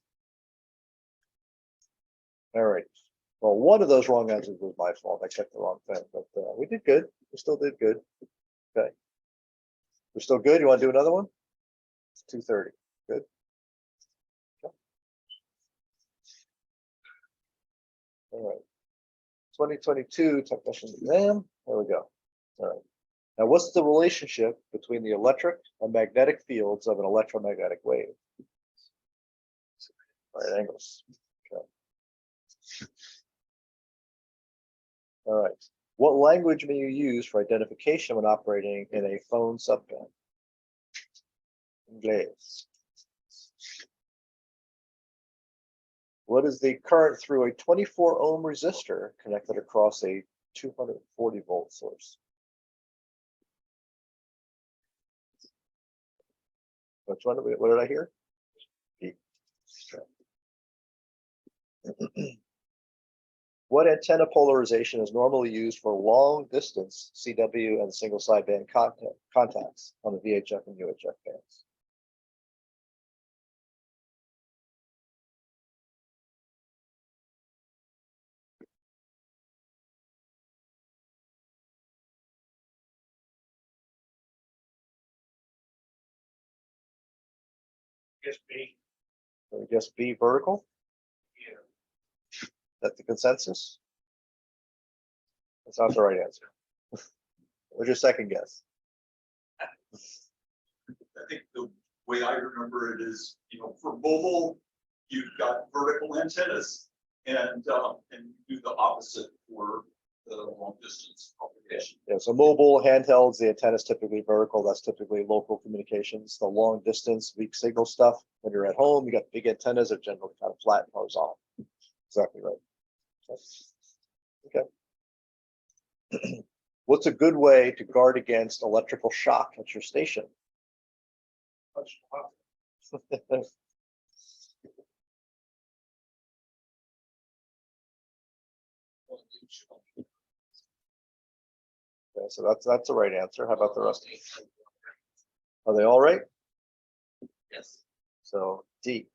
All right. Well, one of those wrong answers was my fault. I checked the wrong thing, but we did good. We still did good. Okay. We're still good. You want to do another one? It's 2:30. Good. Okay. All right. 2022 technician exam. There we go. All right. Now, what's the relationship between the electric and magnetic fields of an electromagnetic wave? Right angles. Okay. All right. What language may you use for identification when operating in a phone subband? English. What is the current through a 24 ohm resistor connected across a 240 volt source? Which one did what did I hear? B. Okay. What antenna polarization is normally used for long distance CW and single sideband contacts on the VHF and UHF bands? Guess B. I guess B, vertical. Yeah. That's the consensus. That's not the right answer. What's your second guess? think the way I remember it is, for mobile, you've got vertical antennas and you do the opposite for the long distance propagation. Yeah, so mobile handhelds, the antenna is typically vertical. That's typically local communications. The long distance, weak signal stuff. When you're at home, you got big antennas that are generally kind of flat and horizontal. Exactly right. Okay. What's a good way to guard against electrical shock at your station? Yeah, so that's the right answer. How about the rest? Are they all right? Yes. So D.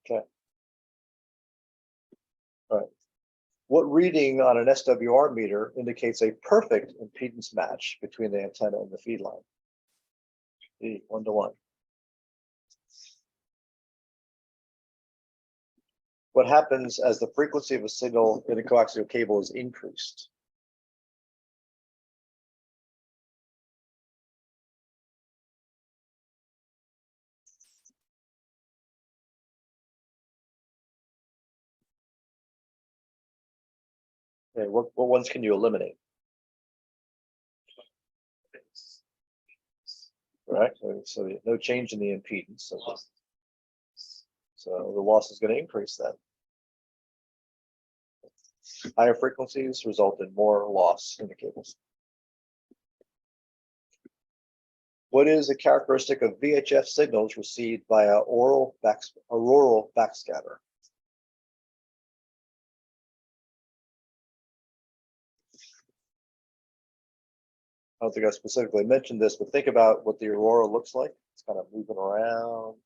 Okay. All right. What reading on an SWR meter indicates a perfect impedance match between the antenna and the feed line? D, 1-to-1. What happens as the frequency of a signal in a coaxial cable is increased? Okay, what ones can you eliminate? Right, so no change in the impedance. So the loss is going to increase then. Higher frequencies result in more loss in the cables. What is a characteristic of VHF signals received via auroral backscatter? I don't think I specifically mentioned this, but think about what the aurora looks like. It's kind of moving around.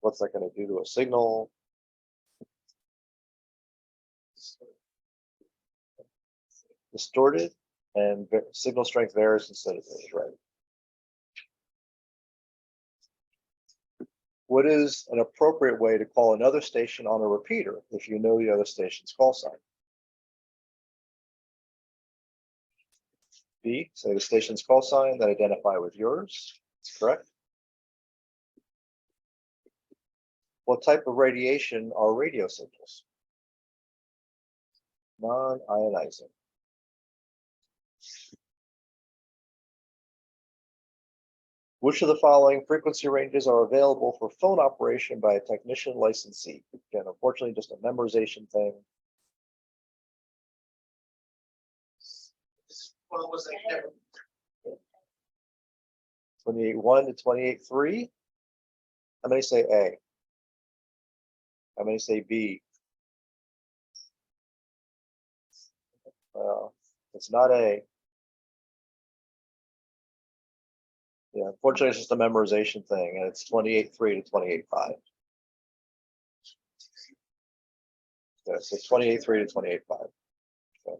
What's that going to do to a signal? Distorted, and signal strength varies instead of varies, right? What is an appropriate way to call another station on a repeater if you know the other station's call sign? B, say the station's call sign that identify with yours. That's correct. What type of radiation are radio signals? Non-ionizing. Which of the following frequency ranges are available for phone operation by a technician licensee? Again, unfortunately, just a memorization thing. Well, was like never. 28.1 to 28.3. How many say A? How many say B? Well, it's not A. Yeah, unfortunately, it's just a memorization thing, and it's 28.3 to 28.5. Yeah, so 28.3 to 28.5. Okay.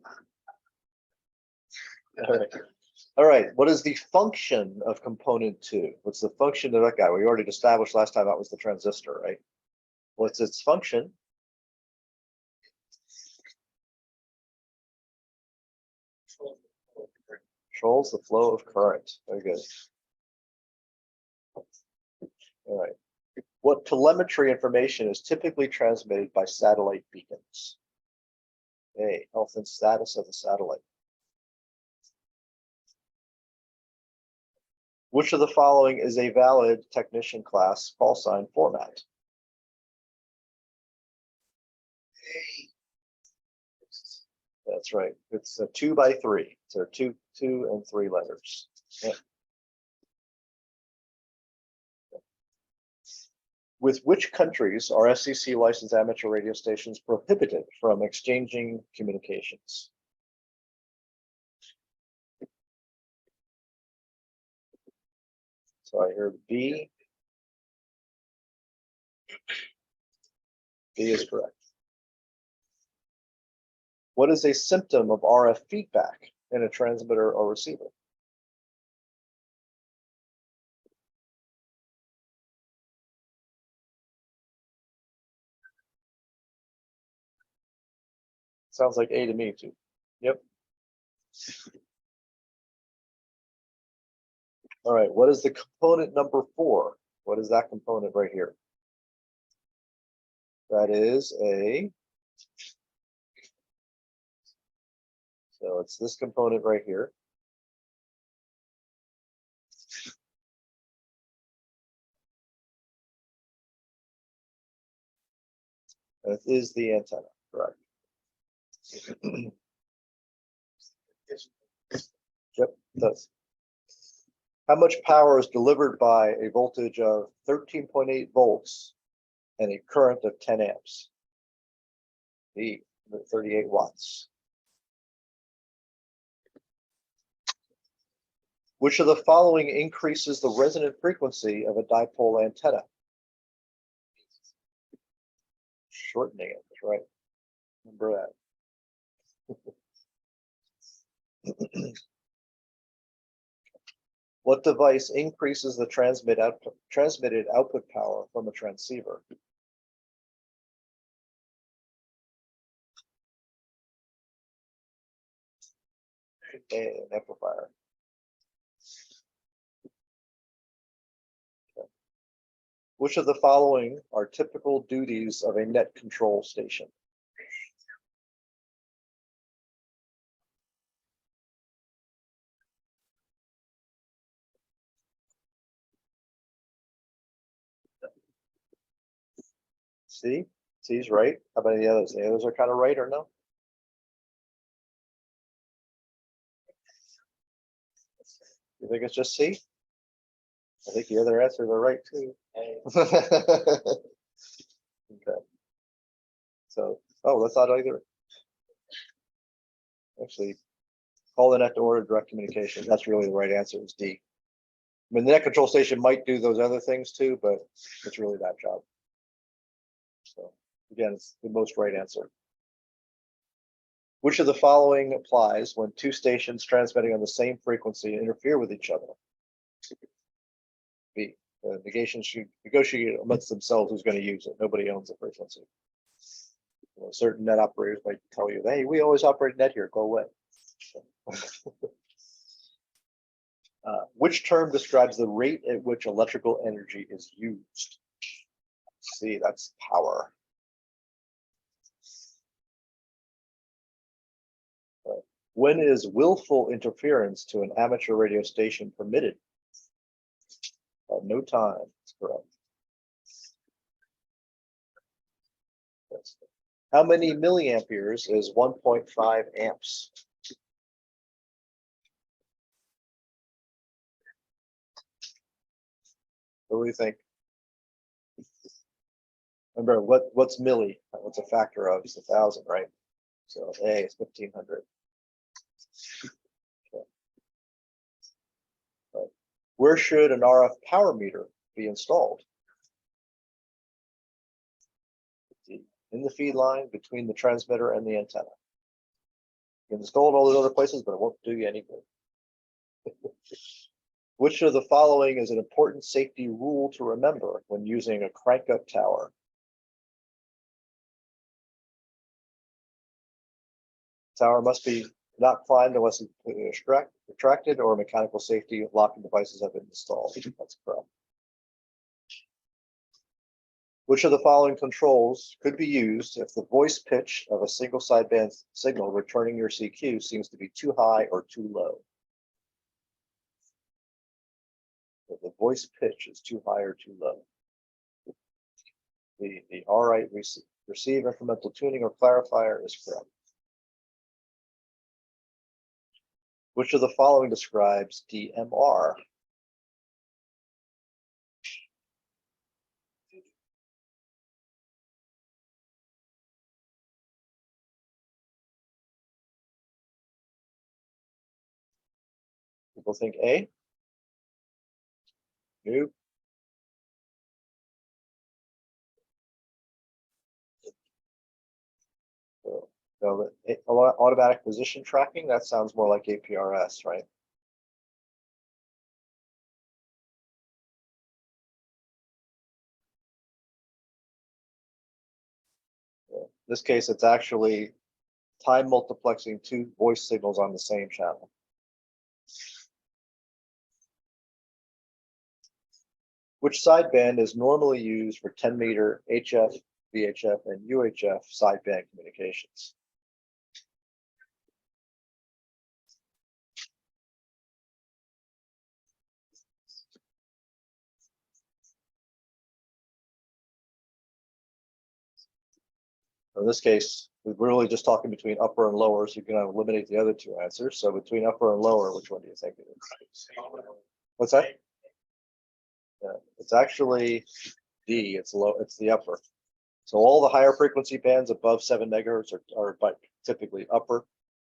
All right. All right. What is the function of component 2? What's the function of that guy? We already established last time that was the transistor, right? What's its function? Controls the flow of current. Very good. All right. What telemetry information is typically transmitted by satellite beacons? A, health and status of the satellite. Which of the following is a valid technician class call sign format? That's right. It's a 2x3. So two and 3 letters. Yeah. With which countries are FCC licensed amateur radio stations prohibited from exchanging communications? So I heard B. B is correct. What is a symptom of RF feedback in a transmitter or receiver? Sounds like A to me too. Yep. All right, what is the component number 4? What is that component right here? That is so it's this component right here. It is the antenna, correct? Yep, it does. How much power is delivered by a voltage of 13.8 volts and a current of 10 amps? The 38 watts. Which of the following increases the resonant frequency of a dipole antenna? Shortening it, that's right. Remember that. What device increases the transmitted output power from a transceiver? Okay, an amplifier. Okay. Which of the following are typical duties of a net control station? C? C's right. How about the others? The others are kind of right or no? You think it's just C? I think the other answers are right too. Okay. So, oh, that's not either. Actually, call the net to order direct communication. That's really the right answer is D. I mean, the net control station might do those other things too, but it's really that job. So again, it's the most right answer. Which of the following applies when two stations transmitting on the same frequency interfere with each other? B. The negation should negotiate amongst themselves who's going to use it. Nobody owns the frequency. You know, certain net operators might tell you, hey, we always operate net here, go away. Which term describes the rate at which electrical energy is used? See, that's power. When is willful interference to an amateur radio station permitted? At no time, that's correct. Yes. How many milliamperes is 1.5 amps? What do you think? Remember, what's milli? What's a factor of? It's 1,000, right? So A is 1,500. Okay. Right. Where should an RF power meter be installed? In the feed line between the transmitter and the antenna. You can install it all those other places, but it won't do you any good. Which of the following is an important safety rule to remember when using a crank-up tower? Tower must be not climbed unless it's completely retracted or mechanical safety locking devices have been installed. That's correct. Which of the following controls could be used if the voice pitch of a single sideband signal returning your CQ seems to be too high or too low? If the voice pitch is too high or too low. The R-right receive incremental tuning or clarifier is correct. Which of the following describes DMR? People think A? Nope. So automatic position tracking, that sounds more like APRS, right? In this case, it's actually time multiplexing two voice signals on the same channel. Which sideband is normally used for 10-meter HF, VHF, and UHF sideband communications? In this case, we're really just talking between upper and lower, so you can eliminate the other two answers. So between upper and lower, which one do you think it is? What's that? Yeah, it's actually D. It's low. It's the upper. So all the higher frequency bands above 7 megahertz are typically upper.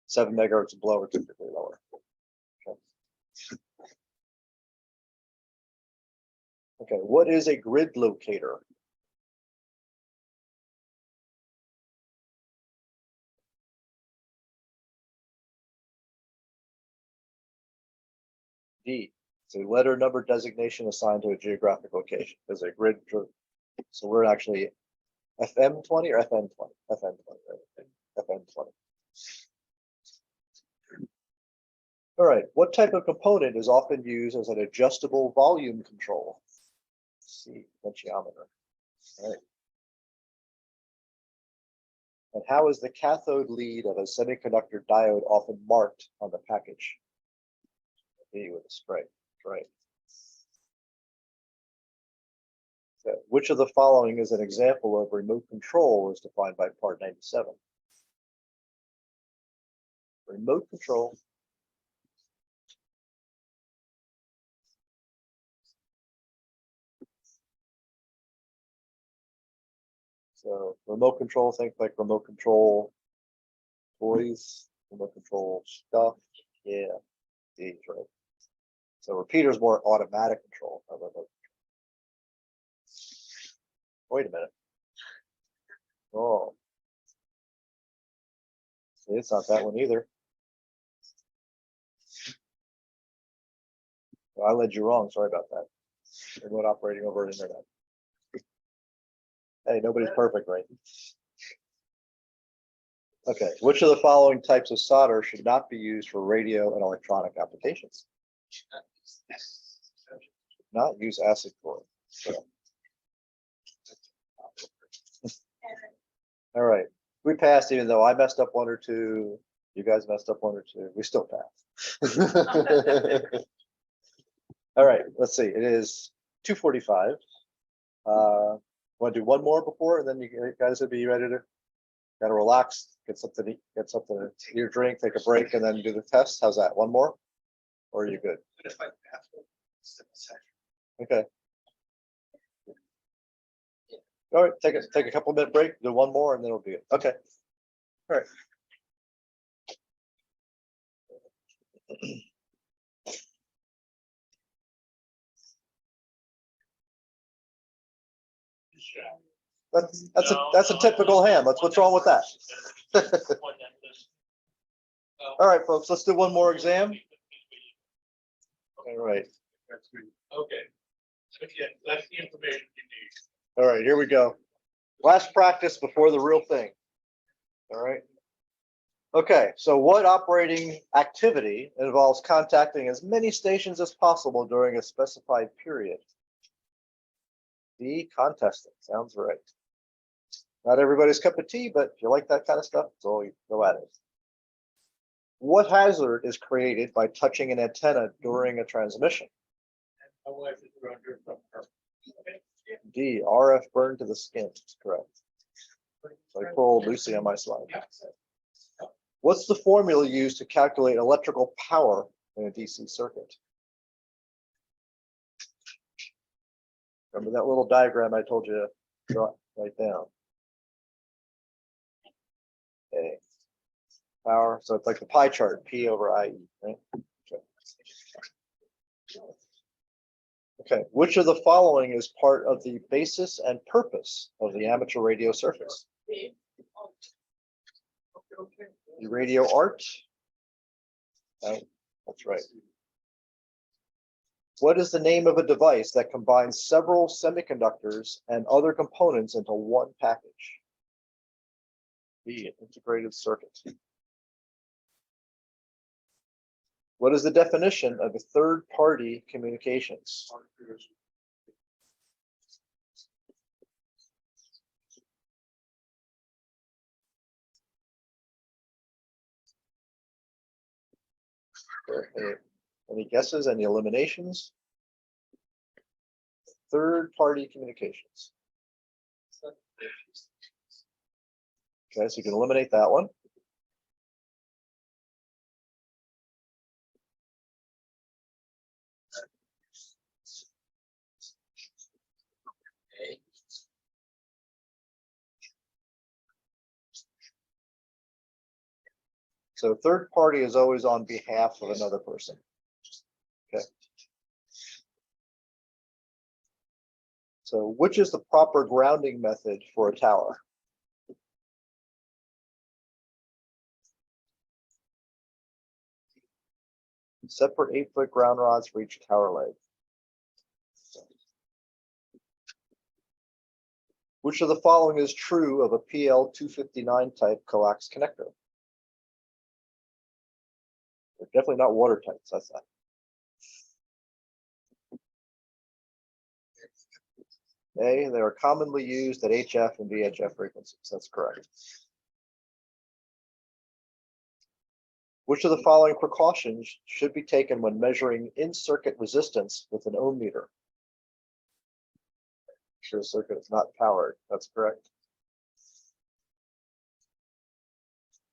7 megahertz and below are typically lower. Okay, what is a grid locator? D. It's a letter number designation assigned to a geographic location. There's a grid. So we're actually FM20 or FN20? FN20, right? FN20. All right, what type of component is often used as an adjustable volume control? C, potentiometer. All right. And how is the cathode lead of a semiconductor diode often marked on the package? B with a stripe, right. So which of the following is an example of remote control as defined by part 97? Remote control. So remote control, think like remote control toys, remote control stuff. Yeah, these, right. So repeater is more automatic control. Not remote control. Wait a minute. Oh, see, it's not that one either. Well, I led you wrong. Sorry about that. Remote operating over internet. Hey, nobody's perfect, right? Okay, which of the following types of solder should not be used for radio and electronic applications? Not use acid core. So. All right, we passed even though I messed up one or two. You guys messed up one or two. We still passed. All right, let's see. It is 2:45. Want to do one more before, and then you guys will be ready to kind of relax, get something to eat, get something to eat or drink, take a break, and then do the test. How's that? One more, or are you good? Okay. All right, take a couple minute break, do one more, and then we'll be good. Okay. All right. That's a typical ham. What's wrong with that? All right, folks, let's do one more exam. All right. Okay. So yeah, that's the information you need. All right, here we go. Last practice before the real thing. All right. Okay, so what operating activity involves contacting as many stations as possible during a specified period? D, contesting. Sounds right. Not everybody's cup of tea, but if you like that kind of stuff, so you go at it. What hazard is created by touching an antenna during a transmission? My wife is around here somewhere. D, RF burn to the skin. That's correct. So I pulled Lucy on my slide. What's the formula used to calculate electrical power in a DC circuit? Remember that little diagram I told you to write down? Okay. Power, so it's like the pie chart, P over IE, right? Okay, which of the following is part of the basis and purpose of the amateur radio surface? The radio art? Right, that's right. What is the name of a device that combines several semiconductors and other components into one package? The integrated circuit. What is the definition of a third-party communications? Any guesses, any eliminations? Third-party communications. Okay, so you can eliminate that one. So third party is always on behalf of another person. Okay. So which is the proper grounding method for a tower? Separate 8-foot ground rods for each tower leg. Which of the following is true of a PL259 type coax connector? They're definitely not watertight, so that's that. A, they are commonly used at HF and VHF frequencies. That's correct. Which of the following precautions should be taken when measuring in-circuit resistance with an ohm meter? Sure, the circuit is not powered. That's correct.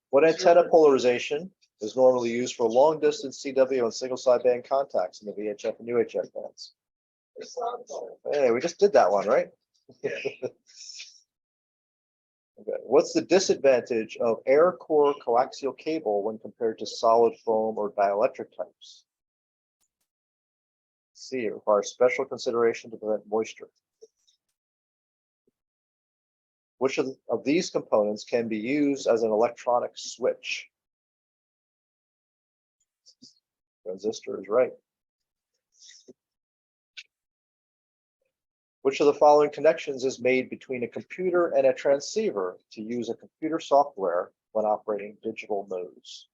What antenna polarization is normally used for long-distance CW and single sideband contacts in the VHF and UHF bands? Hey, we just did that one, right? Okay. What's the disadvantage of air core coaxial cable when compared to solid foam or dielectric types? C, it requires special consideration to prevent moisture. Which of these components can be used as an electronic switch? Transistor is right. Which of the following connections is made between a computer and a transceiver to use a computer software when operating digital modes?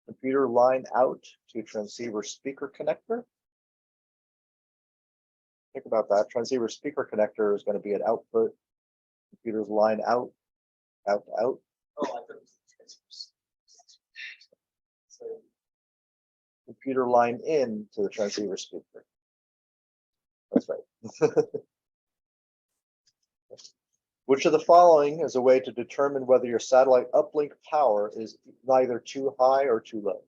Computer line out to transceiver speaker connector. Think about that. Transceiver speaker connector is going to be an output. Computer's line out, out, out. Computer line in to the transceiver speaker. That's right. Which of the following is a way to determine whether your satellite uplink power is neither too high or too low?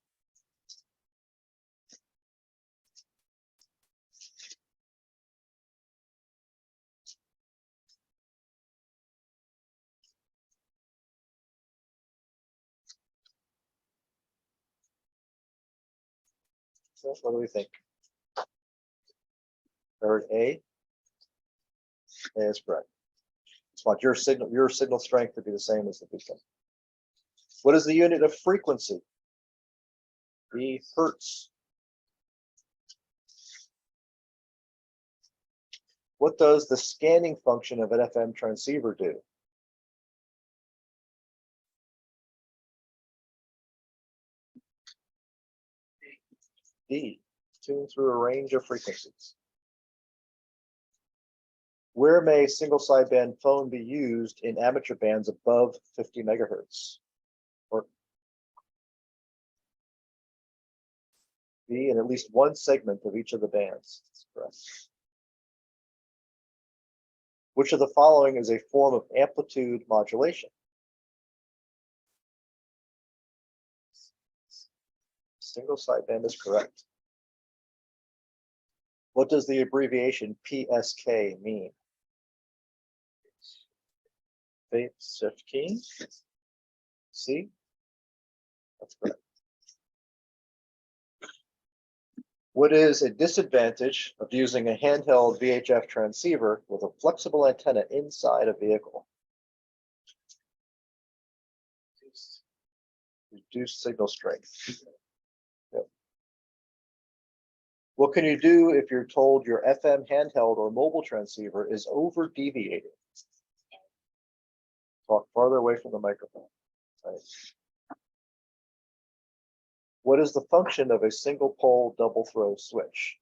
So what do we think? Third A. A is correct. Just want your signal strength to be the same as the beacon. What is the unit of frequency? B, hertz. What does the scanning function of an FM transceiver do? D, tune through a range of frequencies. Where may single sideband phone be used in amateur bands above 50 megahertz? Or B, in at least one segment of each of the bands. That's correct. Which of the following is a form of amplitude modulation? Single sideband is correct. What does the abbreviation PSK mean? Phase-shift-keying. C. That's correct. What is a disadvantage of using a handheld VHF transceiver with a flexible antenna inside a vehicle? Reduced signal strength. Yep. What can you do if you're told your FM handheld or mobile transceiver is over deviating? Talk farther away from the microphone. Right. What is the function of a single pole double throw switch?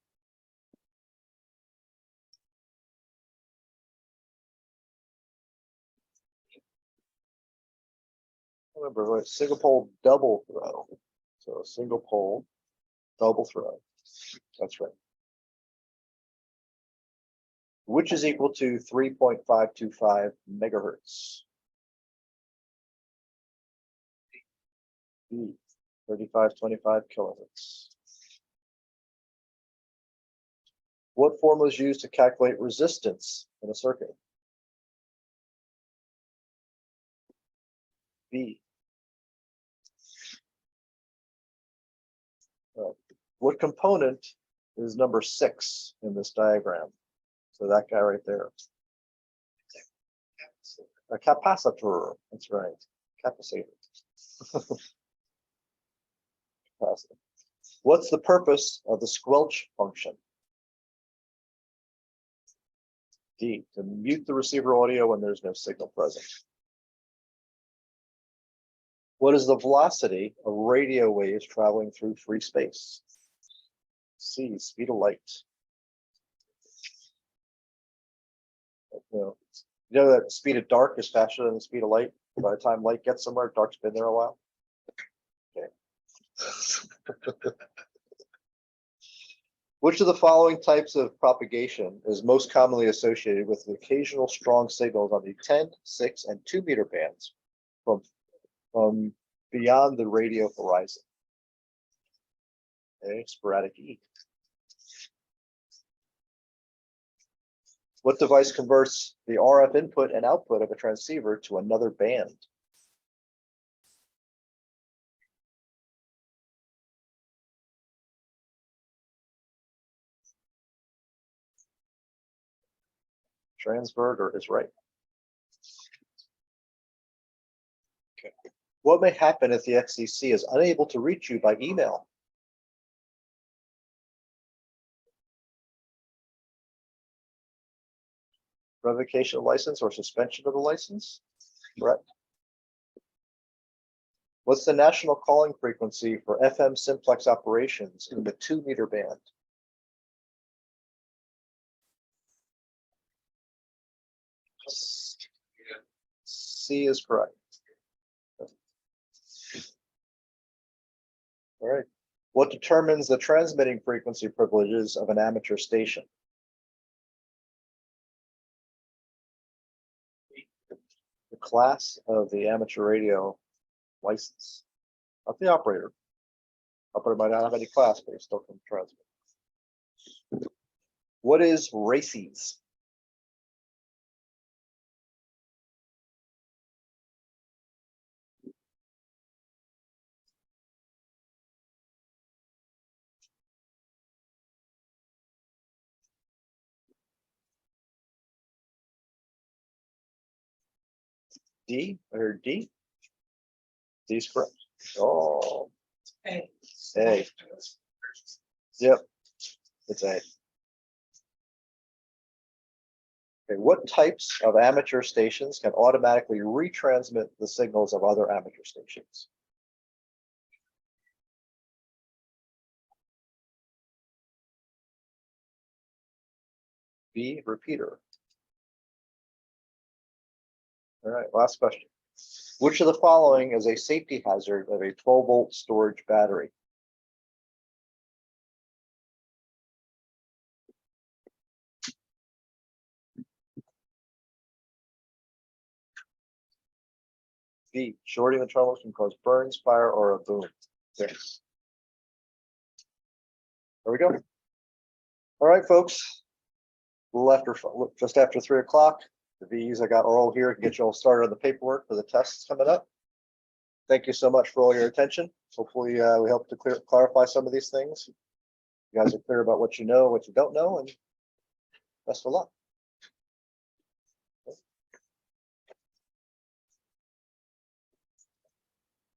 Remember, right, single pole double throw. So a single pole double throw. That's right. Which is equal to 3.525 megahertz. 3525 kilohertz. What formula is used to calculate resistance in a circuit? B. What component is number 6 in this diagram? So that guy right there. A capacitor. That's right. Capacitor. Capacitor. What's the purpose of the squelch function? D. To mute the receiver audio when there's no signal present. What is the velocity of radio waves traveling through free space? C. Speed of light. You know that speed of dark is faster than the speed of light. By the time light gets somewhere, dark's been there a while. Okay. Which of the following types of propagation is most commonly associated with occasional strong signals on the 10, 6, and 2 meter bands from beyond the radio horizon? Okay, sporadic E. What device converts the RF input and output of a transceiver to another band? Transverter is right. Okay. What may happen if the FCC is unable to reach you by email? Revocation of license or suspension of the license? Correct. What's the national calling frequency for FM simplex operations in the 2 meter band? C is correct. All right. What determines the transmitting frequency privileges of an amateur station? The class of the amateur radio license, not the operator. Operator might not have any class, but he still can transmit. What is RACES? D or D? D is correct. Oh, Hey. A. Yep, it's A. Okay, what types of amateur stations can automatically retransmit the signals of other amateur stations? B, repeater. All right, last question. Which of the following is a safety hazard of a 12-volt storage battery? B, shorting the terminals can cause burns, fire, or a boom. Yes. There we go. All right, folks. A little after, just after 3 o'clock. The V's I got all here to get you all started on the paperwork for the tests coming up. Thank you so much for all your attention. Hopefully, we helped to clarify some of these things. You guys are clear about what you know, what you don't know, and best of luck.